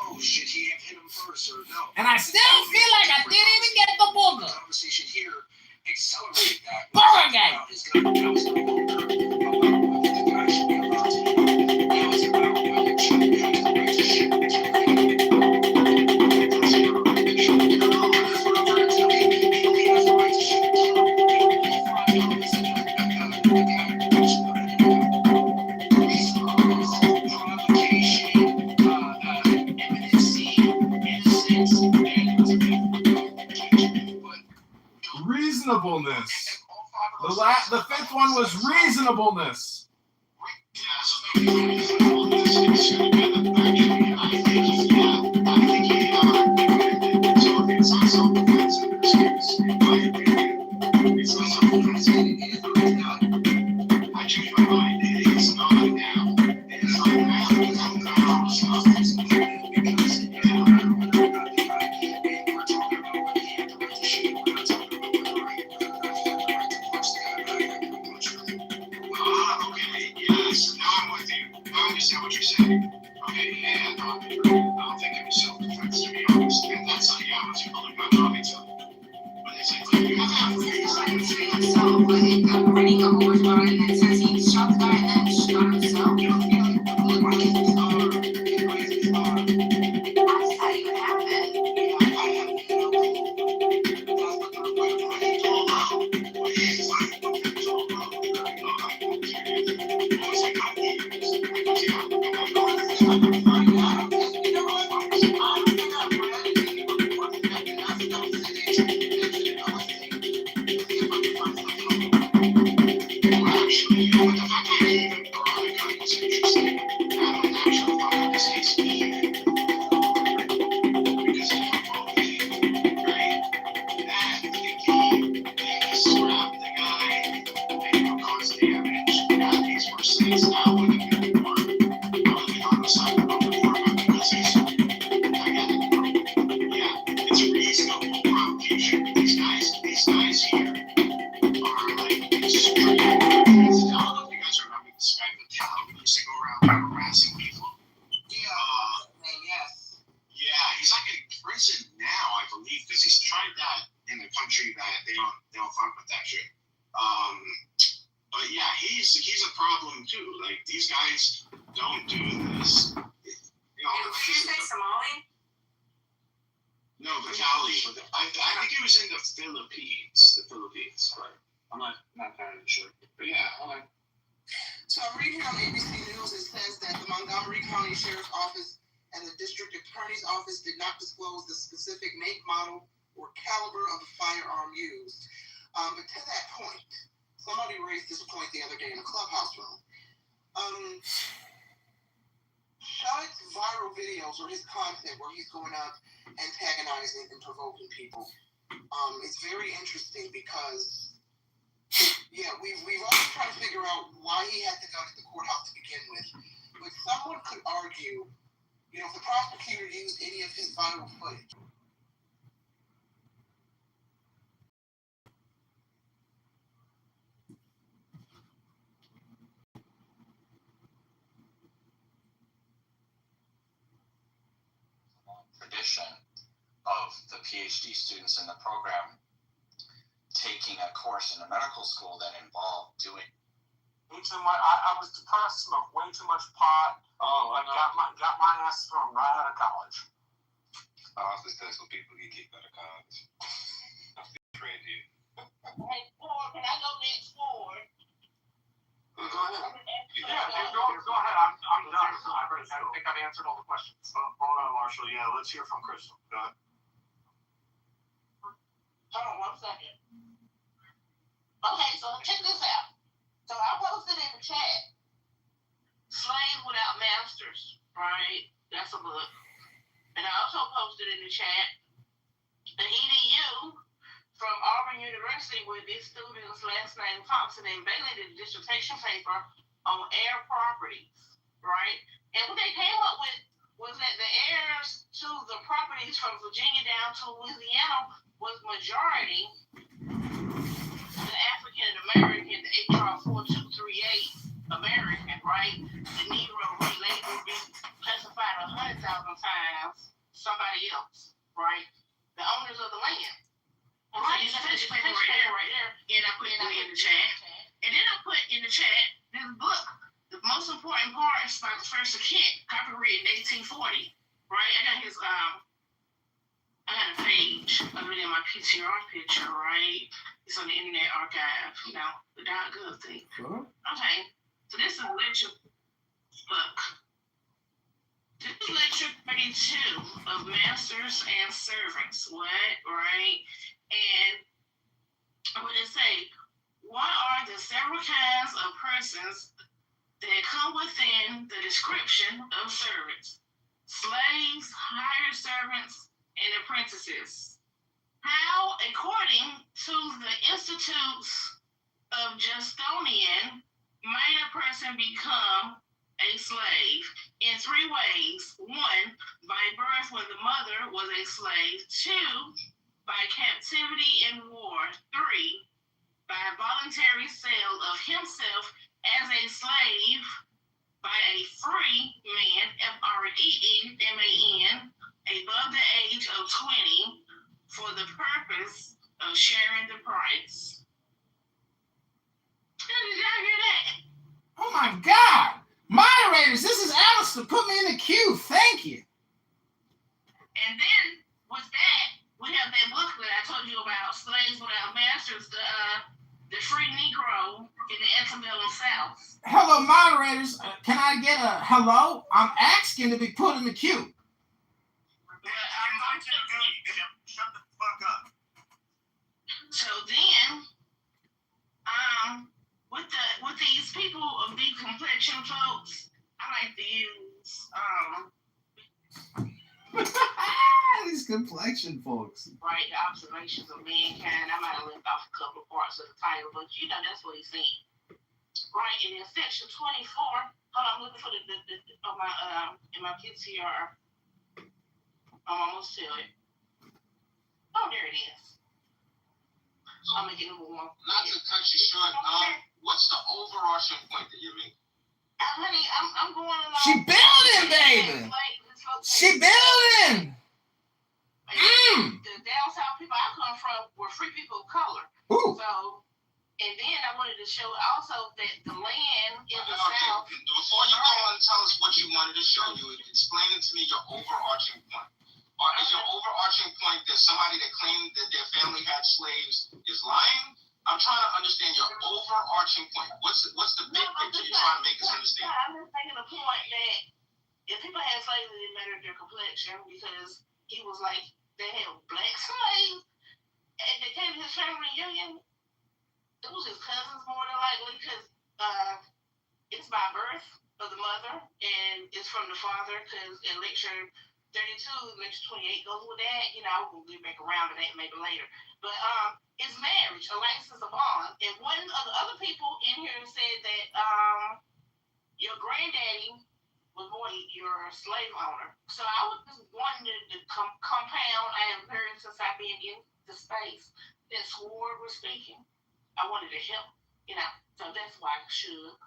Oh shit, he hit him first or no? And I still feel like I didn't even get the booger. The conversation here accelerated that. Bordergate. About his gun. Now it's no longer about whether the guy should be allowed to do it. Now it's about whether Chud has the right to shoot and kill people. That's the right to shoot and kill. That's what I'm trying to tell you. He has the right to shoot and kill people. He's not going to listen to the guy who should put it in. Reasonableness. The fifth one was reasonableness. I changed my mind. It's not now. It's not now. Okay, yes. Now I'm with you. I understand what you're saying. Okay, yeah, no, I don't think it was self-defense, to be honest. And that's not, yeah, what's your public knowledge of. But it's like, you have to have himself, but I'm reading a whole bunch about it, and it says he shot the guy and then shot himself. You don't feel like that's how you would happen. It's reasonable prosecution. These guys here are like extreme. I don't know if you guys remember this guy, the Cal. He used to go around harassing people. Yes. Yeah, he's like in prison now, I believe, because he's tried that in a country that they don't fuck with that shit. But yeah, he's a problem too. Like these guys don't do this. You know, Did you say Somali? no, the Cali. I think it was in the Philippines. But I'm not entirely sure. But yeah, okay. So I'm reading here on ABC News, it says that the Montgomery County Sheriff's Office and the District Attorney's Office did not disclose the specific make, model, or caliber of the firearm used. But to that point, somebody raised this point the other day in a clubhouse room. Shud's viral videos or his content where he's going up antagonizing and provoking people. It's very interesting because we've always tried to figure out why he had the gun at the courthouse to begin with. But someone could argue, if the prosecutor used any of his viral footage. Tradition of the PhD students in the program taking a course in a medical school that involved doing Way too much. I was depressed, smoked way too much pot. I got my ass thrown right out of college. I also tell some people get kicked out of college. I'm still trained here. Hey, Ford, can I go next, Ford? Go ahead. Yeah, go ahead. I'm done. I think I've answered all the questions. Hold on, Marshall. Marshall. Yeah, let's hear from Crystal. Go ahead. Hold on 1 second. Okay, so check this out. So I posted in the chat, Slaves Without Masters, right? That's a book. And I also posted in the chat, the EDU from Auburn University with this student's last name Thompson and Bailey did a dissertation paper on heir properties, right? And what they came up with was that the heirs to the properties from Virginia down to Louisiana was majority the African American, the HR 4238 American, right? The Negro label be classified 100,000 times somebody else, right? The owners of the land. Right, so this paper right there, and I put it in the chat. And then I put in the chat this book, The Most Important Parts by Professor Kent, copyrighted in 1840. Right? I got his I had a page of it in my PTR picture, right? It's on the Internet Archive, you know, the .gov thing. Sure. Okay, so this is a lecture book. This is lecture 32 of Masters and Servants. What, right? And I'm going to say, what are the several kinds of persons that come within the description of servants? Slaves, hired servants, and apprentices. How, according to the Institutes of Justinian, might a person become a slave? In 3 ways. 1, by birth when the mother was a slave. 2, by captivity and war. 3, by voluntary sale of himself as a slave by a free man, FREEMAN, above the age of 20 for the purpose of sharing the price. Did y'all hear that? Oh my God! Moderators, this is Alistair. Put me in the queue. Thank you. And then with that, we have that book that I told you about, Slaves Without Masters, the Free Negro in the Antebellum South. Hello, moderators. Can I get a hello? I'm asking to be put in the queue. Shut the fuck up. So then, with these people of the complexion folks, I like to use These complexion folks. right, the observations of mankind. I might have left off a couple of parts of the title, but you know that's what he's saying. Right, and in section 24, hold on, I'm looking for the on my in my PTR. I'm almost to it. Oh, there it is. I'm making number 1. Not to cut you short, what's the overarching point that you're making? Honey, I'm going along. She building, baby. She building. The down south people I come from were free people of color. Ooh. So, and then I wanted to show also that the land in the south. Before you go and tell us what you wanted to show you, explain it to me your overarching point. Or is your overarching point that somebody that claimed that their family had slaves is lying? I'm trying to understand your overarching point. What's the big picture you're trying to make us understand? I'm just making the point that if people had slaves, it didn't matter their complexion because he was like, they had black slaves and they came to his family reunion. It was his cousins more than likely because it's by birth of the mother and it's from the father because in lecture 32, lecture 28 goes with that. You know, we'll get back around to that maybe later. But it's marriage, a license of bond. And one of the other people in here said that your granddaddy was more your slave owner. So I was just wanting to compound. I have heard since I've been in the space that Sword was speaking. I wanted to help, you know. So that's why I should.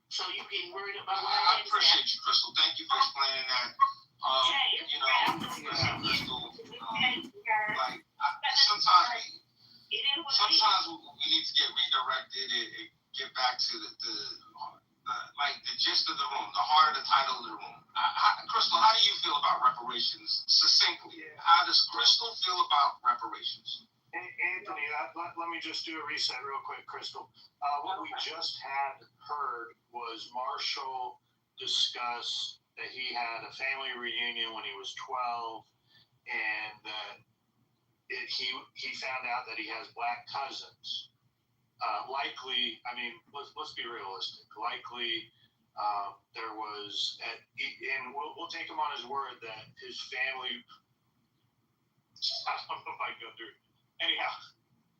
So you getting worried about what I had to say? I appreciate you, Crystal. Thank you for explaining that. You know, Crystal, like sometimes we need to get redirected and get back to the gist of the room, the heart of the title of the room. Crystal, how do you feel about reparations? Succinctly, how does Crystal feel about reparations? Anthony, let me just do a reset real quick, Crystal. What we just had heard was Marshall discuss that he had a family reunion when he was 12, and that he found out that he has black cousins. Likely, I mean, let's be realistic. Likely, there was, and we'll take him on his word that his family. I don't know if I go through. Anyhow,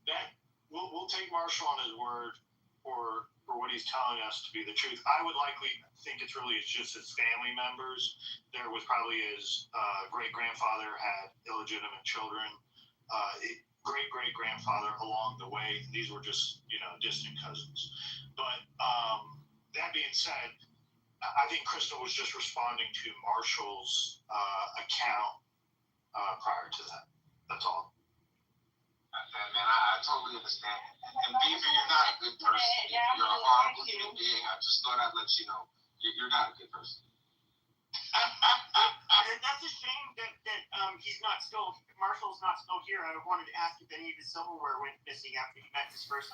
that we'll take Marshall on his word for what he's telling us to be the truth. I would likely think it's just his family members. There was probably his great-grandfather had illegitimate children. Great-great-grandfather along the way. These were just, distant cousins. But that being said, I think Crystal was just responding to Marshall's account prior to that. That's all. Man, I totally understand. And Beaver, you're not a good person. You're a horrible human being. I just thought I'd let you know. You're not a good person. That's a shame that Marshall's not still here. I wanted to ask if any of his silverware went missing after he met his first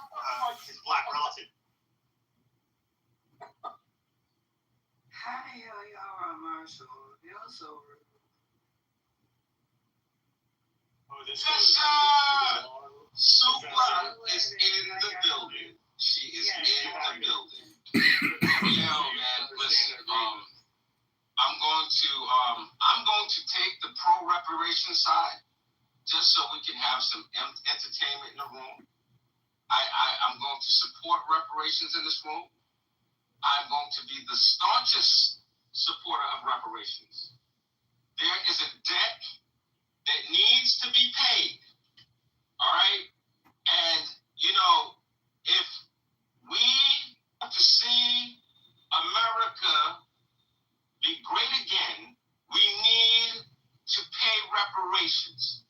his black relative. How the hell y'all are, Marshall? You're so rude. Supla is in the building. She is in the building. Yo, man, listen. I'm going to take the pro reparation side, just so we can have some entertainment in the room. I'm going to support reparations in this room. I'm going to be the staunchest supporter of reparations. There is a debt that needs to be paid. All right? And, if we want to see America be great again, we need to pay reparations.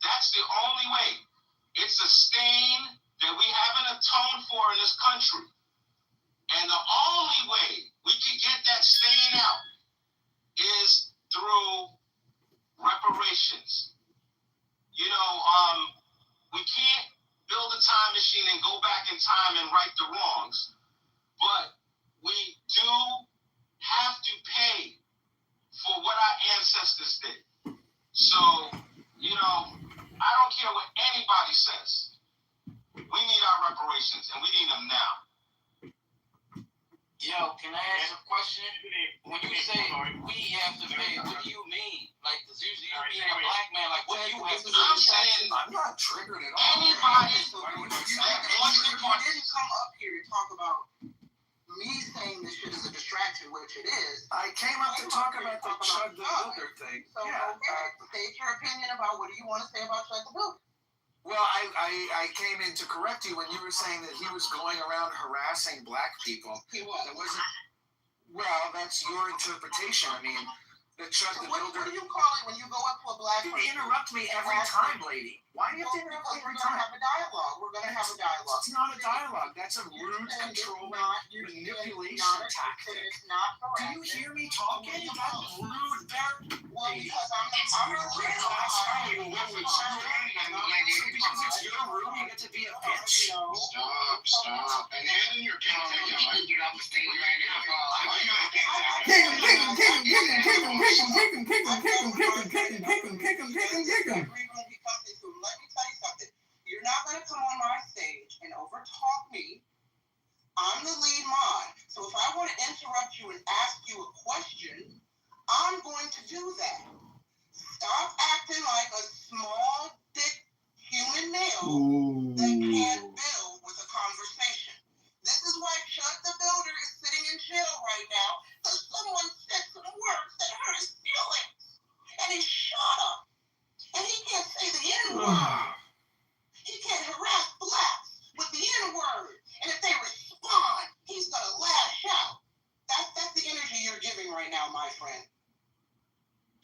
That's the only way. It's a stain that we haven't atoned for in this country. And the only way we can get that stain out is through reparations. We can't build a time machine and go back in time and right the wrongs, but we do have to pay for what our ancestors did. So, I don't care what anybody says. We need our reparations, and we need them now. Yo, can I ask a question? When you say we have to pay, what do you mean? Like, because usually you being a black man, like, what do you have to do? I'm saying, I'm not triggered at all. Anybody You didn't come up here to talk about me saying this shit is a distraction, which it is. I came up to talk about the Chud the Builder thing. So, state your opinion about what do you want to say about Chud the Builder. Well, I came in to correct you when you were saying that he was going around harassing black people. He was. That wasn't. Well, that's your interpretation. I mean, the Chud the Builder. What do you call it when you go up to a black person? You interrupt me every time, lady. Why do you have to interrupt me every time? We're going to have a dialogue. We're going to have a dialogue. It's not a dialogue. That's a rude, controlling, manipulation tactic. It's not correct. Do you hear me talking? That's rude. Well, because I'm a rude. Because it's your room, you get to be a bitch. Stop. And hand in your pants. You might get off the stage right now. Let me tell you something. You're not going to come on my stage and overtalk me. I'm the lead mod. So if I want to interrupt you and ask you a question, I'm going to do that. Stop acting like a small dick human male that can't build with a conversation. This is why Chud the Builder is sitting in jail right now, because someone said some words that hurt his feelings. And he shut up. And he can't say the N-word. He can't harass blacks with the N-word. And if they respond, he's going to lash out. That's the energy you're giving right now, my friend.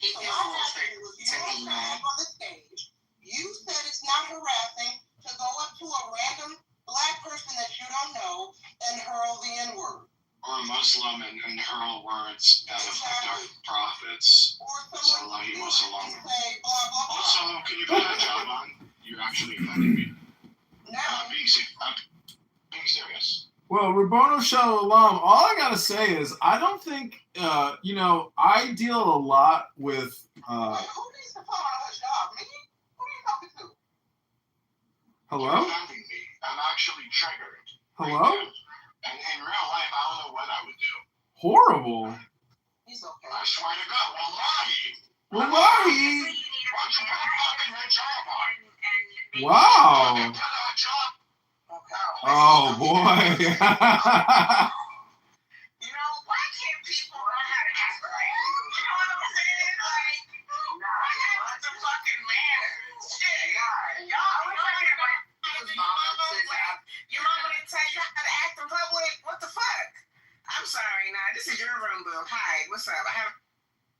So my question was, you up on the stage. You said it's not harassing to go up to a random black person that you don't know and hurl the N-word. Or a Muslim and hurl words out of dark prophets. So Allah, he was along. Also, can you put that job on? You're actually offending me. I'm being serious. Well, Rabbanu Shalom, all I gotta say is I don't think you know, I deal a lot with. Who needs to fall on her job? Me? Who are you talking to? Hello? You're offending me. I'm actually triggered. Hello? And in real life, I don't know what I would do. Horrible. He's okay. I swear to God, wallahi. Wallahi. Why don't you put a fucking red job on? Wow. Put a job. Oh boy. You know, why can't people learn how to act right? You know what I'm saying? Like, what happened to fucking manners? Shit. Y'all, your mama didn't tell you how to act in public? What the fuck? I'm sorry, nah, this is your room, boo. Hi, what's up?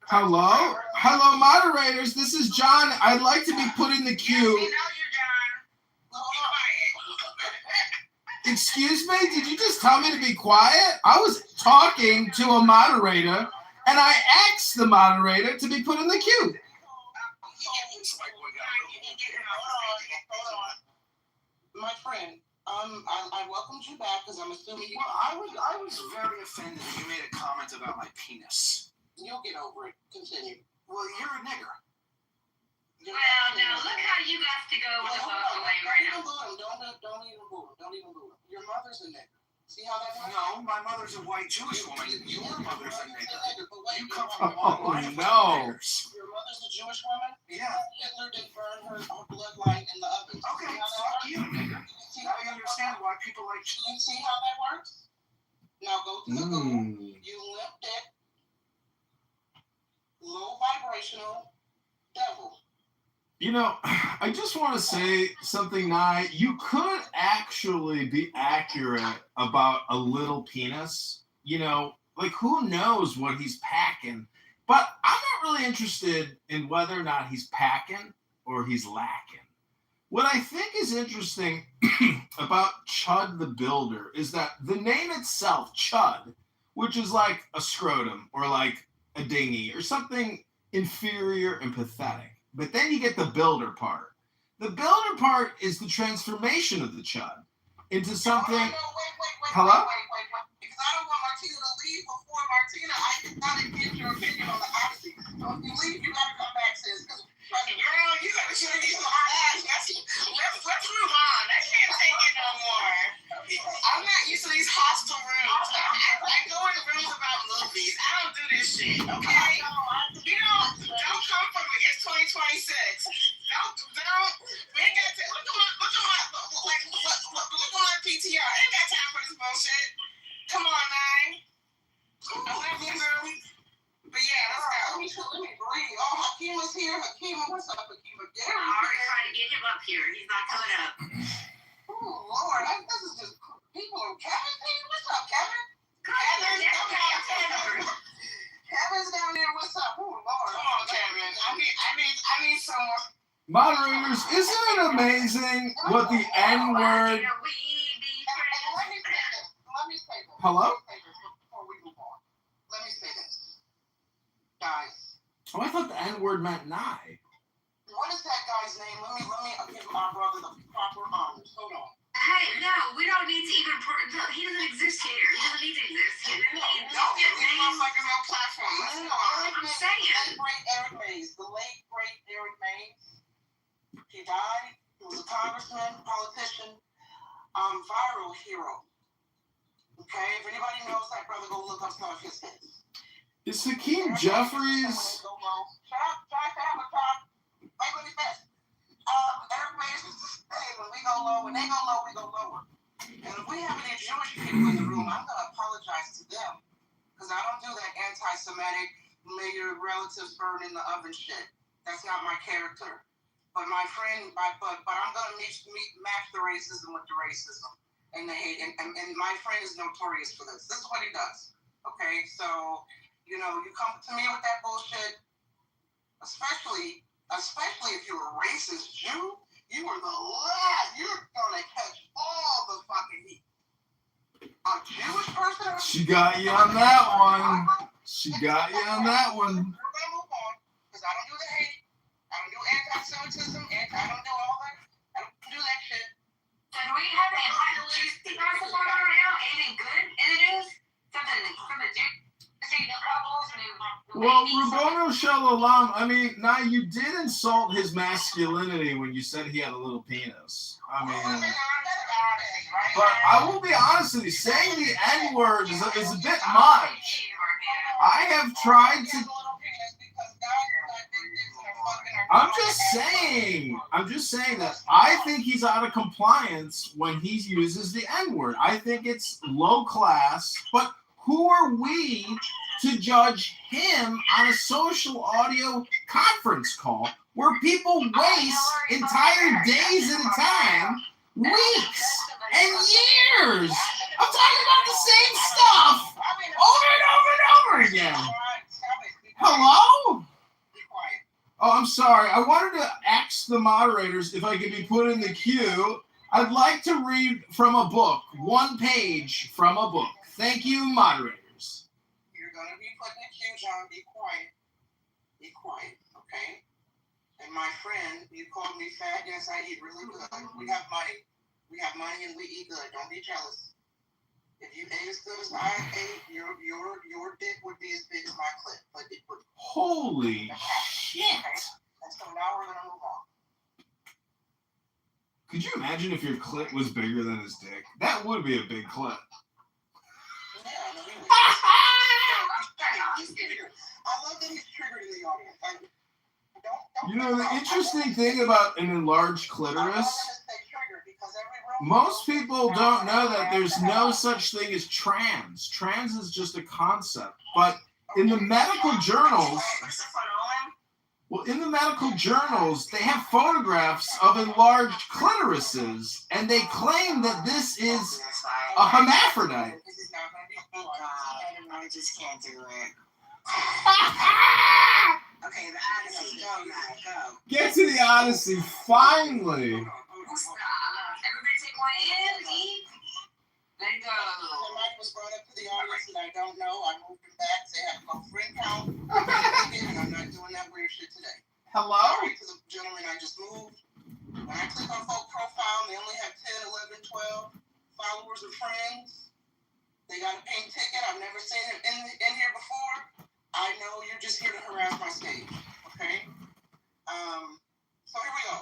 Hello? Hello, moderators. This is John. I'd like to be put in the queue. Yes, we know you, John. Be quiet. Excuse me? Did you just tell me to be quiet? I was talking to a moderator, and I asked the moderator to be put in the queue. My friend, I welcomed you back because I'm assuming you. Well, I was very offended that you made a comment about my penis. You'll get over it. Continue. Well, you're a nigger. Well, now look how you got to go with the vocal lane right now. Don't even boo him. Don't even boo him. Your mother's a nigger. See how that works? No, my mother's a white Jewish woman. Your mother's a nigger. You come Oh, from a long line of no. niggers. Your mother's a Jewish woman? Yeah. Hitler did burn her bloodline in the oven. Okay, fuck you, nigger. Now you understand why people like you. You see how that works? Now go to the Google. You limp dick, low vibrational devil. You know, I just want to say something, Nye. You could actually be accurate about a little penis. You know, like who knows what he's packing. But I'm not really interested in whether or not he's packing or he's lacking. What I think is interesting about Chud the Builder is that the name itself, Chud, which is like a scrotum or like a dinghy or something inferior and pathetic. But then you get the builder part. The builder part is the transformation of the Chud into something. Wait. Hello? Wait. Because I don't want Martina to leave before Martina. I did not get your opinion on the Odyssey. So if you leave, you gotta come back, sis. Girl, you gotta show me some hard ass. Let's move on. I can't take it no more. I'm not used to these hostile rooms. I go in rooms about movies. I don't do this shit, okay? You don't come for me. It's 2026. Don't. We ain't got to. Look at my PTR. I ain't got time for this bullshit. Come on, man. I love you, girl. But yeah, let's go. Let me breathe. Oh, Hakeem is here. Hakeem, what's up, Hakeem? I'm already trying to get him up here. He's not coming up. Oh, Lord. This is just people. Kevin, what's up, Kevin? Kevin's down there. What's up? Oh, Lord. Come on, Kevin. I need someone. Moderators, isn't it amazing what the N-word... Let me say this. Hello? Before we move on. Let me say this. Guys. Oh, I thought the N-word meant Nye. What is that guy's name? Let me give my brother the proper honors. Hold on. Hey, no, we don't need to even. He doesn't exist here. He doesn't need to exist. Don't give these motherfuckers no platform. Let's go on. I'm saying. The late Eric Mays. He died. He was a congressman, politician, viral hero. Okay, if anybody knows that brother, go look up some of his hits. Is Hakeem Jeffries... Shut up, talk. Wait, let me finish. Eric Mays used to say, when they go low, we go lower. And if we have any Jewish people in the room, I'm going to apologize to them. Because I don't do that anti-Semitic, may your relatives burn in the oven shit. That's not my character. But my friend, but I'm going to match the racism with the racism and the hate. And my friend is notorious for this. This is what he does. Okay, so, you come to me with that bullshit, especially if you're a racist Jew, you are the last. You're going to catch all the fucking heat. A Jewish person? She got you on that one. We're gonna move on, because I don't do the hate. I don't do anti-Semitism. I don't do all that. I don't do that shit. So do we have any hot juicy gossip going on right now? Anything good in the news? Something from the juicy Well, Rabono Shalom, I mean, now you did insult his masculinity when you said he had a little penis. I mean, but I will be honest with you, saying the N-word is a bit much. I have tried to... I'm just saying that I think he's out of compliance when he uses the N-word. I think it's low class, but who are we to judge him on a social audio conference call where people waste entire days at a time, weeks, and years of talking about the same stuff over and over and over again? Hello? Oh, I'm sorry. I wanted to ask the moderators if I could be put in the queue. I'd like to read from a book, one page from a book. Thank you, moderators. You're going to be put in the queue, John. Be quiet. Be quiet, okay? And my friend, you called me fat. Yes, I eat really good. We have money. We have money and we eat good. Don't be jealous. If you ate as good as I ate, your dick would be as big as my clit. But it would. Holy shit. Okay? And so now we're going to move on. Could you imagine if your clit was bigger than his dick? That would be a big clit. Yeah, I love that he's triggered in the audience. You know, the interesting thing about an enlarged clitoris, most people don't know that there's no such thing as trans. Trans is just a concept. But in the medical journals, they have photographs of enlarged clitorises, and they claim that this is a hermaphrodite. I just can't do it. Okay, the Odyssey. Go. Get to the Odyssey, finally. Everybody take one in, eat. There you go. The mic was brought up to the audience and I don't know. I moved him back. They have no friend count. And I'm not doing that weird shit today. Hello? Sorry to the gentleman I just moved. When I click on folk profile, they only have 10, 11, 12 followers or friends. They got a pink ticket. I've never seen him in here before. I know you're just here to harass my stage, okay? So here we go.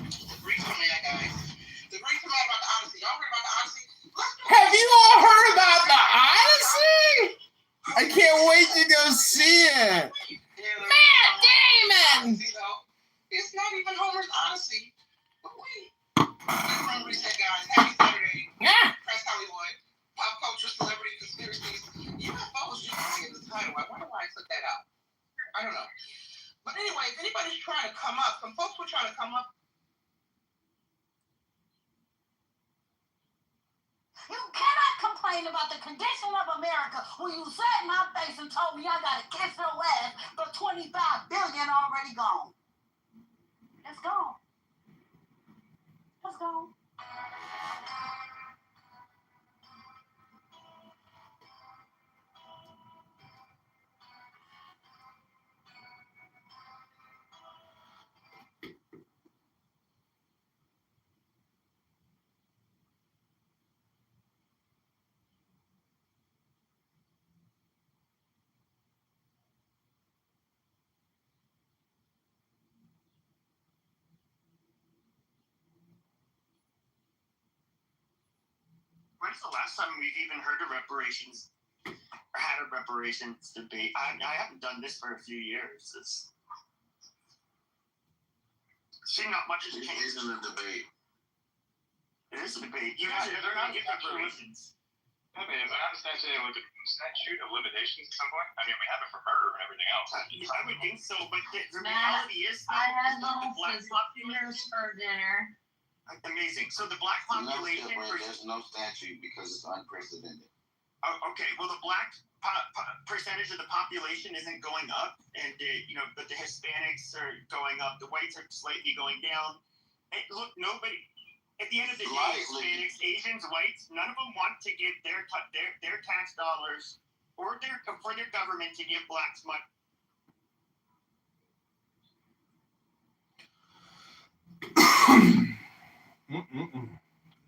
The brief from that, guys. The brief from that about the Odyssey. Y'all heard about the Odyssey? Have you all heard about the Odyssey? I can't wait to go see it. Matt Damon! It's not even Homer's Odyssey. But wait. From Reset, guys. Happy Saturday. Yeah. Press Hollywood. Pop culture, celebrity conspiracies. UFOs used to be in the title. I wonder why I took that out. I don't know. But anyway, if anybody's trying to come up, some folks were trying to come up. You cannot complain about the condition of America when you sat in my face and told me I gotta kiss your ass, but 25 billion already gone. It's gone. It's gone. When's the last time we've even heard of reparations or had a reparations debate? I haven't done this for a few years. Not much has changed. It isn't a debate. It is a debate. They're not getting reparations. I mean, if I understand saying with the statute of limitations at some point, I mean, we have it for murder and everything else. I would think so, but the reality is I had the black fingers for dinner. Amazing. So the black population. There's no statute because it's unprecedented. Okay. Well, the black percentage of the population isn't going up, and but the Hispanics are going up. The whites are slightly going down. And look, nobody. At the end of the day, Hispanics, Asians, whites, none of them want to give their tax dollars or for their government to give blacks money.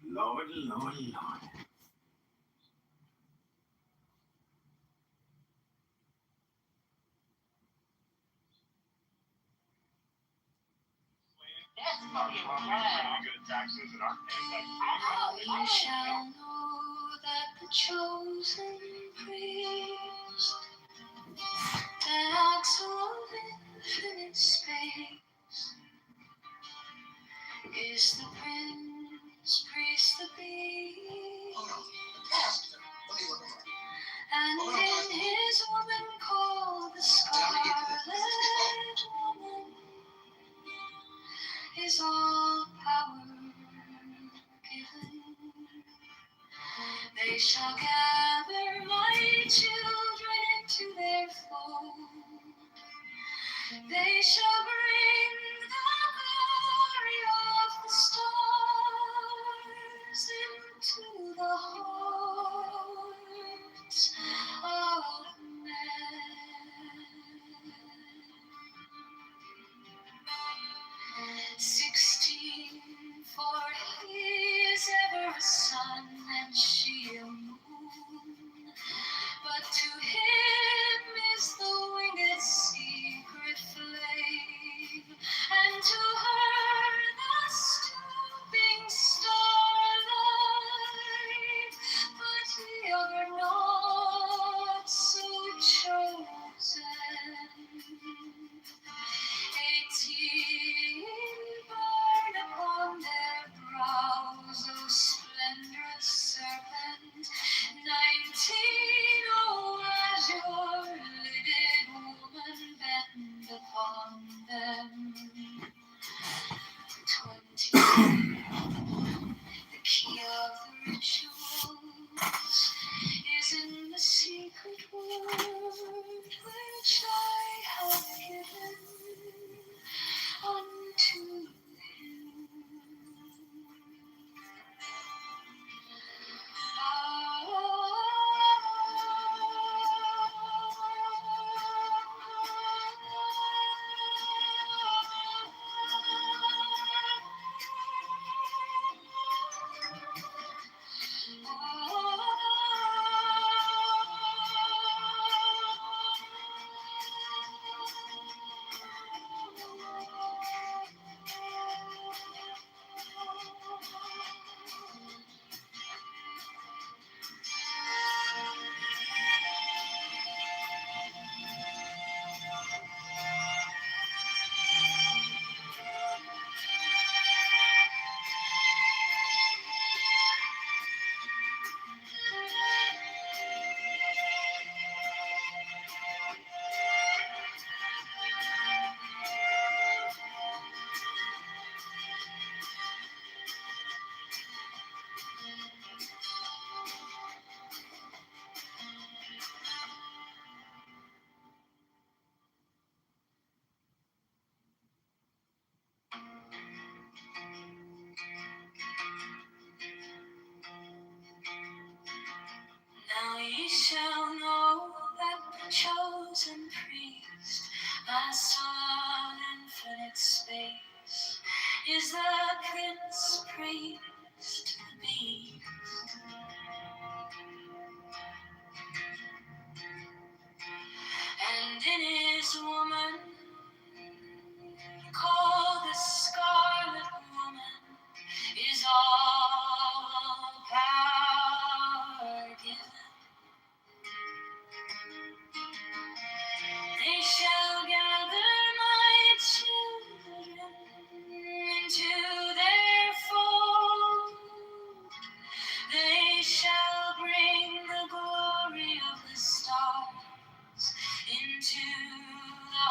Lord. That's gonna give a ride. Good at taxes and our You shall know that the chosen priest, that of infinite space, is the prince, priest, the beast. Oh no, the pastor. Let me look him up. And in his woman called the scarlet woman is all power given. They shall gather my children into their fold. They shall bring the glory of the stars into the hearts of men. 16, for he is ever a sun and she a moon. But to him is the winged secret flame, and to her the stooping starlight. But we are not so chosen. 18 burn upon their brows, O splendorous serpent. 19, oh, as your lidded woman bend upon them. 20, the key of the rituals is in the secret word which I have given unto him. Now ye shall know that the chosen priest, my son, infinite space, is the prince, priest, the beast. And in his woman, called the scarlet woman, is all power given. They shall gather my children into their fold. They shall bring the glory of the stars into the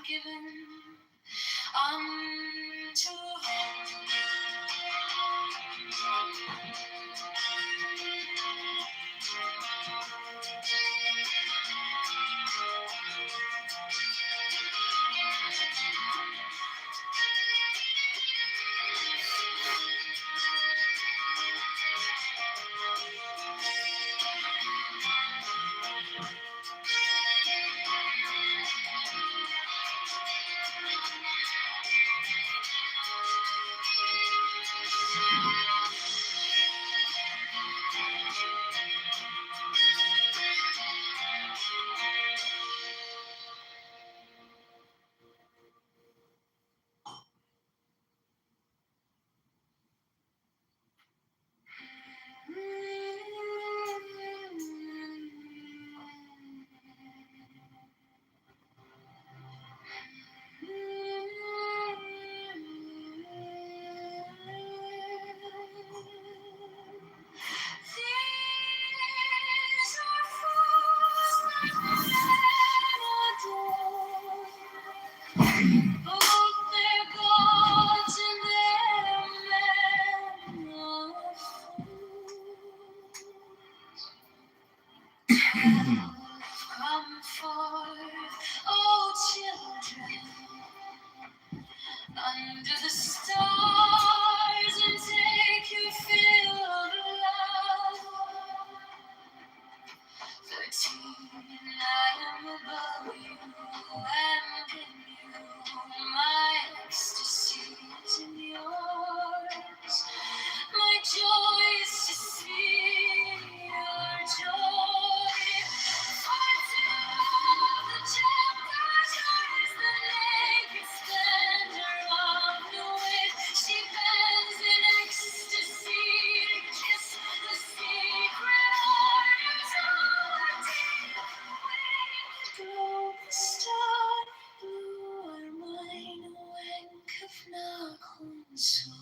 given unto come forth, oh children, under the stars and take your fill of love. 13, I am above you and in you, my ecstasy is in yours. My joy is to see your joy. For to the child God's heart is the naked splendor of the wit. She bends in ecstasy to kiss the secret orders of her deep winged gold star. You are mine, wank of Nakonso.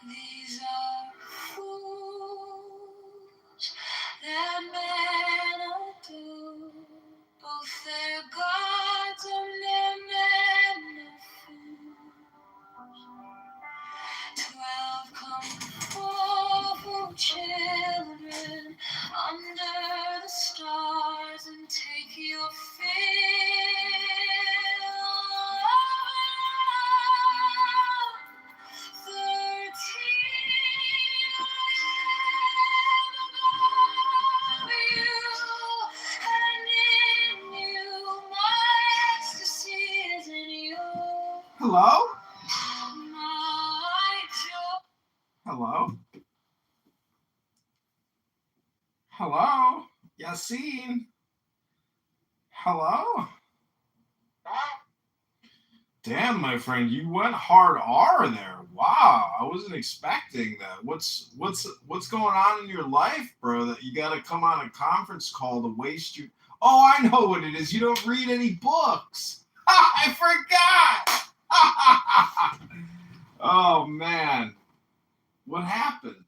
These are fools that men adore, both their gods and their men of fools. 12 come forth, oh children, under the stars and take your fill of love. 13, I am above you, and in you my ecstasy is in you. Hello? My joy. Hello? Hello? Yassine? Hello? Damn, my friend, you went hard R there. Wow, I wasn't expecting that. What's going on in your life, bro, that you got to come on a conference call to waste your... Oh, I know what it is. You don't read any books. I forgot. Oh, man. What happened?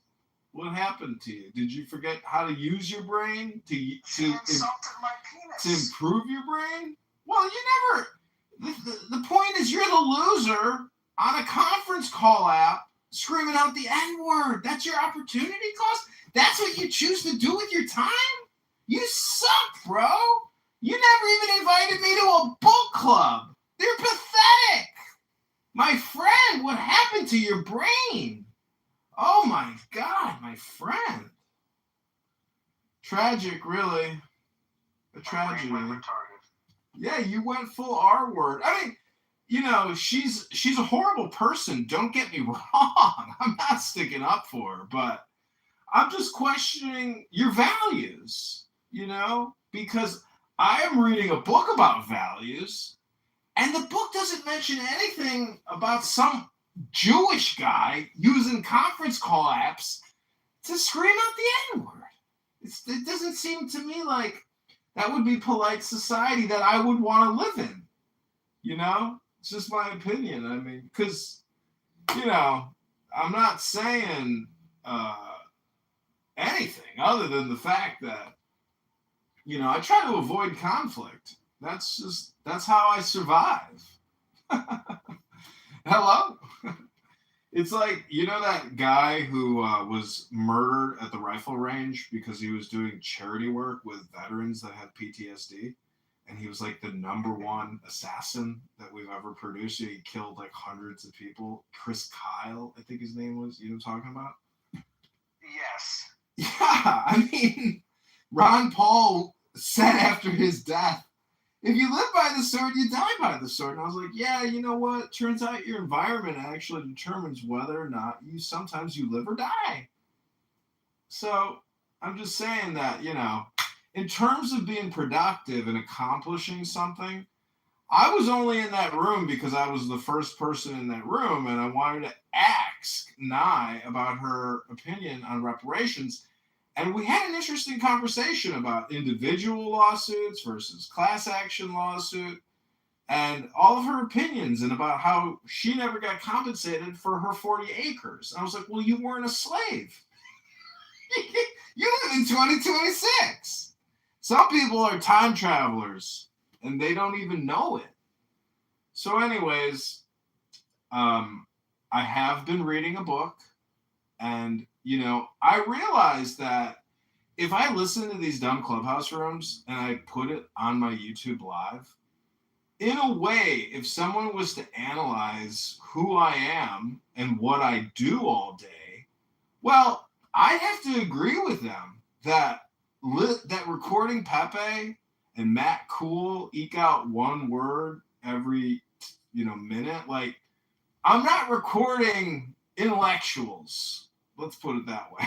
What happened to you? Did you forget how to use your brain to insulted my penis. to improve your brain? Well, you never... The point is you're the loser on a conference call app screaming out the N-word. That's your opportunity cost? That's what you choose to do with your time? You suck, bro. You never even invited me to a book club. You're pathetic. My friend, what happened to your brain? Oh my God, my friend. Tragic, really. A tragedy. My brain went retarded. Yeah, you went full R word. I mean, you know, she's a horrible person. Don't get me wrong. I'm not sticking up for her, but I'm just questioning your values, you know, because I am reading a book about values, and the book doesn't mention anything about some Jewish guy using conference call apps to scream out the N-word. It doesn't seem to me like that would be polite society that I would want to live in, you know? It's just my opinion. I mean, because, you know, I'm not saying anything other than the fact that, you know, I try to avoid conflict. That's how I survive. Hello? It's like, you know that guy who was murdered at the rifle range because he was doing charity work with veterans that had PTSD? And he was like the #1 assassin that we've ever produced. He killed like hundreds of people. Chris Kyle, I think his name was. You know what I'm talking about? Yes. Yeah, I mean, Ron Paul said after his death, if you live by the sword, you die by the sword. And I was like, yeah, you know what? Turns out your environment actually determines whether or not sometimes you live or die. So I'm just saying that, you know, in terms of being productive and accomplishing something, I was only in that room because I was the first person in that room, and I wanted to ask Nye about her opinion on reparations. And we had an interesting conversation about individual lawsuits versus class action lawsuit and all of her opinions and about how she never got compensated for her 40 acres. And I was like, well, you weren't a slave. You live in 2026. Some people are time travelers and they don't even know it. So anyways, I have been reading a book, and, you know, I realized that if I listen to these dumb clubhouse rooms and I put it on my YouTube live, in a way, if someone was to analyze who I am and what I do all day, well, I have to agree with them that recording Pepe and Matt Cool eke out one word every, you know, minute. Like, I'm not recording intellectuals. Let's put it that way.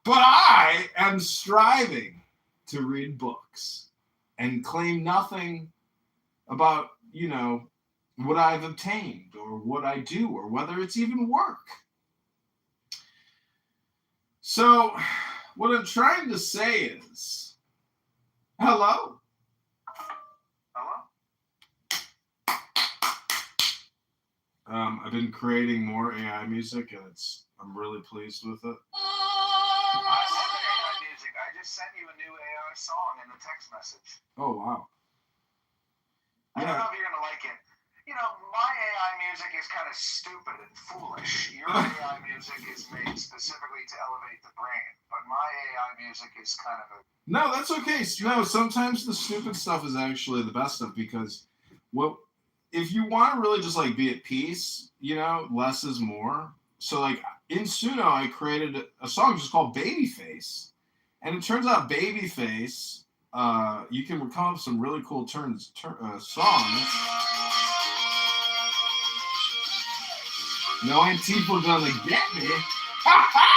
But I am striving to read books and claim nothing about, you know, what I've obtained or what I do or whether it's even work. So what I'm trying to say is, hello? I've been creating more AI music, and I'm really pleased with it. I love AI music. I just sent you a new AI song in the text message. Oh, wow. I don't know if you're going to like it. You know, my AI music is kind of stupid and foolish. Your AI music is made specifically to elevate the brain, but my AI music is kind of a... No, that's okay. No, sometimes the stupid stuff is actually the best stuff, because if you want to really just like be at peace, you know, less is more. So like in Suno, I created a song just called Babyface. And it turns out Babyface, you can come up with some really cool songs. No Antifa gonna get me. Ha ha!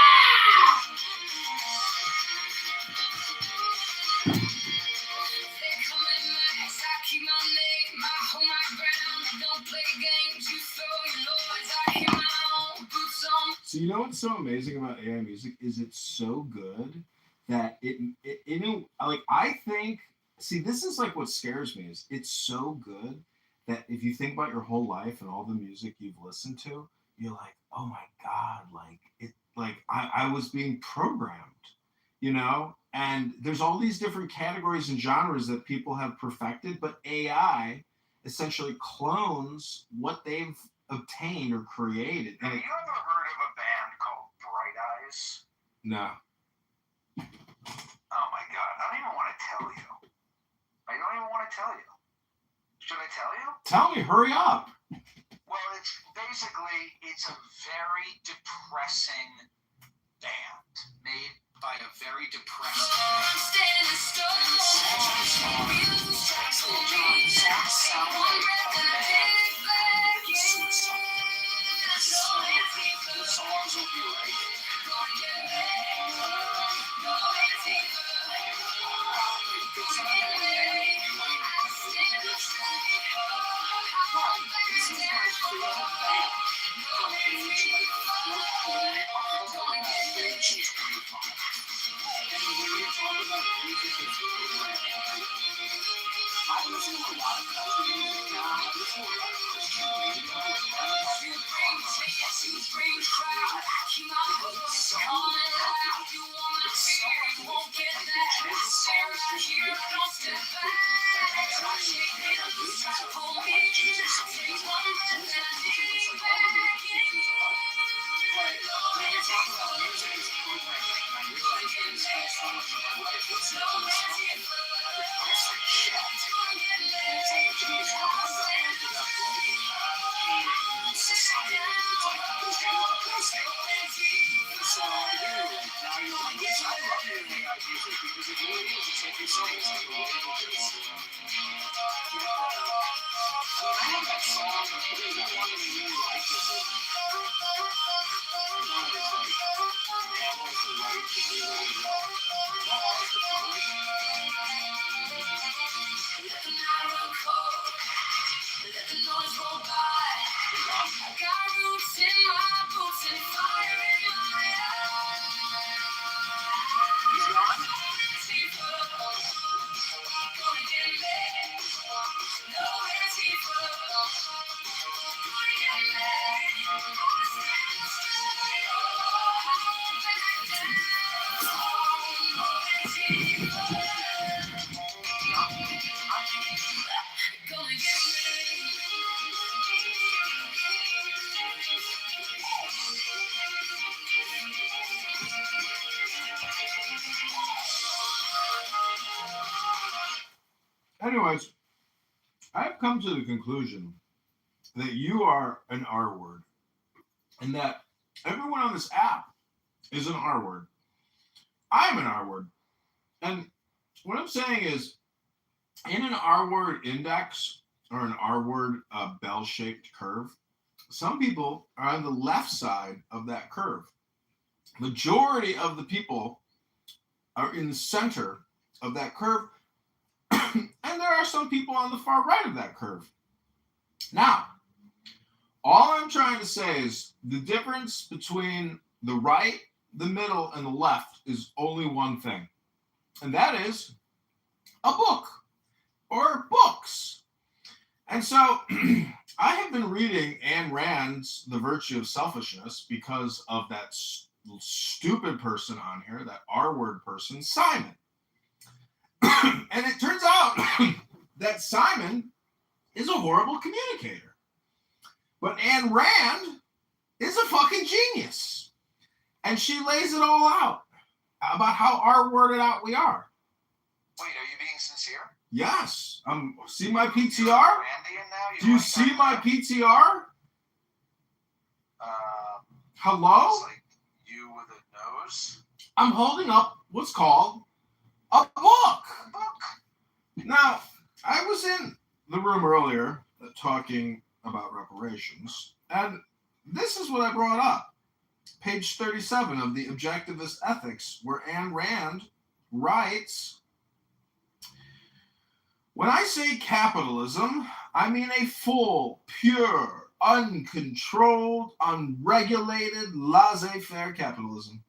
So you know what's so amazing about AI music is it's so good that I think, see, this is like what scares me is it's so good that if you think about your whole life and all the music you've listened to, you're like, oh my God, I was being programmed, you know? And there's all these different categories and genres that people have perfected, but AI essentially clones what they've obtained or created. Have you ever heard of a band called Bright Eyes? No. Oh my God, I don't even want to tell you. I don't even want to tell you. Should I tell you? Tell me, hurry up. Well, it's a very depressing band made by a very depressed band. Anyways, I've come to the conclusion that you are an R word and that everyone on this app is an R word. I'm an R word. And what I'm saying is, in an R word index or an R word bell-shaped curve, some people are on the left side of that curve. Majority of the people are in the center of that curve. And there are some people on the far right of that curve. Now, all I'm trying to say is the difference between the right, the middle, and the left is only one thing. And that is a book or books. And so I have been reading Ayn Rand's The Virtue of Selfishness because of that stupid person on here, that R-word person, Simon. And it turns out that Simon is a horrible communicator. But Ayn Rand is a fucking genius. And she lays it all out about how R-worded out we are. Wait, are you being sincere? Yes. See my PTR? Do you see my PTR? Hello? It's like you with a nose. I'm holding up what's called a book. Now, I was in the room earlier talking about reparations, and this is what I brought up. Page 37 of the Objectivist Ethics, where Ayn Rand writes, "When I say capitalism, I mean a full, pure, uncontrolled, unregulated, laissez-faire capitalism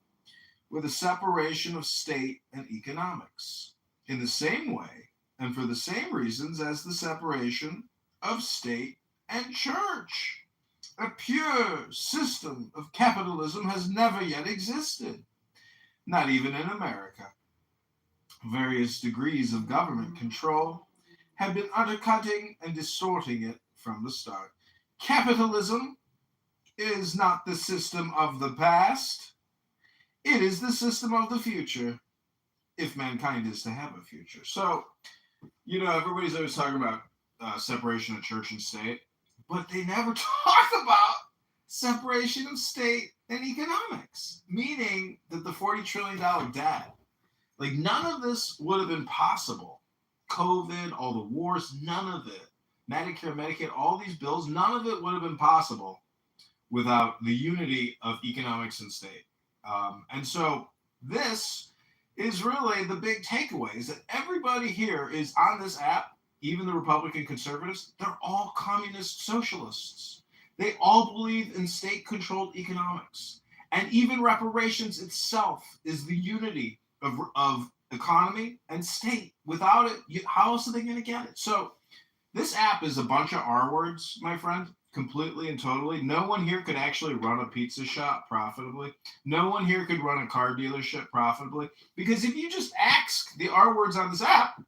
with a separation of state and economics, in the same way and for the same reasons as the separation of state and church. A pure system of capitalism has never yet existed, not even in America. Various degrees of government control have been undercutting and distorting it from the start. Capitalism is not the system of the past. It is the system of the future, if mankind is to have a future." So, everybody's always talking about separation of church and state, but they never talk about separation of state and economics, meaning that the $40 trillion debt, like none of this would have been possible. COVID, all the wars, none of it. Medicare, Medicaid, all these bills, none of it would have been possible without the unity of economics and state. And so this is really the big takeaway, is that everybody here is on this app, even the Republican conservatives, they're all communist socialists. They all believe in state-controlled economics. And even reparations itself is the unity of economy and state. Without it, how else are they going to get it? So This app is a bunch of R words, my friend, completely and totally. No one here could actually run a pizza shop profitably. No one here could run a car dealership profitably. Because if you just ask the R words on this app,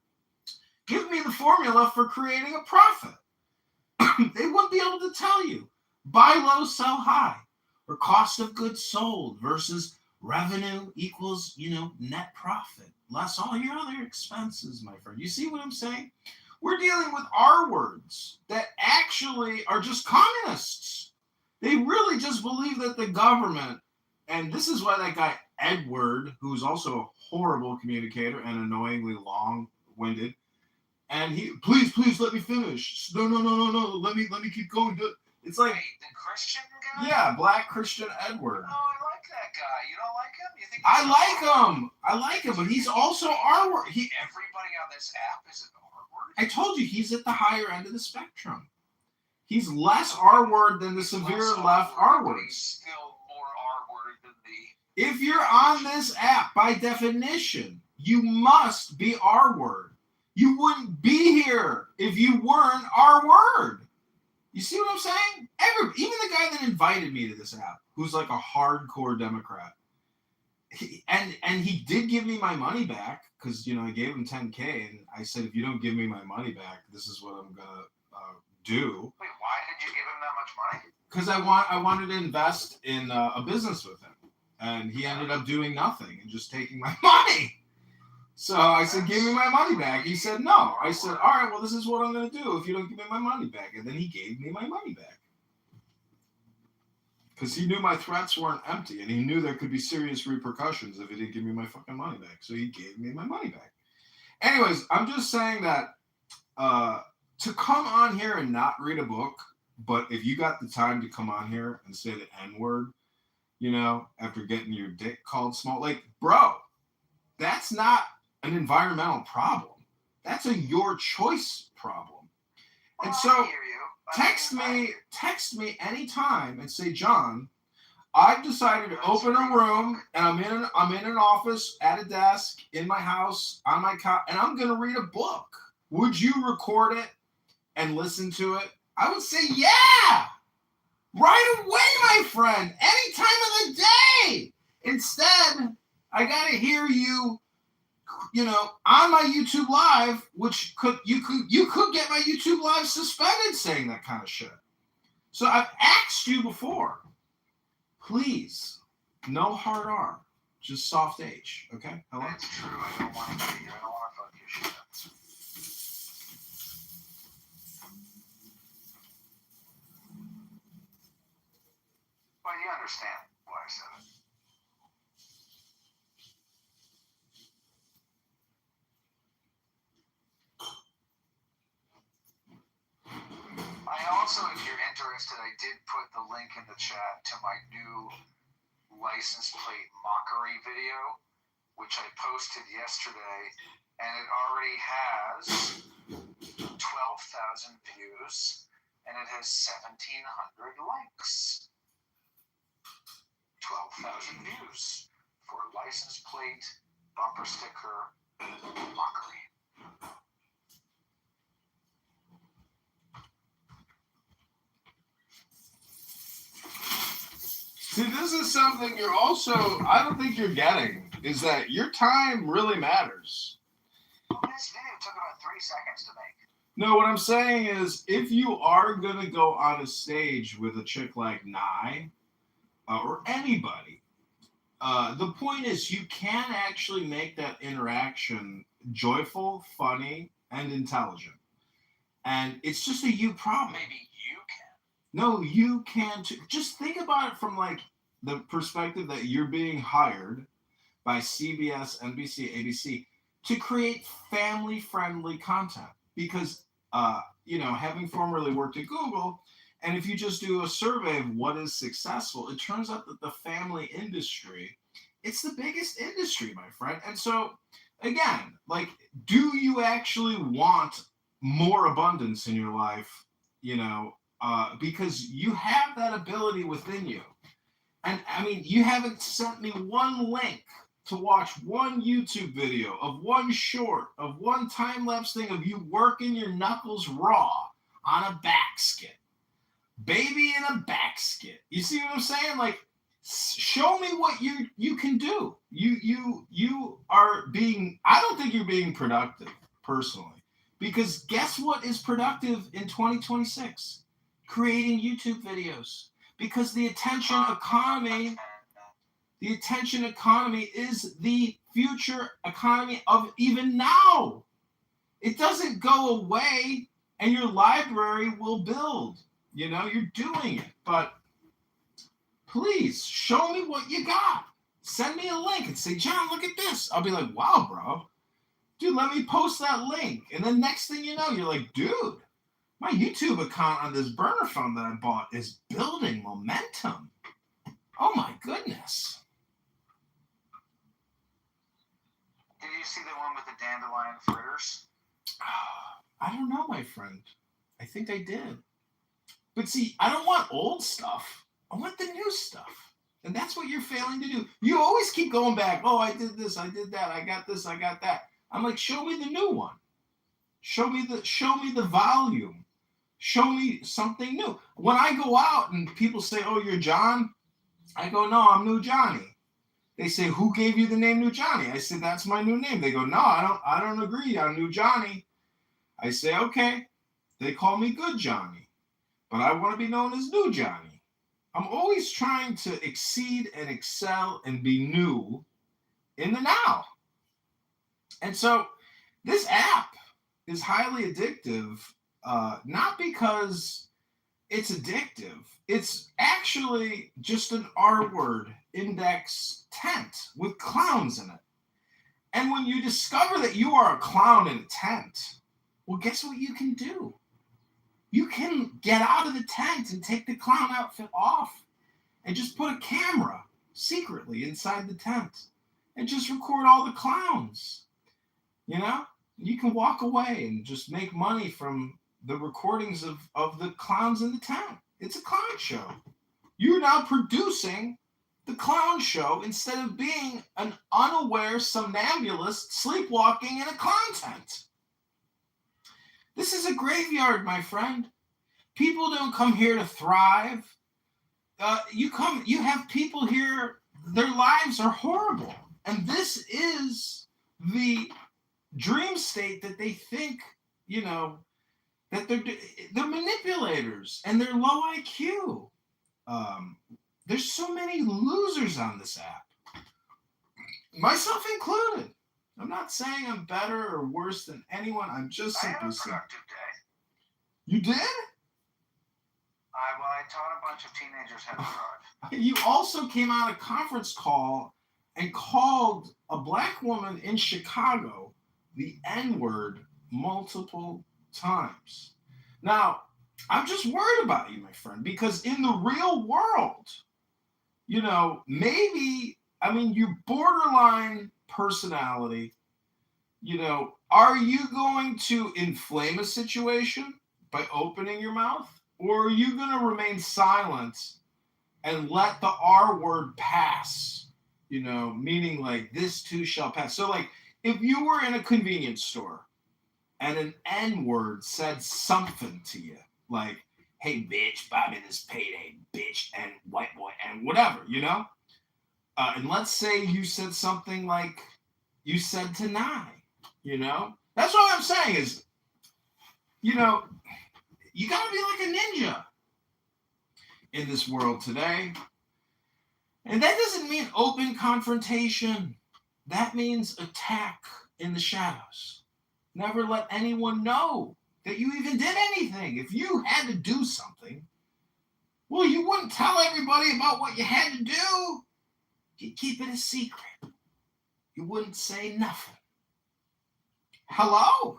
give me the formula for creating a profit, they wouldn't be able to tell you. Buy low, sell high, or cost of goods sold versus revenue equals, net profit, less all your other expenses, my friend. You see what I'm saying? We're dealing with R words that actually are just communists. They really just believe that the government, and this is why that guy Edward, who's also a horrible communicator and annoyingly long-winded, and he, please let me finish. No, let me keep going. It's like, Wait, the Christian guy? yeah, Black Christian Edward. Oh, I like that guy. You don't like him? You think I like him, but he's also R word. Everybody on this app is an R word? I told you he's at the higher end of the spectrum. He's less R word than the severe left R words. He's still more R word than the... If you're on this app, by definition, you must be R word. You wouldn't be here if you weren't R word. You see what I'm saying? Even the guy that invited me to this app, who's like a hardcore Democrat, and he did give me my money back because I gave him $10K, and I said, if you don't give me my money back, this is what I'm gonna do. Wait, why did you give him that much money? Because I wanted to invest in a business with him, and he ended up doing nothing and just taking my money. So I said, give me my money back. He said, no. I said, all right, well, this is what I'm going to do if you don't give me my money back. And then he gave me my money back. Because he knew my threats weren't empty, and he knew there could be serious repercussions if he didn't give me my fucking money back. So he gave me my money back. Anyways, I'm just saying that to come on here and not read a book, but if you got the time to come on here and say the N-word, after getting your dick called small, like, bro, that's not an environmental problem. That's a your choice problem. And so text me anytime and say, John, I've decided to open a room, and I'm in an office at a desk in my house on my couch, and I'm going to read a book. Would you record it and listen to it? I would say, yeah, right away, my friend, any time of the day. Instead, I got to hear you, on my YouTube Live, which you could get my YouTube Live suspended saying that kind of shit. So I've asked you before, please, no hard R, just soft H, okay? Hello? That's true. I don't want to be here. I don't want to fuck your shit up. Well, you understand why I said it. I also, if you're interested, I did put the link in the chat to my new license plate mockery video, which I posted yesterday, and it already has 12,000 views, and it has 1,700 likes. 12,000 views for a license plate bumper sticker mockery. See, this is something I don't think you're getting, is that your time really matters. This video took about 3 seconds to make. No, what I'm saying is, if you are going to go on a stage with a chick like Nye, or anybody, the point is you can actually make that interaction joyful, funny, and intelligent. And it's just a you problem. Maybe you can. No, you can too. Just think about it from like the perspective that you're being hired by CBS, NBC, ABC to create family-friendly content. Because, having formerly worked at Google, and if you just do a survey of what is successful, it turns out that the family industry, it's the biggest industry, my friend. And so, again, like, do you actually want more abundance in your life, because you have that ability within you. And I mean, you haven't sent me one link to watch one YouTube video of one short, of one time-lapse thing of you working your knuckles raw on a back skit. Baby in a back skit. You see what I'm saying? Like, show me what you can do. You are being, I don't think you're being productive, personally. Because guess what is productive in 2026? Creating YouTube videos. Because the attention economy is the future economy of even now. It doesn't go away and your library will build. You know, you're doing it. But please show me what you got. Send me a link and say, John, look at this. I'll be like, wow, bro. Dude, let me post that link. And then next thing you know, you're like, dude, my YouTube account on this burner phone that I bought is building momentum. Oh my goodness. Did you see the one with the dandelion fritters? I don't know, my friend. I think I did. But see, I don't want old stuff. I want the new stuff. And that's what you're failing to do. You always keep going back. Oh, I did this, I did that, I got this, I got that. I'm like, show me the new one. Show me the volume. Show me something new. When I go out and people say, oh, you're John, I go, no, I'm New Johnny. They say, who gave you the name New Johnny? I said, that's my new name. They go, no, I don't agree. I'm New Johnny. I say, okay. They call me Good Johnny, but I want to be known as New Johnny. I'm always trying to exceed and excel and be new in the now. And so this app is highly addictive, not because it's addictive. It's actually just an R word index tent with clowns in it. And when you discover that you are a clown in a tent, well, guess what you can do? You can get out of the tent and take the clown outfit off and just put a camera secretly inside the tent and just record all the clowns. You know, you can walk away and just make money from the recordings of the clowns in the tent. It's a clown show. You're now producing the clown show instead of being an unaware somnambulist sleepwalking in a clown tent. This is a graveyard, my friend. People don't come here to thrive. You have people here, their lives are horrible. And this is the dream state that they think, you know, that they're manipulators and they're low IQ. There's so many losers on this app, myself included. I'm not saying I'm better or worse than anyone. I'm just simply saying. I had a productive day. You did? I taught a bunch of teenagers how to drive. You also came on a conference call and called a black woman in Chicago the N-word multiple times. Now, I'm just worried about you, my friend, because in the real world, you know, maybe, I mean, you borderline personality, you know, are you going to inflame a situation by opening your mouth? Or are you going to remain silent and let the R word pass? You know, meaning like this too shall pass. So like if you were in a convenience store and an N word said something to you, like, hey, bitch, buy me this payday, bitch, and white boy, and whatever, you know? And let's say you said something like you said to Nye, you know? That's what I'm saying is, you know, you got to be like a ninja in this world today. And that doesn't mean open confrontation. That means attack in the shadows. Never let anyone know that you even did anything. If you had to do something, well, you wouldn't tell everybody about what you had to do. You'd keep it a secret. You wouldn't say nothing. Hello?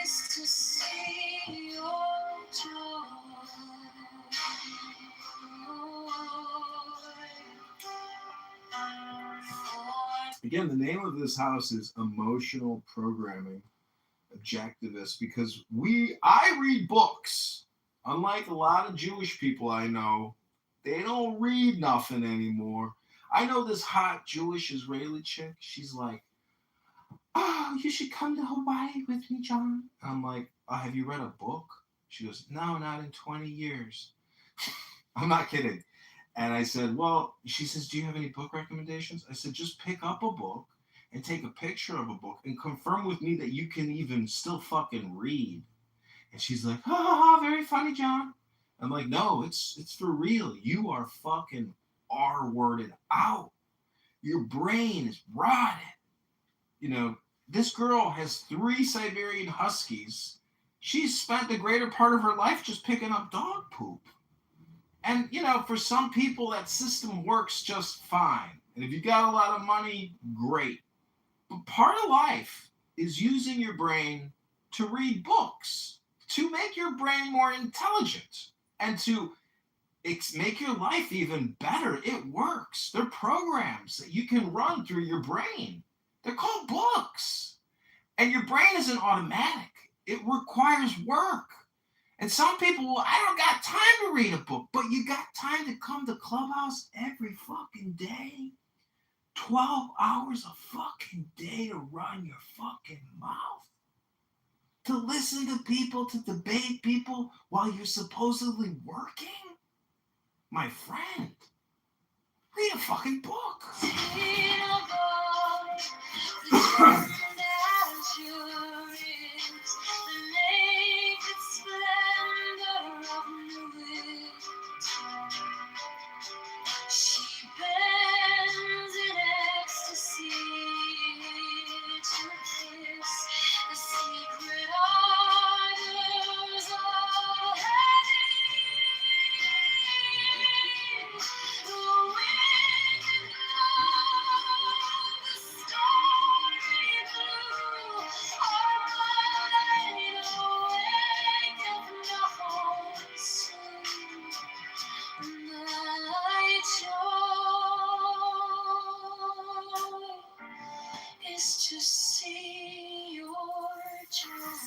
Is to see your joy. Again, the name of this house is Emotional Programming Objectivist because I read books Unlike a lot of Jewish people I know, they don't read nothing anymore. I know this hot Jewish Israeli chick. She's like, "Oh, you should come to Hawaii with me, John." I'm like, "Oh, have you read a book?" She goes, "No, not in 20 years." I'm not kidding. And I said, "Well," she says, "Do you have any book recommendations?" I said, "Just pick up a book and take a picture of a book and confirm with me that you can even still fucking read." And she's like, "Ha ha ha, very funny, John." I'm like, "No, it's for real. You are fucking R-worded out. Your brain is rotted." You know, this girl has 3 Siberian Huskies. She's spent the greater part of her life just picking up dog poop. And, you know, for some people, that system works just fine. And if you got a lot of money, great. But part of life is using your brain to read books, to make your brain more intelligent, and to make your life even better. It works. They're programs that you can run through your brain. They're called books. And your brain isn't automatic. It requires work. And some people will, "I don't got time to read a book," but you got time to come to Clubhouse every fucking day. 12 hours a fucking day to run your fucking mouth. To listen to people, to debate people while you're supposedly working? My friend, read a fucking book. She bends in ecstasy to kiss the secret ardors of heaven. The wind and love, the starry blue, are wide awake of no sleep. My joy is to see your joy.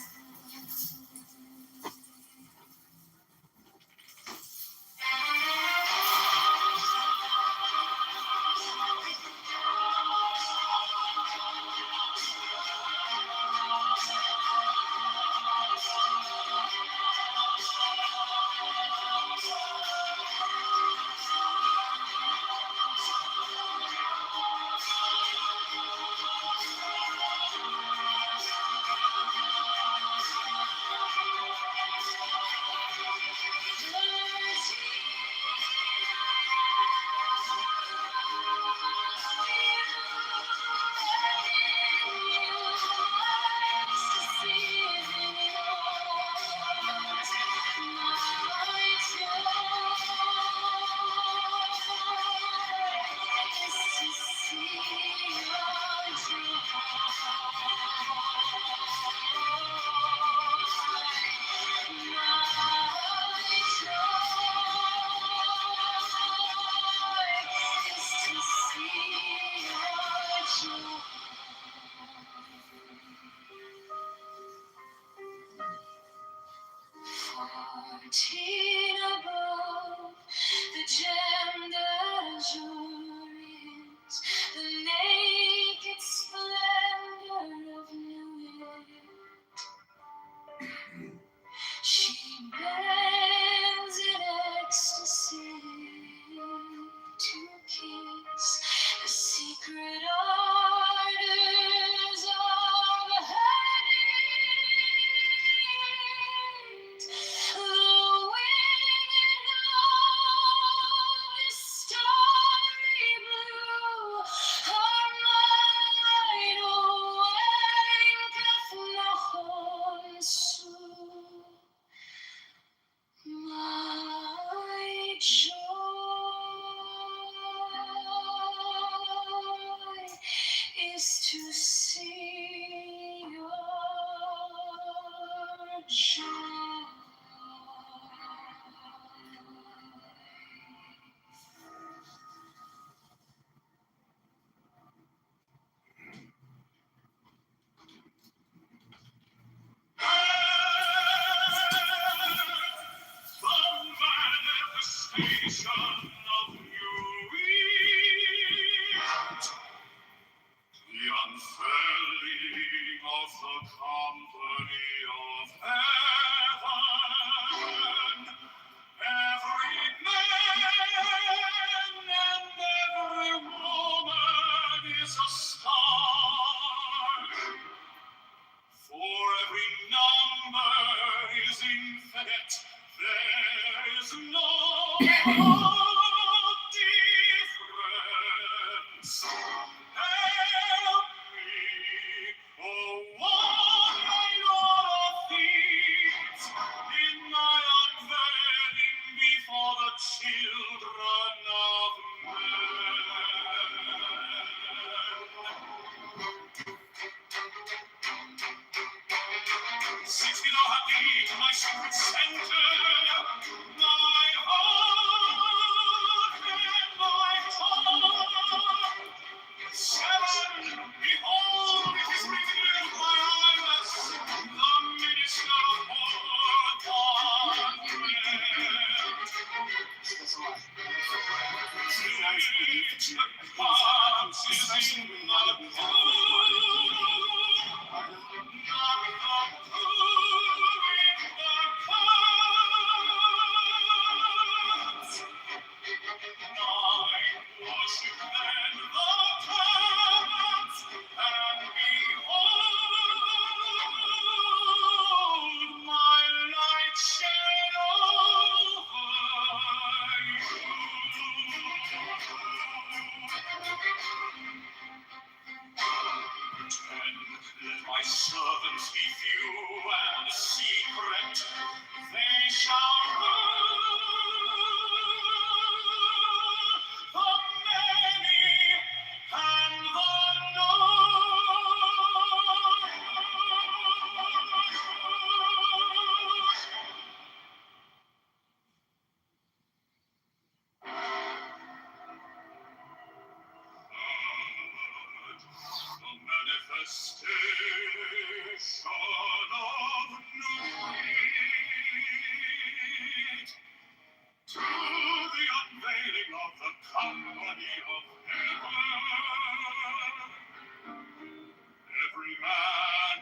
Fourteen above, the gemmed azure is the naked splendor of New Year. She bends in ecstasy to kiss the secret ardors of her need. The wind and love is starry blue. Her mind awaketh nachon su. My joy of the company of heaven. Every man and every woman is a star. For every number is infinite, there is no difference. Help me, oh one of thieves, in my unveiling before the children of men. 16 to my secret center, my heart and my tongue. 7, behold, it is revealed by Iris, the minister of God. Let my servants be few and secret, they shall rule the many and the manifestation of night to the unveiling of the company of heaven. Every man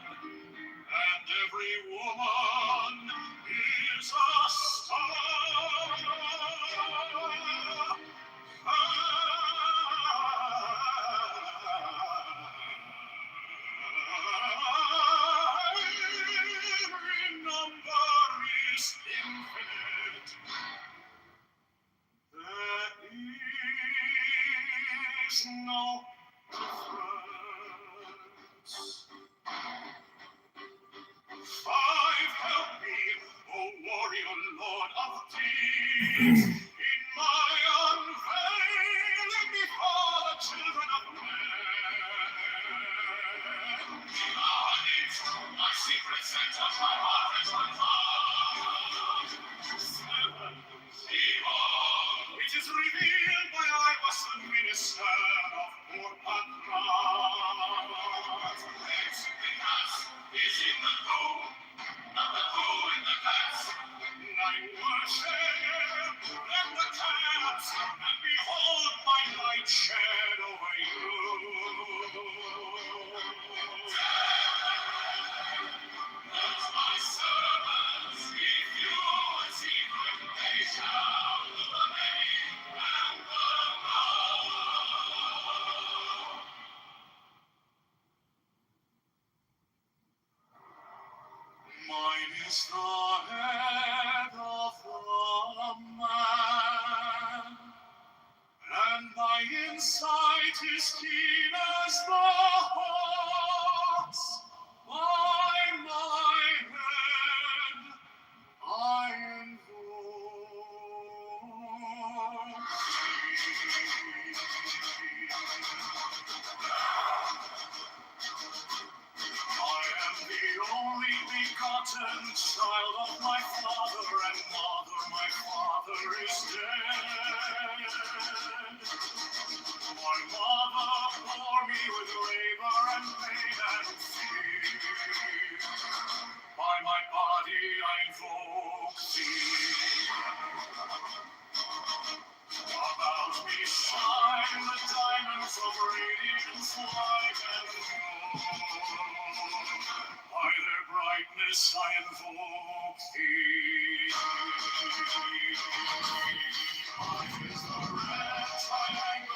and every woman is a star. Every number is infinite. There is no difference. 5, help me, O warrior lord of deeds, in my unveiling before the children of men. God is my secret center, my heart and my heart. 7, behold, it is revealed by I was the minister of poor Patras. Because is in the who, not the who in the past. I worship in the camps, and behold my light shed over you. Let my servants be few and secret, they shall do the many and the mine is the head of the man, and my insight is keen as the hawk's. By my head I invoke I am the only begotten child of my father and mother. My father is dead. My mother bore me with labor and diamonds of radiance white and gold. By their brightness I invoke thee. Mine is the red triangle.